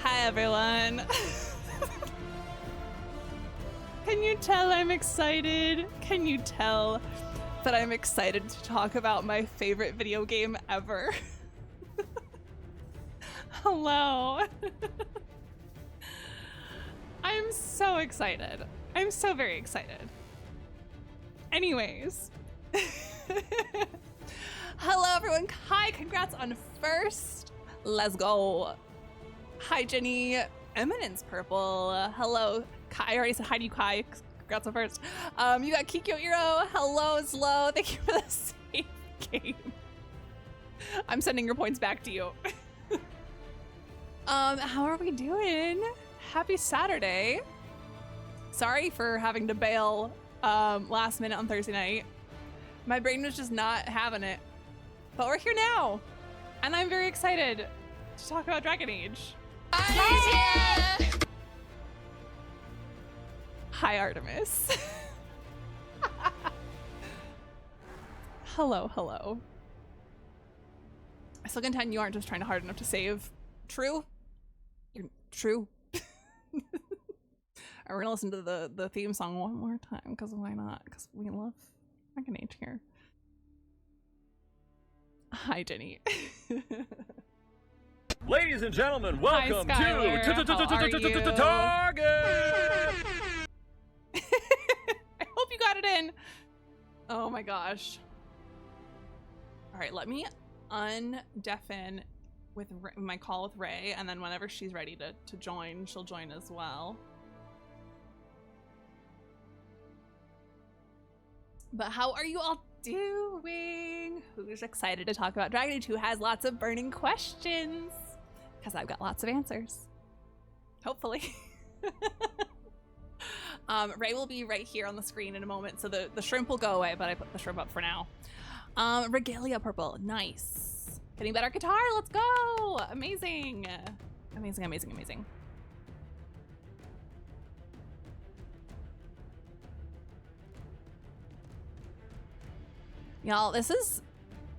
Hi everyone. Can you tell I'm excited? Can you tell that I'm excited to talk about my favorite video game ever? Hello. I'm so excited. I'm so very excited. Anyways. Hello everyone. Hi, congrats on first. Let's go. Hi Jenny. Eminence Purple. Hello. Kai, I already said hi to you, Kai. Congrats on first. You got Kikyo Iro. Hello, Slow. Thank you for the save game. I'm sending your points back to you. How are we doing? Happy Saturday. Sorry for having to bail last minute on Thursday night. My brain was just not having it. But we're here now. And I'm very excited to talk about Dragon Age. Yeah. Hi, Artemis. Hello, hello. I still contend you aren't just trying to hard enough to save. True? You're true. We're gonna listen to the theme song one more time, because why not? Because we love Dragon Age here. Hi, Jenny. Ladies and gentlemen, welcome to Target. I hope you got it in. Oh my gosh. All right, let me undeafen with my call with Ray, and then whenever she's ready to join, she'll join as well. But how are you all doing? Who's excited to talk about Dragon Age? Who has lots of burning questions? Because I've got lots of answers. Hopefully. Ray will be right here on the screen in a moment, so the shrimp will go away, but I put the shrimp up for now. Regalia Purple, nice. Getting better guitar, let's go! Amazing. Amazing, amazing, amazing. Y'all, this is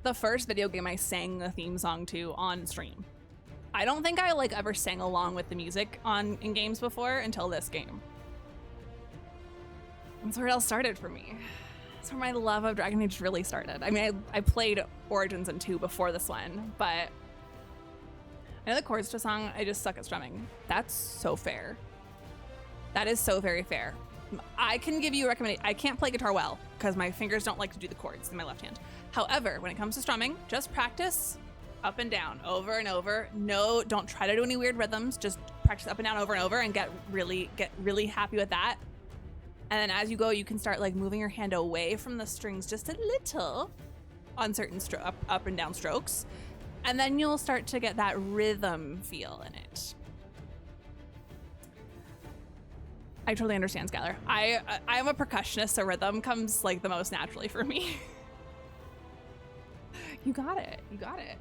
the first video game I sang the theme song to on stream. I don't think I ever sang along with the music in games before until this game. That's where it all started for me. That's where my love of Dragon Age really started. I mean, I played Origins and 2 before this one, but I know the chords to a song, I just suck at strumming. That's so fair. That is so very fair. I can give you a recommendation. I can't play guitar well because my fingers don't like to do the chords in my left hand. However, when it comes to strumming, just practice up and down over and over. No, don't try to do any weird rhythms. Just practice up and down over and over and get really happy with that. And then as you go, you can start moving your hand away from the strings just a little on certain up and down strokes. And then you'll start to get that rhythm feel in it. I totally understand, Skylar. I am a percussionist, so rhythm comes the most naturally for me. You got it. You got it.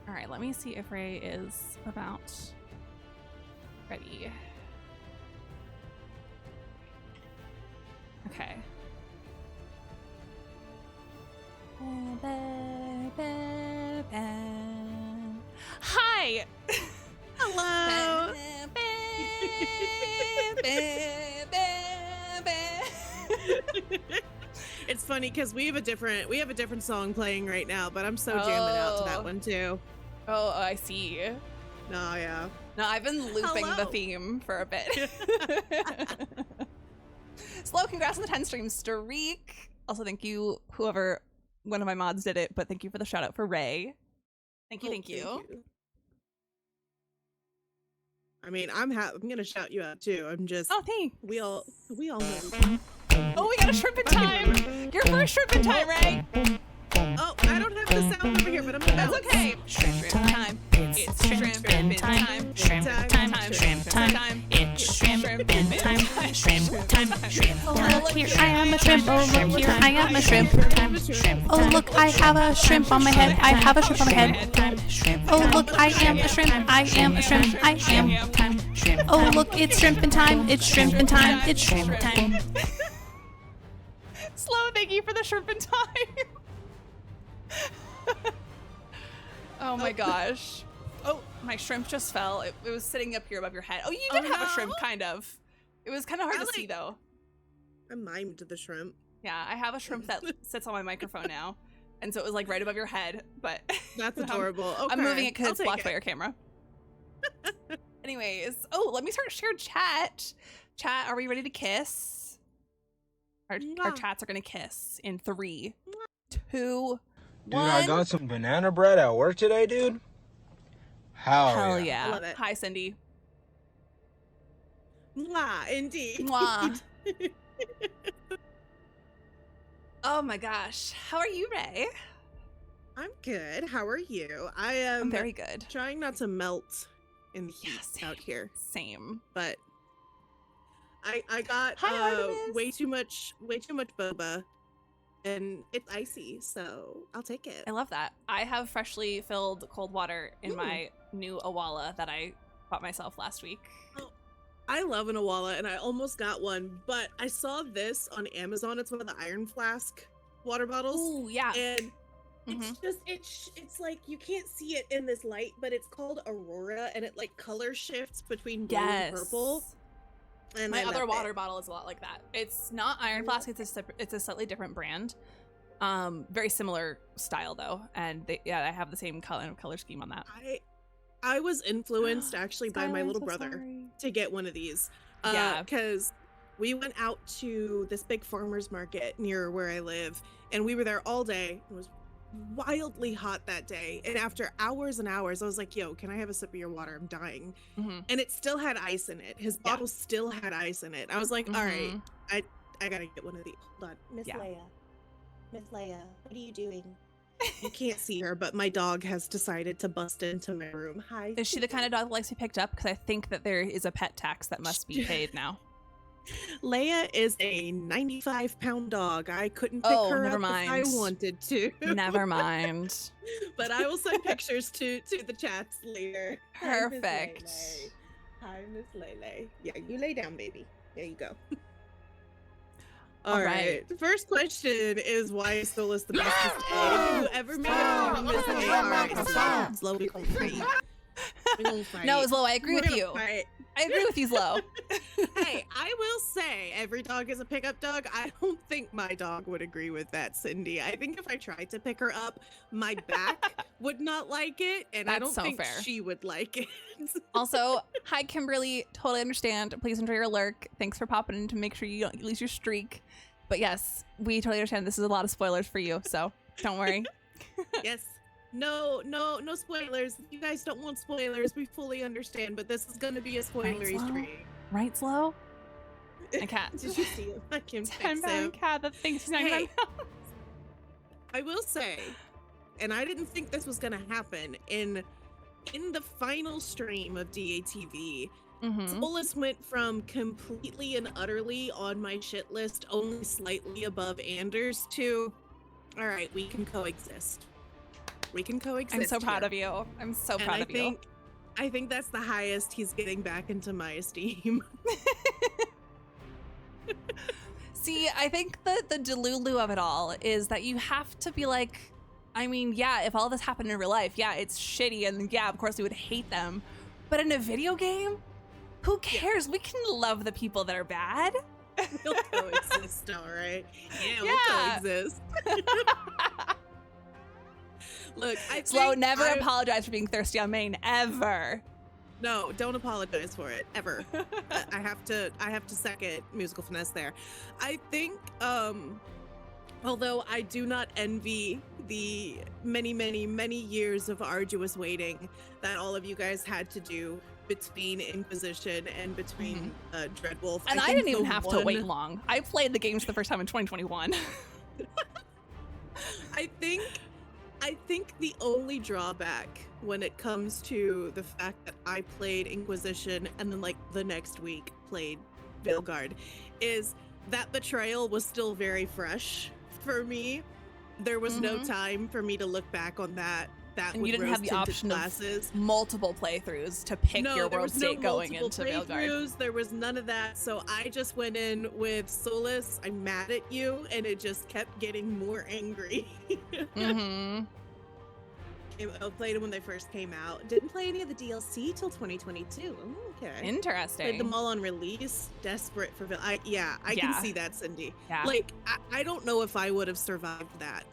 All right, let me see if Ray is about ready. Okay. Hi. Hello. It's funny because we have a different song playing right now, but I'm so jamming out to that one too. Oh, I see. No, yeah. No, I've been looping the theme for a bit. Slow, congrats on the 10 stream streak. Also, thank you, whoever, one of my mods did it, but thank you for the shout out for Ray. Thank you, thank you. I mean, I'm gonna shout you out too. I'm just. Oh, thanks. We all know. Oh, we got a shrimp in time. Your first shrimp in time, Ray. Oh, I don't have the sound over here, but I'm gonna. That's shrimp time. Oh look, I have a shrimp on my head. I have a shrimp on my head. Oh look, I am a shrimp. I am a shrimp. I am. Oh look, it's shrimping time. It's shrimping time. It's shrimp time. Slow, thank you for the shrimp in time. Oh my gosh. Oh, my shrimp just fell. It was sitting up here above your head. Oh, you did have a shrimp, kind of. It was kind of hard to see, though. I mimed the shrimp. Yeah, I have a shrimp that sits on my microphone now. And so it was like right above your head, but... That's adorable. Okay. I'm moving it because it's blocked by your camera. Anyways, oh, let me start shared chat. Chat, are we ready to kiss? Our chats are going to kiss in 3, 2, Dude, 1. I got some banana bread at work today, dude. Hell yeah. I love it. Hi, Cindy. Mwah, indeed. Mwah. Oh my gosh. How are you, Ray? I'm good. How are you? I am I'm very good. trying not to melt in the heat out here. Same. But I got way too much boba. And it's icy, so I'll take it. I love that. I have freshly filled cold water in my new Awala that I bought myself last week. Oh, I love an Awala, and I almost got one, but I saw this on Amazon. It's one of the Iron Flask water bottles. Oh, yeah. And it's just, it's like, you can't see it in this light, but it's called Aurora, and it like color shifts between blue and purple. And my other water bottle is a lot like that. It's not Iron Flask. It's a slightly different brand. Very similar style though, and I have the same color scheme on that. I was influenced actually by my little brother to get one of these. Because we went out to this big farmer's market near where I live, and we were there all day. It was wildly hot that day, and after hours and hours I was like, yo, can I have a sip of your water? I'm dying. And it still had ice in it. His bottle still had ice in it. I was like, all right, I gotta get one of these. Hold on. Miss Leia, what are you doing? You can't see her, but my dog has decided to bust into my room. Hi. Is she the kind of dog that likes to be picked up? Because I think that there is a pet tax that must be paid now. Leia is a 95-pound dog. I couldn't pick her up if I wanted to. Never mind. But I will send pictures to the chats later. Perfect. Hi, Miss Lele. Yeah, you lay down, baby. There you go. All right. The first question is, why is Solus the bestest egg you ever made? Slow, we gonna fight. No, Zlo, I agree with you. I agree with you, Zlo. Hey, I will say, every dog is a pickup dog. I don't think my dog would agree with that, Cindy. I think if I tried to pick her up, my back would not like it, and I don't think she would like it. Also, hi, Kimberly. Totally understand. Please enjoy your lurk. Thanks for popping in to make sure you don't lose your streak. But yes, we totally understand this is a lot of spoilers for you, so don't worry. Yes. No spoilers. You guys don't want spoilers. We fully understand, but this is going to be a spoilery stream. Right, Slow? A cat. Did you see it? I can't 10-pound cat that thinks he's 99 pounds. I will say, and I didn't think this was going to happen, in the final stream of DATV, Solus went from completely and utterly on my shit list, only slightly above Anders, to, all right, we can coexist. We can coexist. I'm so proud of you. I'm so proud of you. I think that's the highest he's getting back into my esteem. See, I think the delulu of it all is that you have to be like, I mean, yeah, if all this happened in real life, yeah, it's shitty, and yeah, of course we would hate them. But in a video game, who cares? We can love the people that are bad. We'll coexist, all right? Yeah, we'll coexist. Look, Slow, never apologize for being thirsty on main, ever. No, don't apologize for it, ever. I have to second musical finesse there. I think, although I do not envy the many, many, many years of arduous waiting that all of you guys had to do between Inquisition and between Dreadwolf. And I didn't even have to wait long. I played the games the first time in 2021. I think the only drawback when it comes to the fact that I played Inquisition and then like the next week played Veilguard is that betrayal was still very fresh for me, there was no time for me to look back on that. And you didn't have the option of multiple playthroughs to pick your world state going into Veilguard. There was none of that, so I just went in with Solus, I'm mad at you, and it just kept getting more angry. I played them when they first came out. Didn't play any of the DLC till 2022. Okay. Interesting. Played them all on release. Desperate for I can see that, Cindy. Yeah. Like, I don't know if I would have survived that.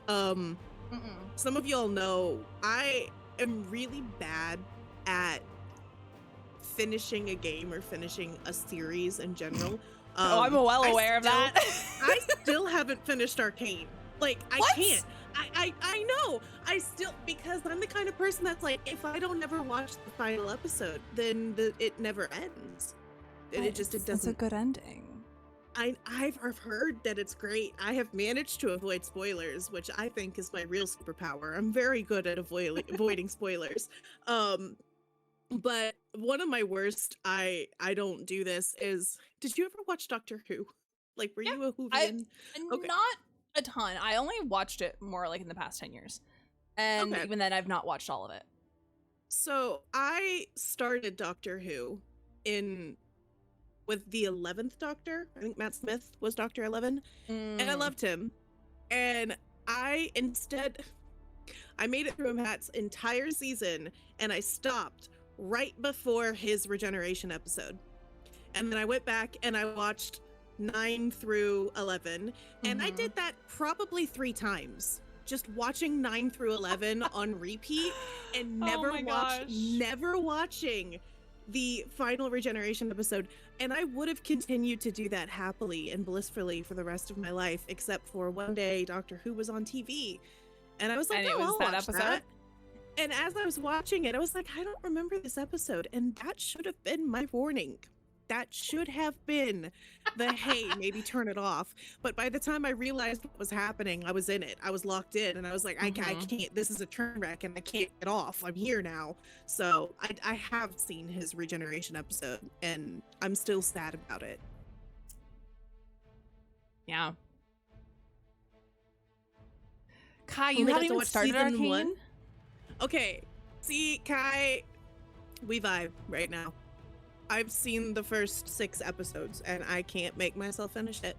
Some of y'all know I am really bad at finishing a game or finishing a series in general. I'm well aware of that. I still haven't finished Arcane. Like, I can't. I know. I still, because I'm the kind of person that's like, if I don't ever watch the final episode, then it never ends. And it doesn't. It's a good ending. I've heard that it's great. I have managed to avoid spoilers, which I think is my real superpower. I'm very good at avoiding spoilers. But one of my worst, I don't do this, is, did you ever watch Doctor Who? Like, were you a Whovian? Okay. Not a ton. I only watched it more like in the past 10 years. And even then, I've not watched all of it. So I started Doctor Who with the 11th Doctor. I think Matt Smith was Dr. 11. And I loved him. And I made it through Matt's entire season, and I stopped right before his regeneration episode. And then I went back and I watched 9 through 11. And I did that probably 3 times. Just watching 9 through 11 on repeat and never watching the final regeneration episode. And I would have continued to do that happily and blissfully for the rest of my life, except for one day Doctor Who was on TV. And I was like, I'll watch that. And as I was watching it, I was like, I don't remember this episode. And that should have been my warning. That should have been the, hey, maybe turn it off. But by the time I realized what was happening, I was in it. I was locked in, and I was like, I can't, this is a train wreck, and I can't get off. I'm here now. So I have seen his regeneration episode, and I'm still sad about it. Yeah. Kai, you haven't even started Arcane? 1? Okay. See, Kai, we vibe right now. I've seen the first 6 episodes, and I can't make myself finish it.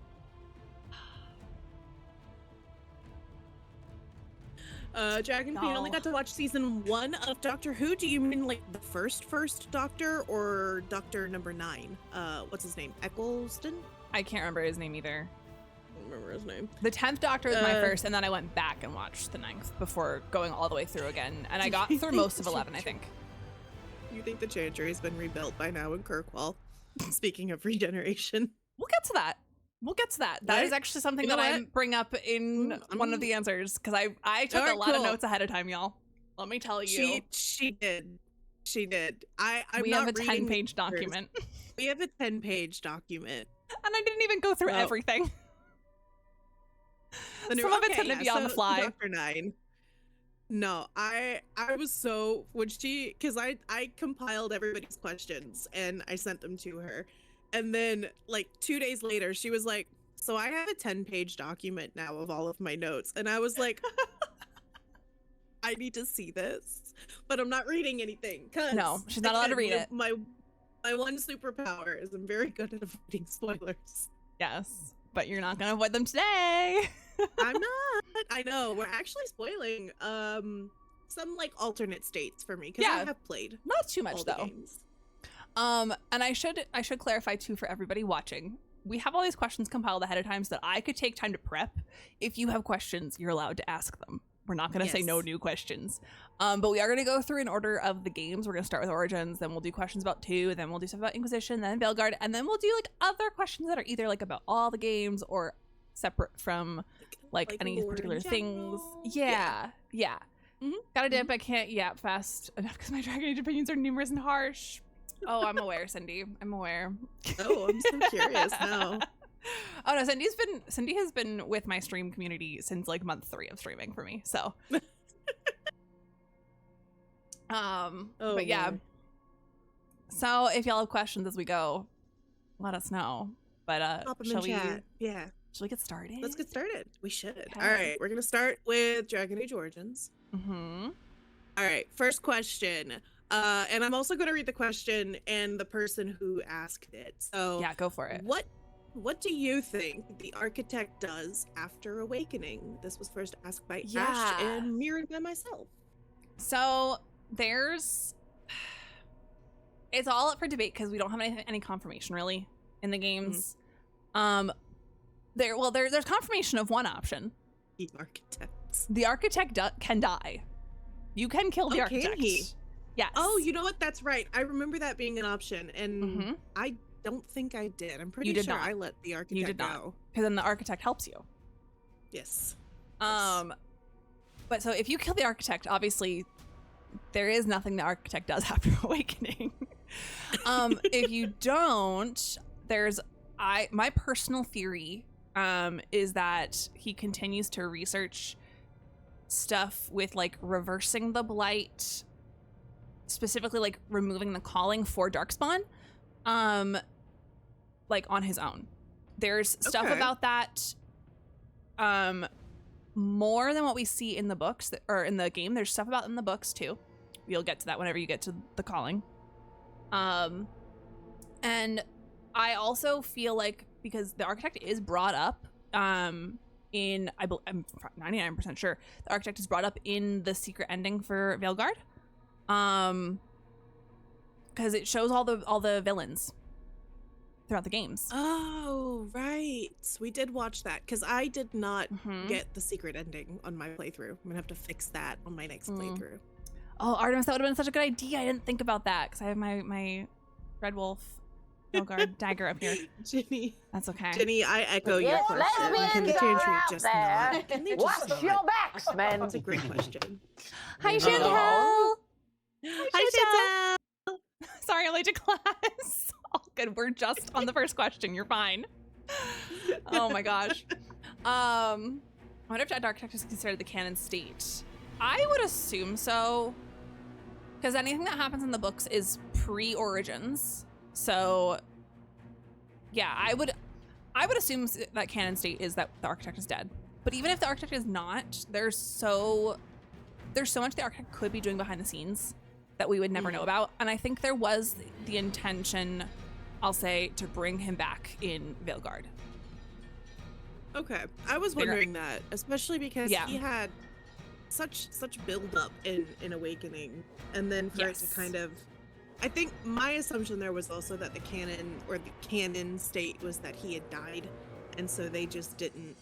Dragon Queen only got to watch season 1 of Doctor Who. Do you mean like the first Doctor, or Doctor number 9? What's his name? Eccleston? I can't remember his name either. I don't remember his name. The 10th Doctor was my first, and then I went back and watched the 9th before going all the way through again. And I got through most of 11, I think. You think the Chantry has been rebuilt by now in Kirkwall? Speaking of regeneration. We'll get to that. That is actually something that I bring up in one of the answers, because I took a lot of notes ahead of time, y'all. Let me tell you. She did. We have a 10-page document. We have a 10-page document. And I didn't even go through everything. Some of it's going to be on the fly. Dr. 9. No, I was so, because I compiled everybody's questions and I sent them to her. And then like 2 days later, she was like, so I have a 10-page document now of all of my notes. And I was like, I need to see this, but I'm not reading anything. No, she's not allowed to read it. My one superpower is I'm very good at avoiding spoilers. Yes, but you're not going to avoid them today. I'm not. I know. We're actually spoiling some like alternate states for me, because I have played not too much though. Games. And I should clarify too for everybody watching. We have all these questions compiled ahead of time so that I could take time to prep. If you have questions, you're allowed to ask them. We're not going to say no new questions. But we are going to go through in order of the games. We're going to start with Origins, then we'll do questions about 2, then we'll do stuff about Inquisition, then Veilguard, and then we'll do like other questions that are either like about all the games or separate from like any particular things. Yeah. Gotta dip. I can't yap fast enough because my Dragon Age opinions are numerous and harsh. Oh, I'm aware, Cindy. I'm aware. Oh, I'm so curious now. Oh no, Cindy has been with my stream community since like month 3 of streaming for me. So, but yeah. Boy. So if y'all have questions as we go, let us know. But Pop 'em shall in we? chat. Yeah. Should we get started? Let's get started. We should. Okay. All right, we're gonna start with Dragon Age Origins. Mm-hmm. All right, first question. And I'm also gonna read the question and the person who asked it. So Yeah, go for it. What do you think the architect does after awakening? This was first asked by Ash and mirrored by myself. So it's all up for debate because we don't have any confirmation really in the games. There's confirmation of one option. The architect can die. You can kill the architect. Can he? Yes. Oh, you know what? That's right. I remember that being an option, and I don't think I did. I'm pretty sure I let the architect go. Because then the architect helps you. Yes. But so if you kill the architect, obviously there is nothing the architect does after awakening. If you don't, my personal theory is that he continues to research stuff with like reversing the blight, specifically like removing the calling for Darkspawn, like on his own. There's stuff about that more than what we see in the books or in the game. There's stuff about in the books too. You'll get to that whenever you get to the calling. And I also feel like because the architect is brought up I'm 99% sure the architect is brought up in the secret ending for Veilguard, because it shows all the villains throughout the games. Oh, right. We did watch that because I did not get the secret ending on my playthrough. I'm gonna have to fix that on my next playthrough. Oh, Artemis, that would have been such a good idea. I didn't think about that because I have my Red Wolf Veilguard dagger up here. Jenny. That's okay. Jenny, I echo your question. Can the Chantry just not? Can they just Watch your backs, man. That's a great question. Hi, Chantel. Hi, Chantel. Sorry, I'm late to class. All good. We're just on the first question. You're fine. Oh my gosh. I wonder if that architect is considered the canon state. I would assume so, because anything that happens in the books is pre-Origins. So, yeah, I would assume that canon state is that the architect is dead. But even if the architect is not, there's so much the architect could be doing behind the scenes that we would never know about. And I think there was the intention, I'll say, to bring him back in Veilguard. Okay, I was wondering that, especially because he had such build up in Awakening, and then for it to kind of, I think my assumption there was also that the canon state was that he had died, and so they just didn't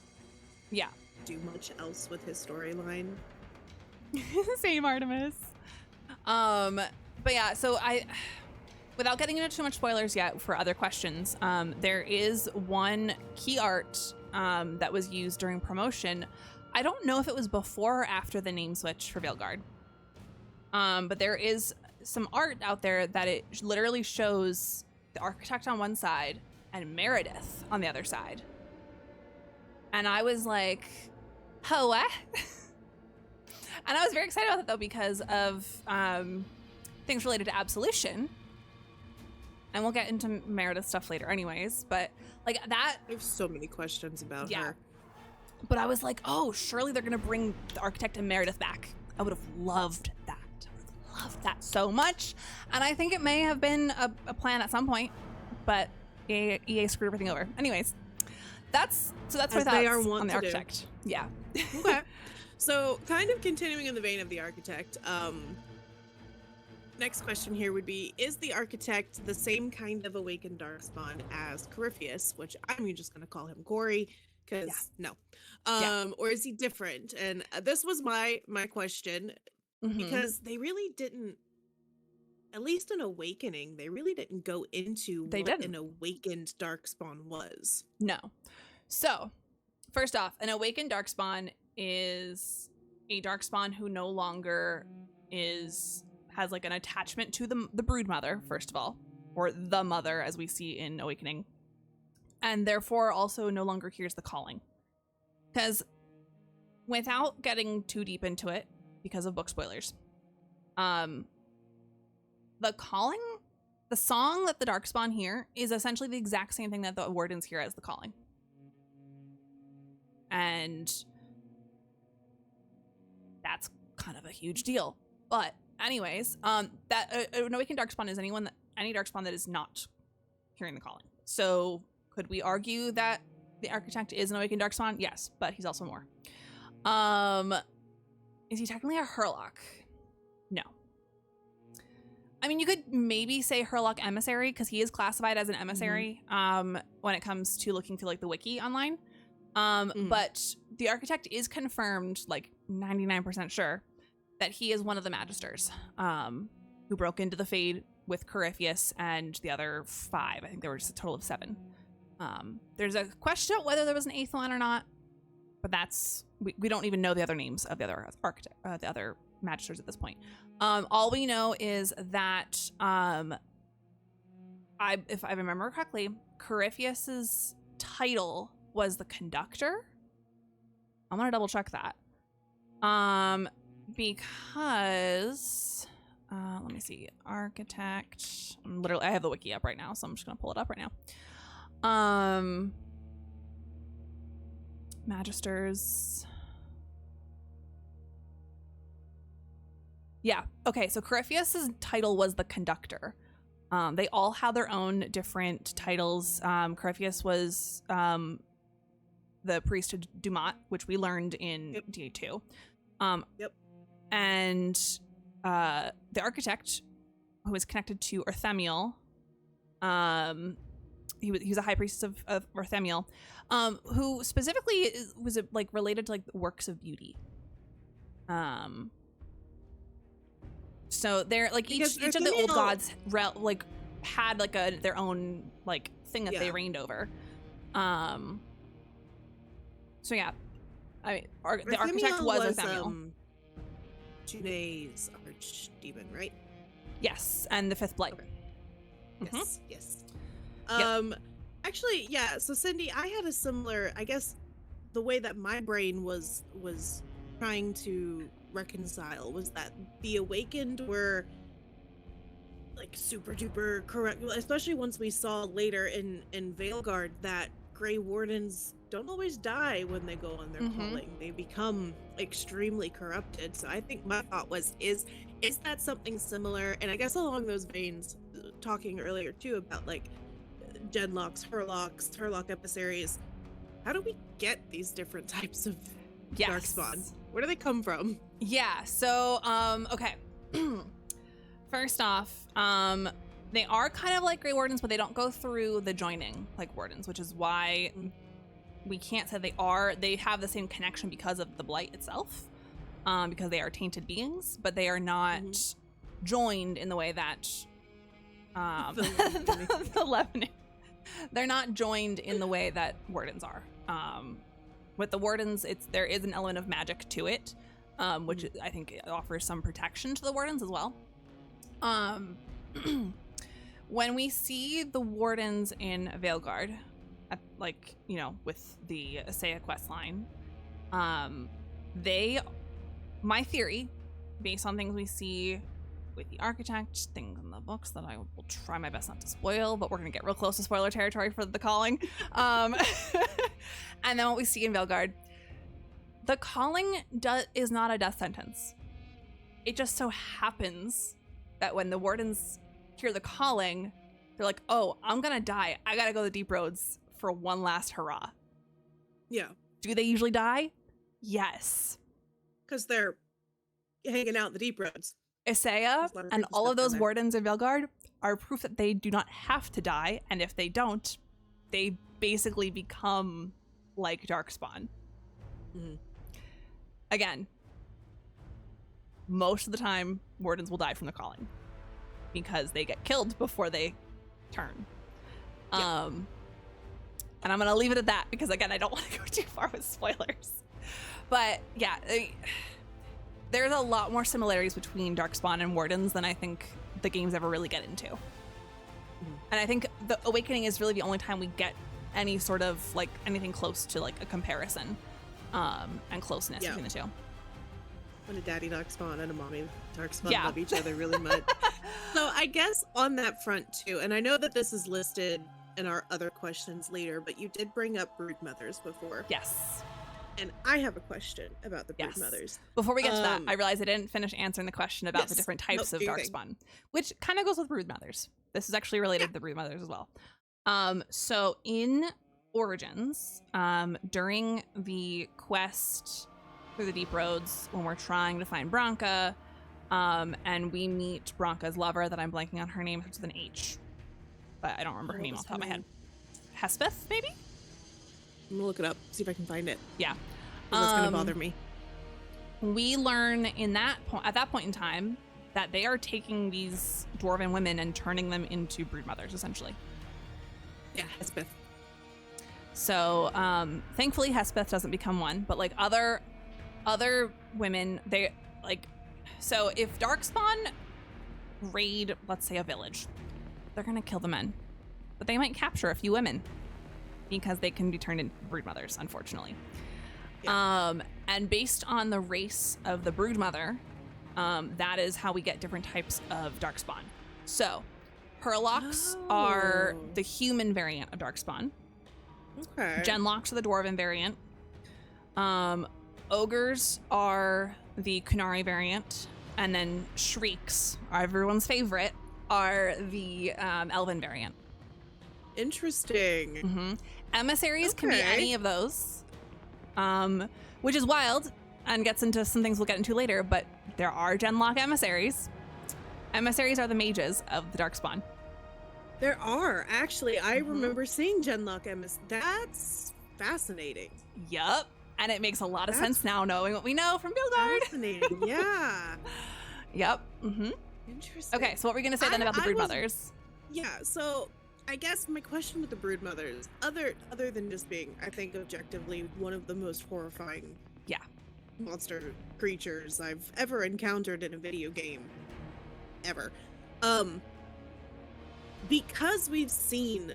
do much else with his storyline. Same, Artemis. But yeah, so without getting into too much spoilers yet for other questions, there is one key art that was used during promotion. I don't know if it was before or after the name switch for Veilguard, but there is some art out there that it literally shows the architect on one side and Meredith on the other side. And I was like, oh, what? And I was very excited about that, though, because of things related to Absolution. And we'll get into Meredith stuff later anyways, but like that... I have so many questions about her. But I was like, oh, surely they're going to bring the architect and Meredith back. I would have loved that. I would have loved that so much. And I think it may have been a plan at some point, but EA screwed everything over. Anyways, that's my thoughts on the architect. Yeah. Okay. So kind of continuing in the vein of the architect, next question here would be, is the architect the same kind of awakened Darkspawn as Corypheus, which I'm just going to call him Gory, because no. Or is he different? And this was my question, because they really didn't, at least in Awakening, they really didn't go into what an awakened Darkspawn was. No. So, first off, an awakened Darkspawn is a Darkspawn who no longer has like an attachment to the brood mother, first of all, or the mother as we see in Awakening, and therefore also no longer hears the calling. Because without getting too deep into it, because of book spoilers, the calling, the song that the Darkspawn hear is essentially the exact same thing that the Wardens hear as the calling. and that's kind of a huge deal. But anyways, that an awakened darkspawn is any darkspawn that is not hearing the calling. So could we argue that the architect is an awakened darkspawn? Yes, but he's also more. Is he technically a Hurlock? No. I mean, you could maybe say Hurlock emissary because he is classified as an emissary when it comes to looking through like the wiki online. But the architect is confirmed, like 99% sure, that he is one of the magisters who broke into the Fade with Corypheus and the other 5. I think there were just a total of 7. There's a question about whether there was an 8th one or not, but that's we don't even know the other names of the other the other magisters at this point. All we know is that if I remember correctly, Corypheus's title was the conductor. I'm gonna double check that. Because let me see, architect. I have the wiki up right now, so I'm just gonna pull it up right now. Magisters. Yeah. Okay. So Corypheus's title was the conductor. They all had their own different titles. Corypheus was the priest of Dumat, which we learned in DA2. And the architect, who is connected to Orthemiel, he was a high priest of Orthemiel, who specifically was like related to like works of beauty. So they're like each of the old gods like had like their own like thing that they reigned over. So yeah, I mean, the architect was Orthemiel. June's archdemon, right? Yes, and the 5th blight. Okay. Yes. Actually, yeah. So Cindy, I had a similar. I guess the way that my brain was trying to reconcile was that the awakened were like super duper correct, especially once we saw later in Veilguard that Grey Wardens don't always die when they go on their calling. They become extremely corrupted. So I think my thought was, is that something similar? And I guess along those veins, talking earlier too about like Genlocks, Hurlock emissaries. How do we get these different types of darkspawn? Where do they come from? Yeah. So okay. First off, they are kind of like Grey Wardens, but they don't go through the joining like Wardens, which is why we can't say they are. They have the same connection because of the blight itself, because they are tainted beings, but they are not joined in the way that the Lebanon. They're not joined in the way that Wardens are. With the Wardens, there is an element of magic to it, which I think offers some protection to the Wardens as well. When we see the Wardens in Veilguard, like, you know, with the Asaya quest line, my theory, based on things we see with the architect, things in the books that I will try my best not to spoil, but we're going to get real close to spoiler territory for the calling. And then what we see in Veilguard, the calling is not a death sentence. It just so happens that when the Wardens hear the calling, they're like, oh, I'm going to die. I got to go to the Deep Roads for one last hurrah. Yeah. Do they usually die? Yes. Because they're hanging out in the Deep Roads. Asaya and all of those Wardens in Veilguard are proof that they do not have to die, and if they don't, they basically become like Darkspawn. Again, most of the time, Wardens will die from the calling because they get killed before they turn. And I'm gonna leave it at that because, again, I don't want to go too far with spoilers. But yeah, there's a lot more similarities between Darkspawn and Wardens than I think the games ever really get into. And I think the Awakening is really the only time we get any sort of like anything close to like a comparison and closeness between the two. When a daddy Darkspawn and a mommy Darkspawn love each other really much. So I guess on that front too, and I know that this is listed in our other questions later, but you did bring up brood mothers before. Yes. And I have a question about the brood Yes. mothers. Before we get to that, I realized I didn't finish answering the question about the Yes. different types Nope, of darkspawn, which kind of goes with brood mothers. This is actually related to the brood mothers as well. So in Origins, during the quest through the deep roads, when we're trying to find Branka, and we meet Branka's lover, that I'm blanking on her name, it's with an H, but I don't remember her name off the top of my head. Hespeth, maybe? I'm gonna look it up, see if I can find it. Yeah. That's gonna bother me. We learn at that point in time that they are taking these dwarven women and turning them into brood mothers, essentially. Yeah, Hespeth. So thankfully Hespeth doesn't become one, but like other women, they like, so if darkspawn raid, let's say, a village, they're gonna kill the men, but they might capture a few women because they can be turned into brood mothers, unfortunately. Yeah. And based on the race of the brood mother, that is how we get different types of darkspawn. So Hurlocks are the human variant of darkspawn. Okay. Genlocks are the dwarven variant. Ogres are the Kunari variant, and then Shrieks, everyone's favorite, are the elven variant. Interesting. Mm-hmm. Emissaries can be any of those, which is wild and gets into some things we'll get into later, but there are Genlock emissaries. Emissaries are the mages of the darkspawn. There are, actually. I remember seeing Genlock emissaries. That's fascinating. Yup. And it makes a lot of sense now, knowing what we know from Guildgard. Fascinating, yeah. Yep. Mm-hmm. Interesting. Okay, so what were we going to say then about the brood mothers? Yeah, so I guess my question with the brood mothers, other than just being, I think, objectively one of the most horrifying monster creatures I've ever encountered in a video game. Ever. Because we've seen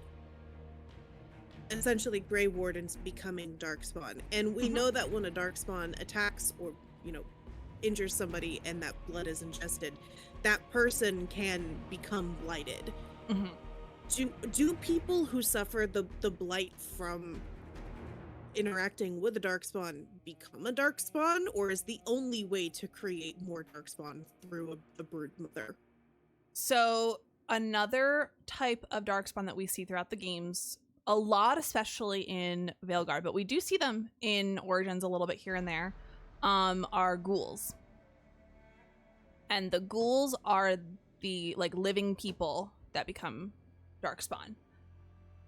essentially Grey Wardens becoming darkspawn, and we know that when a darkspawn attacks or, injures somebody and that blood is ingested, that person can become blighted. Mm-hmm. Do people who suffer the blight from interacting with a darkspawn become a darkspawn, or is the only way to create more darkspawn through a brood mother? So another type of darkspawn that we see throughout the games, a lot, especially in Veilguard, but we do see them in Origins a little bit here and there, are ghouls. And the ghouls are the living people that become darkspawn.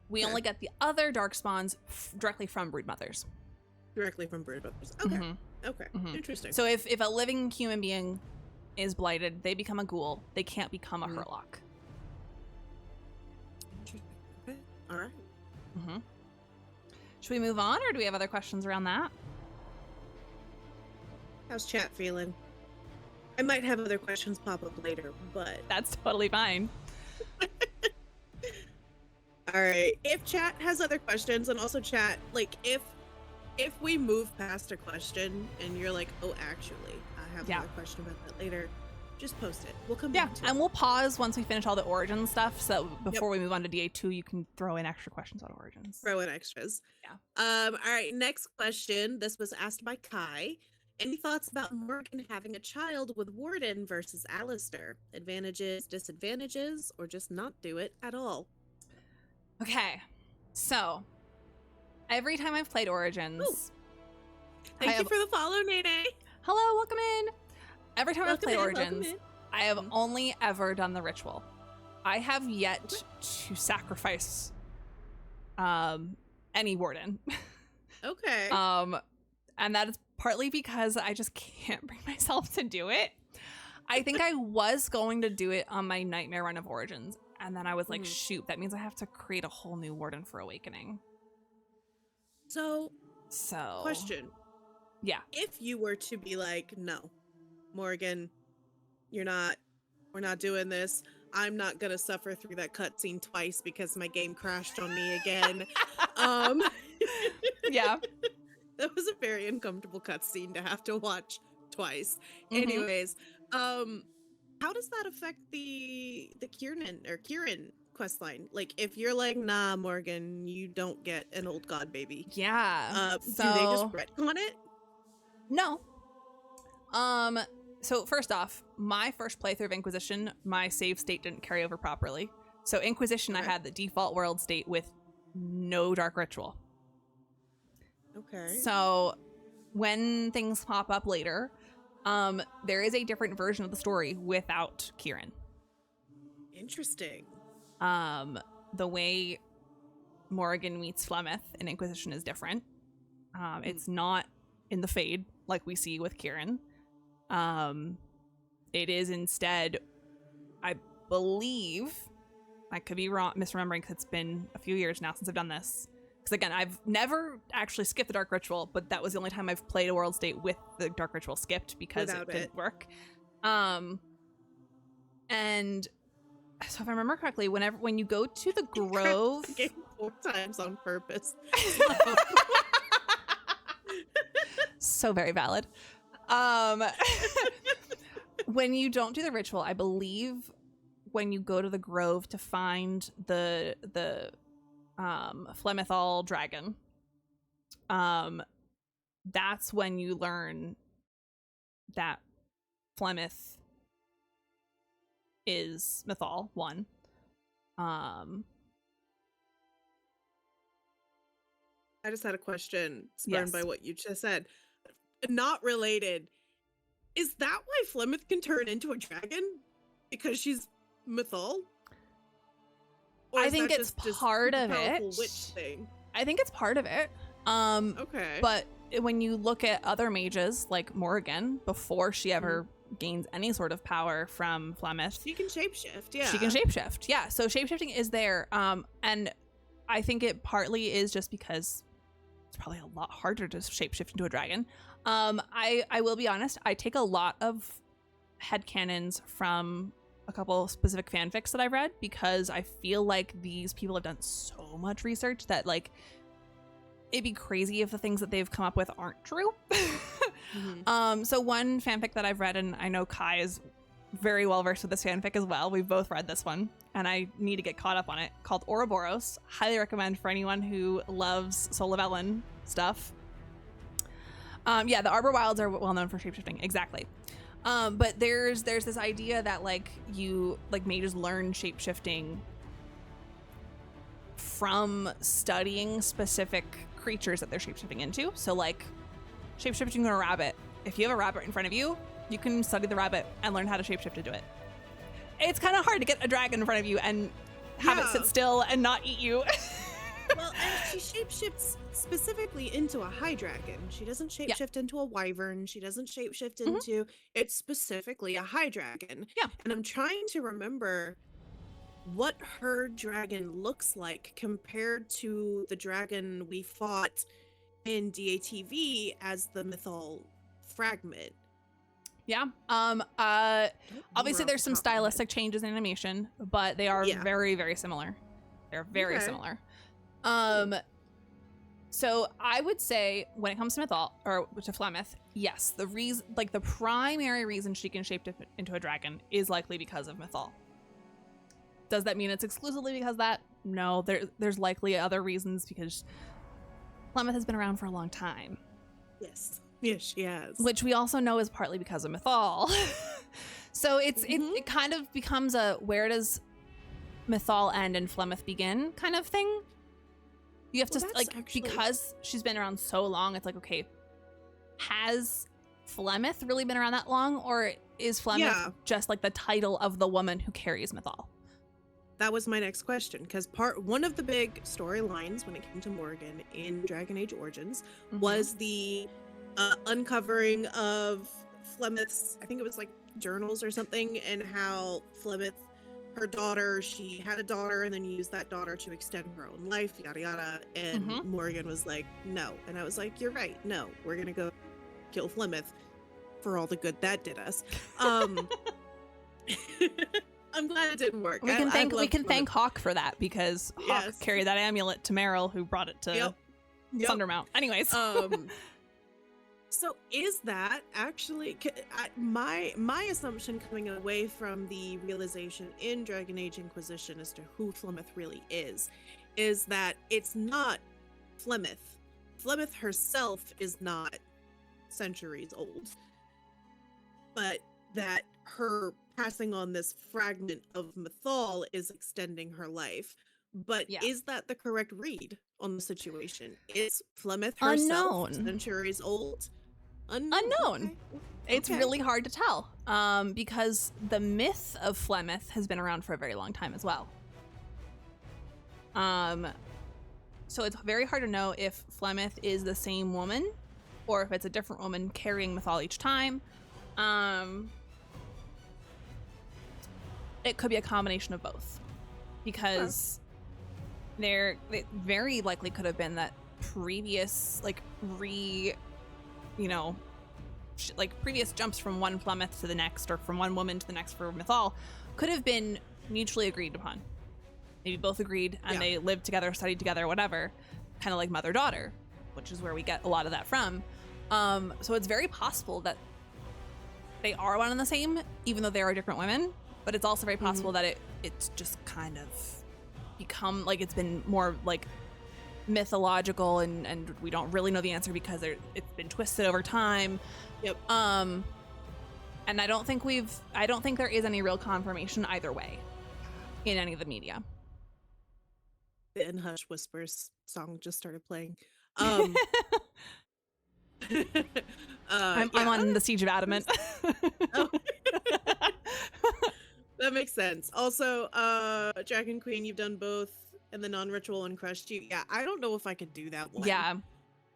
We only get the other darkspawns directly from brood mothers. Directly from brood mothers. Okay. Mm-hmm. Okay. Mm-hmm. Interesting. So if a living human being is blighted, they become a ghoul. They can't become a Hurlock. Interesting. Okay. All right. Mm-hmm. Should we move on, or do we have other questions around that? How's chat feeling? I might have other questions pop up later, but that's totally fine. All right. If chat has other questions, and also chat, if we move past a question and you're like, oh, actually, I have another question about that later, just post it. We'll come back to it. And we'll pause once we finish all the Origin stuff, so before we move on to DA2, you can throw in extra questions about Origins. Throw in extras. Yeah. All right, next question. This was asked by Kai. Any thoughts about Morgan having a child with Warden versus Alistair? Advantages, disadvantages, or just not do it at all? Okay, so every time I've played Origins... Thank you for the follow, Nene. Hello, welcome in. Every time I've played Origins, I have only ever done the ritual. I have yet to sacrifice any Warden. Okay. And that is partly because I just can't bring myself to do it. I think I was going to do it on my Nightmare run of Origins, and then I was like, shoot, that means I have to create a whole new Warden for Awakening. So, question. Yeah. If you were to be like, no, Morgan, we're not doing this. I'm not going to suffer through that cutscene twice because my game crashed on me again. Yeah. That was a very uncomfortable cutscene to have to watch twice. Anyways, How does that affect the Kieran quest line? Like, if you're like, nah, Morgan, you don't get an old god baby. Yeah. Do they just retcon it? No. So first off, my first playthrough of Inquisition, my save state didn't carry over properly. So Inquisition, I had the default world state with no dark ritual. Okay. So when things pop up later, there is a different version of the story without Kieran. Interesting. The way Morrigan meets Flemeth in Inquisition is different. It's not in the Fade like we see with Kieran. It is instead, I believe, I could be wrong, misremembering because it's been a few years now since I've done this. Because again, I've never actually skipped the Dark Ritual, but that was the only time I've played a world state with the Dark Ritual skipped because it didn't work. And so if I remember correctly, when you go to the Grove, 4 times on purpose. So very valid. When you don't do the ritual, I believe when you go to the Grove to find the Flemethal dragon, that's when you learn that Flemeth is Mythal 1. I just had a question spurred by what you just said. Not related. Is that why Flemeth can turn into a dragon? Because she's Mythal? Or I think it's part of it. Witch thing? I think it's part of it. Okay. But when you look at other mages like Morrigan, before she ever gains any sort of power from Flemeth, she can shapeshift. Yeah, she can shapeshift. Yeah, so shapeshifting is there. And I think it partly is just because it's probably a lot harder to shapeshift into a dragon. I will be honest, I take a lot of headcanons from a couple specific fanfics that I've read because I feel like these people have done so much research that like it'd be crazy if the things that they've come up with aren't true. So one fanfic that I've read, and I know Kai is very well versed with this fanfic as well. We've both read this one and I need to get caught up on it, called Ouroboros. Highly recommend for anyone who loves Soul of Ellen stuff. Yeah, the Arbor Wilds are well known for shapeshifting. Exactly. But there's this idea that like mages learn shapeshifting from studying specific creatures that they're shapeshifting into. So like shapeshifting into a rabbit. If you have a rabbit in front of you, you can study the rabbit and learn how to shapeshift into it. It's kind of hard to get a dragon in front of you and have it sit still and not eat you. Well, and she shapeshifts specifically into a high dragon. She doesn't shapeshift into a wyvern. She doesn't shapeshift into, it's specifically a high dragon. Yeah. And I'm trying to remember what her dragon looks like compared to the dragon we fought in DATV as the Mythal fragment. Yeah. Obviously there's some stylistic changes in animation, but they are very, very similar. They're very similar. So I would say when it comes to Mythal or to Flemeth, yes, the reason, like the primary reason she can shape into a dragon is likely because of Mythal. Does that mean it's exclusively because of that? No, there's likely other reasons because Flemeth has been around for a long time. Yes. Yes, she has. Which we also know is partly because of Mythal. So it kind of becomes a where does Mythal end and Flemeth begin kind of thing. You have to because she's been around so long, it's like, okay, has Flemeth really been around that long, or is Flemeth just like the title of the woman who carries Mythal? That was my next question, because one of the big storylines when it came to Morgan in Dragon Age Origins was the uncovering of Flemeth's, I think it was like journals or something, and how Flemeth, her daughter, she had a daughter and then used that daughter to extend her own life, yada yada, and Morgan was like, no. And I was like, you're right, no, we're gonna go kill Flemeth for all the good that did us. I'm glad it didn't work. We can thank Hawk for that, because Hawk carried that amulet to Meryl, who brought it to Thundermount. Anyways. So is that actually my assumption coming away from the realization in Dragon Age Inquisition as to who Flemeth really is that it's not Flemeth. Flemeth herself is not centuries old, but that her passing on this fragment of Mythal is extending her life. But is that the correct read on the situation? Is Flemeth herself centuries old? Unknown. Okay. It's really hard to tell because the myth of Flemeth has been around for a very long time as well. So it's very hard to know if Flemeth is the same woman or if it's a different woman carrying Mythal each time. It could be a combination of both because it very likely could have been that previous previous jumps from one Flemeth to the next or from one woman to the next for Mythal could have been mutually agreed upon. Maybe both agreed and they lived together, studied together, whatever, kind of like mother-daughter, which is where we get a lot of that from. So it's very possible that they are one and the same, even though they are different women, but it's also very possible that it's just kind of become like it's been more like mythological and we don't really know the answer because it's been twisted over time. And I don't think there is any real confirmation either way in any of the media. The In Hush Whispers song just started playing. I'm on the Siege of Adamant. That makes sense. Also, Dragon Queen, you've done both and the non-ritual and crushed you. Yeah, I don't know if I could do that one. Yeah.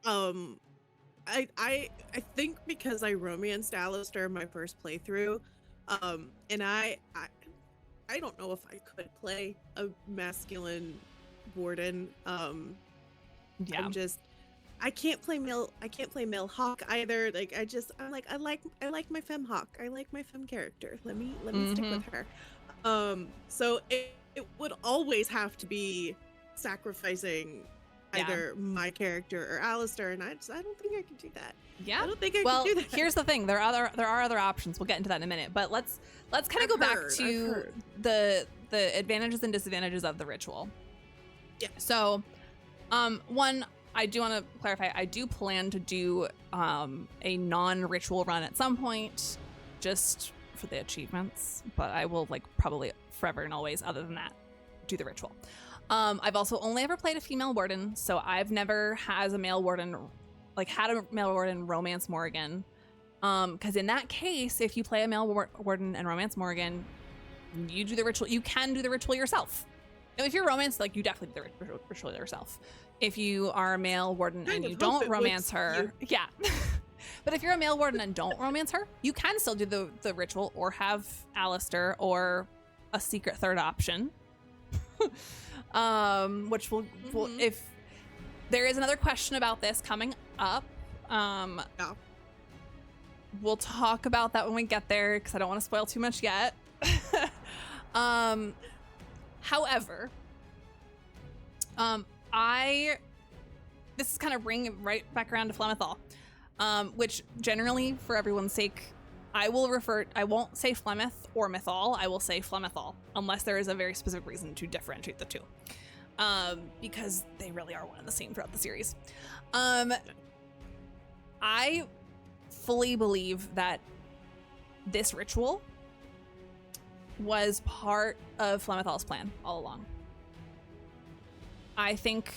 I think because I romanced Alistair in my first playthrough, and I don't know if I could play a masculine warden. I can't play male hawk either. Like I like my femme hawk. I like my femme character. Let me stick with her. So it would always have to be sacrificing either my character or Alistair, and I don't think I can do that. Yeah. I don't think I can do that. Here's the thing. There are other options. We'll get into that in a minute. But let's kind of go back to the advantages and disadvantages of the ritual. Yeah. So, one, I do want to clarify, I do plan to do a non-ritual run at some point, just for the achievements, but I will probably forever and always, other than that, do the ritual. I've also only ever played a female warden, so I've never had a male warden romance Morrigan. Because in that case, if you play a male warden and romance Morrigan, you do the ritual. You can do the ritual yourself. And if you're romance, you definitely do the ritual yourself. If you are a male warden and you don't romance her, yeah. But if you're a male warden and don't romance her, you can still do the ritual or have Alistair or a secret third option. Which will if there is another question about this coming up, we'll talk about that when we get there because I don't want to spoil too much yet. However, this is kind of bringing right back around to Flemethal, which generally, for everyone's sake, I won't say Flemeth or Mythal. I will say Flemethal, unless there is a very specific reason to differentiate the two, because they really are one and the same throughout the series. I fully believe that this ritual was part of Flemethal's plan all along. I think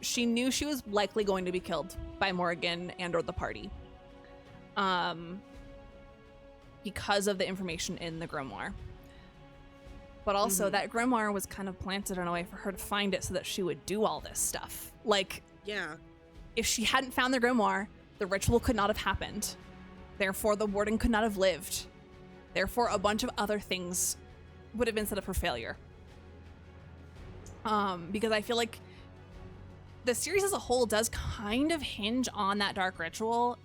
she knew she was likely going to be killed by Morrigan and or the party. Because of the information in the grimoire. But also that grimoire was kind of planted in a way for her to find it so that she would do all this stuff. If she hadn't found the grimoire, the ritual could not have happened. Therefore, the warden could not have lived. Therefore, a bunch of other things would have been set up for failure. Because I feel like the series as a whole does kind of hinge on that dark ritual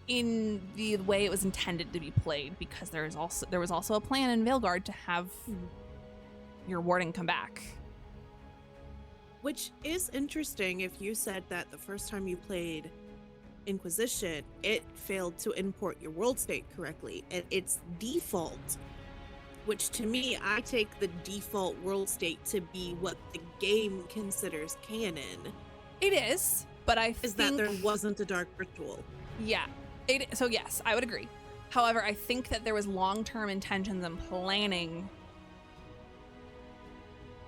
in the way it was intended to be played, because there was also a plan in Veilguard to have your warden come back. Which is interesting if you said that the first time you played Inquisition, it failed to import your world state correctly, and it's default. Which to me, I take the default world state to be what the game considers canon. It is, but I think that there wasn't a dark ritual. Yeah. So yes, I would agree. However, I think that there was long-term intentions and planning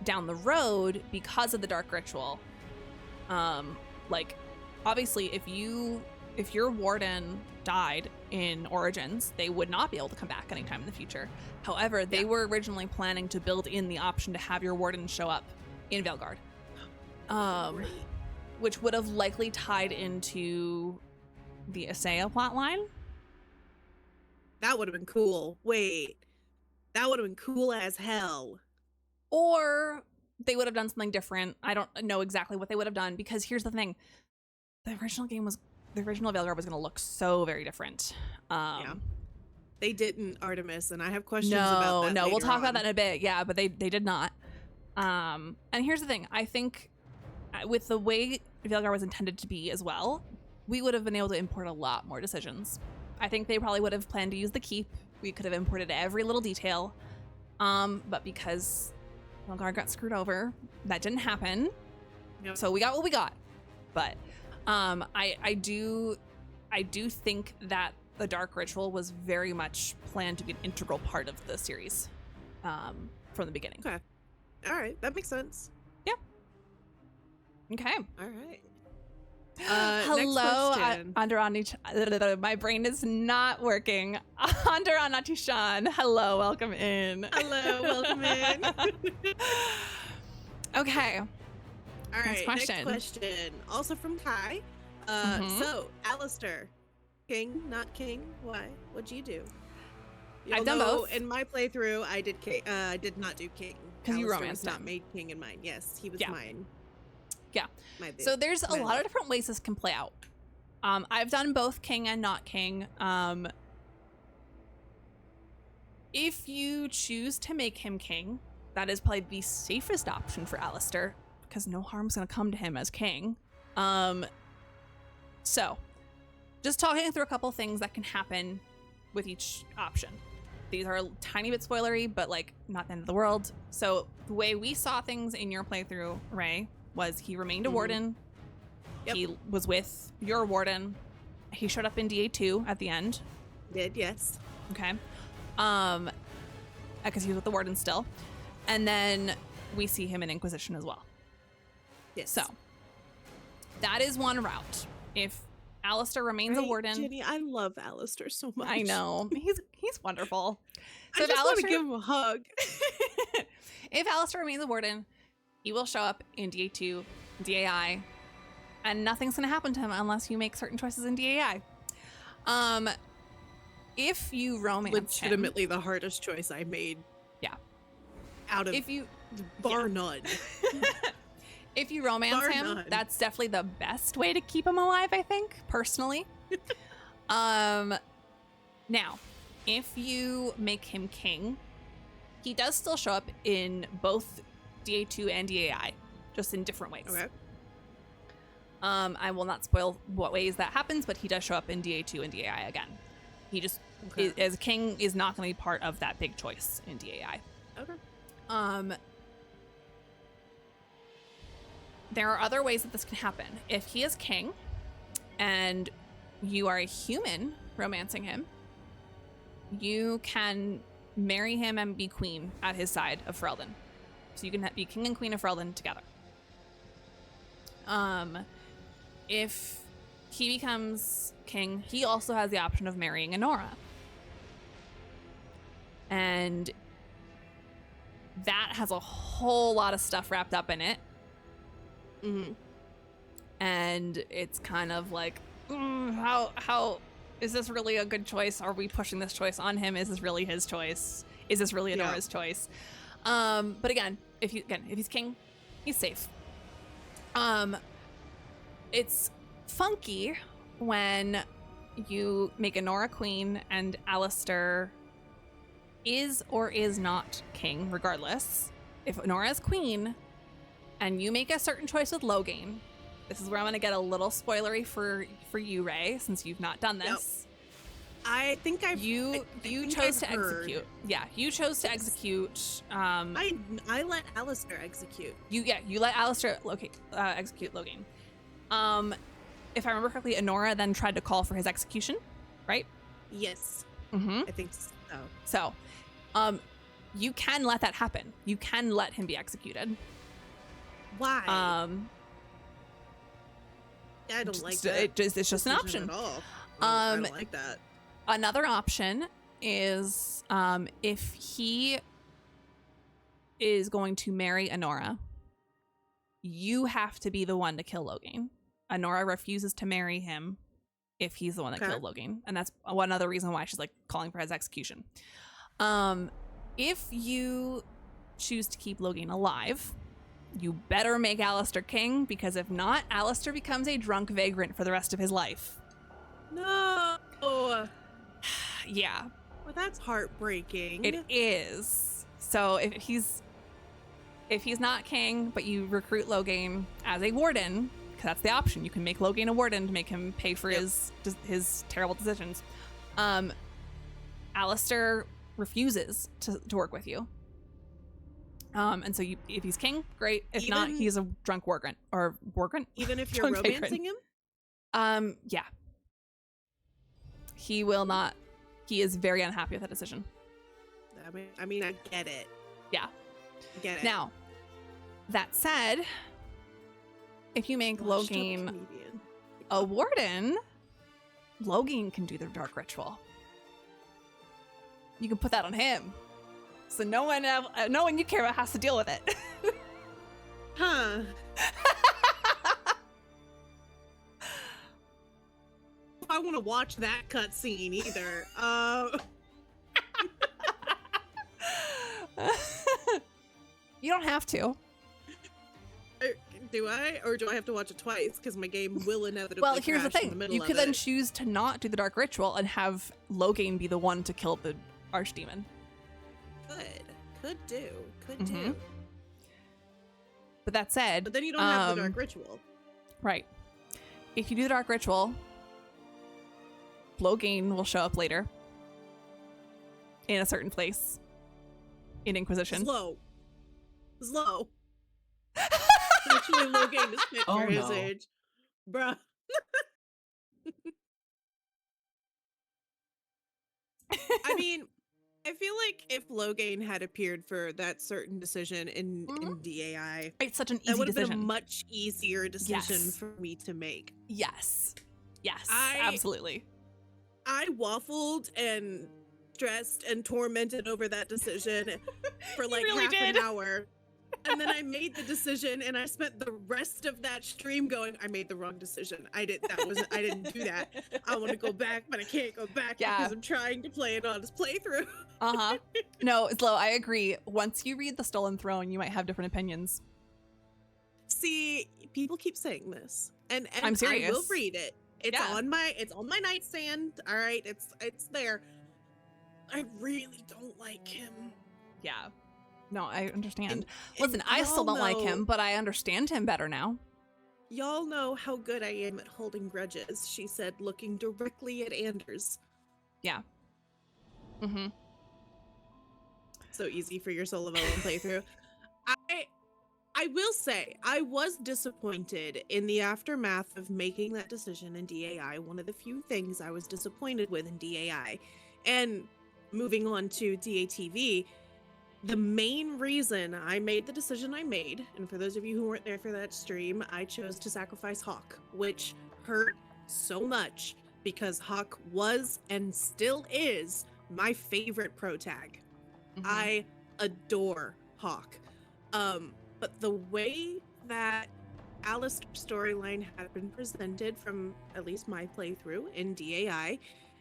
down the road because of the dark ritual. Like, obviously, if your warden died in Origins, they would not be able to come back anytime in the future. However, they were originally planning to build in the option to have your warden show up in Veilguard, which would have likely tied into the Isaiah plotline. That would have been cool. Wait, that would have been cool as hell. Or they would have done something different. I don't know exactly what they would have done, because here's the thing. The original Veilguard was going to look so very different. Yeah. They didn't, Artemis, and I have questions about that. No, we'll talk about that in a bit. Yeah, but they did not. And here's the thing. I think with the way Veilguard was intended to be as well, we would have been able to import a lot more decisions. I think they probably would have planned to use the keep. We could have imported every little detail. But because Veilguard got screwed over, that didn't happen. Yep. So we got what we got. But I do think that the Dark Ritual was very much planned to be an integral part of the series from the beginning. Okay. All right. That makes sense. Yeah. Okay. All right. Hello, Andrani. My brain is not working. Andranatishan. Hello, welcome in. Hello, welcome in. Okay. All right. Next question. Also from Kai. So, Alistair, king, not king. Why? What'd you do? I've done both. In my playthrough, I did king. I did not do king because you romanced him. Not made king in mine. Yes, he was mine. Yeah. So there's a lot of different ways this can play out. I've done both king and not king. If you choose to make him king, that is probably the safest option for Alistair, because no harm's going to come to him as king. So just talking through a couple things that can happen with each option. These are a tiny bit spoilery, but like not the end of the world. So the way we saw things in your playthrough, Ray, was he remained a warden. Yep. He was with your warden. He showed up in DA2 at the end. Did, yes. Okay. Because he was with the warden still. And then we see him in Inquisition as well. Yes. So that is one route. If Alistair remains a warden. Jenny, I love Alistair so much. I know. He's wonderful. So I just want to give him a hug. If Alistair remains a warden, he will show up in DA2, DAI, and nothing's going to happen to him unless you make certain choices in DAI. If you romance legitimately the hardest choice I made. Yeah. Out of bar none. If you romance him, that's definitely the best way to keep him alive, I think, personally. Now, if you make him king, he does still show up in both DA2 and DAI, just in different ways. Okay. I will not spoil what ways that happens, but he does show up in DA2 and DAI again. He just, as king, is not going to be part of that big choice in DAI. Okay. There are other ways that this can happen. If he is king and you are a human romancing him, you can marry him and be queen at his side of Ferelden. So you can be king and queen of Ferelden together. If he becomes king, he also has the option of marrying Enora. And that has a whole lot of stuff wrapped up in it. Mm-hmm. And it's kind of like, how is this really a good choice? Are we pushing this choice on him? Is this really his choice? Is this really Enora's choice? But again, if he's king, he's safe. It's funky when you make Enora queen and Alistair is or is not king, regardless. If Enora is queen, and you make a certain choice with Logain. This is where I'm going to get a little spoilery for you, Ray, since you've not done this. I think you chose to execute. Yeah, you chose to execute. I let Alistair execute. You let Alistair execute Logain. If I remember correctly, Honora then tried to call for his execution, right? Yes. Mm-hmm. I think so. So, you can let that happen. You can let him be executed. Why? I don't like that. It's just an option. At all. I don't like that. Another option is if he is going to marry Honora, you have to be the one to kill Logain. Honora refuses to marry him if he's the one that killed Logain. And that's one other reason why she's like calling for his execution. If you choose to keep Logain alive, you better make Alistair king, because if not, Alistair becomes a drunk vagrant for the rest of his life. No. Yeah. Well, that's heartbreaking. It is. So if he's not king, but you recruit Logain as a warden, because that's the option. You can make Logain a warden to make him pay for his terrible decisions. Alistair refuses to work with you. And so if he's king, great. If not, he's a drunk vagrant. Even if you're romancing him? Yeah. He will not. He is very unhappy with that decision. I mean, I get it. Yeah. I get it. Now, that said, if you make Logain a warden, Logain can do the dark ritual. You can put that on him. So no one you care about has to deal with it. Huh. I want to watch that cutscene either. You don't have to. Do I? Or do I have to watch it twice? Because my game will inevitably Well, here's the crash in thing. the You could then choose to not do the dark ritual and have Logain be the one to kill the archdemon. Could do. But that said... But then you don't have the dark ritual. Right. If you do the dark ritual, Logain will show up later in a certain place in Inquisition. Slow. Actually, Logain is fit for his age. Bruh. I mean, I feel like if Logain had appeared for that certain decision in DAI, it's such an easy that would have decision. been a much easier decision for me to make. Yes, absolutely. I waffled and stressed and tormented over that decision for like half an hour. And then I made the decision, and I spent the rest of that stream going, I made the wrong decision. I didn't do that. I want to go back, but I can't go back because I'm trying to play an honest playthrough. No, Slow, I agree. Once you read The Stolen Throne, you might have different opinions. See, people keep saying this, and I'm serious. I will read it. It's on my nightstand. All right, it's there. I really don't like him. Yeah. No, I understand. Listen, I still don't like him, but I understand him better now. Y'all know how good I am at holding grudges, she said, looking directly at Anders. Yeah. So easy for your solo playthrough. I will say, I was disappointed in the aftermath of making that decision in DAI. One of the few things I was disappointed with in DAI. And moving on to DATV, the main reason I made the decision I made, and for those of you who weren't there for that stream, I chose to sacrifice Hawk, which hurt so much because Hawk was and still is my favorite protag. I adore Hawk. But the way that Alistair's storyline had been presented from at least my playthrough in DAI,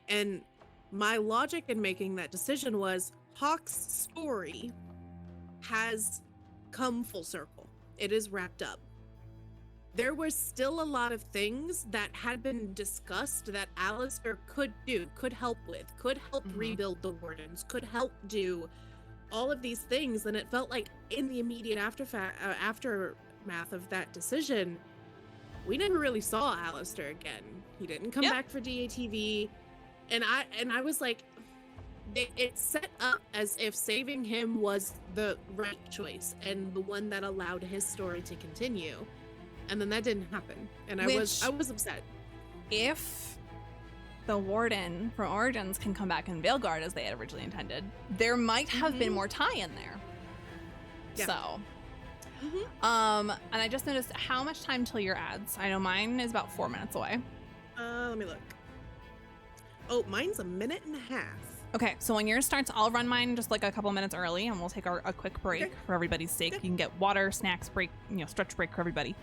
and my logic in making that decision was Hawk's story has come full circle. It is wrapped up. There were still a lot of things that had been discussed that Alistair could do, could help with, could help rebuild the Wardens, could help do all of these things, and it felt like in the immediate after aftermath of that decision, we never really saw Alistair again. He didn't come back for DATV, and I was like, it's set up as if saving him was the right choice and the one that allowed his story to continue, and then that didn't happen, and I was upset. If the Warden from Origins can come back in Veilguard as they had originally intended, there might have been more tie-in there. Yeah. So, and I just noticed how much time till your ads. I know mine is about 4 minutes away. Let me look. Oh, mine's a minute and a half. Okay, so when yours starts, I'll run mine just like a couple minutes early, and we'll take a quick break for everybody's sake. You can get water, snacks, break, stretch break for everybody.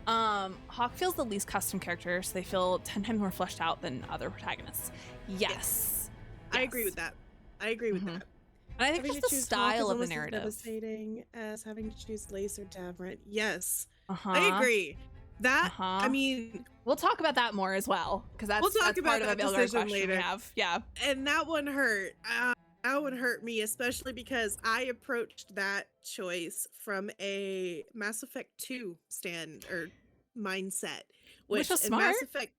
Hawk feels the least custom character, so they feel 10 times more fleshed out than other protagonists. Yes. I agree with that. I agree with that. And I think just the style of the narrative. Devastating as having to choose Lace or Davrant. Yes. I agree. That, I mean... We'll talk about that more as well, because that's part of a Veilguard question later. We have. Yeah. And that one hurt. That one hurt me, especially because I approached that choice from a Mass Effect 2 stand or mindset. Which was smart. Mass Effect,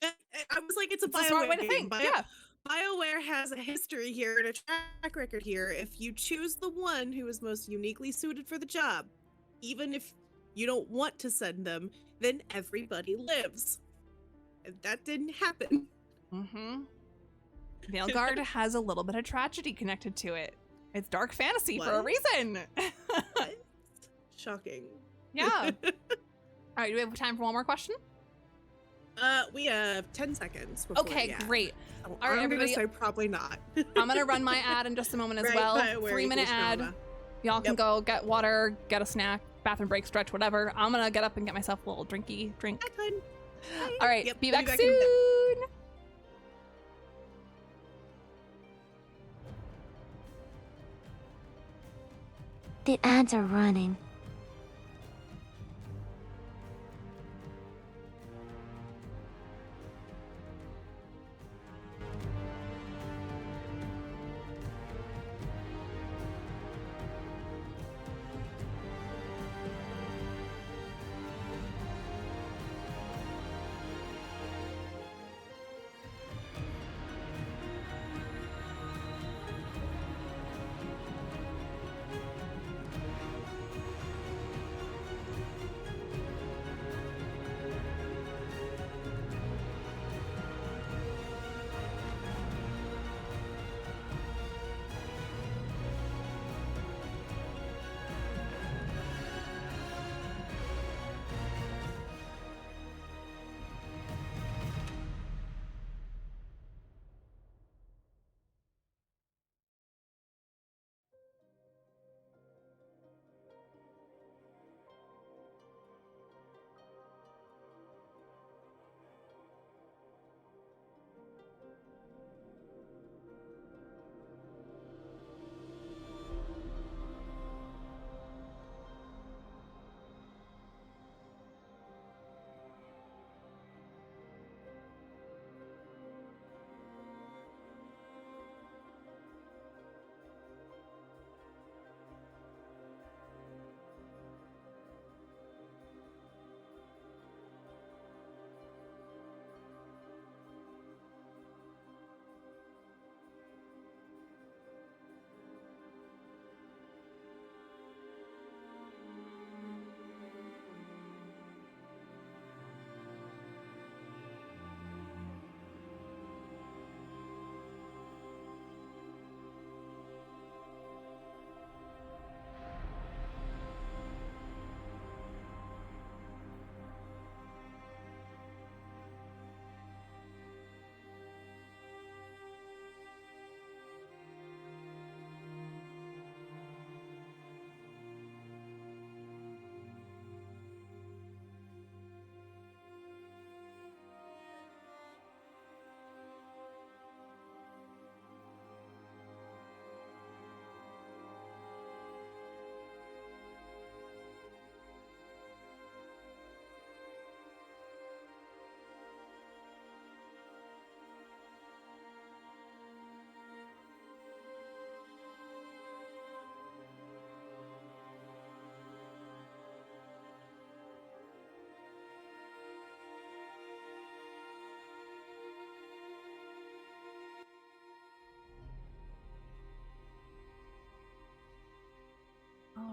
I was like, it's a smart way to think. BioWare has a history here and a track record here. If you choose the one who is most uniquely suited for the job, even if you don't want to send them, then everybody lives. And that didn't happen. Veilguard has a little bit of tragedy connected to it. It's dark fantasy for a reason. Shocking. Yeah. All right, do we have time for one more question? We have 10 seconds. Okay, great. All right, everybody. Say probably not. I'm gonna run my ad in just a moment as well. 3-minute ad. Y'all can go get water, get a snack, bathroom break, stretch, whatever. I'm gonna get up and get myself a little drink. All right, be back soon. The ads are running.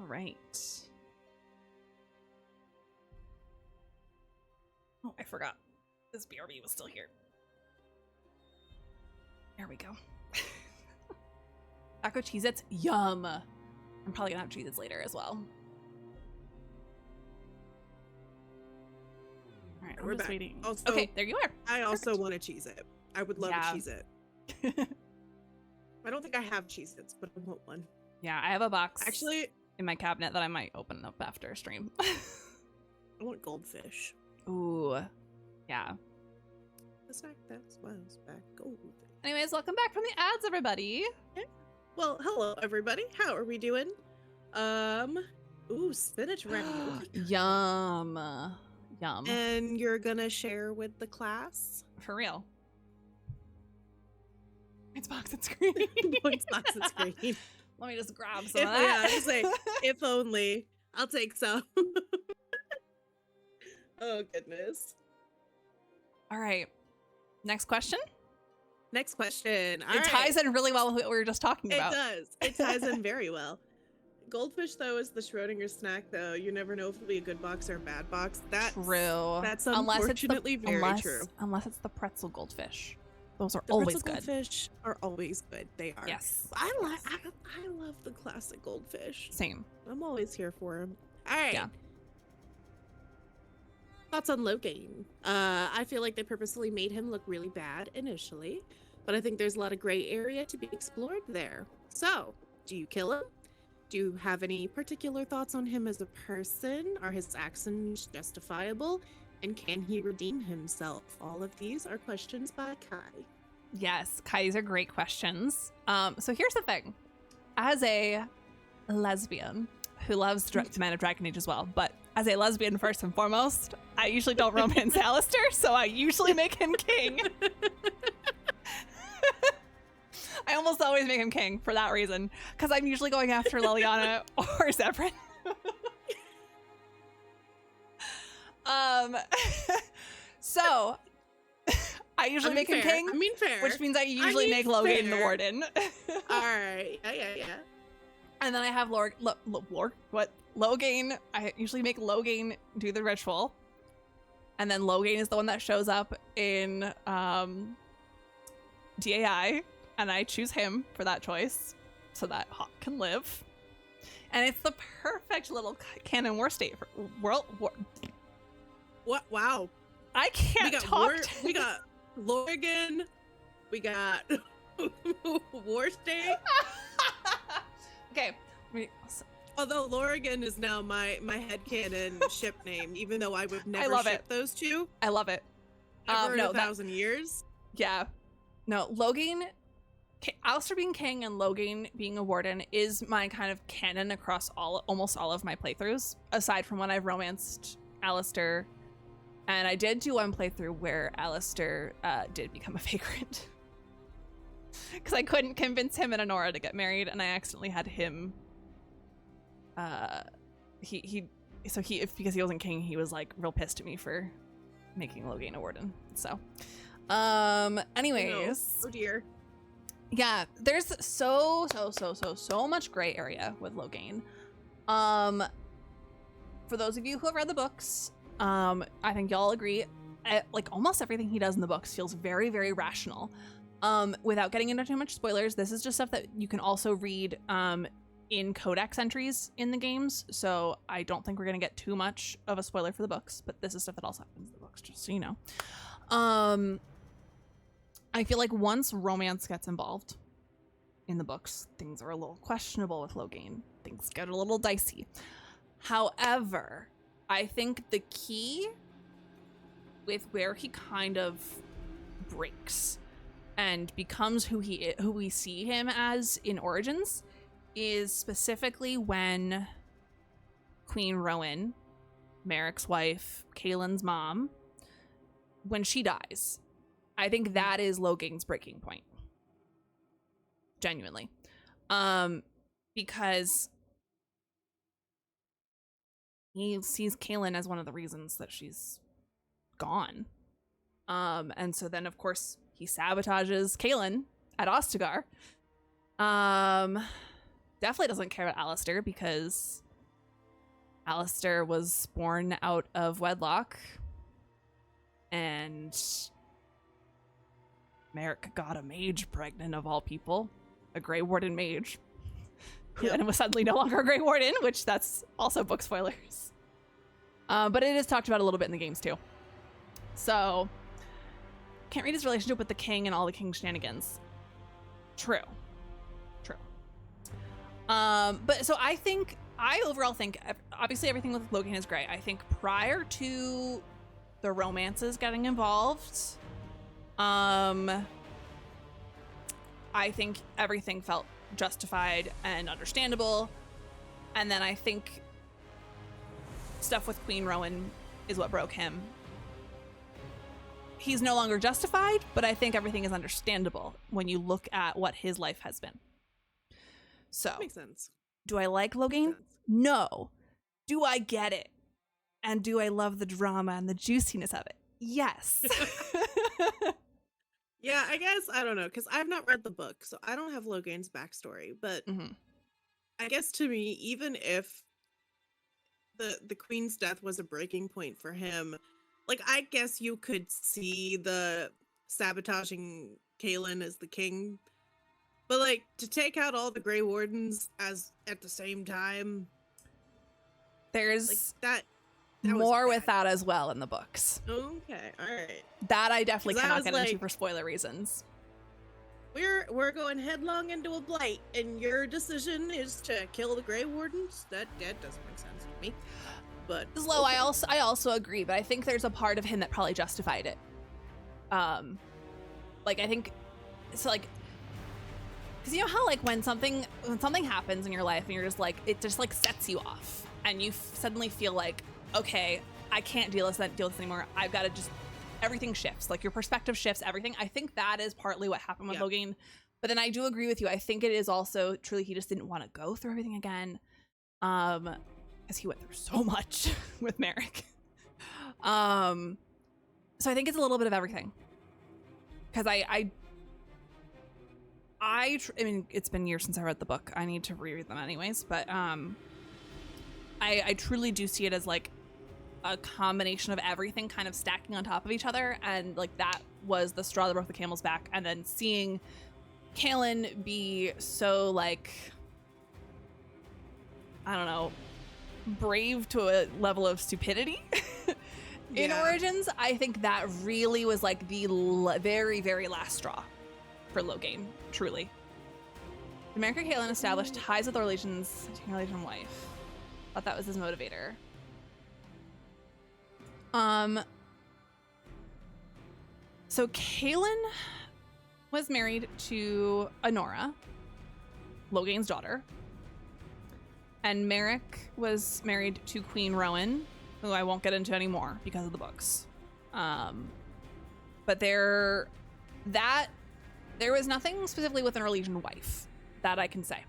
right. Oh, I forgot. This BRB was still here. There we go. Taco Cheez-Its, yum. I'm probably gonna have Cheez-Its later as well. All right, We're I'm just back. waiting. Also, okay, there you are. I also want to Cheez-It. I would love Yeah. a Cheez-It. I don't think I have Cheez-Its, but I want one. Yeah, I have a box Actually, in my cabinet that I might open up after stream. I want goldfish. Ooh, yeah. The snack that smiles back, goldfish. Anyways, welcome back from the ads, everybody. Well, hello everybody. How are we doing? Ooh, spinach ravioli. Yum. Yum. And you're gonna share with the class? For real. It's box and screen. Points box and screen. Let me just grab some If, of that. yeah, just say, if only. I'll take some. Oh goodness. All right. Next question. Next question. It ties in really well with what we were just talking about. It does. It ties in very well. Goldfish, though, is the Schrodinger snack, though. You never know if it'll be a good box or a bad box. That's True. That's unfortunately very true. Unless it's the pretzel goldfish. Those are The always pretzel good. goldfish are always good. They are. Yes. I love the classic goldfish. Same. I'm always here for them. All right. Yeah. Thoughts on Logain? I feel like they purposely made him look really bad initially, but I think there's a lot of gray area to be explored there. So, do you kill him? Do you have any particular thoughts on him as a person? Are his actions justifiable? And can he redeem himself? All of these are questions by Kai. Yes, Kai's are great questions. So here's the thing. As a lesbian who loves Man of Dragon Age as well, but as a lesbian first and foremost, I usually don't romance Alistair, so I usually make him king. I almost always make him king for that reason, because I'm usually going after Liliana or Zephyrin. So I usually make him king. I mean, fair. Which means I usually make Logan the warden. All right. Yeah. And then I have Logain. I usually make Logain do the ritual. And then Logain is the one that shows up in DAI. And I choose him for that choice so that Hawk can live. And it's the perfect little canon war state for world war. What? Wow. I can't talk. We got Lorgan. We got War State. Okay. Although Lorgan is now my headcanon ship name, even though I would never love ship it. those two. I love it. Ever in no, 1,000 years. Yeah. No, Logain, Alistair being king and Logain being a warden is my kind of canon across almost all of my playthroughs, aside from when I've romanced Alistair. And I did do one playthrough where Alistair did become a vagrant. Because I couldn't convince him and Honora to get married, and I accidentally had him. Because he wasn't king, he was like real pissed at me for making Logain a warden. So, anyways. Oh dear. Yeah, there's so much gray area with Logain. For those of you who have read the books, I think y'all agree, like almost everything he does in the books feels very, very rational. Without getting into too much spoilers, this is just stuff that you can also read in codex entries in the games, so I don't think we're gonna get too much of a spoiler for the books, but this is stuff that also happens in the books, just so you know. I feel like once romance gets involved in the books, things are a little questionable with Logain. Things get a little dicey. However, I think the key with where he kind of breaks and becomes who we see him as in Origins is specifically when Queen Rowan, Merrick's wife, Kaylin's mom, when she dies. I think that is Logain's breaking point. Genuinely. Because he sees Kaylin as one of the reasons that she's gone. And so then, of course, he sabotages Kaylin at Ostagar. Definitely doesn't care about Alistair because Alistair was born out of wedlock, and Merrick got a mage pregnant, of all people, a Grey Warden mage, who then was suddenly no longer a Grey Warden, which that's also book spoilers. But it is talked about a little bit in the games too. So, can't read his relationship with the king and all the king's shenanigans. True. But so I overall think, obviously everything with Logan is great. I think prior to the romances getting involved, I think everything felt justified and understandable. And then I think stuff with Queen Rowan is what broke him. He's no longer justified, but I think everything is understandable when you look at what his life has been. So, makes sense. Do I like Logan? No. Do I get it? And do I love the drama and the juiciness of it? Yes. Yeah, I guess, I don't know, because I've not read the book, so I don't have Logan's backstory, but I guess to me, even if the queen's death was a breaking point for him, like, I guess you could see the sabotaging Kaelin as the king, but, like, to take out all the Grey Wardens at the same time, there's like, that more with that as well in the books. Okay, all right. That I definitely cannot get into for spoiler reasons. We're going headlong into a blight, and your decision is to kill the Grey Wardens? That doesn't make sense to me. But Slow, okay. I also agree, but I think there's a part of him that probably justified it. Like, I think it's like, because you know how, like, when something happens in your life and you're just like, it just like sets you off, and you suddenly feel like, okay, I can't deal with this anymore. I've got to just, everything shifts. Like, your perspective shifts, everything. I think that is partly what happened with Logan. But then I do agree with you. I think it is also truly he just didn't want to go through everything again. Because he went through so much with Merrick. So I think it's a little bit of everything. Because I mean, it's been years since I read the book. I need to reread them anyways. But I truly do see it as like a combination of everything kind of stacking on top of each other, and like that was the straw that broke the camel's back. And then seeing Kaelin be so, like, I don't know, brave to a level of stupidity in Origins, I think that really was like the very, very last straw for Logan, truly. The American Kaelin established ties with Orleans wife. Thought that was his motivator. So Kaelin was married to Honora, Logain's daughter, and Merrick was married to Queen Rowan, who I won't get into anymore because of the books. But there was nothing specifically with an Orlesian wife that I can say.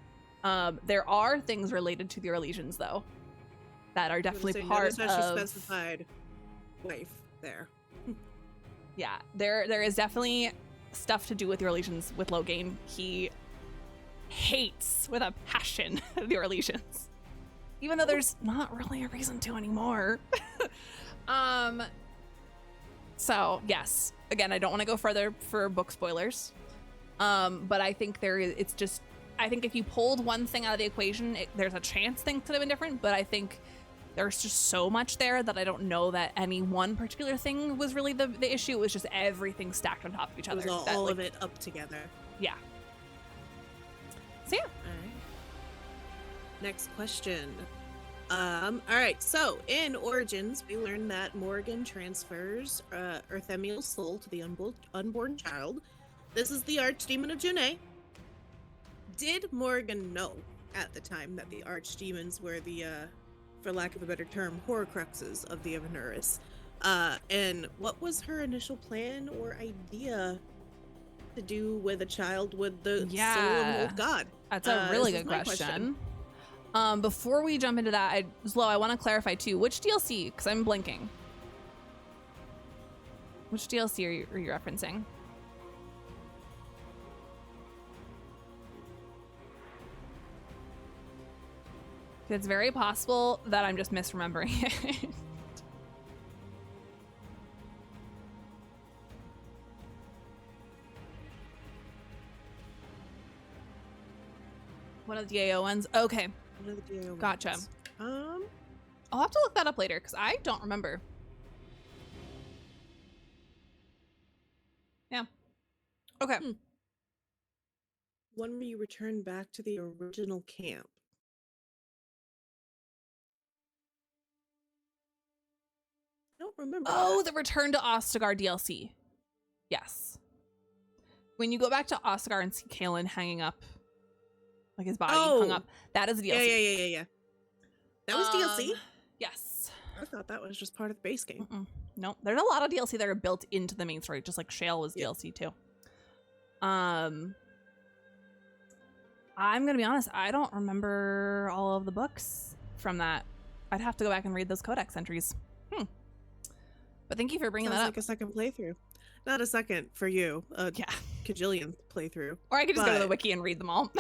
There are things related to the Orlesians, though, that are definitely part of. Specified wife there. Yeah, there is definitely stuff to do with the Orlesians with Logain. He hates with a passion the Orlesians, even though there's not really a reason to anymore. So yes, again, I don't want to go further for book spoilers, but I think I think if you pulled one thing out of the equation, there's a chance things could have been different, but I think there's just so much there that I don't know that any one particular thing was really the issue. It was just everything stacked on top of each other. It was all of it up together. Yeah. So yeah. All right. Next question. All right. So in Origins, we learned that Morgan transfers Arthemiel's soul to the unborn child. This is the archdemon of Janae. Did Morgan know at the time that the archdemons were the for lack of a better term, horcruxes of the Avenuris? And what was her initial plan or idea to do with a child with the soul of an old god? That's a really good question. Before we jump into that, I want to clarify too, which DLC, because I'm blinking. Which DLC are you referencing? It's very possible that I'm just misremembering it. One of the DAO ones? Okay. One of the DAO Gotcha. ones. I'll have to look that up later because I don't remember. Yeah. Okay. When will you return back to the original camp? I don't remember. Oh, that. the Return to Ostagar DLC. Yes. When you go back to Ostagar and see Kalen hanging up, like his body hung up, that is a DLC. Yeah. That was DLC? Yes. I thought that was just part of the base game. Nope. There's a lot of DLC that are built into the main story, just like Shale was DLC too. I'm gonna be honest, I don't remember all of the books from that. I'd have to go back and read those codex entries. But thank you for bringing that up. Like a second playthrough. Not a second for you. Yeah. Cajillion playthrough. Or I could just go to the wiki and read them all.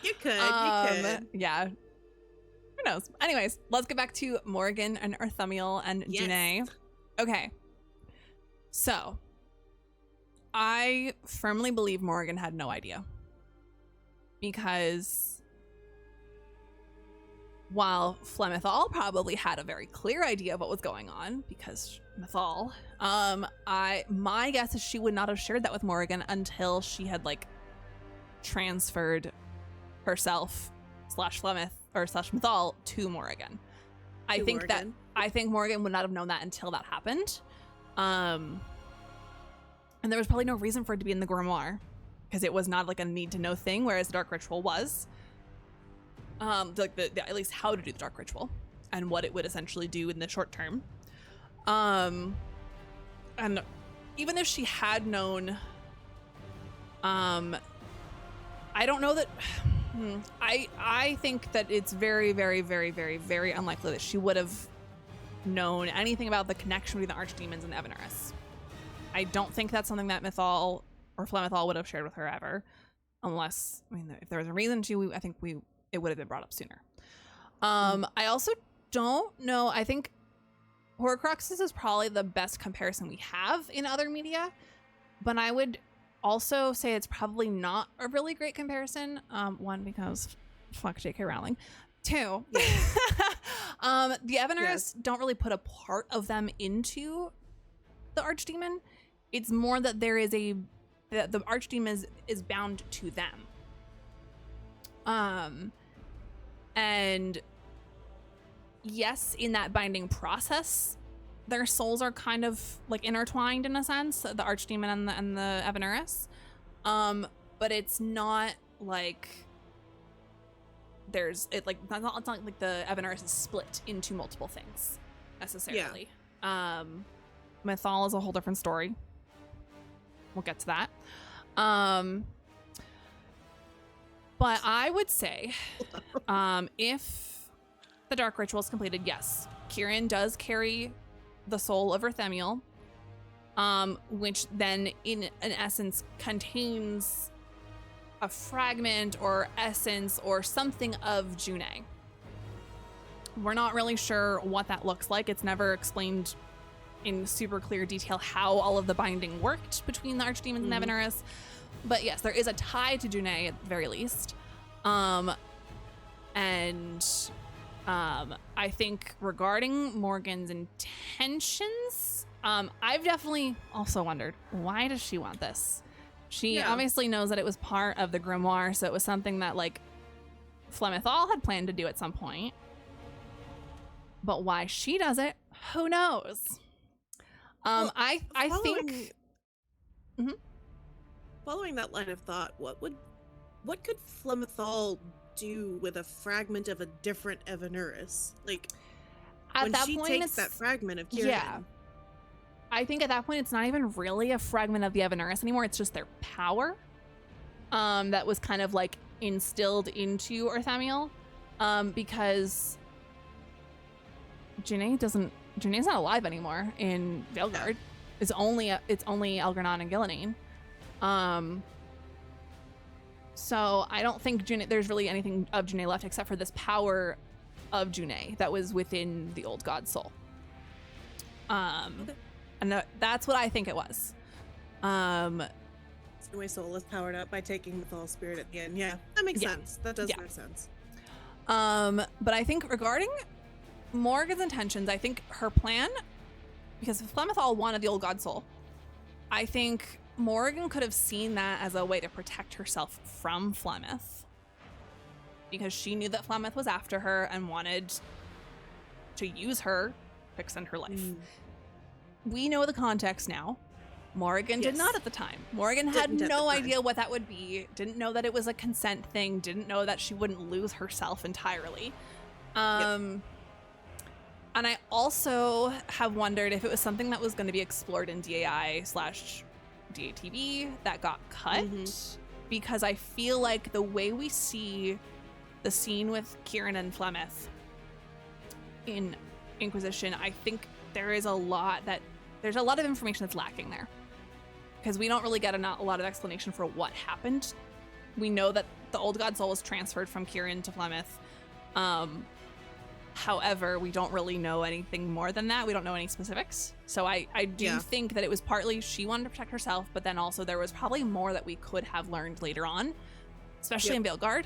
You could. Yeah. Who knows? Anyways, let's get back to Morgan and Arthemiel and Janae. Okay. So, I firmly believe Morgan had no idea. Because while Flemethal probably had a very clear idea of what was going on, because Methal, my guess is she would not have shared that with Morgan until she had like transferred herself /Flemeth or /Methal to Morgan. I think Morgan would not have known that until that happened. And there was probably no reason for it to be in the grimoire because it was not like a need to know thing, whereas the Dark Ritual was. Like at least how to do the Dark Ritual and what it would essentially do in the short term. And even if she had known, I don't know that. I think that it's very, very, very, very, very unlikely that she would have known anything about the connection between the Archdemons and the Evaneris. I don't think that's something that Methal or Flemethal would have shared with her ever, unless, I mean, if there was a reason to, I think it would have been brought up sooner. I also don't know. I think Horcruxes is probably the best comparison we have in other media, but I would also say it's probably not a really great comparison. One, because fuck J.K. Rowling. Two, the Evaneris don't really put a part of them into the Archdemon. It's more that there is the Archdemon is bound to them. And yes, in that binding process, their souls are kind of like intertwined in a sense, the Archdemon and the Evaneris. But it's not like it's not like the Evaneris is split into multiple things necessarily. Yeah. Methal is a whole different story. We'll get to that. But I would say, if the Dark Ritual is completed, yes, Kieran does carry the soul of Arthemiel, which then, in essence, contains a fragment or essence or something of Janae. We're not really sure what that looks like. It's never explained in super clear detail how all of the binding worked between the Archdemons and Evaneris. But yes, there is a tie to Janae at the very least. I think regarding Morgan's intentions, I've definitely also wondered, why does she want this? She obviously knows that it was part of the grimoire, so it was something that like Flemethal had planned to do at some point. But why she does it, who knows? Well, I think following that line of thought, what could Flemethal do with a fragment of a different Evaneris? Like, at when that she point, takes that fragment of Kieran. Yeah. I think at that point, it's not even really a fragment of the Evaneris anymore. It's just their power that was kind of like instilled into Arthemiel, because Janae's not alive anymore in Veilguard. It's only Elgranon and Gillenine. So I don't think there's really anything of Janae left except for this power of Janae that was within the old god's soul. And that's what I think it was. My soul is powered up by taking Mythal spirit at the end. Yeah, that makes sense. That does make sense. But I think regarding Morrigan's intentions, I think her plan, because Flemethal wanted the old god soul, I think Morrigan could have seen that as a way to protect herself from Flemeth, because she knew that Flemeth was after her and wanted to use her to extend her life. We know the context now. Morrigan did not at the time. Morrigan had no idea what that would be, didn't know that it was a consent thing, didn't know that she wouldn't lose herself entirely. And I also have wondered if it was something that was going to be explored in DAI/DATV that got cut, because I feel like the way we see the scene with Kieran and Flemeth in Inquisition, I think there's a lot of information that's lacking there, because we don't really get a lot of explanation for what happened. We know that the old god soul was transferred from Kieran to Flemeth. However, we don't really know anything more than that. We don't know any specifics. So I do think that it was partly she wanted to protect herself, but then also there was probably more that we could have learned later on, especially in Veilguard.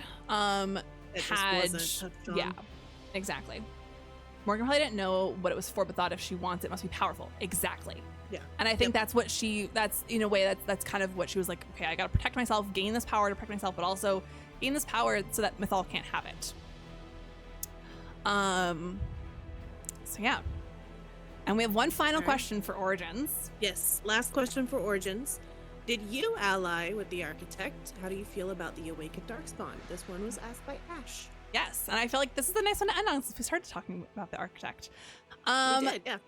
Yeah, exactly. Morgan probably didn't know what it was for, but thought if she wants it must be powerful. Exactly. Yeah. And I think that's what that's in a way that's kind of what she was like, okay, I gotta protect myself, gain this power to protect myself, but also gain this power so that Mythal can't have it. So yeah. And we have one final question for Origins. Yes, last question for Origins. Did you ally with the Architect? How do you feel about the Awakened Darkspawn? This one was asked by Ash. Yes, and I feel like this is a nice one to end on since we started talking about the Architect. We did, yeah.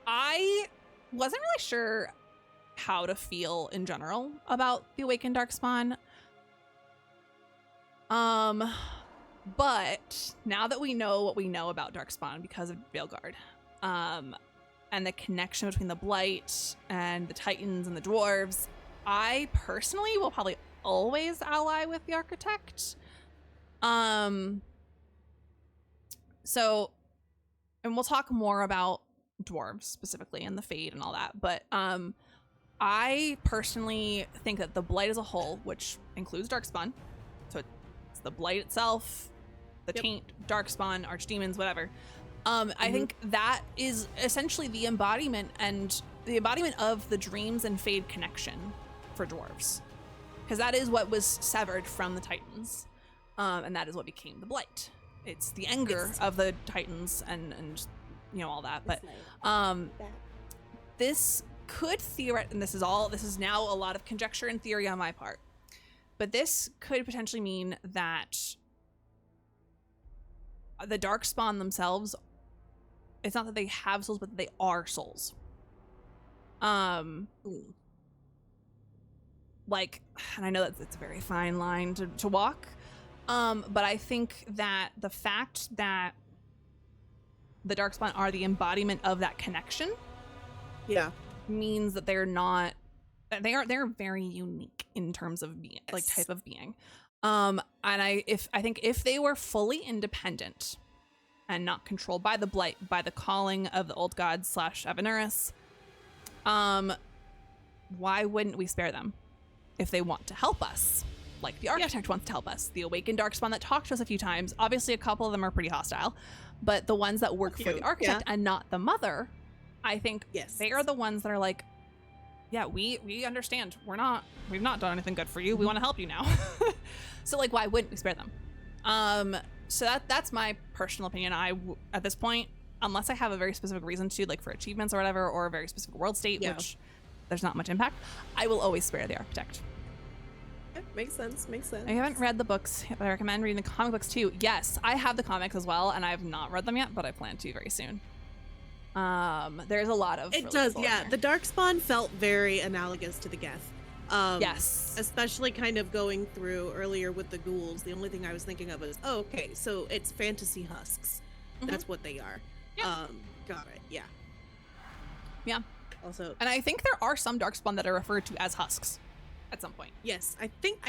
I wasn't really sure how to feel in general about the Awakened Darkspawn. But now that we know what we know about Darkspawn because of Veilguard, and the connection between the Blight and the Titans and the Dwarves, I personally will probably always ally with the Architect. So, and we'll talk more about dwarves specifically and the Fade and all that, but I personally think that the Blight as a whole, which includes Darkspawn, so it's the Blight itself, the Taint, Darkspawn, Archdemons, whatever, I think that is essentially the embodiment of the Dreams and Fade connection for dwarves, because that is what was severed from the Titans, and that is what became the Blight. It's the anger of the Titans and you know all that, but this could theoretically, and this is now a lot of conjecture and theory on my part, but this could potentially mean that the Darkspawn themselves, it's not that they have souls, but that they are souls. Like, and I know that it's a very fine line to walk, but I think that the fact that the Darkspawn are the embodiment of that connection, means that they're very unique in terms of being, like type of being. And I think if they were fully independent and not controlled by the Blight, by the calling of the old gods / Avenuris, why wouldn't we spare them if they want to help us? Like the Architect wants to help us. The Awakened Darkspawn that talked to us a few times, obviously a couple of them are pretty hostile, but the ones that work for the Architect and not the Mother, I think they are the ones that are like, yeah, we understand. We've not done anything good for you. We want to help you now. So like, why wouldn't we spare them? So that's my personal opinion. At this point, unless I have a very specific reason to, like for achievements or whatever, or a very specific world state, which there's not much impact, I will always spare the Architect. Makes sense. I haven't read the books, but I recommend reading the comic books too. Yes, I have the comics as well, and I have not read them yet, but I plan to very soon. There's a lot of it does, yeah. The Darkspawn felt very analogous to the Geth. Yes, especially kind of going through earlier with the ghouls. The only thing I was thinking of was, oh, okay, so it's fantasy husks. That's what they are. Got it. Yeah. Also, and I think there are some Darkspawn that are referred to as husks. at some point. Yes, I think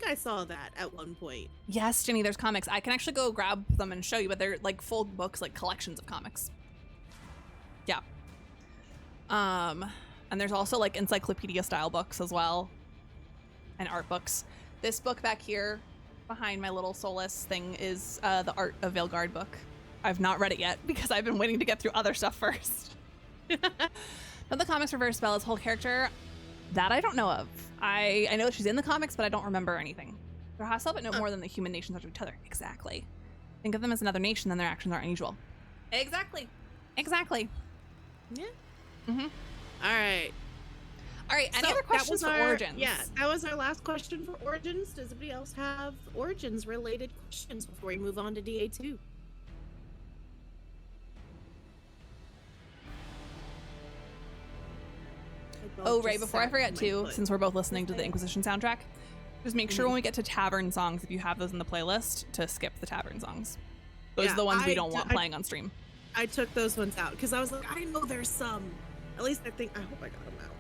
I saw that at one point. Yes, Jenny, there's comics. I can actually go grab them and show you, but they're like full books, like collections of comics. Yeah. And there's also like encyclopedia style books as well, and art books. This book back here behind my little Solus thing is the Art of Veilguard book. I've not read it yet because I've been waiting to get through other stuff first. But the comics reverse Bella's whole character, that I don't know of. I know that she's in the comics, but I don't remember anything. They're hostile, but no more than the human nations are to each other. Exactly. Think of them as another nation, then their actions are unusual. Exactly. Yeah. Mm-hmm. All right. Any other questions for Origins? Yeah, that was our last question for Origins. Does anybody else have Origins-related questions before we move on to DA2? Oh, right, before I forget too, since we're both listening to the Inquisition soundtrack, just make sure when we get to Tavern songs, if you have those in the playlist, to skip the Tavern songs. Those are the ones we don't want playing on stream. I took those ones out because I was like, I know there's some. At least I hope I got them out.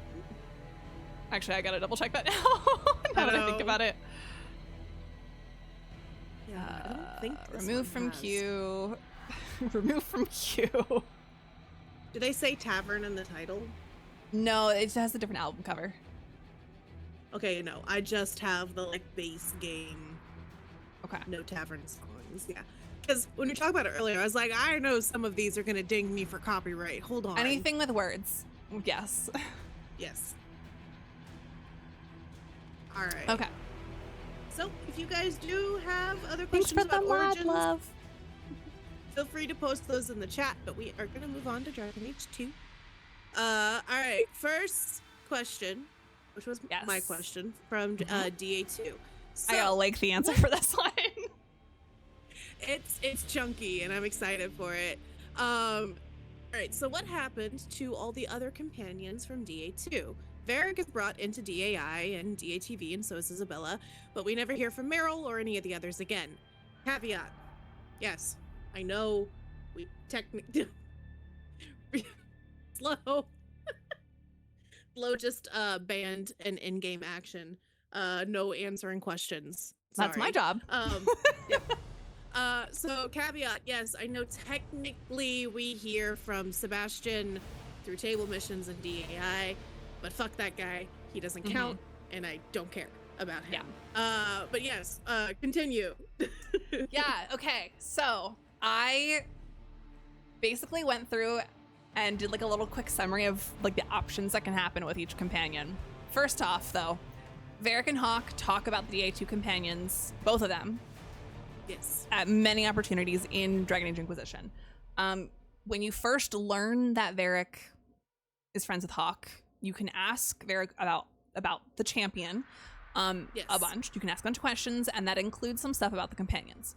Actually, I gotta double check that now that I think about it. Yeah, I don't think remove from queue. Remove from queue. Do they say Tavern in the title? No, it just has a different album cover. Okay, no, I just have the like base game. Okay. No Tavern songs. Yeah. Because when we talked about it earlier, I was like, I know some of these are going to ding me for copyright. Hold on. Anything with words. Yes. Yes. All right. Okay. So, if you guys do have other questions about Origins, love. feel free to post those in the chat, but we are going to move on to Dragon Age 2. All right. First question, which was my question from DA2. So, I got a lengthy answer for this one. It's chunky, and I'm excited for it. All right, so what happened to all the other companions from DA2? Varric is brought into DAI and DATV, and so is Isabella, but we never hear from Meryl or any of the others again. Caveat. Yes, I know we technically... Slow. Slow just banned an in-game action. No answering questions. Sorry. That's my job. Yep. So caveat, yes, I know technically we hear from Sebastian through table missions and DAI, but fuck that guy. He doesn't count, and I don't care about him. Yeah. But yes, continue. Yeah, okay. So I basically went through and did like a little quick summary of like the options that can happen with each companion. First off, though, Varric and Hawk talk about the DA2 companions, both of them. Yes. At many opportunities in Dragon Age Inquisition. When you first learn that Varric is friends with Hawk, you can ask Varric about the champion a bunch. You can ask a bunch of questions, and that includes some stuff about the companions.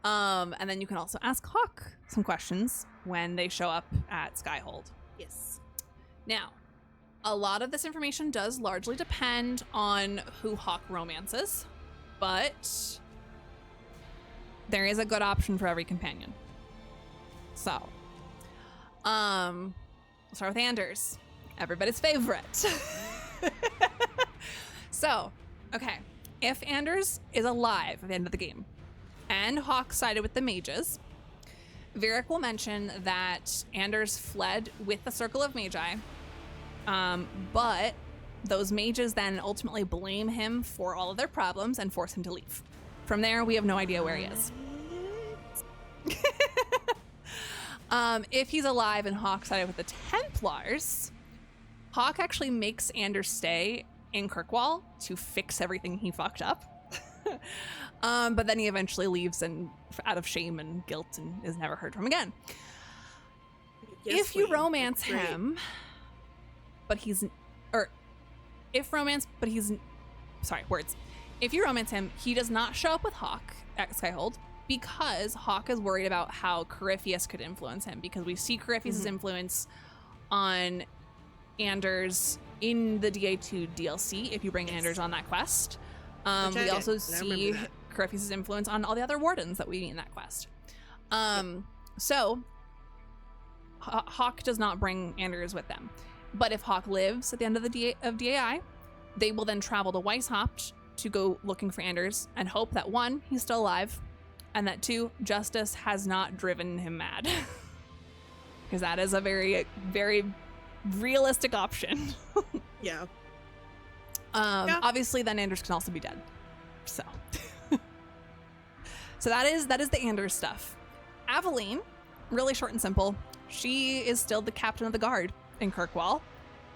And then you can also ask Hawk some questions when they show up at Skyhold. Yes. Now, a lot of this information does largely depend on who Hawk romances, but there is a good option for every companion. So, we'll start with Anders, everybody's favorite. So, okay, if Anders is alive at the end of the game and Hawk sided with the mages, Varric will mention that Anders fled with the Circle of Magi, but those mages then ultimately blame him for all of their problems and force him to leave. From there, we have no idea where he is. If he's alive and Hawk sided with the Templars, Hawk actually makes Anders stay in Kirkwall to fix everything he fucked up. But then he eventually leaves and out of shame and guilt and is never heard from again. Yes, if you romance him, but he's, or if romance, but he's, sorry, words. If you romance him, he does not show up with Hawk at Skyhold because Hawk is worried about how Corypheus could influence him, because we see Corypheus' influence on Anders in the DA2 DLC if you bring Anders on that quest. We also see Corypheus' influence on all the other wardens that we meet in that quest. So Hawk does not bring Anders with them. But if Hawk lives at the end of the DAI, They will then travel to Weishaupt to go looking for Anders and hope that 1, he's still alive, and that 2, justice has not driven him mad. Because that is a very, very realistic option. Yeah. Obviously, then Anders can also be dead. So, so that is the Anders stuff. Aveline, really short and simple. She is still the captain of the guard in Kirkwall,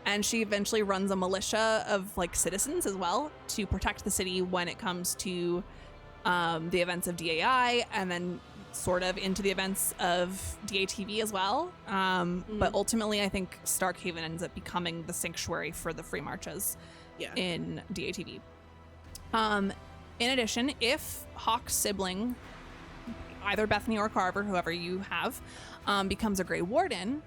and she eventually runs a militia of like citizens as well to protect the city when it comes to the events of DAI, and then sort of into the events of DATV as well. But ultimately, I think Starkhaven ends up becoming the sanctuary for the free marches in DATV. In addition, if Hawk's sibling, either Bethany or Carver, whoever you have, becomes a Grey Warden,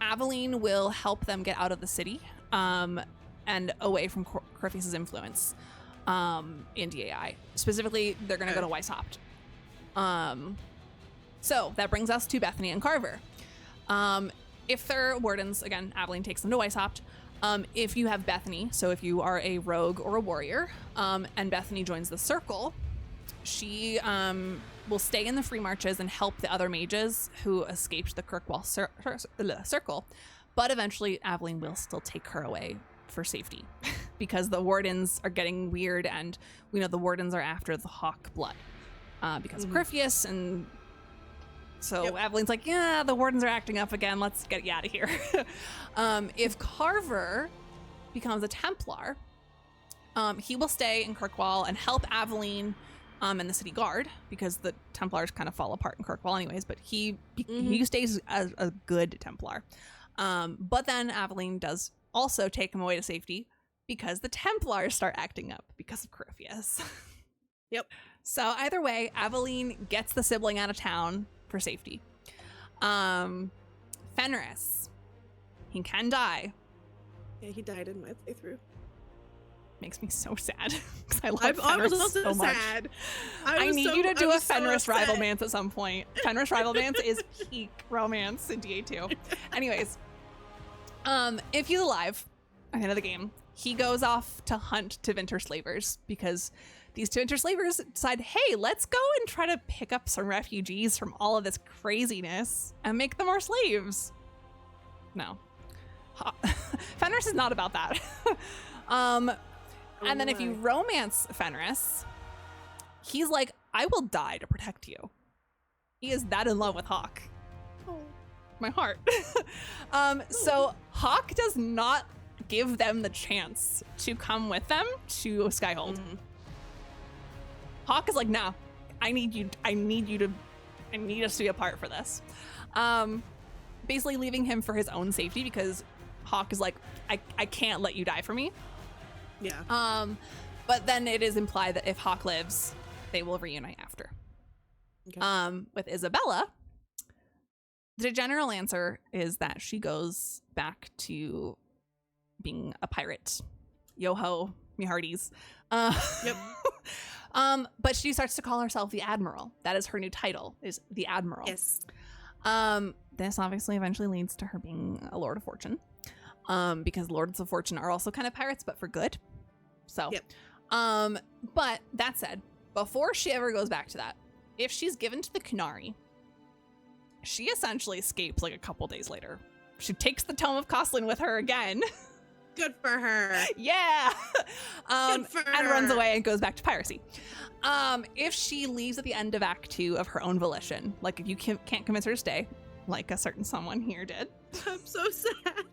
Aveline will help them get out of the city and away from Corfius' influence in DAI. Specifically, they're going to go to Weishaupt. So that brings us to Bethany and Carver. If they're wardens, again, Aveline takes them to Weishaupt. If you have Bethany, so if you are a rogue or a warrior, and Bethany joins the circle, she will stay in the free marches and help the other mages who escaped the Kirkwall circle. But eventually, Aveline will still take her away for safety because the wardens are getting weird, and we know the wardens are after the Hawk blood because of Corfius, and so Aveline's like, yeah, the wardens are acting up again. Let's get you out of here. If Carver becomes a Templar, he will stay in Kirkwall and help Aveline and the city guard, because the Templars kind of fall apart in Kirkwall anyways, but he stays as a good Templar. But then Aveline does also take him away to safety because the Templars start acting up because of Corfius. Yep. So either way, Aveline gets the sibling out of town for safety. Fenris, he can die. Yeah, he died in my playthrough. Makes me so sad because I love I was Fenris also so much. sad. I need you to do a Fenris rivalmance at some point. Fenris rivalmance is peak romance in DA2. Anyways, if he's alive at the end of the game, he goes off to hunt Tevinter slavers because these Tevinter slavers decide, hey, let's go and try to pick up some refugees from all of this craziness and make them our slaves. No. Fenris is not about that. And then if you romance Fenris, he's like, I will die to protect you. He is that in love with Hawk. Oh, my heart. So Hawk does not give them the chance to come with them to Skyhold. Hawk is like, no, I need us to be apart for this. Basically leaving him for his own safety because Hawk is like, I can't let you die for me. Yeah. But then it is implied that if Hawk lives, they will reunite after. Okay. With Isabella, the general answer is that she goes back to being a pirate. Yo-ho, me hearties. Yep. But she starts to call herself the Admiral. That is her new title, is the Admiral. Yes. This obviously eventually leads to her being a Lord of Fortune. Because Lords of Fortune are also kind of pirates, but for good. So, but that said, before she ever goes back to that, if she's given to the Kunari, she essentially escapes like a couple days later. She takes the Tome of Coslin with her again. Good for her. Yeah. Good for her. And runs away and goes back to piracy. If she leaves at the end of Act 2 of her own volition, like if you can't convince her to stay, like a certain someone here did. I'm so sad.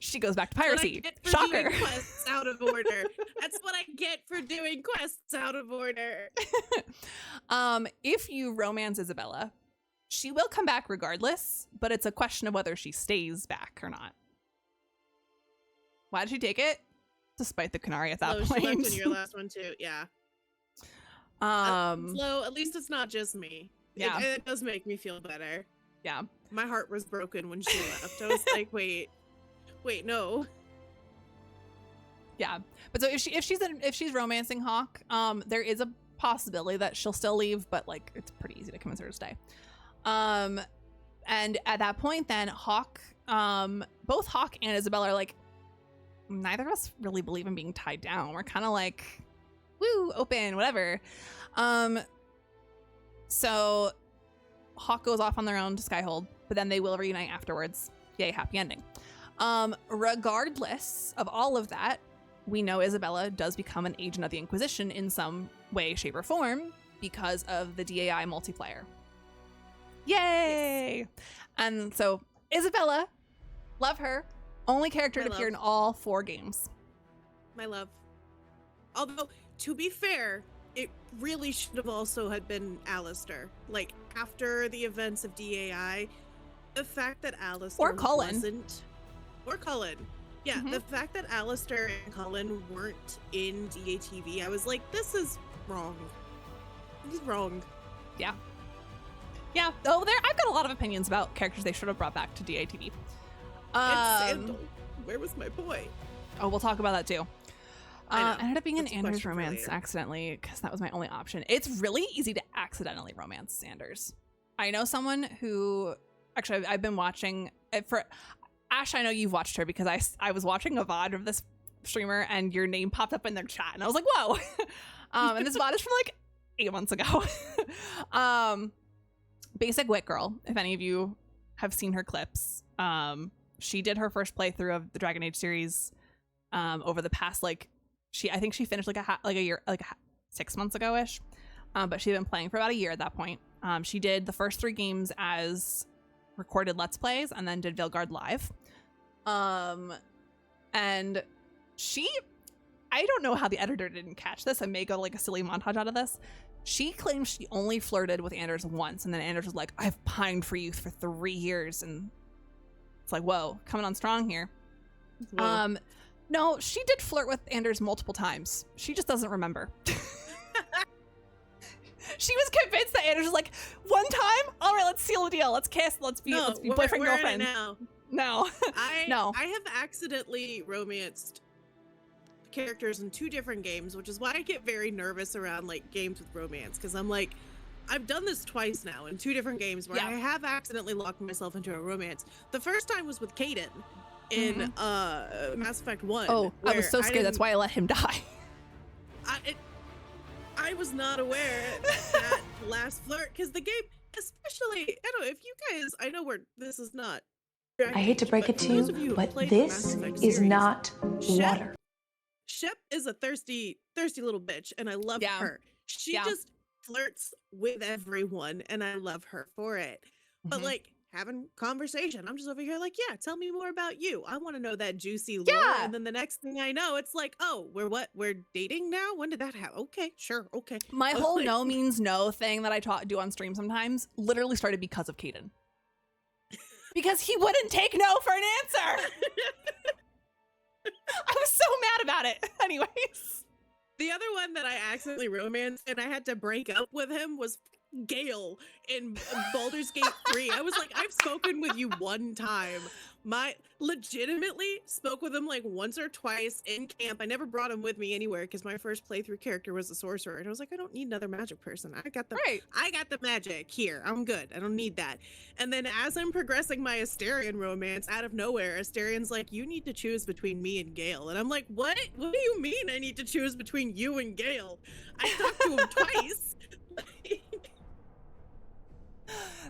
She goes back to piracy. Shocker. Doing quests out of order. That's what I get for doing quests out of order. If you romance Isabella, she will come back regardless, but it's a question of whether she stays back or not. Why did she take it? Despite the Kunari at that point. She left in your last one too. Yeah. Flo, at least it's not just me. Yeah. It does make me feel better. Yeah. My heart was broken when she left. I was like, wait, no. Yeah. But so if she's romancing Hawk, there is a possibility that she'll still leave, but like it's pretty easy to convince her to stay. And at that point then Hawk, both Hawk and Isabella are like, neither of us really believe in being tied down. We're kind of like, woo, open, whatever. So Hawk goes off on their own to Skyhold, but then they will reunite afterwards. Yay, happy ending. Regardless of all of that, we know Isabella does become an agent of the Inquisition in some way, shape, or form because of the DAI multiplayer. Yay! Yes. And so Isabella, love her. Only character to appear in all 4 games. My love. Although, to be fair, it really should have also had been Alistair. Like, after the events of DAI, the fact that Alistair wasn't... Or Cullen. Yeah, the fact that Alistair and Cullen weren't in DATV, I was like, this is wrong. This is wrong. Yeah. Yeah. Oh, I've got a lot of opinions about characters they should have brought back to DATV. Sandal. Where was my boy? Oh, we'll talk about that too. Ended up being an Anders romance accidentally because that was my only option. It's really easy to accidentally romance Sanders. I know someone who, actually, I've been watching for Ash. I know you've watched her because I was watching a VOD of this streamer and your name popped up in their chat and I was like, whoa. And this VOD is from like 8 months ago. Basic Wit Girl, if any of you have seen her clips. She did her first playthrough of the Dragon Age series over the past I think she finished like a year, 6 months ago ish. But she'd been playing for about a year at that point. She did the first 3 games as recorded Let's Plays and then did Veilguard Live. And I don't know how the editor didn't catch this. I may go like a silly montage out of this. She claims she only flirted with Anders once, and then Anders was like, I've pined for you for 3 years. And it's like, whoa, coming on strong here. Whoa. No, she did flirt with Anders multiple times. She just doesn't remember. She was convinced that Anders was like, one time? All right, let's seal a deal. Let's kiss. Let's be boyfriend, girlfriend. No. I have accidentally romanced characters in 2 different games, which is why I get very nervous around like games with romance, because I'm like, I've done this twice now in 2 different games where I have accidentally locked myself into a romance. The first time was with Caden in Mass Effect 1. Oh, I was so scared. That's why I let him die. I was not aware that last flirt, because the game, especially, I don't know if you guys, I know this is not. I hate to break it to you, but this is not water. Shep is a thirsty little bitch, and I love her. She just flirts with everyone, and I love her for it. But like having conversation, I'm just over here like, yeah, tell me more about you. I want to know that juicy lore. And then the next thing I know, it's like, oh, we're dating now? When did that happen? Okay, sure, okay. My whole no means no thing that I do on stream sometimes literally started because of Caden. Because he wouldn't take no for an answer. I was so mad about it. Anyways. The other one that I accidentally romanced and I had to break up with him was Gale in Baldur's Gate 3. I was like, I've spoken with you one time. Legitimately spoke with him like once or twice in camp. I never brought him with me anywhere because my first playthrough character was a sorcerer. And I was like, I don't need another magic person. I got the magic here. I'm good. I don't need that. And then as I'm progressing my Astarion romance, out of nowhere, Astarion's like, you need to choose between me and Gale. And I'm like, what? What do you mean I need to choose between you and Gale? I talked to him twice.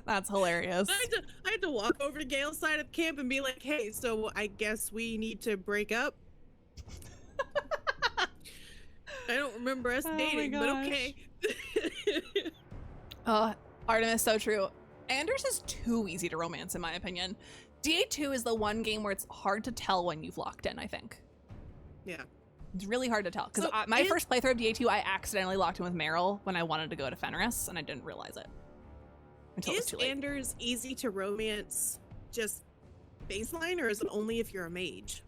That's hilarious. I had to walk over to Gale's side of the camp and be like, hey, so I guess we need to break up. I don't remember us dating, but okay. Artemis, so true. Anders is too easy to romance, in my opinion. DA2 is the one game where it's hard to tell when you've locked in, I think. Yeah. It's really hard to tell. Because my first playthrough of DA2, I accidentally locked in with Meryl when I wanted to go to Fenris, and I didn't realize it. Is Anders easy to romance just baseline, or is it only if you're a mage?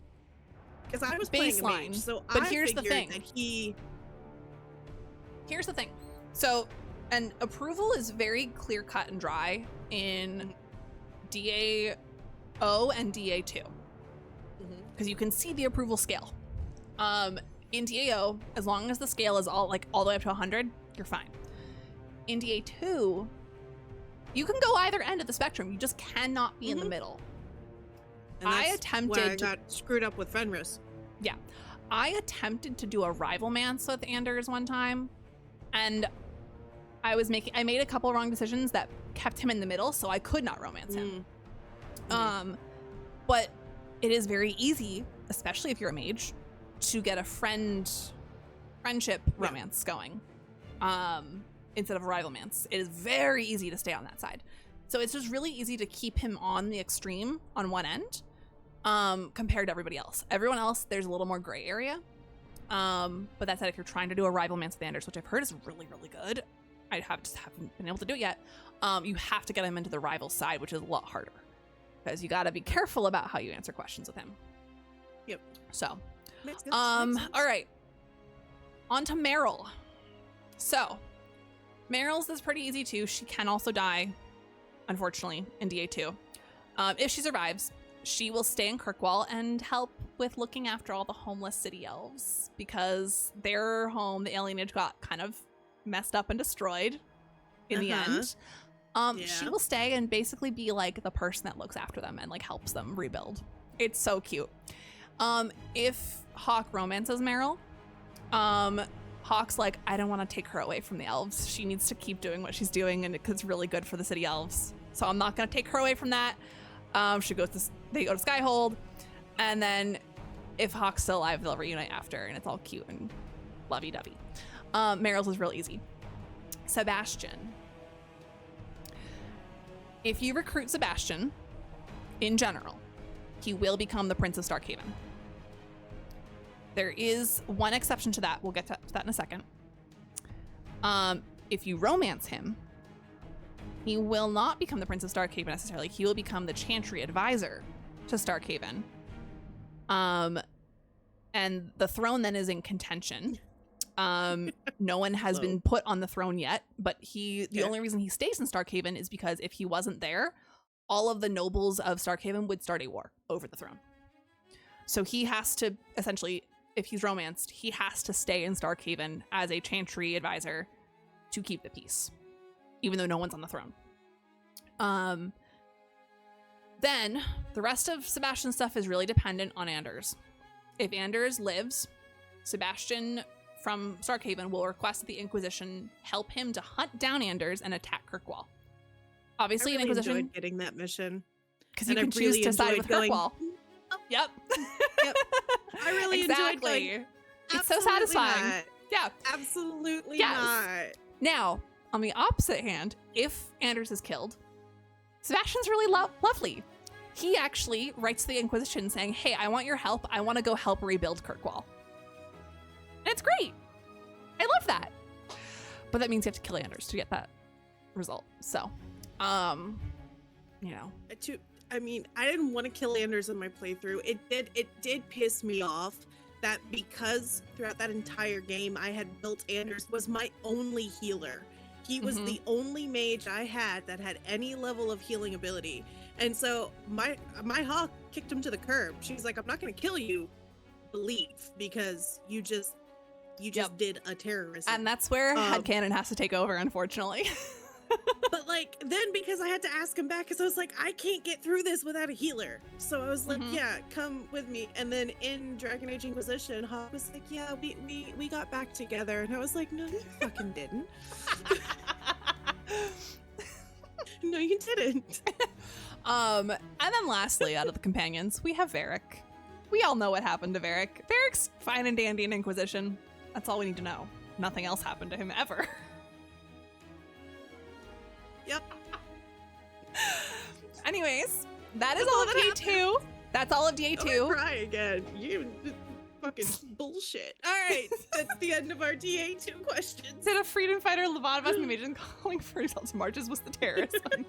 Because I was playing a mage, so but here's the thing. Here's the thing. So, and approval is very clear cut and dry in DAO and DA2. Because you can see the approval scale. In DAO, as long as the scale is all the way up to 100, you're fine. In DA2, you can go either end of the spectrum. You just cannot be in the middle. And I got screwed up with Fenris. Yeah. I attempted to do a rivalmance with Anders one time, and I made a couple wrong decisions that kept him in the middle, so I could not romance him. But it is very easy, especially if you're a mage, to get a friendship romance going instead of a rivalmance. It is very easy to stay on that side. So it's just really easy to keep him on the extreme on one end compared to everybody else. Everyone else, there's a little more gray area. But that said, if you're trying to do a rivalmance with Anders, which I've heard is really, really good, I just haven't been able to do it yet, you have to get him into the rival side, which is a lot harder. Because you got to be careful about how you answer questions with him. Yep. So, Makes sense. all right. On to Meryl. So, Meryl's is pretty easy too. She can also die, unfortunately, in DA2. If she survives, she will stay in Kirkwall and help with looking after all the homeless city elves because their home, the alienage, got kind of messed up and destroyed in the end. She will stay and basically be like the person that looks after them and like helps them rebuild. It's so cute. If Hawk romances Meryl, Hawk's like, I don't want to take her away from the elves. She needs to keep doing what she's doing, and it's really good for the city elves. So I'm not going to take her away from that. They go to Skyhold, and then if Hawk's still alive, they'll reunite after, and it's all cute and lovey-dovey. Meryl's is real easy. Sebastian. If you recruit Sebastian, in general, he will become the Prince of Starkhaven. There is one exception to that. We'll get to that in a second. If you romance him, he will not become the Prince of Starkhaven necessarily. He will become the Chantry advisor to Starkhaven. And the throne then is in contention. No one has been put on the throne yet, but the only reason he stays in Starkhaven is because if he wasn't there, all of the nobles of Starkhaven would start a war over the throne. So he has to, essentially, if he's romanced, he has to stay in Starkhaven as a Chantry advisor to keep the peace, even though no one's on the throne. Then the rest of Sebastian's stuff is really dependent on Anders. If Anders lives, Sebastian from Starkhaven will request that the Inquisition help him to hunt down Anders and attack Kirkwall. Obviously, I really an Inquisition enjoyed getting that mission because you can choose to side with Kirkwall. Yep. Yep. I really enjoyed going. It's so satisfying. Not. Yeah. Absolutely yes. not. Now, on the opposite hand, if Anders is killed, Sebastian's really lovely. He actually writes to the Inquisition saying, hey, I want your help. I want to go help rebuild Kirkwall. And it's great. I love that. But that means you have to kill Anders to get that result. So, you know. I mean, I didn't want to kill Anders in my playthrough. It did piss me off that because throughout that entire game I had built Anders was my only healer. He was the only mage I had that had any level of healing ability. And so my Hawk kicked him to the curb. She was like, I'm not going to kill you. Leave, because you just did a terrorism. And that's where headcanon has to take over, unfortunately. But like, then because I had to ask him back, because I was like, I can't get through this without a healer. So I was like, yeah, come with me. And then in Dragon Age Inquisition, Hawk was like, yeah, we got back together. And I was like, no, you fucking didn't. No, you didn't. And then lastly, out of the companions, we have Varric. We all know what happened to Varric. Varric's fine and dandy in Inquisition. That's all we need to know. Nothing else happened to him ever. Yep. Anyways, that is all of DA2. That's all of DA2. Cry again. You fucking bullshit. All right, that's the end of our DA2 questions. Said a freedom fighter, Lobotomized and Mages calling for himself to marches was the terrorist one.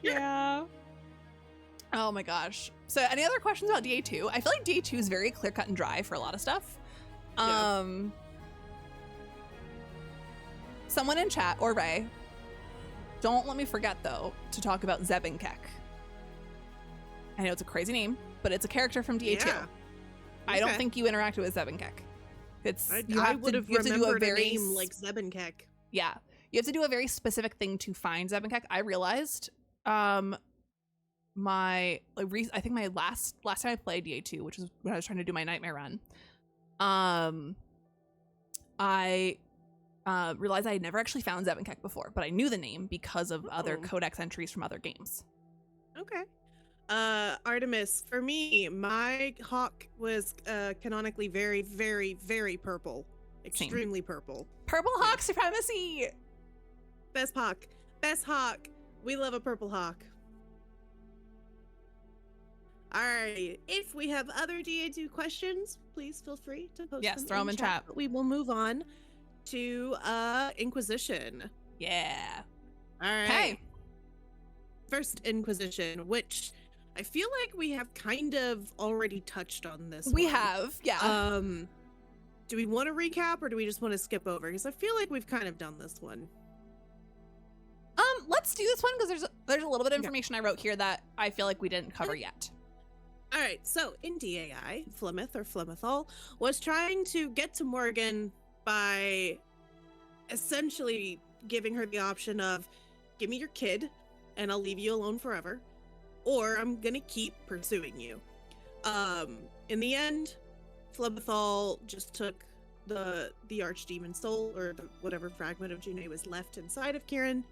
Yeah. Oh my gosh. So any other questions about DA2? I feel like DA2 is very clear cut and dry for a lot of stuff. Yeah. Someone in chat, or Ray, don't let me forget though to talk about Zebenkek. I know it's a crazy name, but it's a character from DA2. Yeah. I don't think you interacted with Zebenkek. I would have remembered a name like Zebenkek. Yeah. You have to do a very specific thing to find Zebenkek. I realized I think my last time I played DA2, which is when I was trying to do my nightmare run, I realized I had never actually found Zevenkek before, but I knew the name because of other codex entries from other games. Okay. Artemis, for me, my hawk was canonically very, very, very purple. Extremely purple. Purple hawk supremacy! Best hawk. Best hawk. We love a purple hawk. Alright, if we have other DA2 questions, please feel free to post them throw them in chat. But we will move on to Inquisition. Yeah. Alright. Okay. First Inquisition, which I feel like we have kind of already touched on this We one. have, yeah. Do we want to recap or do we just want to skip over? Because I feel like we've kind of done this one. Let's do this one because there's a little bit of information I wrote here that I feel like we didn't cover yet. All right, so in DAI, Flemeth or Flemethal was trying to get to Morgan by essentially giving her the option of, give me your kid and I'll leave you alone forever, or I'm gonna keep pursuing you. In the end, Flemethal just took the archdemon soul, or whatever fragment of June was left inside of Kieran,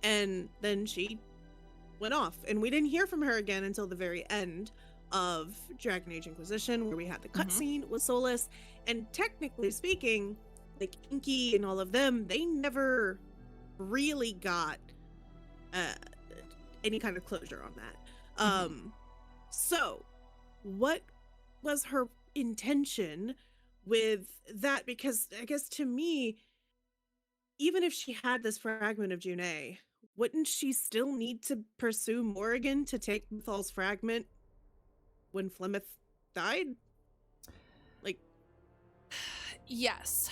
and then she went off, and we didn't hear from her again until the very end of Dragon Age Inquisition, where we had the cutscene with Solus. And technically speaking, like Inky and all of them, they never really got any kind of closure on that. So what was her intention with that? Because I guess to me, even if she had this fragment of June, wouldn't she still need to pursue Morrigan to take Mythal's fragment when Flemeth died? Like, yes.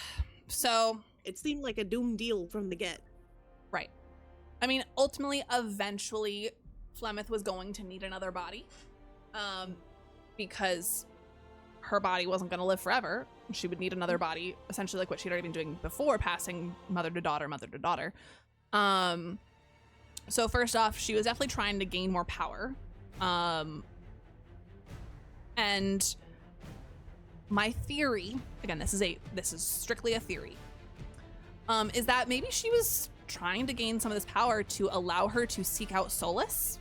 So it seemed like a doom deal from the get. Right. I mean, ultimately, eventually, Flemeth was going to need another body, because her body wasn't going to live forever. She would need another body, essentially like what she'd already been doing before, passing mother to daughter, mother to daughter. So first off, she was definitely trying to gain more power. And my theory, again, this is strictly a theory, is that maybe she was trying to gain some of this power to allow her to seek out Solus,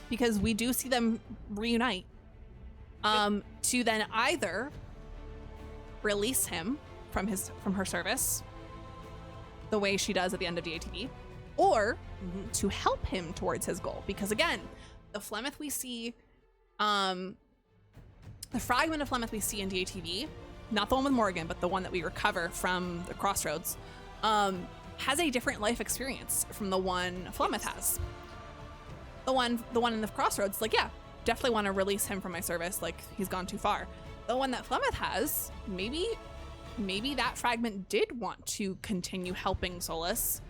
because we do see them reunite, to then either release him from her service the way she does at the end of DATV, or to help him towards his goal. Because again, the Flemeth we see, the fragment of Flemeth we see in DATV, not the one with Morgan, but the one that we recover from the Crossroads, has a different life experience from the one Flemeth has. The one in the Crossroads, like, yeah, definitely want to release him from my service, like, he's gone too far. The one that Flemeth has, maybe that fragment did want to continue helping Solus.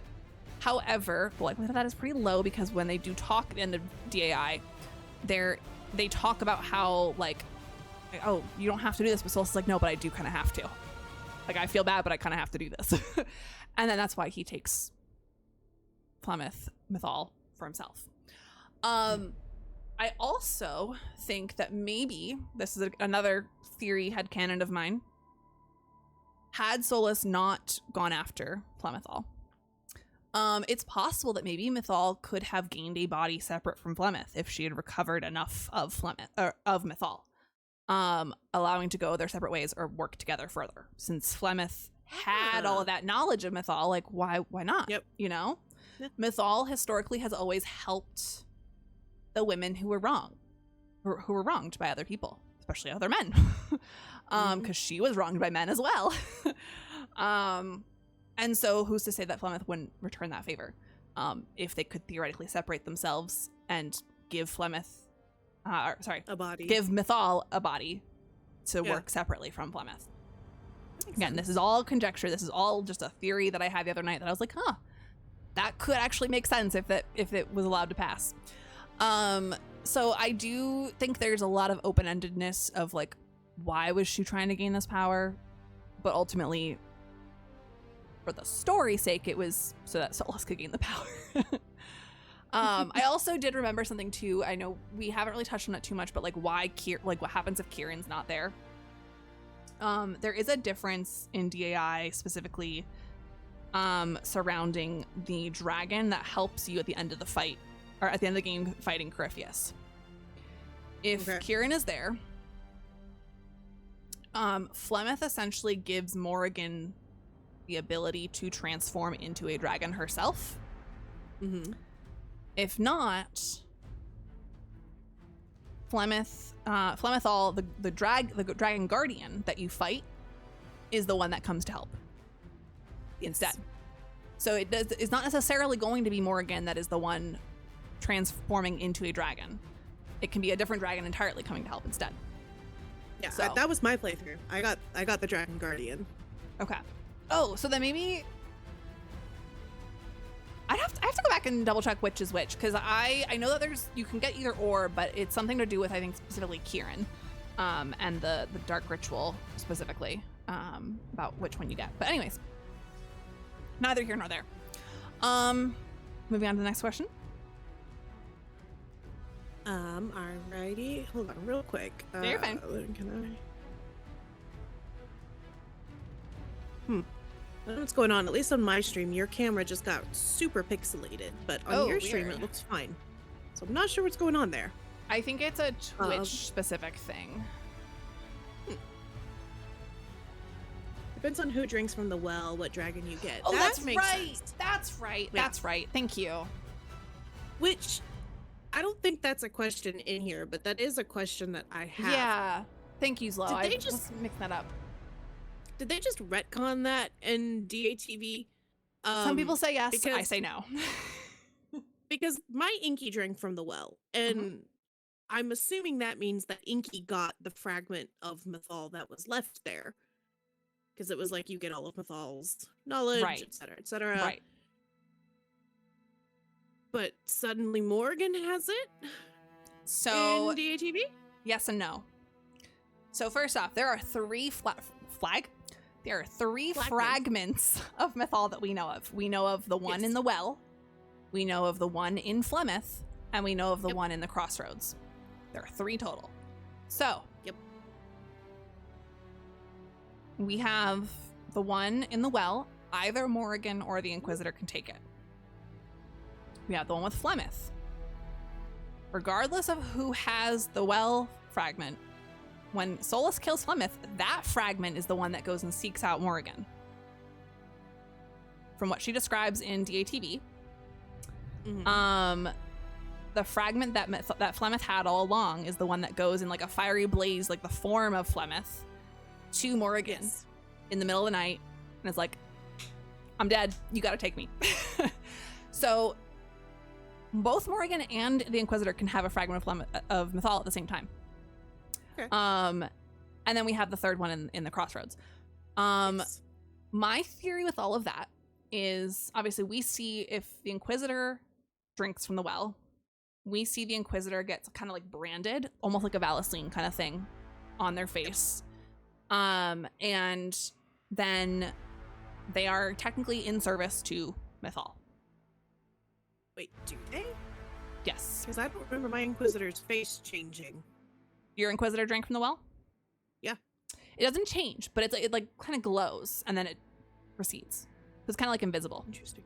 However, the likelihood of that is pretty low, because when they do talk at the end of DAI, they talk about how, like, oh, you don't have to do this, but Solus is like, no, but I do kind of have to. Like, I feel bad, but I kind of have to do this. And then that's why he takes Flemeth Mythal for himself. I also think that maybe, this is another theory headcanon of mine, had Solus not gone after Flemethal, it's possible that maybe Mythal could have gained a body separate from Flemeth if she had recovered enough of Mythal, allowing to go their separate ways or work together further. Since Flemeth had all of that knowledge of Mythal, like, why not? Yep. You know? Yep. Mythal historically has always helped the women who were who were wronged by other people, especially other men, because she was wronged by men as well. And so who's to say that Flemeth wouldn't return that favor, if they could theoretically separate themselves and give Flemeth, a body, give Mythal a body to work separately from Flemeth. Again, this is all conjecture. This is all just a theory that I had the other night that I was like, huh, that could actually make sense if it was allowed to pass. So I do think there's a lot of open-endedness of, like, why was she trying to gain this power? But ultimately, for the story's sake, it was so that Solus could gain the power. I also did remember something too. I know we haven't really touched on it too much, but like what happens if Kieran's not there? There is a difference in DAI specifically surrounding the dragon that helps you at the end of the fight, or at the end of the game fighting Corypheus. If Kieran is there, Flemeth essentially gives Morrigan the ability to transform into a dragon herself. If not, Flemethal, the dragon guardian that you fight, is the one that comes to help instead. So it's not necessarily going to be Morrigan that is the one transforming into a dragon. It can be a different dragon entirely coming to help instead. Yeah, so that was my playthrough. I got the dragon guardian. Okay. Oh, so then maybe I have to go back and double check which is which, because I know that you can get either or, but it's something to do with, I think, specifically Kieran, and the dark ritual specifically, about which one you get. But anyways, neither here nor there. Moving on to the next question. Alrighty. Hold on real quick. Yeah, you're fine. Can I don't know what's going on. At least on my stream, your camera just got super pixelated, but on your stream it looks fine. So I'm not sure what's going on there. I think it's a Twitch specific thing. Depends on who drinks from the well, what dragon you get. Oh, that that's makes right. sense. That's right. Yeah. That's right. Thank you. Which I don't think that's a question in here, but that is a question that I have. Yeah. Thank you, Zlo. Did they I just mix that up. Did they just retcon that in DATV? Some people say yes. because, I say no. because my Inky drank from the well, and I'm assuming that means that Inky got the fragment of Mythal that was left there. Because it was like you get all of Mythal's knowledge, etc., etc. Right. But suddenly Morrigan has it? So in DATV? Yes and no. So first off, there are three fragments of Mythal that we know of. We know of the one in the well, we know of the one in Flemeth, and we know of the one in the crossroads. There are 3 total. So we have the one in the well. Either Morrigan or the Inquisitor can take it. We have the one with Flemeth. Regardless of who has the well fragment, when Solus kills Flemeth, that fragment is the one that goes and seeks out Morrigan. From what she describes in DATV, the fragment that Flemeth had all along is the one that goes in like a fiery blaze, like the form of Flemeth, to Morrigan in the middle of the night, and it's like, I'm dead, you gotta take me. So both Morrigan and the Inquisitor can have a fragment of Mythal at the same time. Okay. And then we have the third one in the crossroads. My theory with all of that is, obviously we see if the Inquisitor drinks from the well, we see the Inquisitor gets kind of like branded, almost like a Valicine kind of thing on their face. And then they are technically in service to Mythal. Wait, do they? Yes. Because I don't remember my Inquisitor's face changing. Your Inquisitor drank from the well? Yeah. It doesn't change, but it like kind of glows and then it recedes. It's kind of like invisible. Interesting.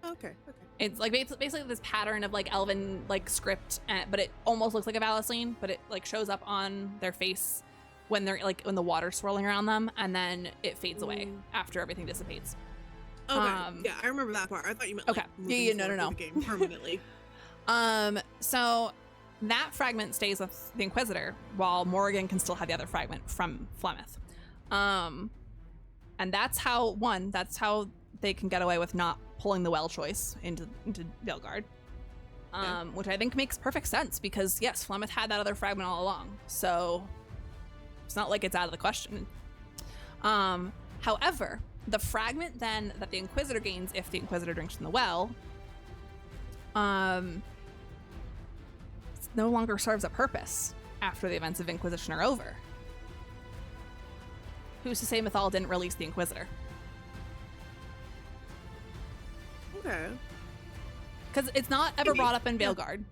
Okay. It's like basically this pattern of like elven like script, but it almost looks like a Valicine, but it like shows up on their face when they're like when the water's swirling around them, and then it fades away after everything dissipates. Okay. Yeah, I remember that part. I thought you meant okay. Like, no. The game permanently. So that fragment stays with the Inquisitor, while Morrigan can still have the other fragment from Flemeth. And that's how they can get away with not pulling the well choice into Delgard. Which I think makes perfect sense, because yes, Flemeth had that other fragment all along, so it's not like it's out of the question. However, the fragment then that the Inquisitor gains if the Inquisitor drinks from the well, no longer serves a purpose after the events of Inquisition are over. Who's to say Mythal didn't release the Inquisitor? Okay. because it's not ever brought up in Veilguard.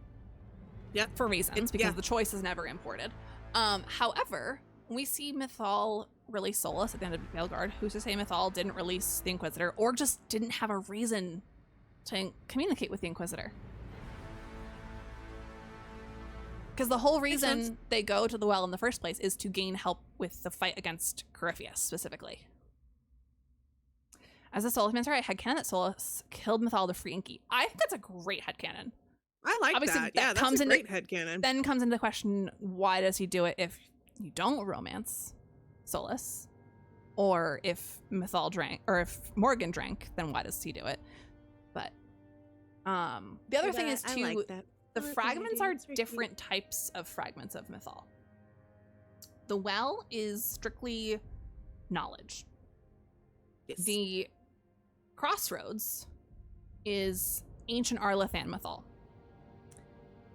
Yep. For reasons, because the choice is never imported. However, we see Mythal release Solus at the end of Veilguard. Who's to say Mythal didn't release the Inquisitor, or just didn't have a reason to communicate with the Inquisitor? Because the whole reason they go to the well in the first place is to gain help with the fight against Corypheus, specifically. As a Solus Mancer, I headcanon that Solus killed Mythal to free Inky. I think that's a great headcanon. I like that. Yeah, that's a great headcanon. Then comes into question, why does he do it if you don't romance Solus? Or if Mythal drank, or if Morgan drank, then why does he do it? But the other thing is, too, like that. the fragments are different types of fragments of Mythal. The well is strictly knowledge. Yes. The crossroads is ancient Arlathan Mythal.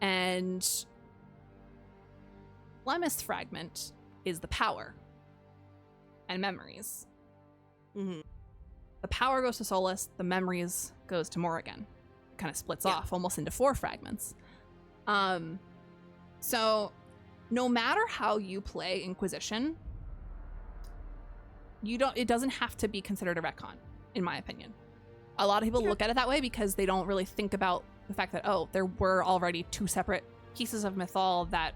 And Lemus fragment is the power and memories. Mm-hmm. The power goes to Solus, the memories goes to Morrigan. Kind of splits off almost into 4 fragments. So no matter how you play Inquisition, it doesn't have to be considered a retcon, in my opinion. A lot of people look at it that way because they don't really think about the fact that, oh, there were already 2 separate pieces of Mythal that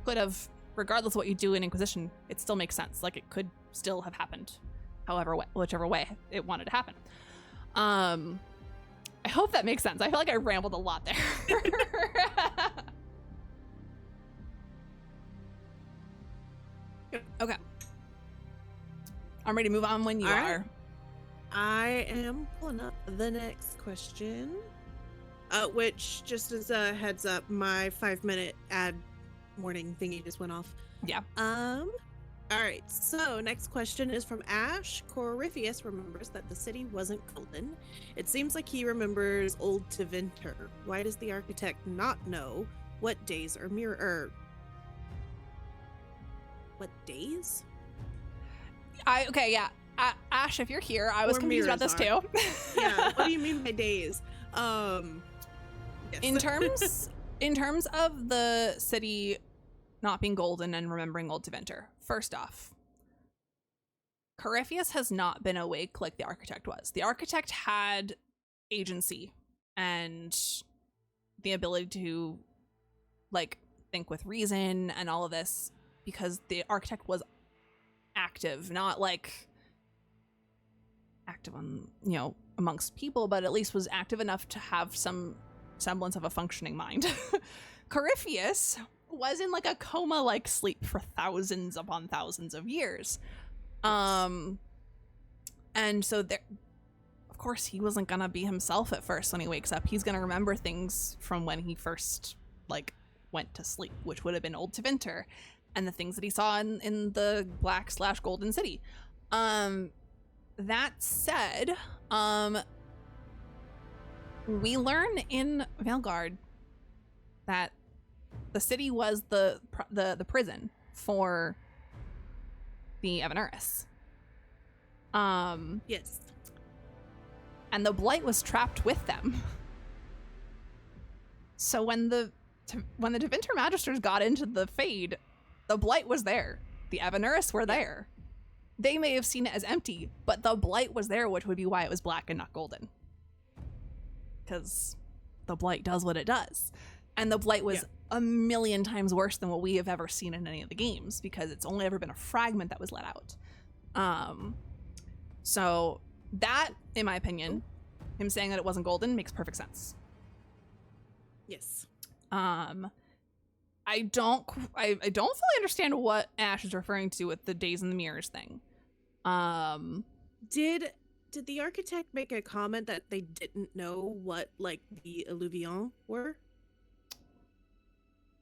could have, regardless of what you do in Inquisition, it still makes sense. Like, it could still have happened whichever way it wanted to happen. I hope that makes sense. I feel like I rambled a lot there. Okay. I'm ready to move on when you are. I am pulling up the next question. Which, just as a heads up, my 5-minute ad warning thingy just went off. Yeah. All right, so next question is from Ash. Corypheus remembers that the city wasn't golden. It seems like he remembers Old Tevinter. Why does the architect not know what days are what days? Ash, if you're here, I was confused about this too. Yeah, what do you mean by days? Yes. In terms of the city not being golden and remembering Old Tevinter, first off, Corypheus has not been awake like the architect was. The architect had agency and the ability to, like, think with reason and all of this because the architect was active, not like active on, amongst people, but at least was active enough to have some semblance of a functioning mind. Corypheus was in like a coma-like sleep for thousands upon thousands of years. And so there, of course, he wasn't gonna be himself at first when he wakes up. He's gonna remember things from when he first, went to sleep, which would have been Old Tevinter, and the things that he saw in the Black/Golden City. That said, we learn in Veilguard that the city was the prison for the Evanuris. Yes. And the Blight was trapped with them. So when the Tevinter Magisters got into the Fade, the Blight was there. The Evanuris were there. They may have seen it as empty, but the Blight was there, which would be why it was black and not golden. Because the Blight does what it does. And the Blight was a million times worse than what we have ever seen in any of the games, because it's only ever been a fragment that was let out. So that, in my opinion, him saying that it wasn't golden makes perfect sense. Yes. I don't fully understand what Ash is referring to with the days in the mirrors thing. Did the architect make a comment that they didn't know what the Alluvion were?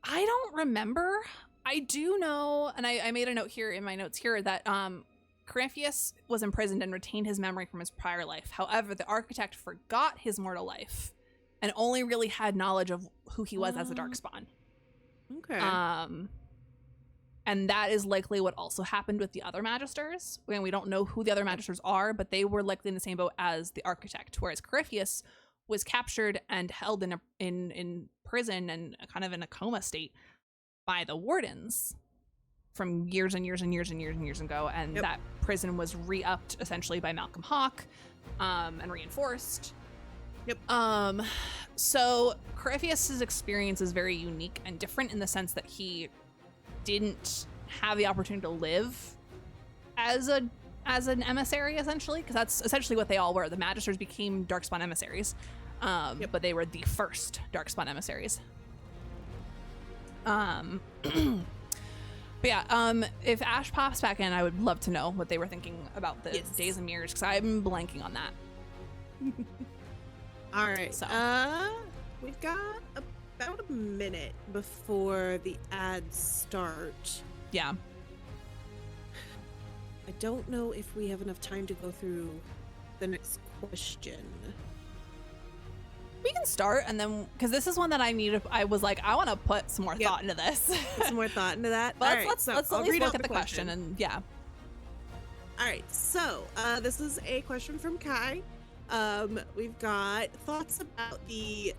I don't remember. I do know, and I made a note here in my notes here that Corypheus was imprisoned and retained his memory from his prior life. However, the architect forgot his mortal life and only really had knowledge of who he was as a Darkspawn. Okay. And that is likely what also happened with the other Magisters. We don't know who the other Magisters are, but they were likely in the same boat as the architect, whereas Corypheus was captured and held in prison and kind of in a coma state by the wardens from years and years and years and years and years ago, and that prison was re-upped essentially by Malcolm Hawke and reinforced. So Corypheus's experience is very unique and different in the sense that he didn't have the opportunity to live as an emissary, essentially, because that's essentially what they all were. The Magisters became Darkspawn emissaries, but they were the first Darkspawn emissaries. But yeah, if Ash pops back in, I would love to know what they were thinking about the Days and Mirrors, because I'm blanking on that. All right. So. We've got about a minute before the ads start. Yeah. I don't know if we have enough time to go through the next question. We can start, and then, because this is one that I was like, I want to put some more thought into this. Put some more thought into that. But let's at least look at the question, and yeah. All right, so this is a question from Kai. We've got thoughts about the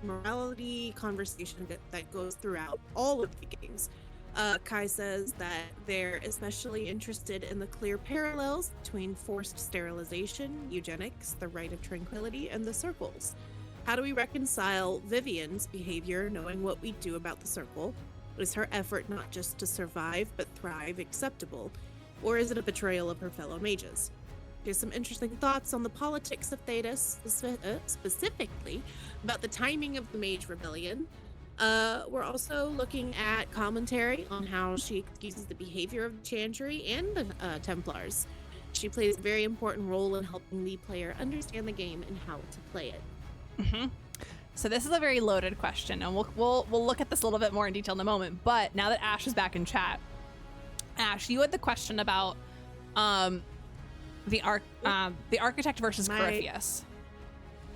morality conversation that goes throughout all of the games. Kai says that they're especially interested in the clear parallels between forced sterilization, eugenics, the right of tranquility, and the circles. How do we reconcile Vivian's behavior, knowing what we do about the circle? Is her effort not just to survive, but thrive acceptable? Or is it a betrayal of her fellow mages? There's some interesting thoughts on the politics of Thedas, specifically about the timing of the Mage Rebellion. We're also looking at commentary on how she excuses the behavior of the Chantry and the Templars. She plays a very important role in helping the player understand the game and how to play it. So this is a very loaded question, and we'll look at this a little bit more in detail in a moment. But now that Ash is back in chat, Ash, you had the question about the architect versus Corypheus.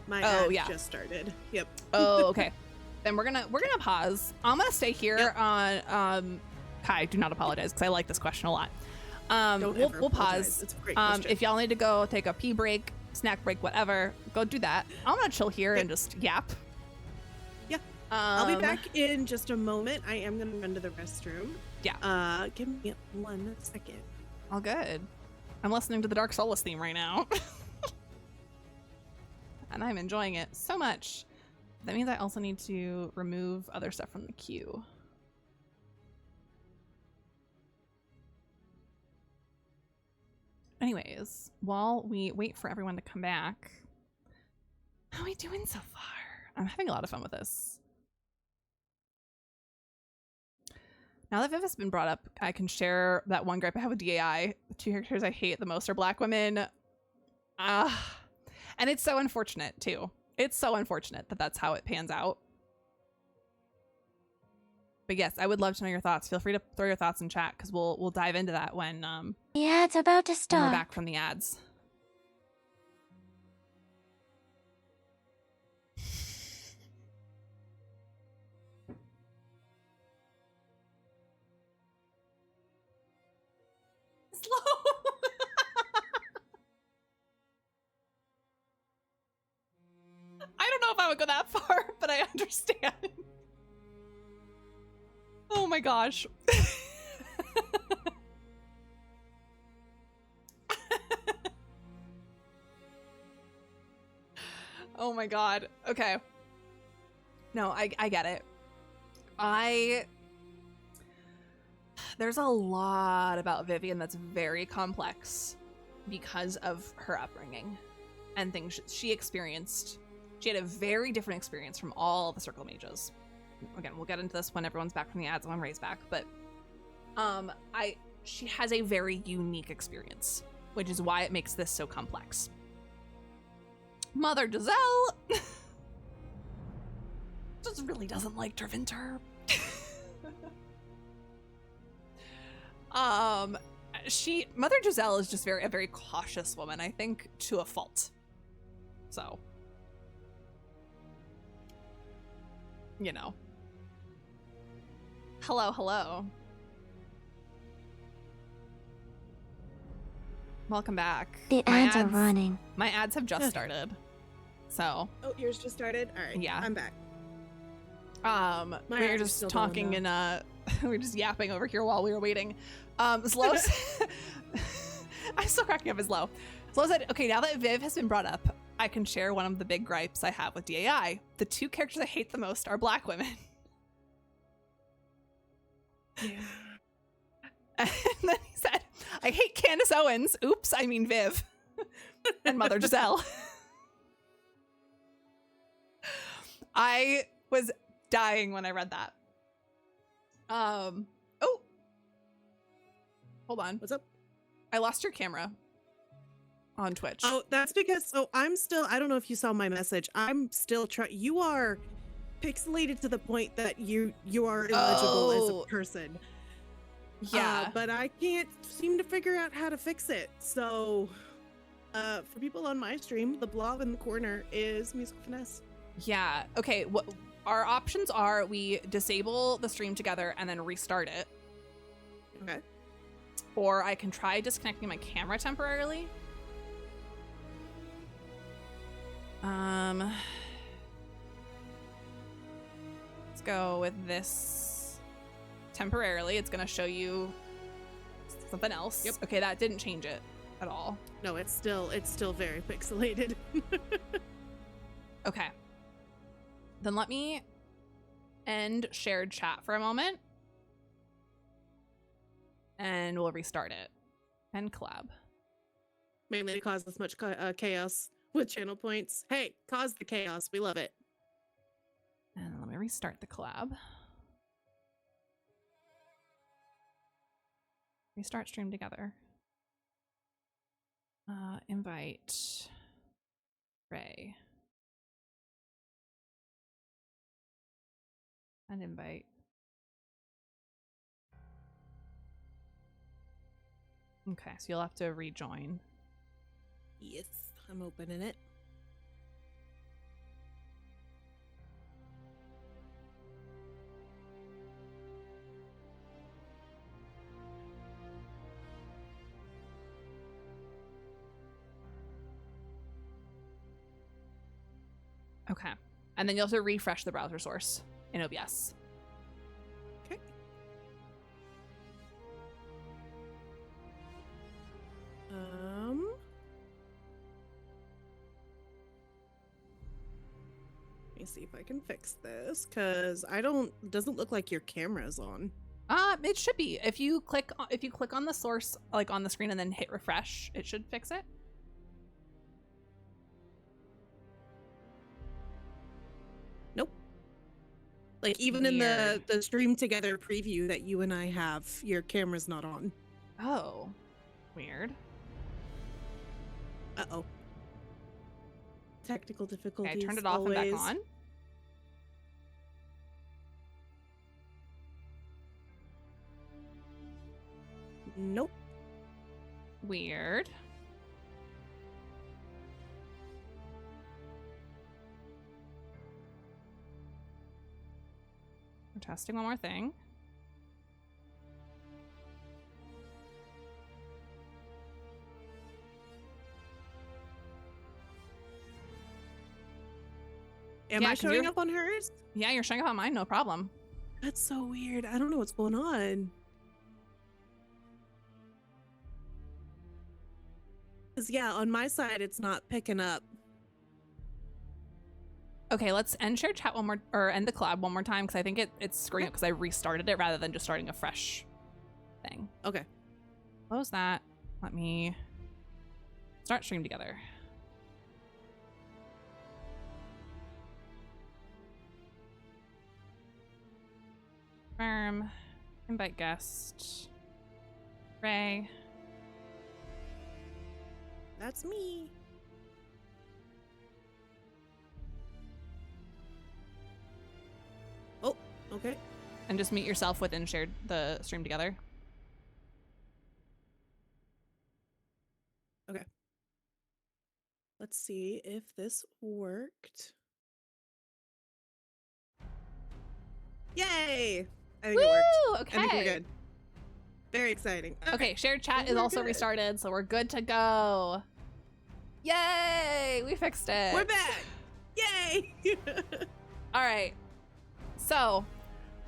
My ad just started. Yep. Oh, okay. Then we're gonna pause. I'm gonna stay here on Kai, do not apologize, because I like this question a lot. We'll pause. It's a great question. If y'all need to go take a pee break, snack break, whatever, go do that. I'm gonna chill here and just yap. Yeah. I'll be back in just a moment. I am gonna run to the restroom. Yeah. Give me 1 second. All good. I'm listening to the Dark Souls theme right now. And I'm enjoying it so much. That means I also need to remove other stuff from the queue. Anyways, while we wait for everyone to come back, how are we doing so far? I'm having a lot of fun with this. Now that Viv has been brought up, I can share that one gripe I have with DAI. The two characters I hate the most are Black women. And it's so unfortunate, too. It's so unfortunate that that's how it pans out. But yes, I would love to know your thoughts. Feel free to throw your thoughts in chat, because we'll dive into that when the ad's about to when start. we're back from the ads. Slow. I don't know if I would go that far, but I understand. Oh my gosh. Oh my god. Okay. No, I get it. There's a lot about Vivian that's very complex because of her upbringing and things she experienced. She had a very different experience from all the Circle Mages. Again, we'll get into this when everyone's back from the ads when Ray's back, but she has a very unique experience, which is why it makes this so complex. Mother Giselle just really doesn't like Tervinter. Mother Giselle is just a very cautious woman, I think, to a fault. So, you know. Hello. Welcome back. The ads are running. My ads have just started. So. Oh, yours just started? All right. Yeah. I'm back. We were just talking and we were just yapping over here while we were waiting. Slow. I'm still cracking up as Slow. Slow said, okay, now that Viv has been brought up, I can share one of the big gripes I have with DAI. The 2 characters I hate the most are Black women. Yeah. And then he said, I hate Candace Owens. Oops, I mean Viv. And Mother Giselle. I was dying when I read that. Oh. Hold on. What's up? I lost your camera on Twitch. Oh, that's because, I'm still, I don't know if you saw my message. I'm still trying, you are pixelated to the point that you are illegible as a person. Yeah. But I can't seem to figure out how to fix it. So, for people on my stream, the blob in the corner is Musical Finesse. Yeah. Okay. What our options are: we disable the stream together and then restart it. Okay. Or I can try disconnecting my camera temporarily. Let's go with this temporarily. It's gonna show you something else. Yep. Okay, that didn't change it at all. No, it's still very pixelated. Okay. Then let me end shared chat for a moment. And we'll restart it. And collab. Mainly to cause this much chaos with channel points. Hey, cause the chaos. We love it. And let me restart the collab. Restart stream together. Invite Ray. And invite. Okay, so you'll have to rejoin. Yes, I'm opening it. Okay. And then you'll have to refresh the browser source in OBS. Okay. Let me see if I can fix this, because doesn't look like your camera's on. It should be. If you click on the source like on the screen and then hit refresh, it should fix it. Nope. Like even in the stream together preview that you and I have, your camera's not on. Oh. Weird. Uh-oh. Technical difficulties. Okay, I turned it off always. and back on. Nope. Weird. We're testing one more thing. Am I showing up on hers? Yeah, you're showing up on mine, no problem. That's so weird. I don't know what's going on. Because, yeah, on my side, it's not picking up. Okay, let's end share chat end the collab one more time, because I think it's screwing up because I restarted it rather than just starting a fresh thing. Okay. Close that. Let me start stream together. Confirm. Invite guest. Ray. That's me. Oh, okay. And just meet yourself within the stream together. Okay. Let's see if this worked. Yay! I think it worked. Okay. I think we're good. Very exciting. Okay, shared chat is also restarted, so we're good to go. Yay! We fixed it. We're back. Yay! All right. So,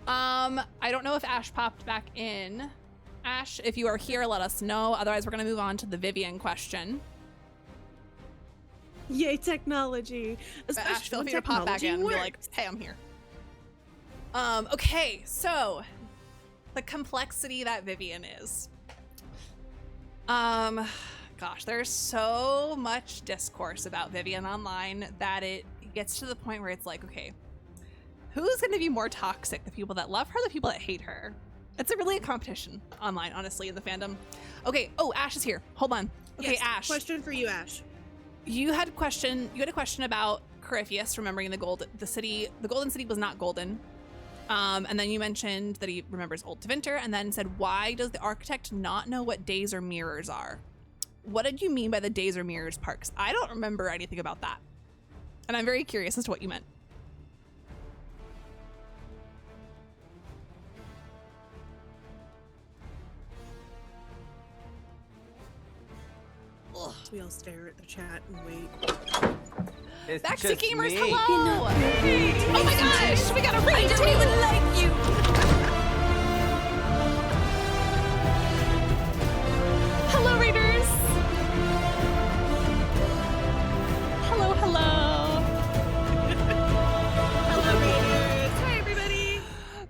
I don't know if Ash popped back in. Ash, if you are here, let us know. Otherwise, we're going to move on to the Vivian question. Yay, technology. Ash, feel free to pop back in and be like, hey, I'm here. Okay, so the complexity that Vivian is. Gosh, there's so much discourse about Vivian online that it gets to the point where it's like, okay, who's going to be more toxic? The people that love her, the people that hate her? It's really a competition online, honestly, in the fandom. Okay. Oh, Ash is here. Hold on. Okay, yes, Ash. Question for you, Ash. You had a question about Corypheus remembering the golden city was not golden. And then you mentioned that he remembers Old Tevinter, and then said, why does the architect not know what days or mirrors are? What did you mean by the days or mirrors part? 'Cause I don't remember anything about that. And I'm very curious as to what you meant. Ugh. We all stare at the chat and wait. It's Backseat just Gamers, me. hello! Oh my gosh, we got a raid too! I don't even like you! Hello, Raiders! Hello, hello! Hello, Raiders! Hi, everybody!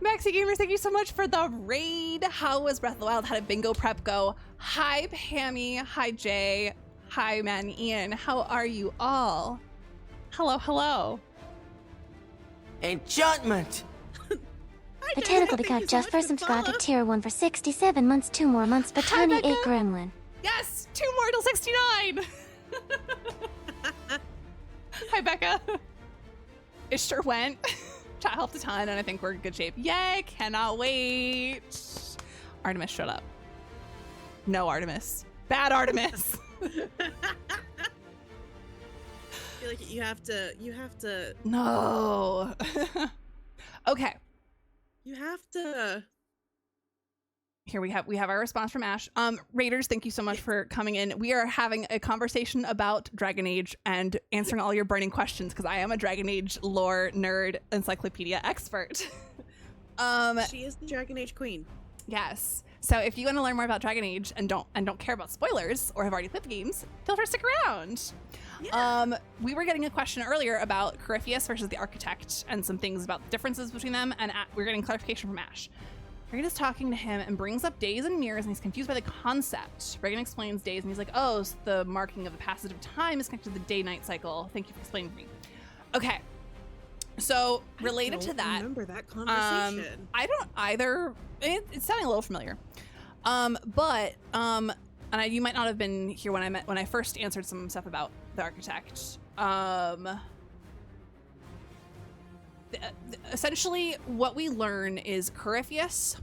Backseat Gamers, thank you so much for the raid! How was Breath of the Wild? How did bingo prep go? Hi, Pammy. Hi, Jay. Hi, man, Ian. How are you all? Hello, hello. Enchantment! Botanical Decat just for subscribed to tier 1 for 67 months, 2 more months, but Hi, Tiny Becca. 8 Gremlin. Yes, 2 more till 69. Hi, Becca. It sure went. Chat helped a ton, and I think we're in good shape. Yay, cannot wait. Artemis, shut up. No, Artemis. Bad Artemis. I feel like you have to. No. Okay. You have to. Here we have our response from Ash. Raiders, thank you so much for coming in. We are having a conversation about Dragon Age and answering all your burning questions because I am a Dragon Age lore nerd encyclopedia expert. She is the Dragon Age queen. Yes. So if you want to learn more about Dragon Age and don't care about spoilers or have already played the games, feel free to stick around. Yeah. We were getting a question earlier about Corypheus versus the Architect and some things about the differences between them, and we're getting clarification from Ash. Regan is talking to him and brings up days and mirrors, and he's confused by the concept. Regan explains days, and he's like, oh, so the marking of the passage of time is connected to the day-night cycle. Thank you for explaining to me. Okay. So related to that, I remember that conversation. I don't either. It's sounding a little familiar. And you might not have been here when I first answered some stuff about the Architect. Essentially, what we learn is Corypheus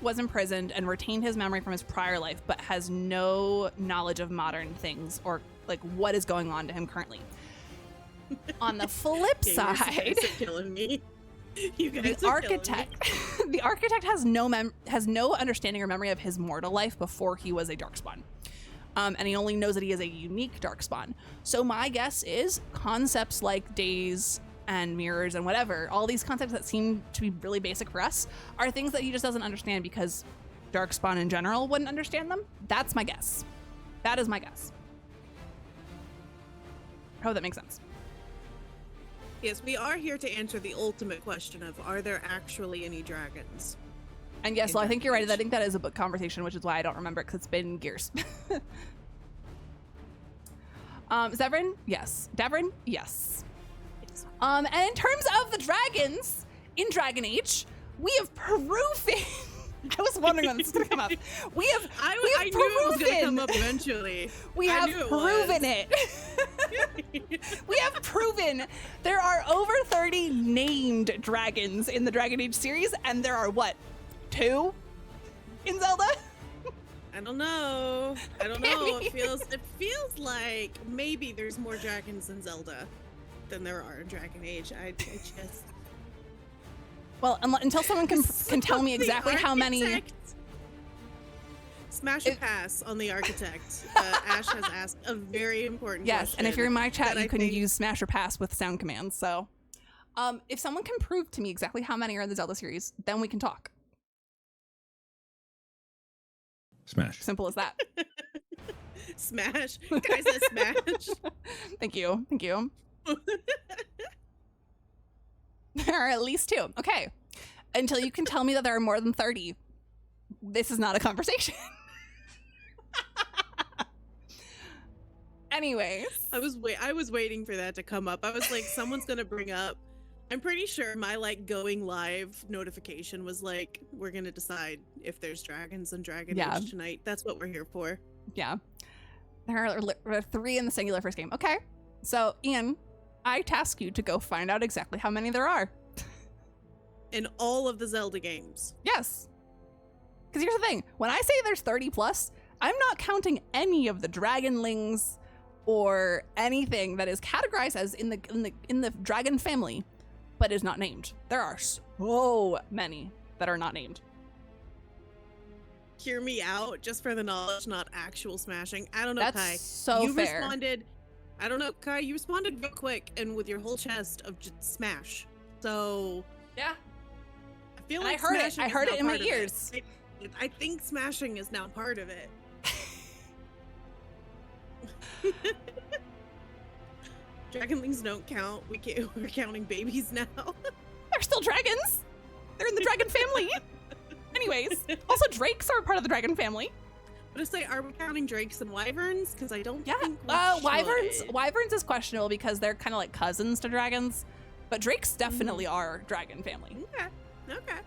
was imprisoned and retained his memory from his prior life, but has no knowledge of modern things or like what is going on to him currently. On the flip side, killing me. The architect has no understanding or memory of his mortal life before he was a darkspawn. And he only knows that he is a unique darkspawn. So my guess is concepts like days and mirrors and whatever, all these concepts that seem to be really basic for us are things that he just doesn't understand because darkspawn in general wouldn't understand them. That's my guess. That is my guess. I hope that makes sense. Yes, we are here to answer the ultimate question of, are there actually any dragons? And yes, well, I think you're right. I think that is a book conversation, which is why I don't remember it, because it's been years. Zevran? Yes. Devrin? Yes. And in terms of the dragons in Dragon Age, we have proven... I was wondering when this was going to come up. I knew it was going to come up eventually. We have proven it. We have proven there are over 30 named dragons in the Dragon Age series, and there are, what, 2 in Zelda? I don't know. It feels like maybe there's more dragons in Zelda than there are in Dragon Age. I just... Well, until someone can tell me exactly how many... Smash a pass on the architect. Ash has asked a very important question. And if you're in my chat, you can use Smash or Pass with sound commands. So, if someone can prove to me exactly how many are in the Zelda series, then we can talk. Smash. Simple as that. Smash. Guy says smash. Thank you. Thank you. There are at least 2. Okay. Until you can tell me that there are more than 30, this is not a conversation. Anyways. I was waiting for that to come up. I was like, someone's gonna bring up. I'm pretty sure my like going live notification was like, we're gonna decide if there's dragons and Dragon Age tonight. That's what we're here for. Yeah. There are 3 in the singular first game. Okay. So, Ian, I task you to go find out exactly how many there are. In all of the Zelda games. Yes. Because here's the thing. When I say there's 30 plus, I'm not counting any of the dragonlings or anything that is categorized as in the dragon family, but is not named. There are so many that are not named. Hear me out, just for the knowledge, not actual smashing. I don't know, That's Kai. So you fair. responded. I don't know, Kai. You responded real quick and with your whole chest of just smash. So yeah, I feel and like I heard it in my ears. I think smashing is now part of it. Dragonlings don't count. We're counting babies now. They're still dragons. They're in the dragon family. Anyways, also drakes are part of the dragon family. But to say, are we counting drakes and wyverns? Because I don't think wyverns is questionable because they're kind of like cousins to dragons, but drakes definitely are dragon family. Okay.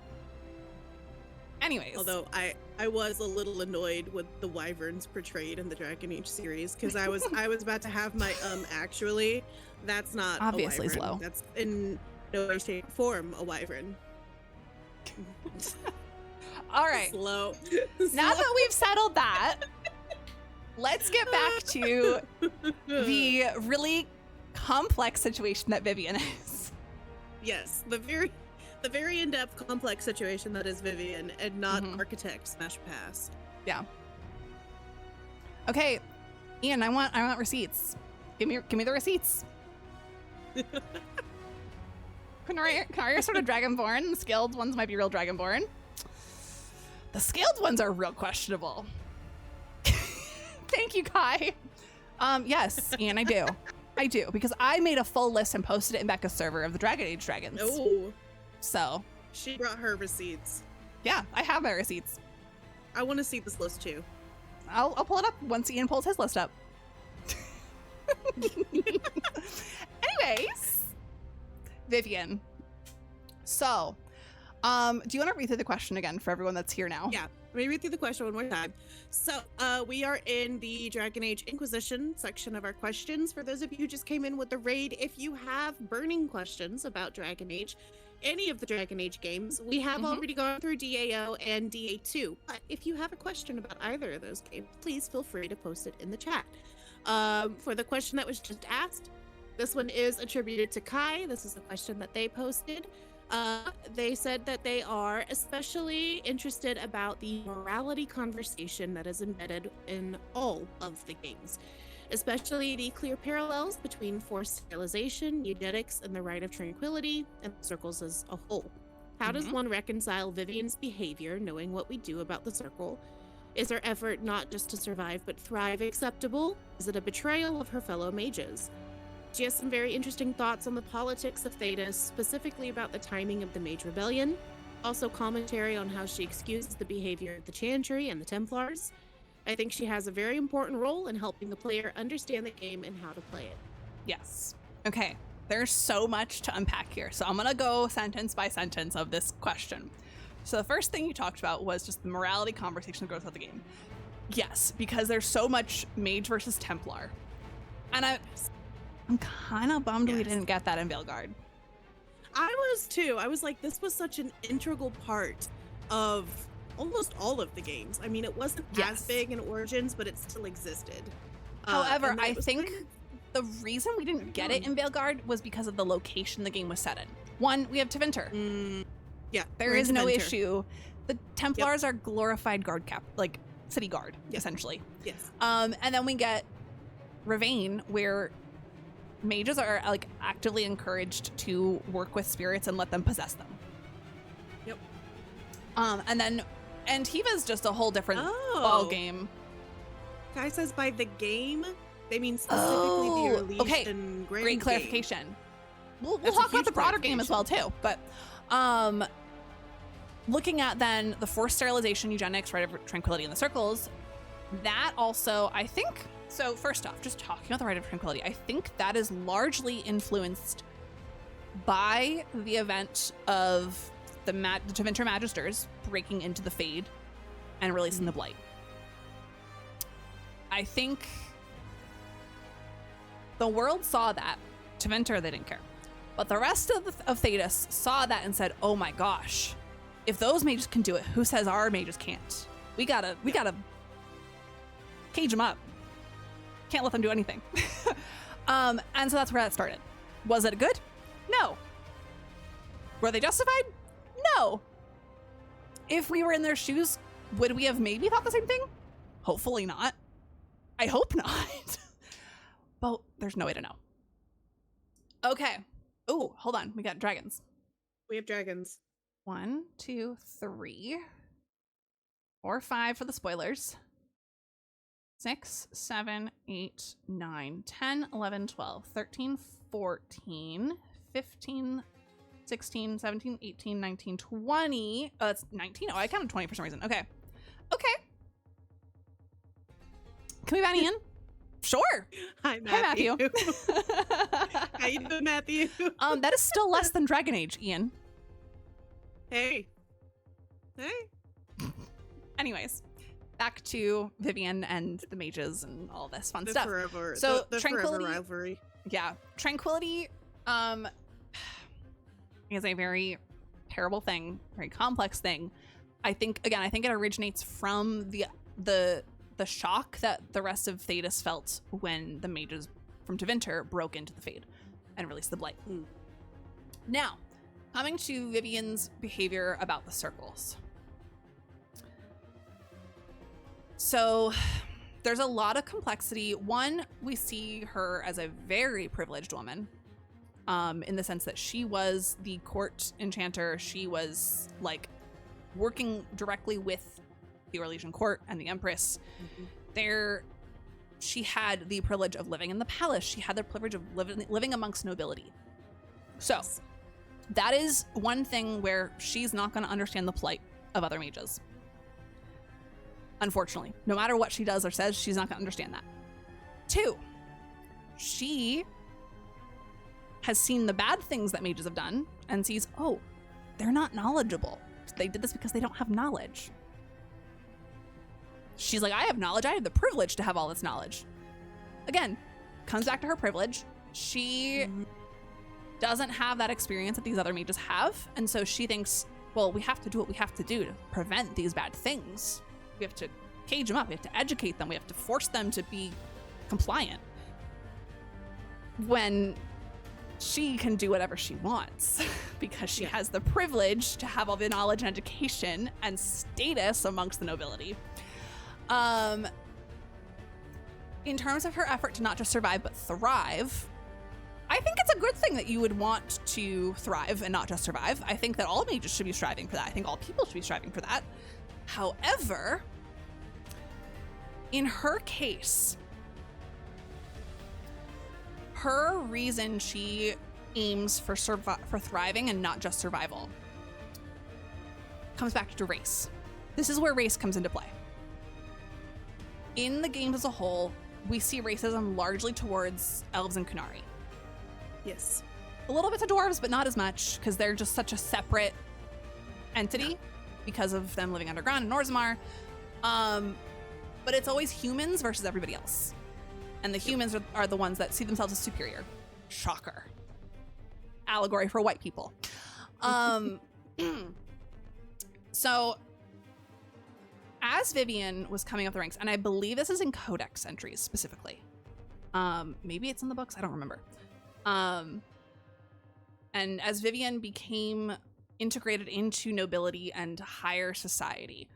Anyways, although I was a little annoyed with the wyverns portrayed in the Dragon Age series because I was about to have my actually that's not obviously a wyvern. slow. That's in no way, shape, or form a wyvern. All right. Slow. Now that we've settled that, let's get back to the really complex situation that Vivian is. Yes, the very in-depth, complex situation that is Vivian, and not architect Smash Pass. Yeah. Okay, Ian, I want receipts. Give me the receipts. Canary are sort of dragonborn. The skilled ones might be real dragonborn. The skilled ones are real questionable. Thank you, Kai. Yes, Ian, I do. I do, because I made a full list and posted it in Becca's server of the Dragon Age dragons. Oh. So. She brought her receipts. Yeah, I have my receipts. I want to see this list too. I'll pull it up once Ian pulls his list up. Anyways, Vivian. So, do you want to read through the question again for everyone that's here now? Yeah, let me read through the question one more time. So, we are in the Dragon Age Inquisition section of our questions. For those of you who just came in with the raid, if you have burning questions about Dragon Age, any of the Dragon Age games, we have already gone through DAO and DA2. But if you have a question about either of those games, please feel free to post it in the chat. For the question that was just asked, this one is attributed to Kai. This is the question that they posted. They said that they are especially interested about the morality conversation that is embedded in all of the games, especially the clear parallels between forced sterilization, eugenics, and the right of tranquility, and the circles as a whole. How does one reconcile Vivian's behavior, knowing what we do about the circle? Is her effort not just to survive but thrive acceptable? Is it a betrayal of her fellow mages? She has some very interesting thoughts on the politics of Thedas, specifically about the timing of the Mage Rebellion. Also commentary on how she excuses the behavior of the Chantry and the Templars. I think she has a very important role in helping the player understand the game and how to play it. Yes. Okay. There's so much to unpack here. So I'm going to go sentence by sentence of this question. So the first thing you talked about was just the morality conversation that goes throughout the game. Yes, because there's so much Mage versus Templar. And I'm kind of bummed we didn't get that in Veilguard. I was too. I was like, this was such an integral part of almost all of the games. I mean, it wasn't as big in Origins, but it still existed. However, I think the reason we didn't get it in Veilguard was because of the location the game was set in. One, we have Tevinter. Yeah. There is no issue. The Templars are glorified guard city guard, essentially. Yes. And then we get Ravane, where mages are like actively encouraged to work with spirits and let them possess them. Yep. And then Antiva's just a whole different ball game. Guy says by the game, they mean specifically the Elise and Grand Great game. clarification. We'll talk about the broader game as well too, but looking at then the forced sterilization, eugenics, right of tranquility in the circles, that also, I think, so first off, just talking about the right of tranquility, I think that is largely influenced by the event of the Tevinter Magisters breaking into the Fade and releasing the Blight. I think the world saw that. Tevinter, they didn't care. But the rest of Thedas saw that and said, oh my gosh, if those mages can do it, who says our mages can't? We gotta cage them up. Can't let them do anything. And so that's where that started. Was it good? No. Were they justified? No. If we were in their shoes, would we have maybe thought the same thing? Hopefully not. I hope not. But there's no way to know. Okay. Oh, hold on. We got dragons. We have dragons. 1, 2, 3, 4, 5 for the spoilers. 6, 7, 8, 9, 10, 11, 12, 13, 14, 15, 16, 17, 18, 19, 20. Oh, that's 19. Oh, I counted 20 for some reason. Okay. Okay. Can we ban Ian? Sure. Hi, Matthew. Hi, Matthew. How you doing, Matthew? That is still less than Dragon Age, Ian. Hey. Anyways, back to Vivienne and the mages and all this fun The stuff. Forever, So the tranquility, forever rivalry. Yeah, tranquility is a very terrible thing, very complex thing. I think it originates from the shock that the rest of Thedas felt when the mages from Tevinter broke into the Fade and released the Blight. Now, coming to Vivienne's behavior about the circles. So there's a lot of complexity. One, we see her as a very privileged woman, in the sense that she was the court enchanter. She was like working directly with the Orlesian court and the Empress. There, she had the privilege of living in the palace. She had the privilege of living amongst nobility. So that is one thing where she's not going to understand the plight of other mages. Unfortunately, no matter what she does or says, she's not going to understand that. 2, she has seen the bad things that mages have done and sees, oh, they're not knowledgeable. They did this because they don't have knowledge. She's like, I have knowledge. I have the privilege to have all this knowledge. Again, comes back to her privilege. She doesn't have that experience that these other mages have. And so she thinks, well, we have to do what we have to do to prevent these bad things. We have to cage them up. We have to educate them. We have to force them to be compliant. When she can do whatever she wants because she has the privilege to have all the knowledge and education and status amongst the nobility. In terms of her effort to not just survive but thrive, I think it's a good thing that you would want to thrive and not just survive. I think that all mages should be striving for that. I think all people should be striving for that. However, in her case, her reason she aims for thriving and not just survival comes back to race. This is where race comes into play. In the games as a whole, we see racism largely towards elves and Kunari. Yes. A little bit to dwarves, but not as much, because they're just such a separate entity because of them living underground in Orzammar. But it's always humans versus everybody else. And the humans are the ones that see themselves as superior. Shocker. Allegory for white people. So, as Vivienne was coming up the ranks, and I believe this is in Codex entries specifically. Maybe it's in the books, I don't remember. And as Vivienne became integrated into nobility and higher society,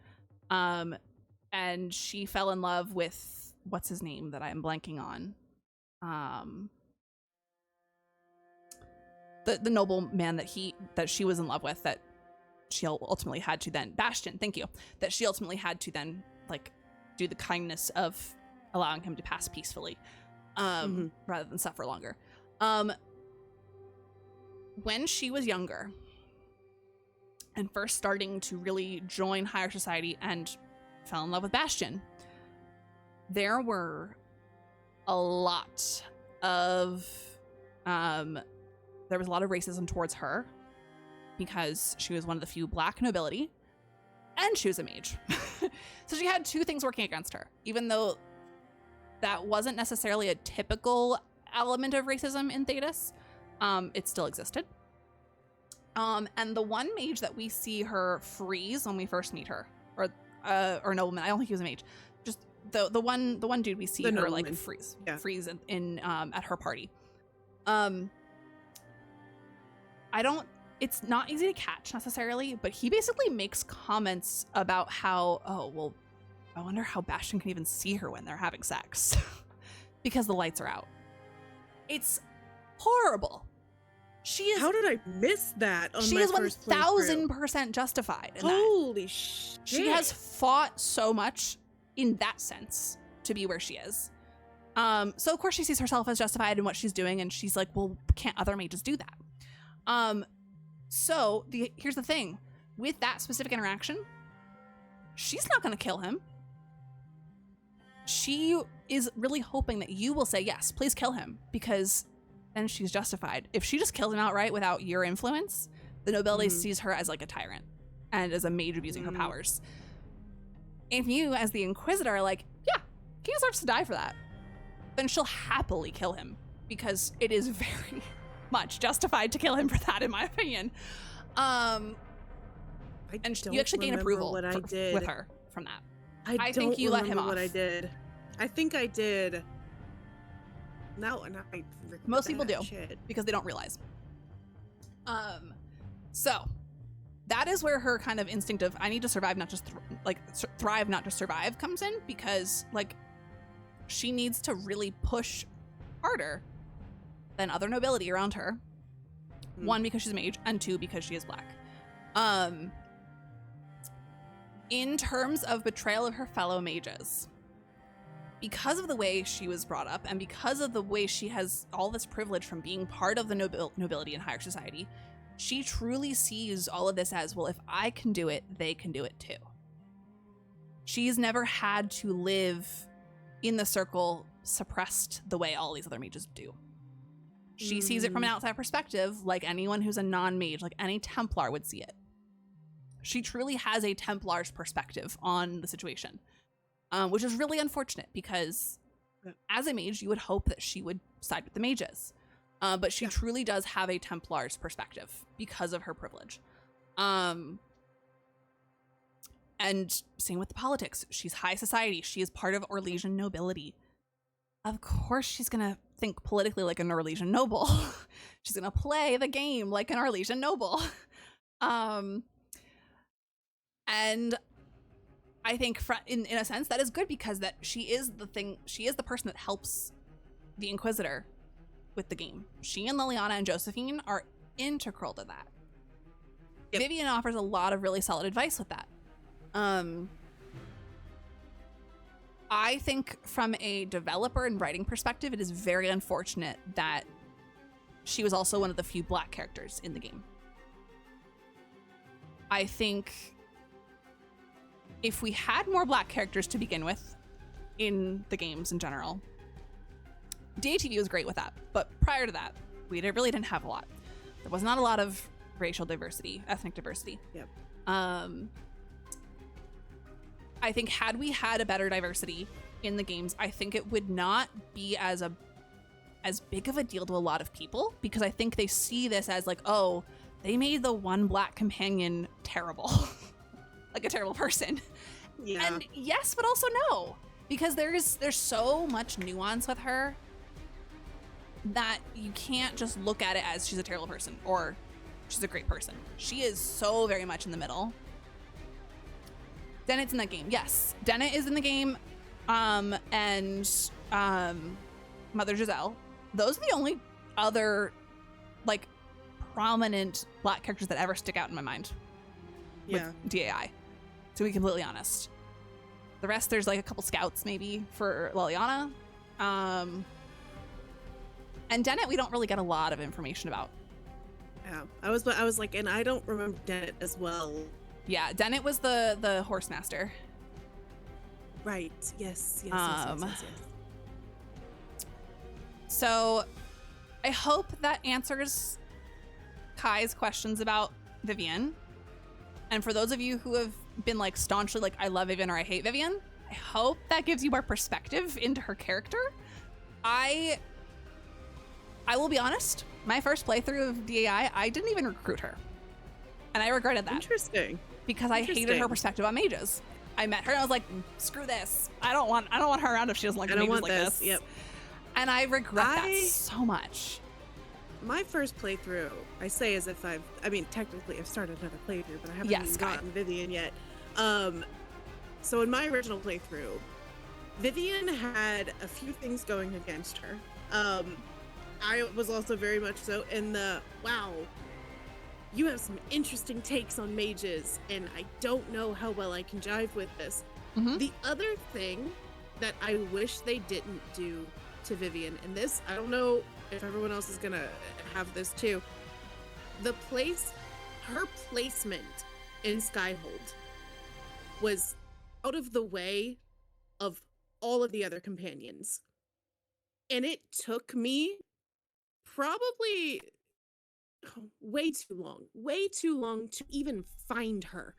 and she fell in love with, what's his name that I'm blanking on? The nobleman that she was in love with, that she ultimately had to then, Bastion, thank you, that she ultimately had to then like do the kindness of allowing him to pass peacefully, rather than suffer longer. When she was younger and first starting to really join higher society and fell in love with Bastion, there were a lot of there was a lot of racism towards her because she was one of the few black nobility and she was a mage. So she had two things working against her, even though that wasn't necessarily a typical element of racism in Thedas. It still existed. And the one mage that we see her freeze when we first meet her, or nobleman, I don't think he was a mage, just the one dude we see her like freeze in at her party. It's not easy to catch necessarily, but he basically makes comments about how, oh, well, I wonder how Bastion can even see her when they're having sex because the lights are out. It's horrible. How did I miss that? She is 1000% justified in that. Holy shit. She has fought so much in that sense to be where she is. So of course she sees herself as justified in what she's doing, and she's like, well, can't other mages do that? So here's the thing. With that specific interaction, she's not going to kill him. She is really hoping that you will say, yes, please kill him, because then she's justified. If she just kills him outright without your influence, the nobility sees her as like a tyrant and as a mage abusing her powers. If you, as the Inquisitor, are like, yeah, he deserves to die for that, then she'll happily kill him, because it is very much justified to kill him for that, in my opinion. And you actually gain approval with her from that. I think you let him off. What I did. I think I did. No, most people do because they don't realize. So that is where her kind of instinct of I need to survive, not just thrive, not just survive, comes in, because like she needs to really push harder than other nobility around her. One, because she's a mage, and two, because she is black. In terms of betrayal of her fellow mages, because of the way she was brought up and because of the way she has all this privilege from being part of the nobility in higher society, she truly sees all of this as, well, if I can do it, they can do it too. She's never had to live in the circle suppressed the way all these other mages do. She sees it from an outside perspective, like anyone who's a non-mage, like any Templar would see it. She truly has a Templar's perspective on the situation, which is really unfortunate, because as a mage, you would hope that she would side with the mages. But she truly does have a Templar's perspective because of her privilege. And same with the politics. She's high society. She is part of Orlesian nobility. Of course she's going to think politically like an Orlesian noble. She's going to play the game like an Orlesian noble. And I think in a sense that is good, because that she is the person that helps the Inquisitor with the game. She and Liliana and Josephine are integral to that. Yep. Vivian offers a lot of really solid advice with that. I think from a developer and writing perspective, it is very unfortunate that she was also one of the few black characters in the game. I think if we had more black characters to begin with in the games in general, DATV was great with that, but prior to that, we really didn't have a lot. There was not a lot of racial diversity, ethnic diversity. Yep. I think had we had a better diversity in the games, I think it would not be as big of a deal to a lot of people, because I think they see this as like, oh, they made the one black companion terrible. Like a terrible person. Yeah. And yes, but also no, because there's so much nuance with her that you can't just look at it as she's a terrible person or she's a great person. She is so very much in the middle. Dennett's in that game. Yes, Dennett is in the game, and Mother Giselle. Those are the only other like prominent Black characters that ever stick out in my mind. With DAI, to be completely honest. The rest, there's like a couple scouts maybe for Liliana. And Dennett, we don't really get a lot of information about. Yeah, I was like, and I don't remember Dennett as well. Yeah, Dennett was the horse master. Right. Yes. Yes. So, I hope that answers Kai's questions about Vivian. And for those of you who have been like staunchly like, I love Vivian or I hate Vivian, I hope that gives you more perspective into her character. I will be honest, my first playthrough of DAI, I didn't even recruit her. And I regretted that. Interesting. Because I hated her perspective on mages. I met her and I was like, screw this. I don't want her around if she doesn't like mages like this. Yep. And I regret that so much. My first playthrough, I say as if technically I've started another playthrough, but I haven't even gotten Vivian yet. So in my original playthrough, Vivian had a few things going against her. I was also very much so in the, wow, you have some interesting takes on mages, and I don't know how well I can jive with this. Mm-hmm. The other thing that I wish they didn't do to Vivian, and this, I don't know if everyone else is gonna have this too, her placement in Skyhold was out of the way of all of the other companions. And it took me probably way too long to even find her.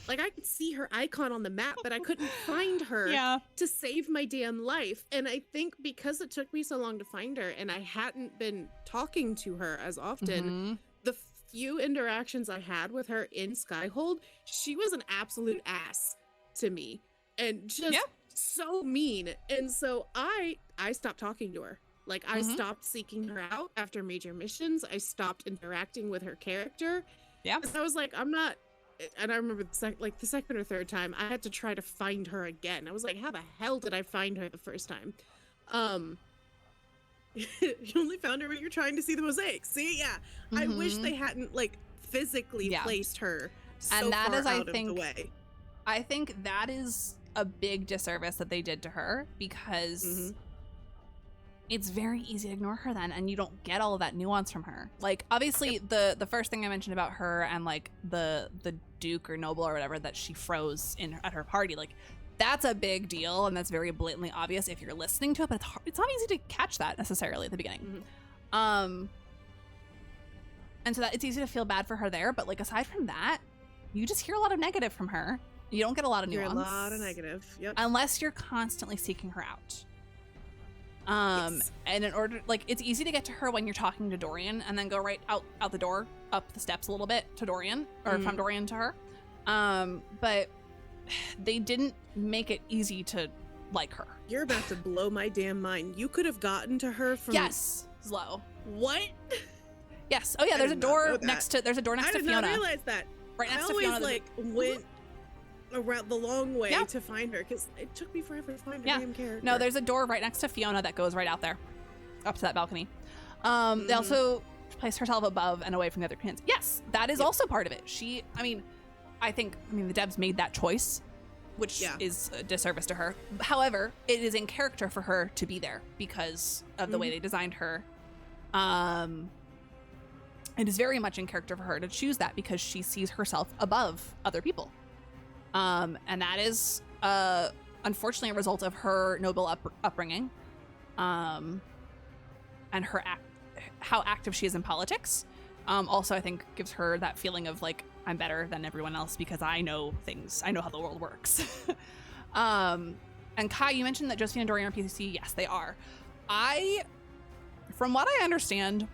Like, I could see her icon on the map, but I couldn't find her to save my damn life. And I think because it took me so long to find her and I hadn't been talking to her as often, the few interactions I had with her in Skyhold, she was an absolute ass to me and just so mean. And so I stopped talking to her. Like, I stopped seeking her out after major missions. I stopped interacting with her character. Yeah. I was like, I'm not. And I remember the second or third time, I had to try to find her again. I was like, how the hell did I find her the first time? You only found her when you're trying to see the mosaic. See, I wish they hadn't like physically placed her so and that far is, out of the way. I think that is a big disservice that they did to her, because it's very easy to ignore her then, and you don't get all of that nuance from her. Like, obviously, the first thing I mentioned about her and like the Duke or Noble or whatever that she froze at her party, like, that's a big deal, and that's very blatantly obvious if you're listening to it, but it's not easy to catch that necessarily at the beginning. And so that it's easy to feel bad for her there, but like, aside from that, you just hear a lot of negative from her. You don't get a lot of nuance. A lot of negative, unless you're constantly seeking her out. And in order, like, it's easy to get to her when you're talking to Dorian and then go right out the door, up the steps a little bit to Dorian, or from Dorian to her. But they didn't make it easy to like her. You're about to blow my damn mind. You could have gotten to her from Slow. What? Yes. Oh yeah, there's a door next to Fiona. I did not realize that. Right next to Fiona. I always went around the long way to find her, because it took me forever to find her damn character. No, there's a door right next to Fiona that goes right out there, up to that balcony. They also placed herself above and away from the other kids. Yes, that is also part of it. I think the devs made that choice, which is a disservice to her. However, it is in character for her to be there because of the way they designed her. It is very much in character for her to choose that because she sees herself above other people. And that is, unfortunately, a result of her noble upbringing, and how active she is in politics. Also, I think gives her that feeling of like, I'm better than everyone else because I know things. I know how the world works. And Kai, you mentioned that Josephine and Dorian are PCC. Yes, they are. From what I understand,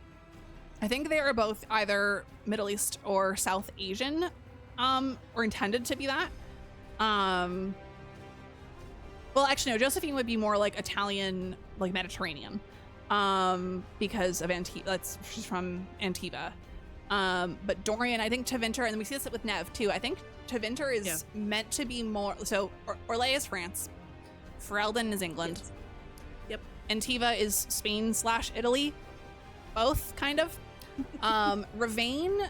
I think they are both either Middle East or South Asian, or intended to be that. Well, actually, no, Josephine would be more like Italian, like Mediterranean, because of she's from Antiva. But Dorian, I think Tevinter, and we see this with Nev too. I think Tevinter is meant to be more. So Orlais is France, Ferelden is England. Yes. Yep. Antiva is Spain/Italy, both kind of. Ravain,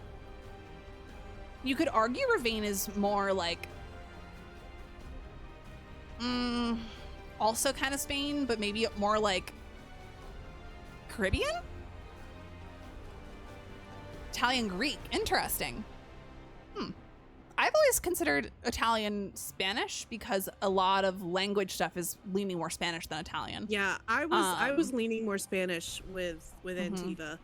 you could argue Ravain is more like, also kind of Spain, but maybe more like Caribbean? Italian Greek. Interesting. I've always considered Italian Spanish because a lot of language stuff is leaning more Spanish than Italian. Yeah, I was leaning more Spanish with Antiva.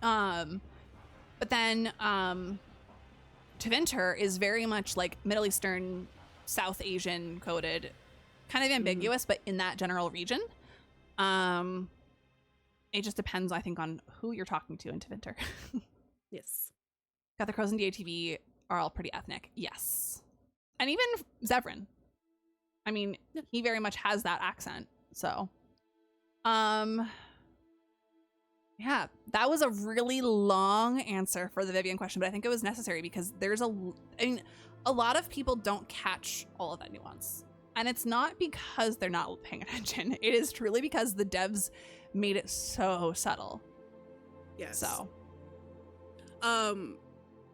But then Tevinter is very much like Middle Eastern, South Asian coded, kind of ambiguous, but in that general region. It just depends, I think, on who you're talking to in Tevinter. Yes. Got the Crows and DATV are all pretty ethnic. Yes. And even Zevran. I mean, he very much has that accent. So, yeah, that was a really long answer for the Vivian question, but I think it was necessary because there's a lot of people don't catch all of that nuance. And it's not because they're not paying attention. It is truly because the devs made it so subtle. Yes. So,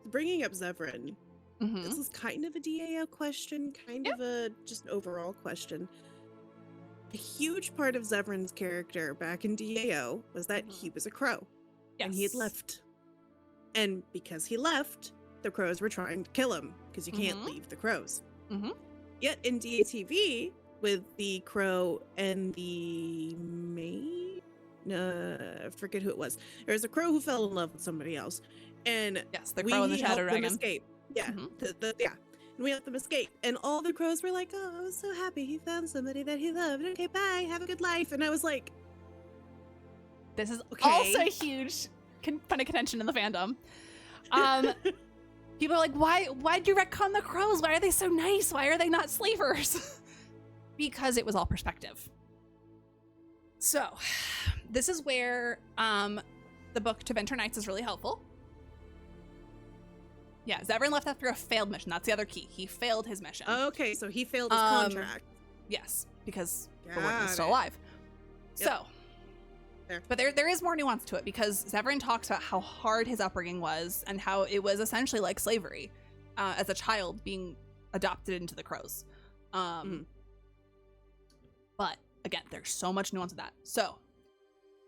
bringing up Zevran, this is kind of a DAO question, kind of a just overall question. A huge part of Zevran's character back in DAO was that he was a crow. Yes. And he had left. And because he left, the crows were trying to kill him because you can't leave the crows. Yet in DATV, with the crow and the maid, I forget who it was. There was a crow who fell in love with somebody else, and yes, the crow and the shadow dragon. Escape. Yeah, yeah. And we helped them escape, and all the crows were like, "Oh, I was so happy he found somebody that he loved. Okay, bye, have a good life." And I was like, "This is okay." Also a huge point of contention in the fandom. People are like, why'd you retcon the crows? Why are they so nice? Why are they not slavers? Because it was all perspective. So, this is where the book Tevinter Nights is really helpful. Yeah, Zevran left after a failed mission. That's the other key. He failed his mission. Okay, so he failed his contract. Yes, because Ferelden is still alive. Yep. So, but there is more nuance to it because Zevran talks about how hard his upbringing was and how it was essentially like slavery as a child being adopted into the crows. But again, there's so much nuance to that. So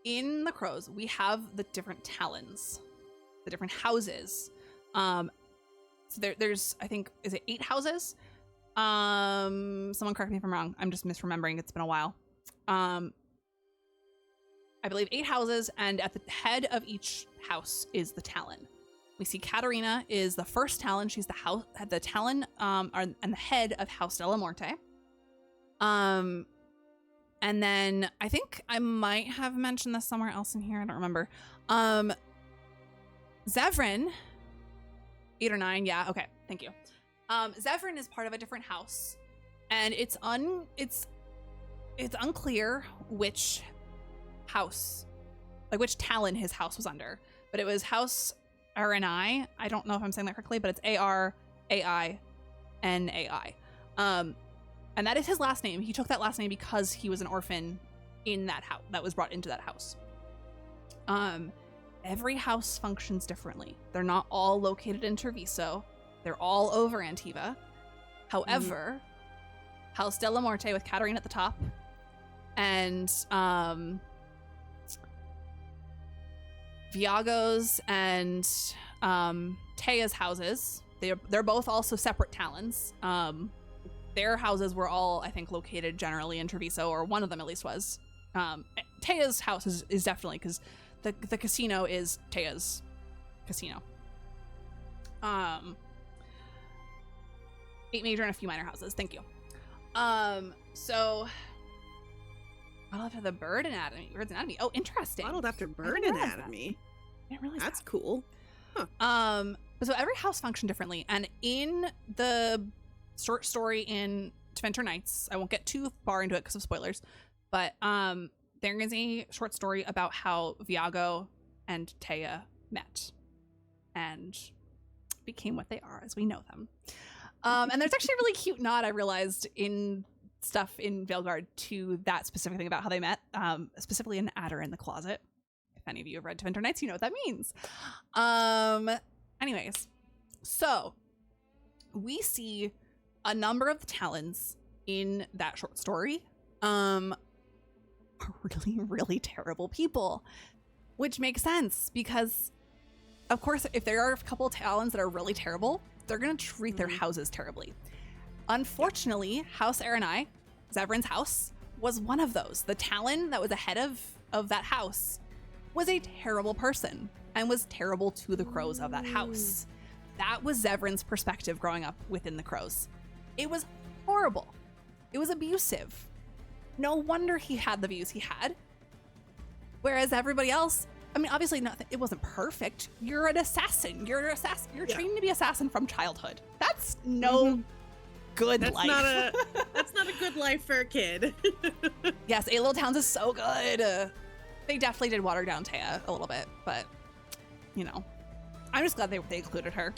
in the crows, we have the different talons, the different houses. So there's, I think, is it 8 houses? Someone correct me if I'm wrong. I'm just misremembering. It's been a while. I believe 8 houses, and at the head of each house is the Talon. We see Katarina is the first Talon. She's the Talon, and the head of House Della Morte. And then I think I might have mentioned this somewhere else in here. I don't remember. Zevran, 8 or 9. Yeah. Okay. Thank you. Zevran is part of a different house, and it's unclear which house, like which Talon his house was under, but it was House Aranai. I don't know if I'm saying that correctly, but it's Arainai. And that is his last name. He took that last name because he was an orphan in that house that was brought into that house. Every house functions differently. They're not all located in Treviso. They're all over Antiva. However, House Della Morte with Katarina at the top, and Viago's and Tea's houses, they're both also separate Talons. Their houses were all, I think, located generally in Treviso, or one of them at least was. Tea's house is definitely, because the casino is Tea's casino. 8 major and a few minor houses. Thank you. So modeled after the bird anatomy. Bird's anatomy. Oh, interesting. Modeled after bird anatomy. I didn't realize that's cool. Huh. So every house functioned differently, and in the short story in Tevinter Nights, I won't get too far into it because of spoilers, but there is a short story about how Viago and Tea met and became what they are as we know them. And there's actually a really cute nod I realized in stuff in Veilguard to that specific thing about how they met, specifically an adder in the closet. If any of you have read Winter Nights, you know what that means. Anyways, so we see a number of the Talons in that short story are really, really terrible people, which makes sense because, of course, if there are a couple of Talons that are really terrible, they're going to treat their houses terribly. Unfortunately, House Aranai, Zevran's house, was one of those. The Talon that was ahead of that house was a terrible person and was terrible to the crows of that house. That was Zevran's perspective growing up within the crows. It was horrible. It was abusive. No wonder he had the views he had. Whereas everybody else, I mean, obviously nothing, it wasn't perfect. You're an assassin. You're an assassin. You're trained to be assassin from childhood. That's no good life. That's not a good life for a kid. Yes, Eight Little Towns is so good. They definitely did water down Taya a little bit, but you know, I'm just glad they included her.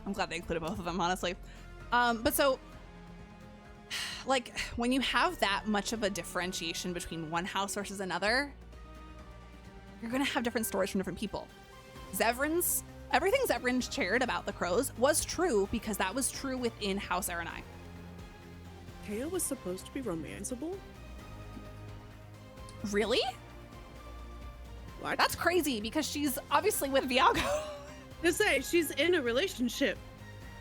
I'm glad they included both of them, honestly. But so, like, when you have that much of a differentiation between one house versus another, you're gonna have different stories from different people. Everything Zevran shared about the crows was true because that was true within House Aranai. Taya was supposed to be romanceable? Really? What? That's crazy because she's obviously with Viago. To say, she's in a relationship.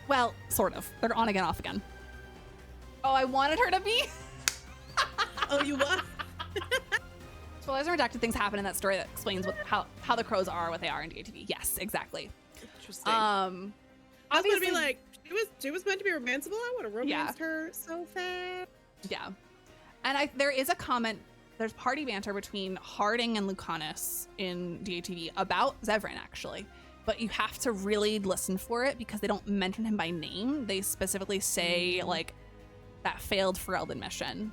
Well, sort of. They're on again, off again. Oh, I wanted her to be. Oh, you what? Spoilers and redacted things happen in that story that explains how the crows are what they are in DATV. Yes, exactly. Interesting. I was Obviously, gonna be like, she was meant to be romanceable. I would have romanced her so fast. Yeah. And there is a comment, there's party banter between Harding and Lucanus in DATV about Zevran, actually. But you have to really listen for it because they don't mention him by name. They specifically say, like, that failed Ferelden mission.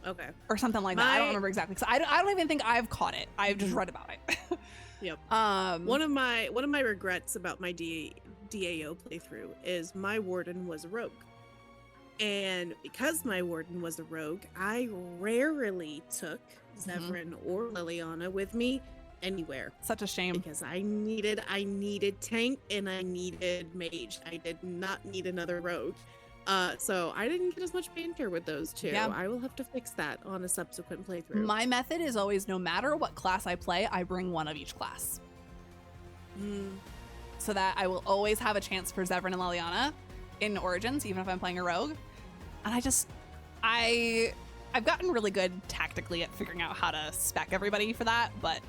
Okay. Or something like that. I don't remember exactly. Because I don't even think I've caught it. I've just read about it. Yep. One of my regrets about my DAO playthrough is my warden was a rogue. And because my warden was a rogue, I rarely took Zevran or Liliana with me anywhere. Such a shame. Because I needed tank and I needed mage. I did not need another rogue. So I didn't get as much banter with those two. Yeah. I will have to fix that on a subsequent playthrough. My method is always, no matter what class I play, I bring one of each class. So that I will always have a chance for Zevran and Liliana in Origins, even if I'm playing a rogue. And I've gotten really good tactically at figuring out how to spec everybody for that, but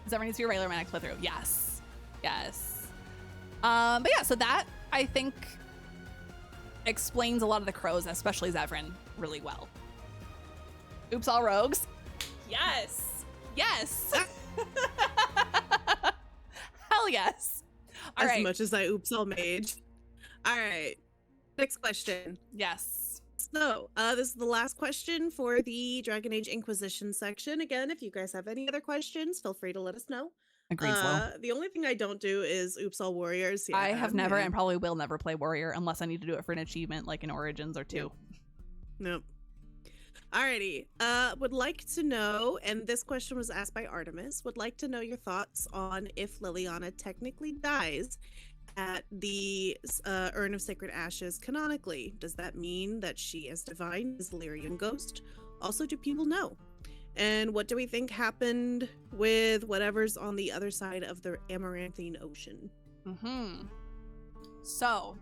Zevran needs to be a regular my next playthrough. Yes. But yeah, so that I think explains a lot of the crows, especially Zevran, really well. Oops, all rogues. Yes. Hell yes. All right. As much as I oops all mage. All right. Next question. Yes. So, this is the last question for the Dragon Age Inquisition section. Again, if you guys have any other questions, feel free to let us know. Agreed, Flo. The only thing I don't do is oops all warriors. Yeah, I have never and probably will never play warrior unless I need to do it for an achievement like in Origins or 2. Nope. Alrighty. Would like to know, and this question was asked by Artemis, would like to know your thoughts on if Liliana technically dies at the Urn of Sacred Ashes canonically. Does that mean that she is divine, is Lyrian ghost? Also, do people know? And what do we think happened with whatever's on the other side of the Amaranthine Ocean? So,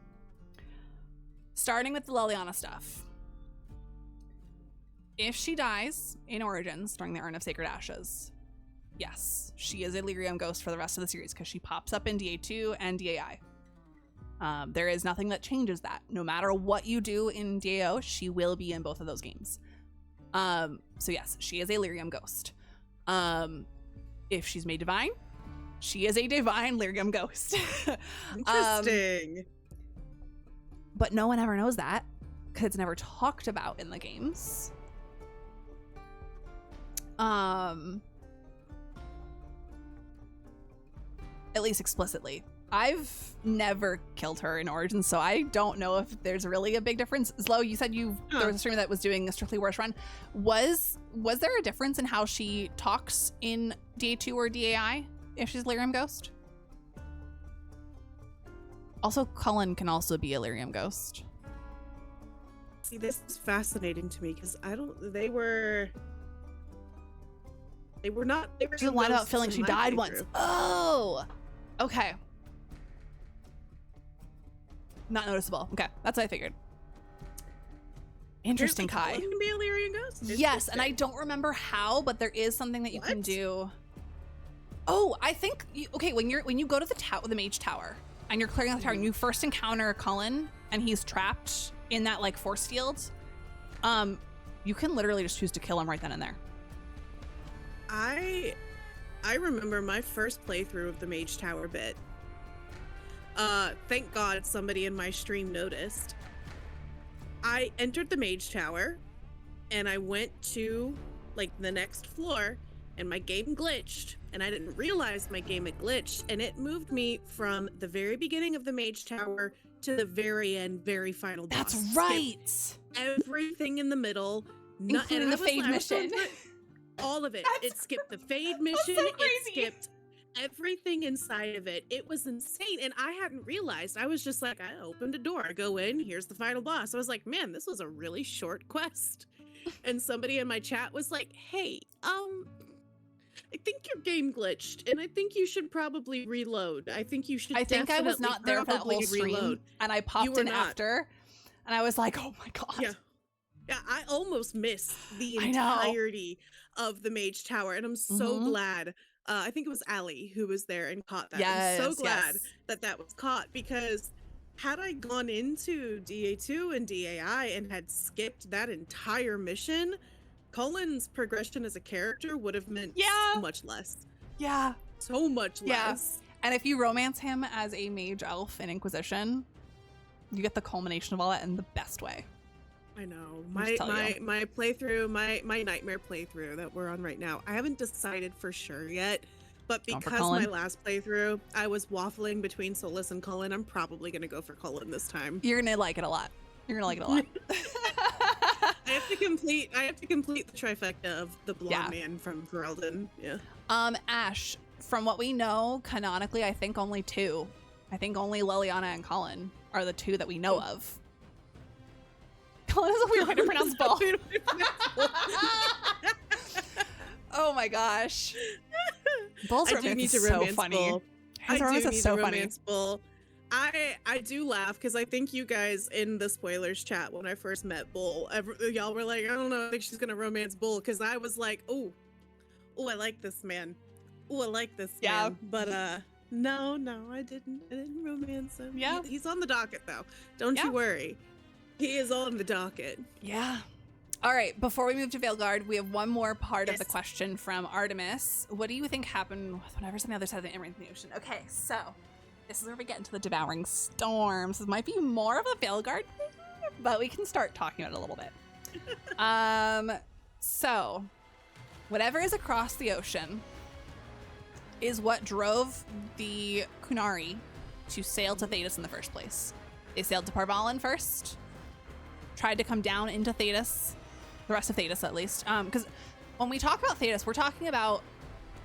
starting with the Liliana stuff. If she dies in Origins during the Urn of Sacred Ashes, yes, she is a Lyrium ghost for the rest of the series because she pops up in DA2 and DAI. There is nothing that changes that. No matter what you do in DAO, she will be in both of those games. So yes, she is a Lyrium ghost. If she's made divine, she is a divine Lyrium ghost. Interesting. But no one ever knows that because it's never talked about in the games. at least explicitly. I've never killed her in Origins, so I don't know if there's really a big difference. Zlo, you said there was a streamer that was doing a Strictly Worse run. Was there a difference in how she talks in DA2 or DAI if she's Lyrium Ghost? Also, Cullen can also be a Lyrium Ghost. See, this is fascinating to me because they were not. They were. She lied about feeling she died once. Oh, okay. Not noticeable. Okay, that's what I figured. Interesting, Kai. You can be a Lyrium Ghost? Yes, and I don't remember how, but there is something that you can do. Oh, I think when you go to the Mage Tower and you're clearing out the tower and you first encounter Cullen and he's trapped in that like force field, you can literally just choose to kill him right then and there. I remember my first playthrough of the Mage Tower bit. Thank God somebody in my stream noticed. I entered the Mage Tower and I went to like the next floor and my game glitched and I didn't realize my game had glitched and it moved me from the very beginning of the Mage Tower to the very end, very final boss. That's right. Everything in the middle, including the Fade mission. All of it. It skipped the Fade mission. So it skipped everything inside of it. It was insane. And I hadn't realized. I was just like, I opened a door. I go in. Here's the final boss. I was like, man, this was a really short quest. And somebody in my chat was like, hey, I think your game glitched, and I think you should probably reload. I think I was not there for that whole stream, reload. And I popped in after, and I was like, oh my god. Yeah, I almost missed the entirety of the Mage Tower, and I'm so glad. I think it was Allie who was there and caught that. Yes, I'm so glad that was caught, because had I gone into DA2 and DAI and had skipped that entire mission, Cullen's progression as a character would have meant much less. Yeah. So much less. And if you romance him as a mage elf in Inquisition, you get the culmination of all that in the best way. I know. My playthrough, my nightmare playthrough that we're on right now, I haven't decided for sure yet, but because my last playthrough, I was waffling between Solus and Cullen, I'm probably going to go for Cullen this time. You're going to like it a lot. You're going to like it a lot. I have to complete the trifecta of the blonde man from Ferelden. Yeah. Ash, from what we know, canonically, I think only two. I think only Liliana and Cullen are the two that we know of. Cullen is a weird way to pronounce ball. Oh my gosh. Bull's romance is so funny. His romance is so funny. Bull. I do laugh because I think you guys in the spoilers chat when I first met Bull, y'all were like, I don't know, I think she's gonna romance Bull, because I was like, oh, I like this man. Oh, I like this man. But no, I didn't romance him. Yeah. He's on the docket though. Don't you worry. He is on the docket. Yeah. All right, before we move to Veilguard, we have one more part of the question from Artemis. What do you think happened with whatever's on the other side of the Amaranth in the Ocean? Okay, so this is where we get into the Devouring Storms. This might be more of a Veilguard thing, but we can start talking about it a little bit. So whatever is across the ocean is what drove the Kunari to sail to Thedas in the first place. They sailed to Parvalan first, tried to come down into Thedas, the rest of Thedas at least. Because when we talk about Thedas, we're talking about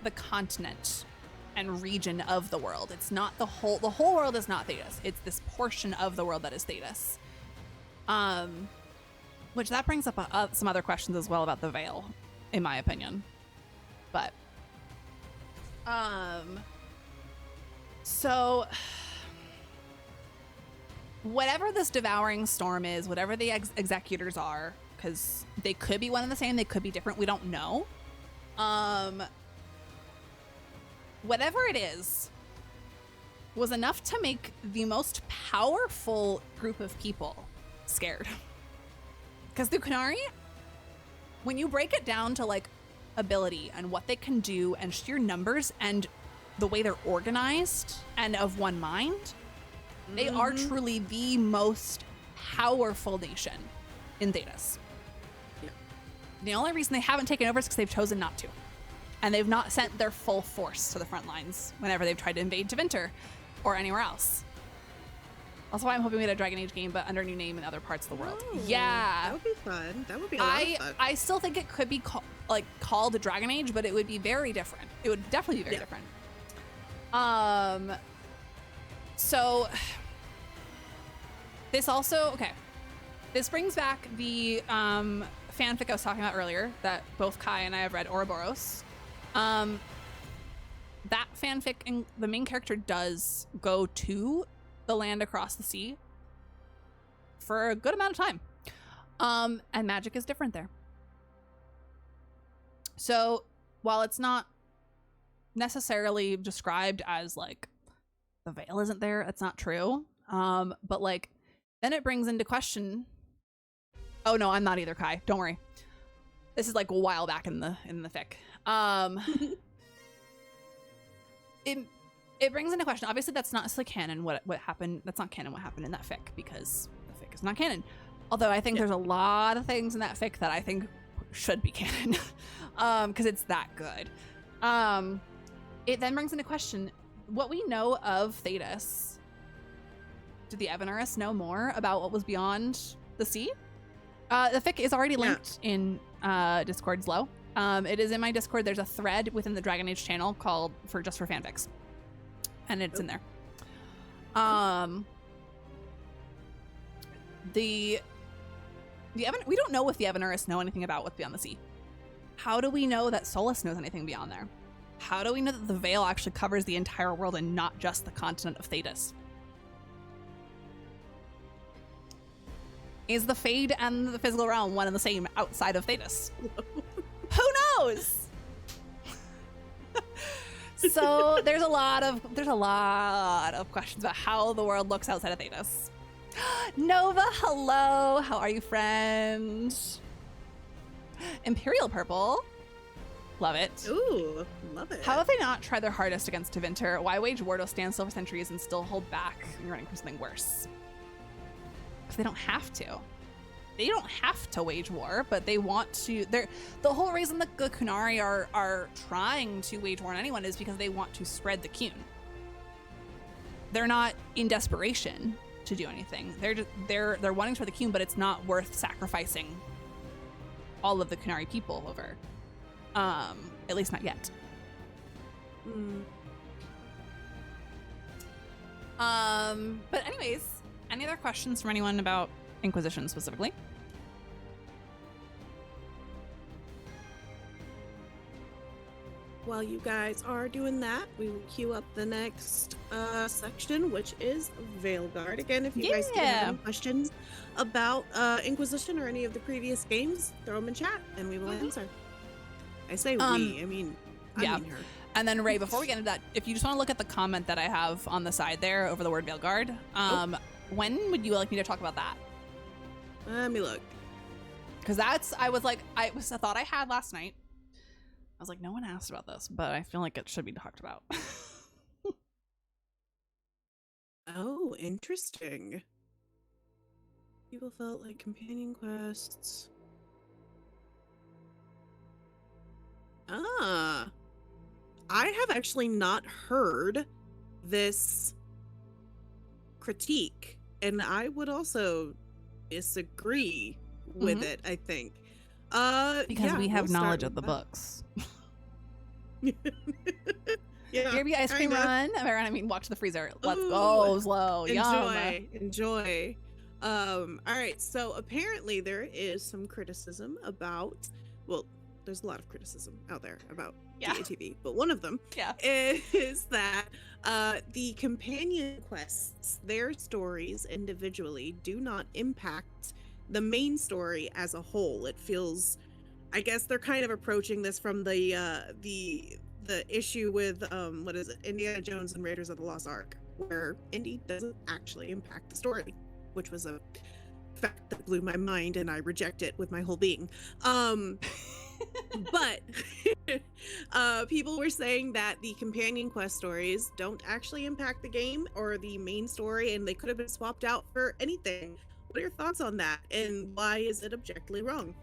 the continent and region of the world. It's not the whole world is not Thedas. It's this portion of the world that is Thedas. Which that brings up some other questions as well about the Veil, in my opinion. But so whatever this Devouring Storm is, whatever the executors are, because they could be one and the same, they could be different, we don't know. Whatever it is, was enough to make the most powerful group of people scared. Because the Kunari, when you break it down to like ability and what they can do and sheer numbers and the way they're organized and of one mind, they are truly the most powerful nation in Thedas. Yeah. The only reason they haven't taken over is because they've chosen not to. and they've not sent their full force to the front lines whenever they've tried to invade Tevinter or anywhere else. Also, I'm hoping we get a Dragon Age game, but under a new name in other parts of the world. Oh, Yeah, that would be fun. That would be a lot of fun. I still think it could be called Dragon Age, but it would be very different. It would definitely be very different. So this also, okay. This brings back the fanfic I was talking about earlier that both Kai and I have read, Ouroboros. That fanfic, and the main character does go to the land across the sea for a good amount of time. And magic is different there. So while it's not necessarily described as like the veil isn't there, it's not true. But like then it brings into question. Oh no, I'm not either, Kai. Don't worry. This is like a while back in the fic. It brings into question. Obviously, that's not necessarily canon. What happened? That's not canon. What happened in that fic, because the fic is not canon. Although I think there's a lot of things in that fic that I think should be canon, because it's that good. It then brings into question what we know of Thetis. Did the Evanurus know more about what was beyond the sea? The fic is already linked in Discord's low. It is in my Discord. There's a thread within the Dragon Age channel called just for fanfics, and it's in there. We don't know if the Evanurus know anything about what's beyond the sea. How do we know that Solus knows anything beyond there? How do we know that the veil actually covers the entire world and not just the continent of Thetis? Is the Fade and the physical realm one and the same outside of Thetis? Who knows? So there's a lot of questions about how the world looks outside of Thetis. Nova, hello. How are you, friend? Imperial Purple. Love it. Ooh, love it. How have they not tried their hardest against Tevinter? Why wage war to stand still for centuries and still hold back and running for something worse? Because they don't have to. They don't have to wage war, but they want to. The whole reason the Kunari are trying to wage war on anyone is because they want to spread the Qun. They're not in desperation to do anything. They're wanting to spread the Qun, but it's not worth sacrificing all of the Kunari people over. At least not yet. But anyways, any other questions from anyone about Inquisition specifically? While you guys are doing that, we will queue up the next section, which is Veilguard. Again, if you guys do have any questions about Inquisition or any of the previous games, throw them in chat and we will answer. I say we, I mean her. And then Ray, before we get into that, if you just want to look at the comment that I have on the side there over the word Veilguard, when would you like me to talk about that? Let me look. Because I was a thought I had last night. I was like, no one asked about this, but I feel like it should be talked about. Oh, interesting. People felt like companion quests. I have actually not heard this critique, and I would also disagree with it, I think. Because we have knowledge of the books. Maybe ice cream run. I mean, watch the freezer. Let's go slow. Enjoy. All right. So apparently there is some criticism about. Well, there's a lot of criticism out there about DATV, but one of them is that the companion quests, their stories individually, do not impact the main story as a whole. It feels, I guess they're kind of approaching this from the issue with what is it, Indiana Jones and Raiders of the Lost Ark, where Indy doesn't actually impact the story, which was a fact that blew my mind and I reject it with my whole being. But people were saying that the companion quest stories don't actually impact the game or the main story, and they could have been swapped out for anything. What are your thoughts on that, and why is it objectively wrong?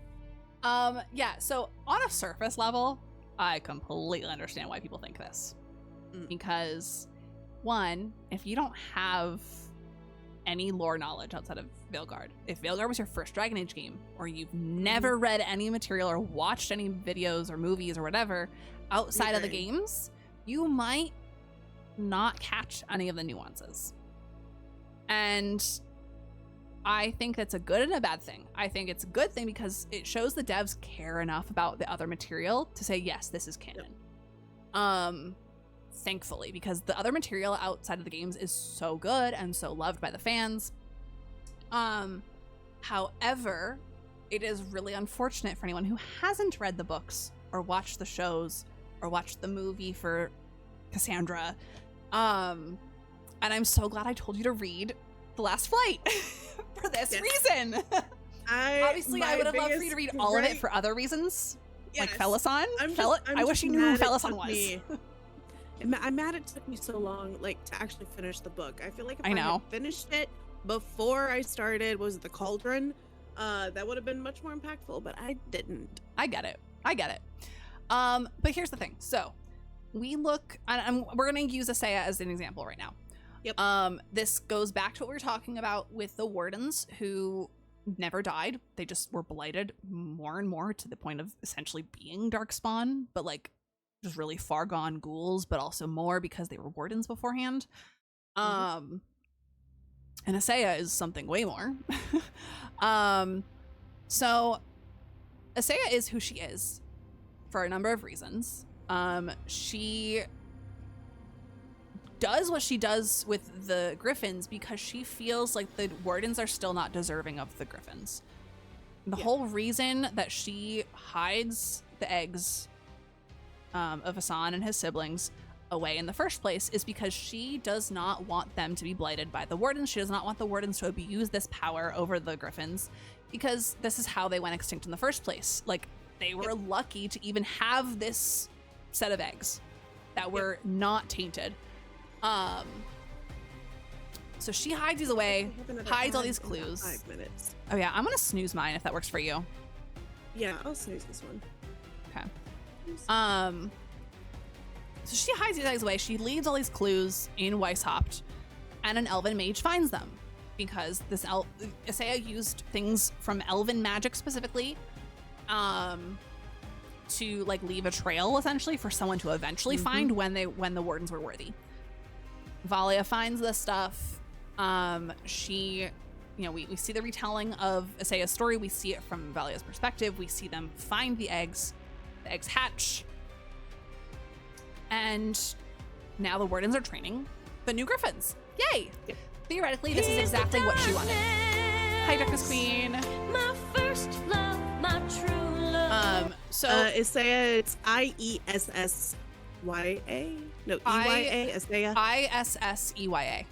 So on a surface level, I completely understand why people think this. Because, one, if you don't have any lore knowledge outside of Veilguard, if Veilguard was your first Dragon Age game, or you've never read any material or watched any videos or movies or whatever outside of the games, you might not catch any of the nuances. And I think that's a good and a bad thing. I think it's a good thing because it shows the devs care enough about the other material to say, yes, this is canon. Thankfully, because the other material outside of the games is so good and so loved by the fans. However, it is really unfortunate for anyone who hasn't read the books or watched the shows or watched the movie for Cassandra. And I'm so glad I told you to read The Last Flight for this reason. Obviously, I would have loved for you to read all of it for other reasons, like Felasan. I wish you knew who Felasan was. I'm mad it took me so long, like, to actually finish the book. I feel like if I had finished it before I started, the Cauldron, that would have been much more impactful, but I didn't. I get it. But here's the thing. So we look, and we're going to use Asaya as an example right now. Yep. This goes back to what we were talking about with the wardens who never died. They just were blighted more and more to the point of essentially being Darkspawn, but like just really far gone ghouls, but also more because they were wardens beforehand. And Asaya is something way more. So Asaya is who she is for a number of reasons. She does what she does with the Griffins because she feels like the wardens are still not deserving of the Griffins. The whole reason that she hides the eggs of Hassan and his siblings away in the first place is because she does not want them to be blighted by the wardens. She does not want the wardens to abuse this power over the Griffins because this is how they went extinct in the first place. Like, they were lucky to even have this set of eggs that were not tainted. So she hides these away, hides all these clues. 5 minutes. Oh yeah, I'm gonna snooze mine if that works for you. Yeah, I'll snooze this one. Okay. So she hides these eggs away. She leaves all these clues in Weishaupt, and an elven mage finds them because this Asaya used things from elven magic specifically, to like leave a trail essentially for someone to eventually find when the wardens were worthy. Valia finds this stuff. She, we see the retelling of Asaya's story. We see it from Valia's perspective. We see them find the eggs hatch. And now the wardens are training the new Griffins. Yay! Yep. Theoretically, this is exactly what she wanted. Hi, Darkness Queen. My first love, my true love. So Asaya, it's IESSYA. No, EYA. Asaya. ISSEYA.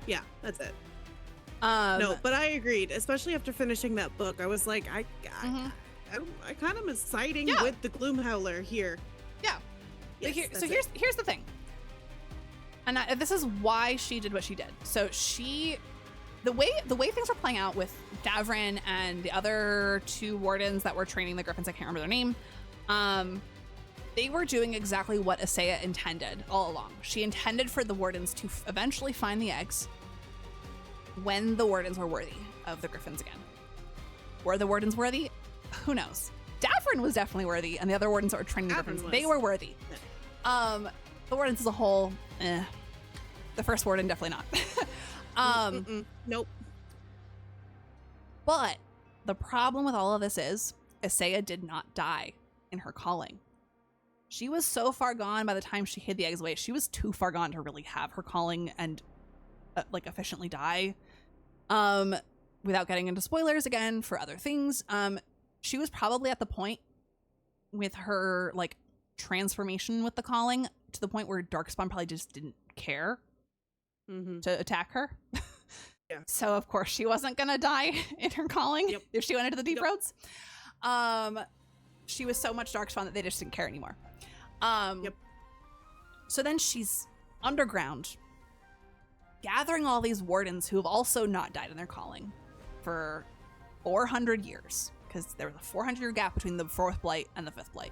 Yeah, that's it. No, but I agreed, especially after finishing that book. I was like, I kind of am siding with the Gloomhowler here. Yeah. Yes, so here's the thing, and this is why she did what she did. So the way things were playing out with Davrin and the other two wardens that were training the Griffins, I can't remember their name. They were doing exactly what Asaya intended all along. She intended for the wardens to eventually find the eggs when the wardens were worthy of the Griffins again. Were the wardens worthy? Who knows? Davrin was definitely worthy, and the other wardens that were training the Griffins, they were worthy. The wardens as a whole, the first warden definitely not. Nope. But the problem with all of this is Asaya did not die in her calling. She was so far gone by the time she hid the eggs away. She was too far gone to really have her calling and efficiently die. Without getting into spoilers again for other things, she was probably at the point with her like transformation with the calling to the point where Darkspawn probably just didn't care to attack her. Yeah. So of course she wasn't gonna die in her calling if she went into the deep roads. She was so much Darkspawn that they just didn't care anymore. So then she's underground, gathering all these wardens who have also not died in their calling for 400 years, because there was a 400-year gap between the 4th Blight and the 5th Blight.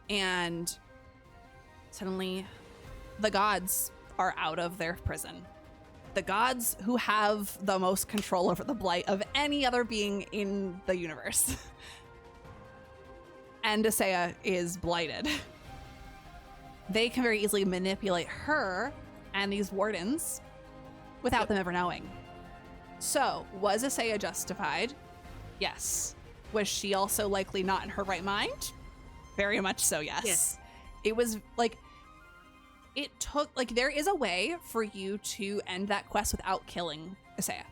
And suddenly the gods are out of their prison. The gods who have the most control over the blight of any other being in the universe. And Asaya is blighted. They can very easily manipulate her and these wardens without them ever knowing. So, was Asaya justified? Yes. Was she also likely not in her right mind? Very much so, yes. It was like, it took, like, there is a way for you to end that quest without killing Asaya.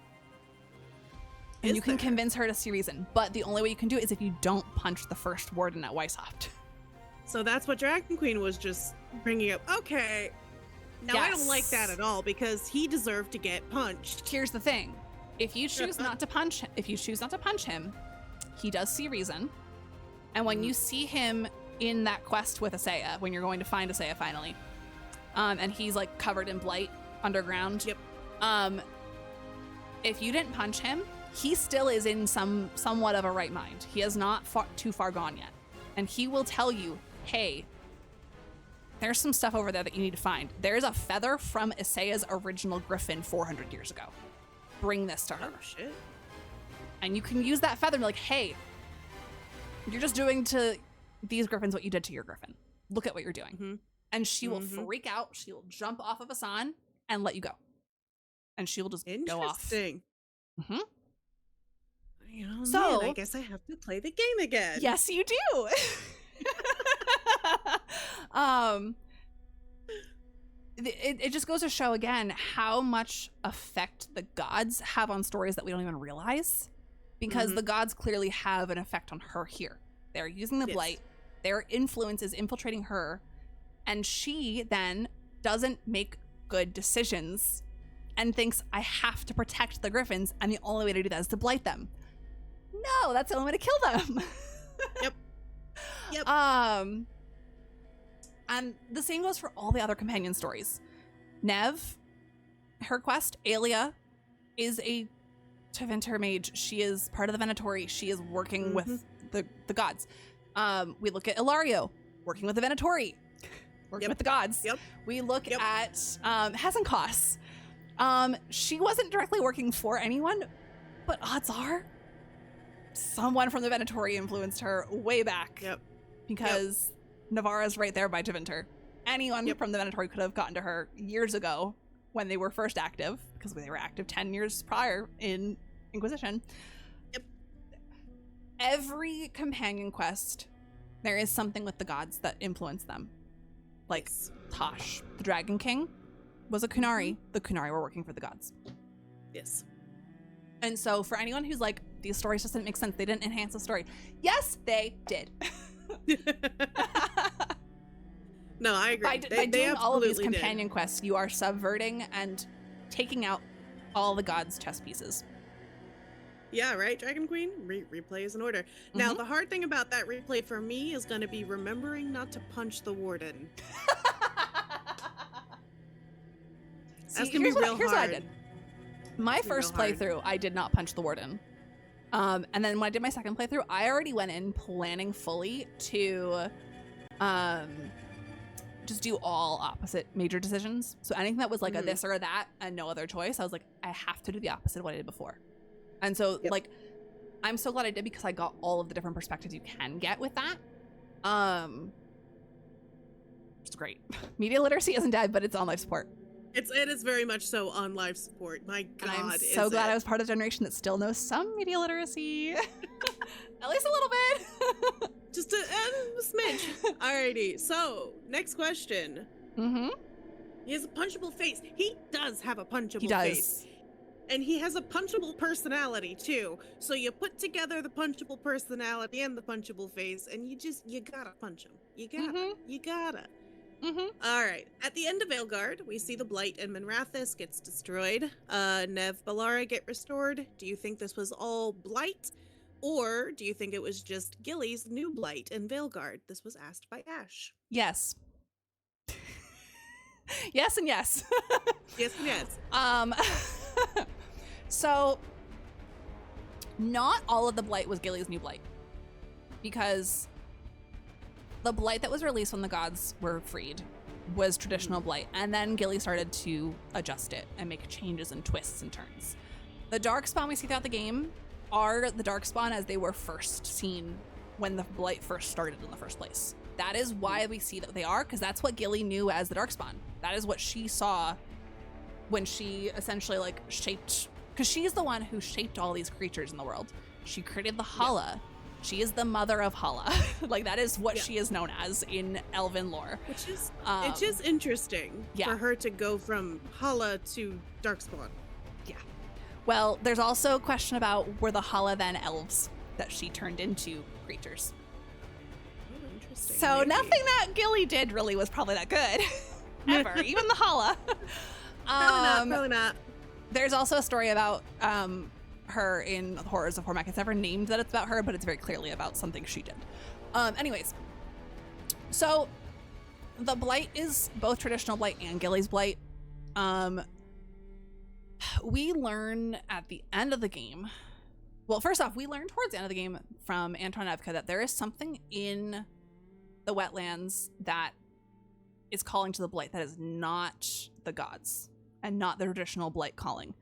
And you can convince her to see reason, but the only way you can do it is if you don't punch the first warden at Weishaupt. So that's what Dragon Queen was just bringing up. Okay. Now, I don't like that at all because he deserved to get punched. Here's the thing. If you choose not to punch him, he does see reason. And when you see him in that quest with Asaya, when you're going to find Asaya finally, and he's like covered in blight underground. If you didn't punch him, he still is in somewhat of a right mind. He is not too far gone yet. And he will tell you, hey, there's some stuff over there that you need to find. There's a feather from Asaya's original griffin 400 years ago. Bring this to her. Oh, shit. And you can use that feather and be like, hey, you're just doing to these griffins what you did to your griffin. Look at what you're doing. And she will freak out. She will jump off of Asan and let you go. And she will just go off. Interesting. Oh, so, man, I guess I have to play the game again. Yes, you do. It just goes to show again how much effect the gods have on stories that we don't even realize, because the gods clearly have an effect on her here. They're using the blight. Their influence is infiltrating her, and she then doesn't make good decisions and thinks, I have to protect the griffins, and the only way to do that is to blight them. No, that's the only way to kill them. Yep. And the same goes for all the other companion stories. Nev, her quest, Aelia, is a Tevinter mage. She is part of the Venatori. She is working with the gods. We look at Ilario, working with the Venatori, working with the gods. We look at Hezenkos. She wasn't directly working for anyone, but odds are someone from the Venatori influenced her way back. Because Navarra's right there by Tevinter. Anyone from the Venatori could have gotten to her years ago when they were first active, because they were active 10 years prior in Inquisition. Every companion quest, there is something with the gods that influence them. Like Tosh, the Dragon King, was a Kunari. The Kunari were working for the gods. And so for anyone who's like, these stories just didn't make sense, they didn't enhance the story. Yes, they did. No, I agree. By doing all of these companion quests, you are subverting and taking out all the gods' chess pieces. Yeah, right, Dragon Queen? Replay is in order. Now, the hard thing about that replay for me is going to be remembering not to punch the warden. That's going to be real hard. Here's what I did. My first playthrough, I did not punch the warden. And then when I did my second playthrough, I already went in planning fully to just do all opposite major decisions. So anything that was like a this or a that and no other choice, I was like, I have to do the opposite of what I did before. And so like, I'm so glad I did, because I got all of the different perspectives you can get with that. It's great. Media literacy isn't dead, but it's on life support. It is very much so on life support. My God, and I'm so glad I was part of the generation that still knows some media literacy. At least a little bit. Just a smidge. Alrighty, so next question. He has a punchable face. He does have a punchable face. And he has a punchable personality too. So you put together the punchable personality and the punchable face, and you gotta punch him. You gotta. All right. At the end of Aelgard, we see the Blight in Minrathous gets destroyed. Nev Balara get restored. Do you think this was all Blight? Or do you think it was just Gilly's new Blight in Veilguard? This was asked by Ash. Yes. Yes and yes. Yes and yes. So, not all of the Blight was Gilly's new Blight. Because the blight that was released when the gods were freed was traditional blight, and then Gilly started to adjust it and make changes and twists and turns. The darkspawn we see throughout the game are the darkspawn as they were first seen when the blight first started in the first place. That is why we see that they are, because that's what Gilly knew as the darkspawn. That is what she saw when she essentially like shaped, because she's the one who shaped all these creatures in the world. She created the Hala. She is the mother of Hala. Like, that is what she is known as in Elven lore. Which is, it's just interesting for her to go from Hala to Darkspawn. Yeah. Well, there's also a question about were the Hala then elves that she turned into creatures. Oh, interesting. So maybe. Nothing that Gilly did really was probably that good. Ever. Even the Hala. Probably not. There's also a story about her in Horrors of Hormak. It's never named that it's about her, but it's very clearly about something she did. Anyways, so the blight is both traditional blight and Gilly's blight. We learn at the end of the game. Well, first off, we learn towards the end of the game from Anton Evka that there is something in the wetlands that is calling to the blight that is not the gods and not the traditional blight calling.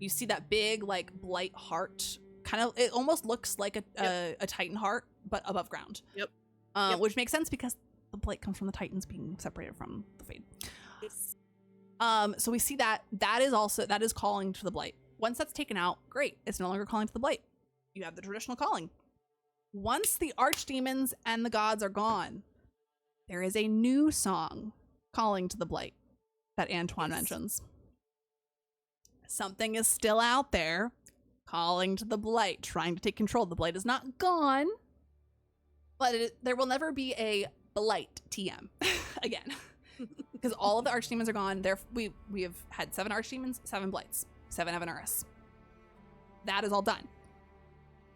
You see that big, like, blight heart. Kind of, it almost looks like a Titan heart, but above ground. Yep. Which makes sense because the blight comes from the Titans being separated from the Fade. Yes. So we see that that is calling to the blight. Once that's taken out, great. It's no longer calling to the blight. You have the traditional calling. Once the archdemons and the gods are gone, there is a new song calling to the blight that Antoine mentions. Something is still out there calling to the blight, trying to take control. The blight is not gone, but there will never be a blight TM again, because all of the archdemons are gone. We have had 7 archdemons, 7 blights, 7 Evanuris. That is all done.